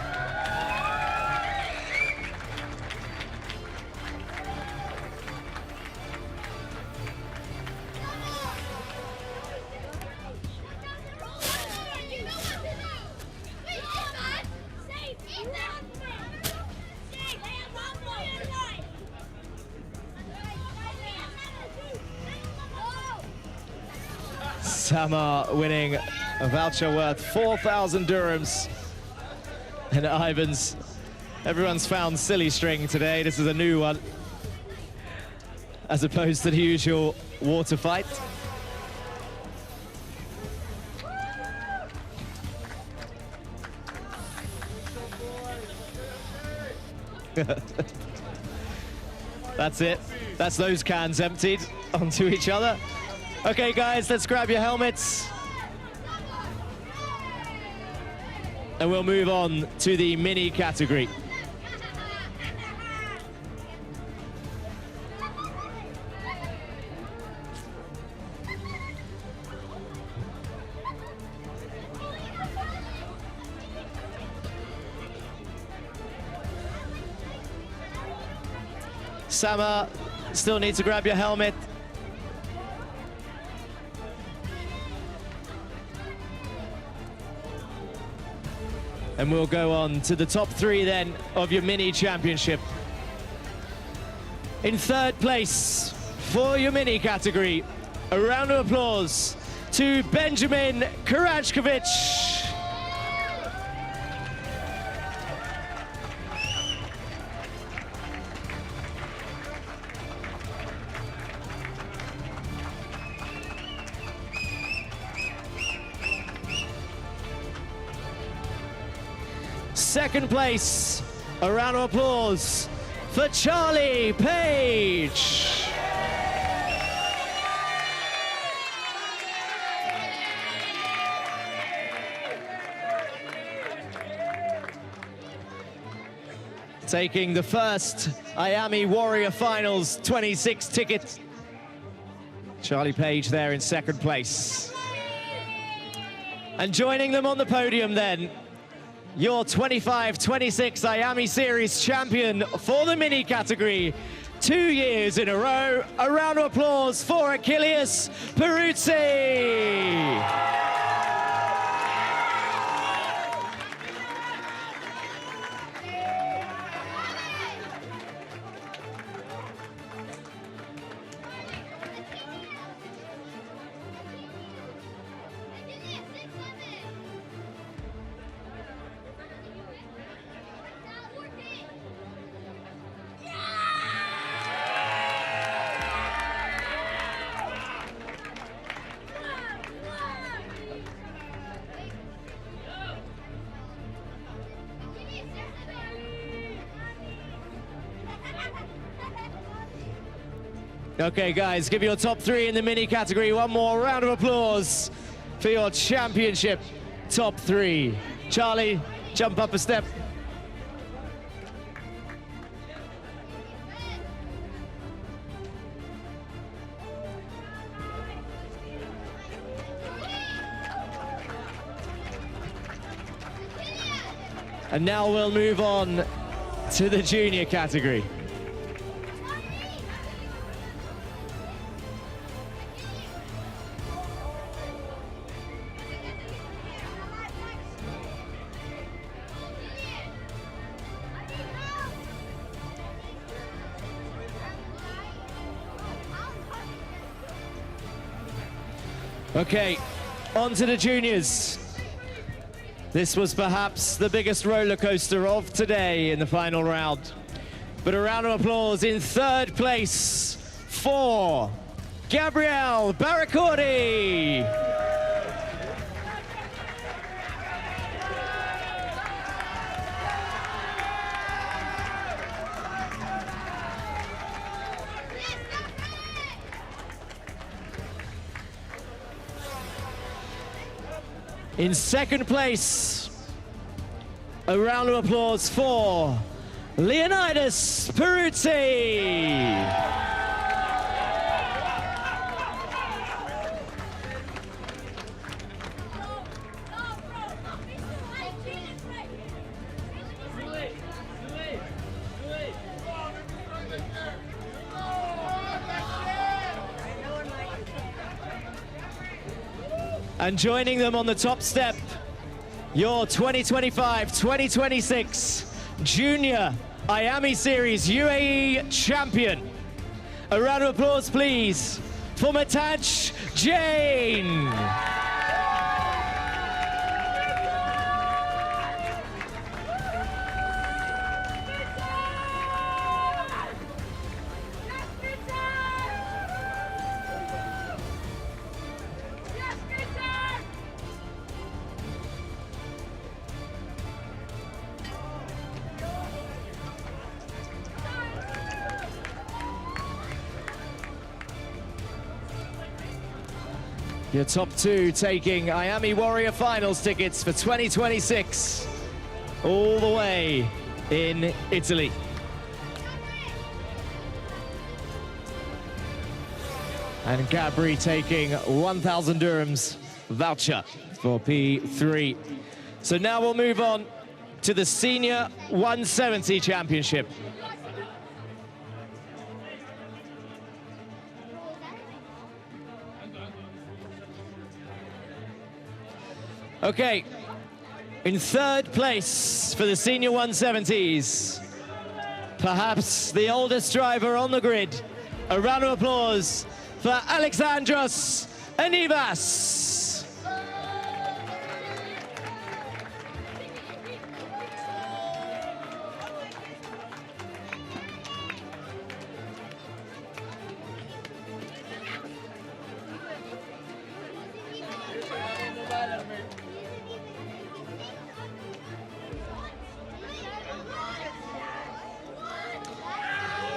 Speaker 1: Samar winning a voucher worth 4,000 dirhams
Speaker 8: And everyone's found silly string today. This is a new one, as opposed to the usual water fight. That's it. That's those cans emptied onto each other. Okay, guys, let's grab your helmets. And we'll move on to the mini category. Sama, still need to grab your helmet. And we'll go on to the top 3 then of your mini championship. In 3rd place for your mini category, a round of applause to Benjamin Karachkovic. Second place, a round of applause for Charlie Page. Taking the first Iame Warrior Finals 26 ticket. Charlie Page there in 2nd place. And joining them on the podium then, your 25-26 Iame Series champion for the mini category, 2 years in a row. A round of applause for Achilles Peruzzi. Okay, guys, give your top 3 in the mini category one more round of applause for your championship top 3. Charlie, jump up a step. And now we'll move on to the junior category. Okay, on to the juniors. This was perhaps the biggest roller coaster of today in the final round. But a round of applause in 3rd place for Gabrielle Barracordi. In 2nd place, a round of applause for Leonidas Peruzzi. And joining them on the top step, your 2025-2026 Junior Iame Series UAE champion. A round of applause, please, for Mataj Jain. Your top two taking Iame Warrior Finals tickets for 2026, all the way in Italy. And Gabri taking 1,000 dirhams voucher for P3. So now we'll move on to the Senior 170 Championship. Okay, in third place for the Senior 170s, perhaps the oldest driver on the grid. A round of applause for Alexandros Anivas.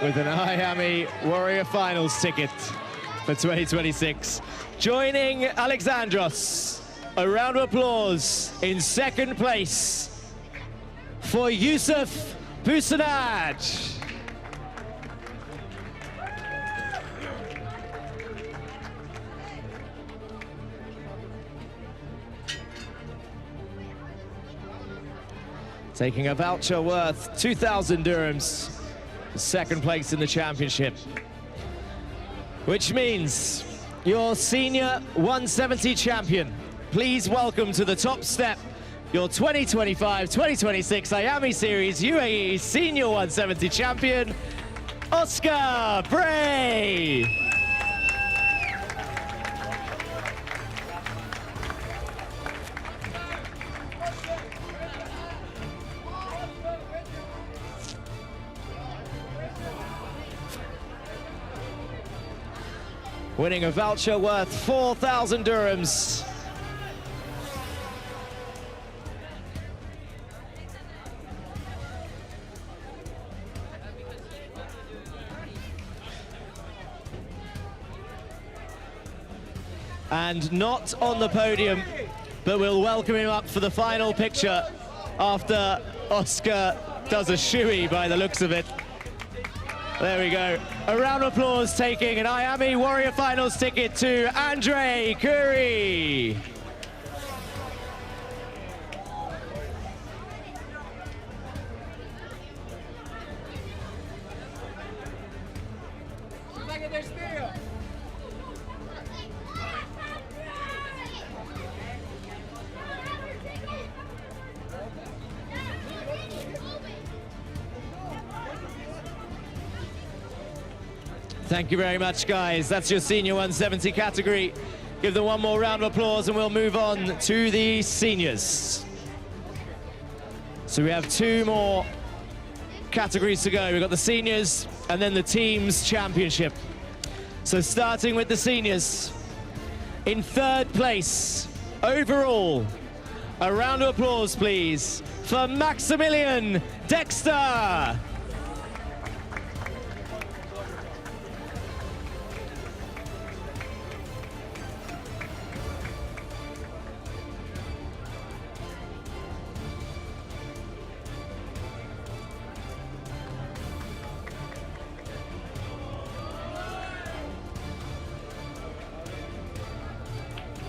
Speaker 8: With an Iame Warrior Finals ticket for 2026. Joining Alexandros, a round of applause in second place for Yusuf Busanaj. Taking a voucher worth 2,000 dirhams. Second place in the championship, which means your Senior 170 champion. Please welcome to the top step your 2025-2026 Iame Series UAE Senior 170 champion, Oscar Bray. Winning a voucher worth 4,000 dirhams. And not on the podium, but we'll welcome him up for the final picture after Oscar does a shoey by the looks of it. There we go. A round of applause taking an Iame Warrior Finals ticket to Andre Curry. Thank you very much, guys. That's your Senior 170 category. Give them one more round of applause and we'll move on to the seniors. So we have two more categories to go. We've got the seniors and then the teams championship. So starting with the seniors. In third place, overall, a round of applause, please, for Maximilian Dexter.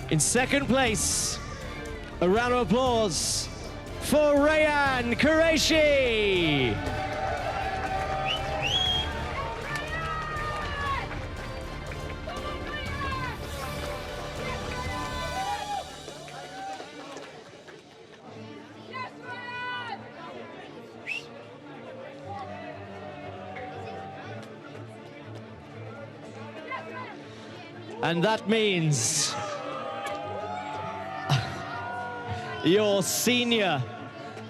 Speaker 8: In second place, a round of applause for Rayan Qureshi. And that means your Senior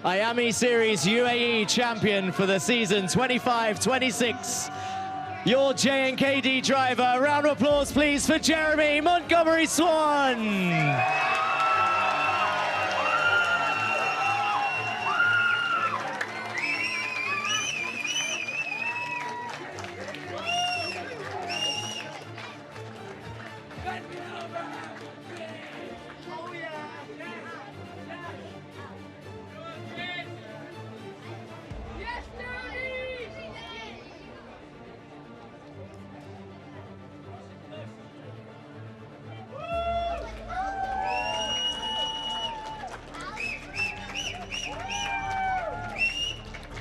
Speaker 8: Iame Series UAE champion for the season 25-26, your JNKD driver. A round of applause, please, for Jeremy Montgomery Swan.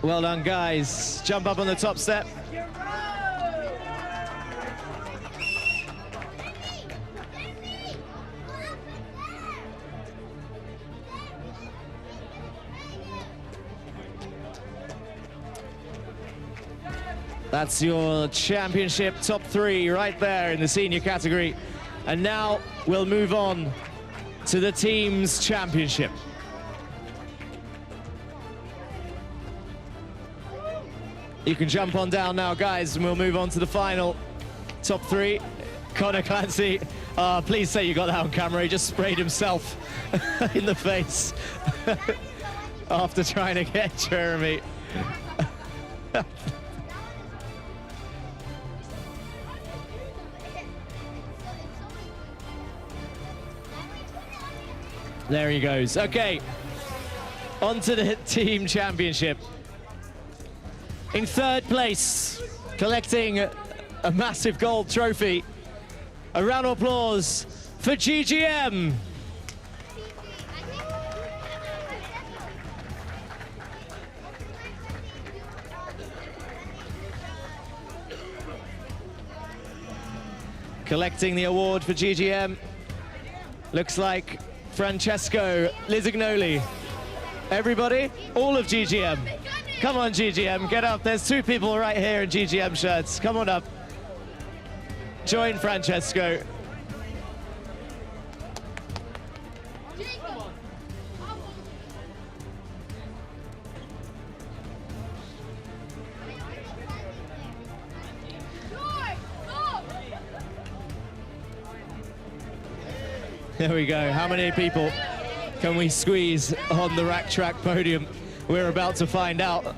Speaker 1: Well done, guys. Jump up on the top step. That's your championship top 3 right there in the senior category. And now we'll move on to the team's championship. You can jump on down now, guys, and we'll move on to the final top 3. Connor Clancy, please say you got that on camera. He just sprayed himself in the face after trying to get Jeremy. There he goes. Okay, on to the team championship. In 3rd place, collecting a massive gold trophy. A round of applause for GGM. Collecting the award for GGM. Looks like Francesco Lisignoli. Everybody, all of GGM. Come on, GGM, get up. There's 2 people right here in GGM shirts. Come on up. Join Francesco. There we go. How many people can we squeeze on the rack track podium? We're about to find out.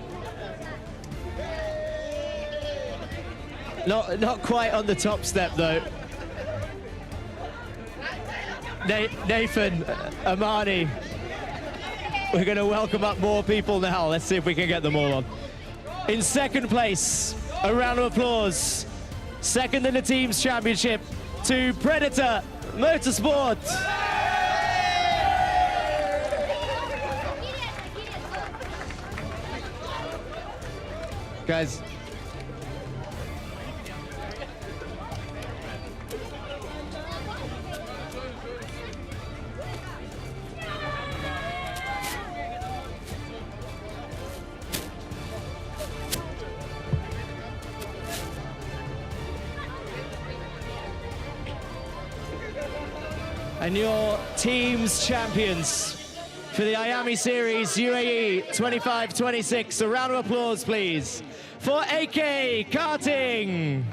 Speaker 1: Not quite on the top step though. Nathan, Amani. We're going to welcome up more people now. Let's see if we can get them all on. In 2nd place, a round of applause. 2nd in the team's championship to Predator Motorsport. Guys. And your team's champions for the Iame Series UAE 25-26. A round of applause, please, for AK Karting.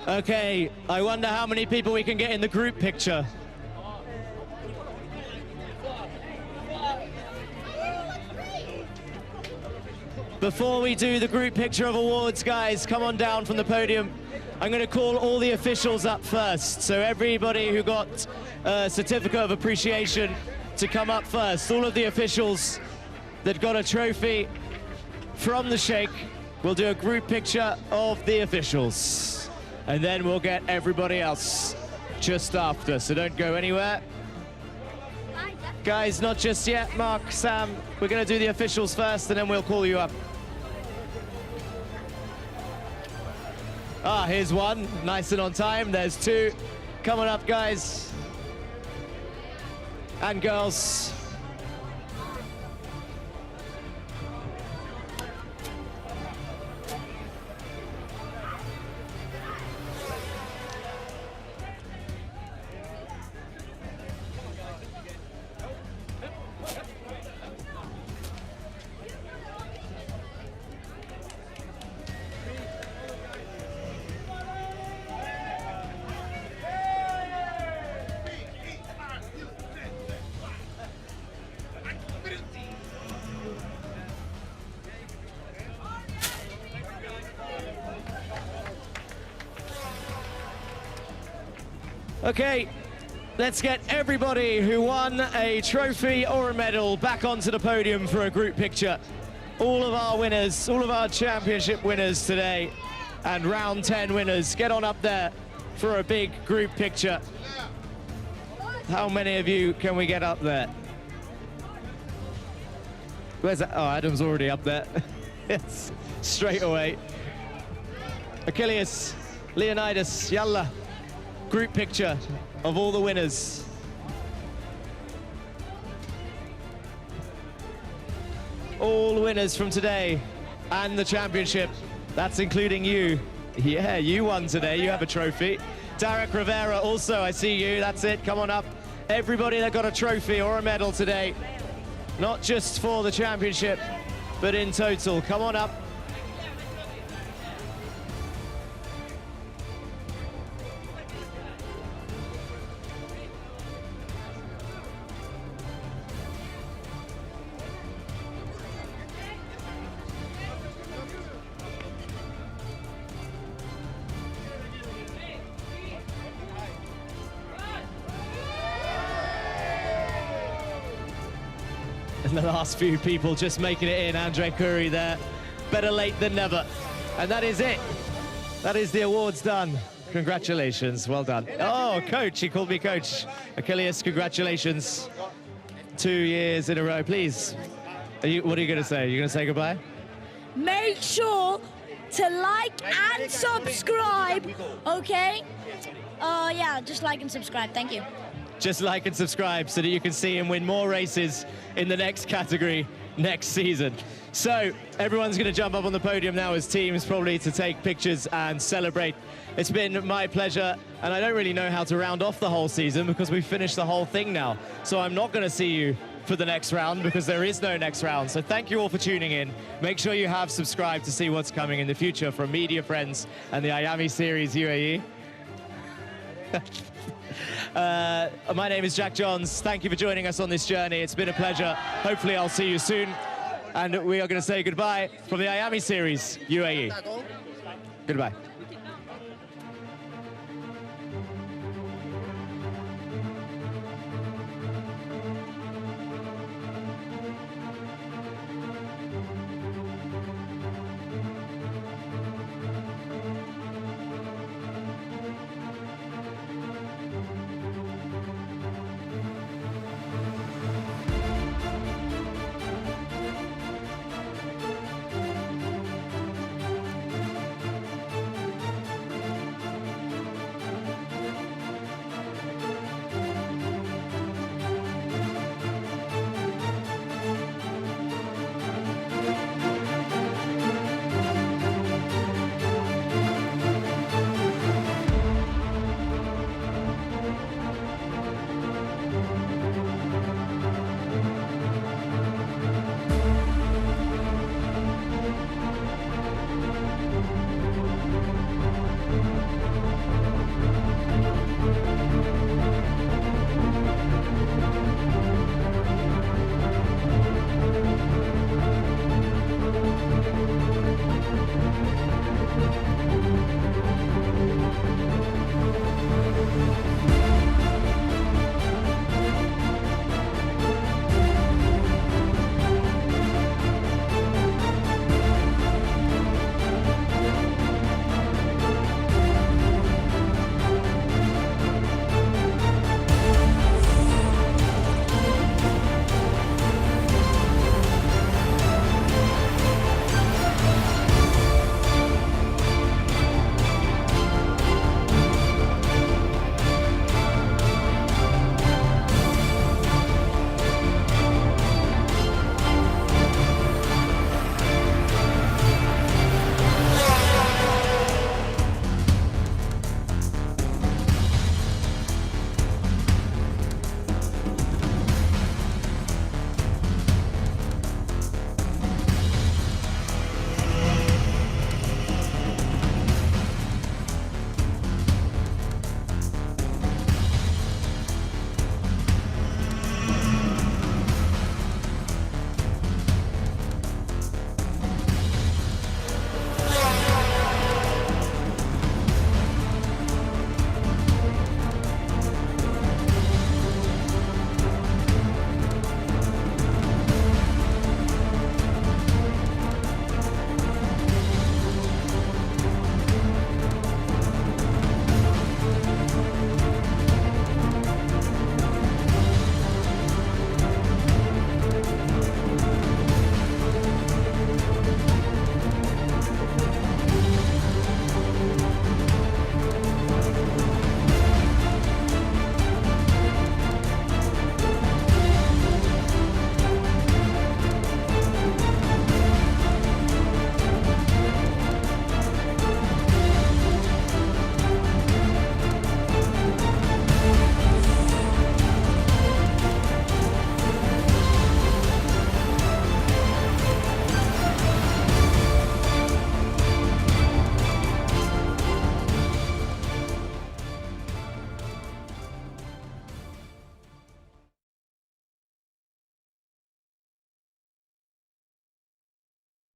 Speaker 1: Okay, I wonder how many people we can get in the group picture. Before we do the group picture of awards, guys, come on down from the podium. I'm going to call all the officials up first. So everybody who got a certificate of appreciation to come up first. All of the officials that got a trophy from the Sheikh. We'll do a group picture of the officials. And then we'll get everybody else just after. So don't go anywhere.
Speaker 8: Guys, not just yet. Mark, Sam, we're going to do the officials first, and then we'll call you up. Ah, here's one, nice and on time. There's two. Coming up, guys and girls. Okay, let's get everybody who won a trophy or a medal back onto the podium for a group picture. All of our winners, all of our championship winners today, and round 10 winners, get on up there for a big group picture. How many of you can we get up there? Where's that? Oh, Adam's already up there. Yes, straight away. Achilles, Leonidas, Yalla. Group picture of all the winners. All winners from today and the championship. That's including you. Yeah, you won today. You have a trophy. Derek Rivera also, I see you. That's it. Come on up. Everybody that got a trophy or a medal today. Not just for the championship, but in total. Come on up. And the last few people just making it in. Andre Curry there. Better late than never. And that is it. That is the awards done. Congratulations. Well done. Oh, coach. He called me coach. Achilles, congratulations. 2 years in a row. Please. What are you going to say? Are you going to say goodbye?
Speaker 4: Make sure to like and subscribe, okay? Yeah, just like and subscribe. Thank you.
Speaker 8: Just like and subscribe so that you can see him win more races in the next category next season. So everyone's going to jump up on the podium now as teams, probably to take pictures and celebrate. It's been my pleasure, and I don't really know how to round off the whole season because we've finished the whole thing now. So I'm not going to see you for the next round because there is no next round. So thank you all for tuning in. Make sure you have subscribed to see what's coming in the future from Media Friends and the Iame Series UAE. My name is Jack Johns. Thank you for joining us on this journey. It's been a pleasure. Hopefully I'll see you soon. And we are going to say goodbye from the Iame Series UAE. Goodbye.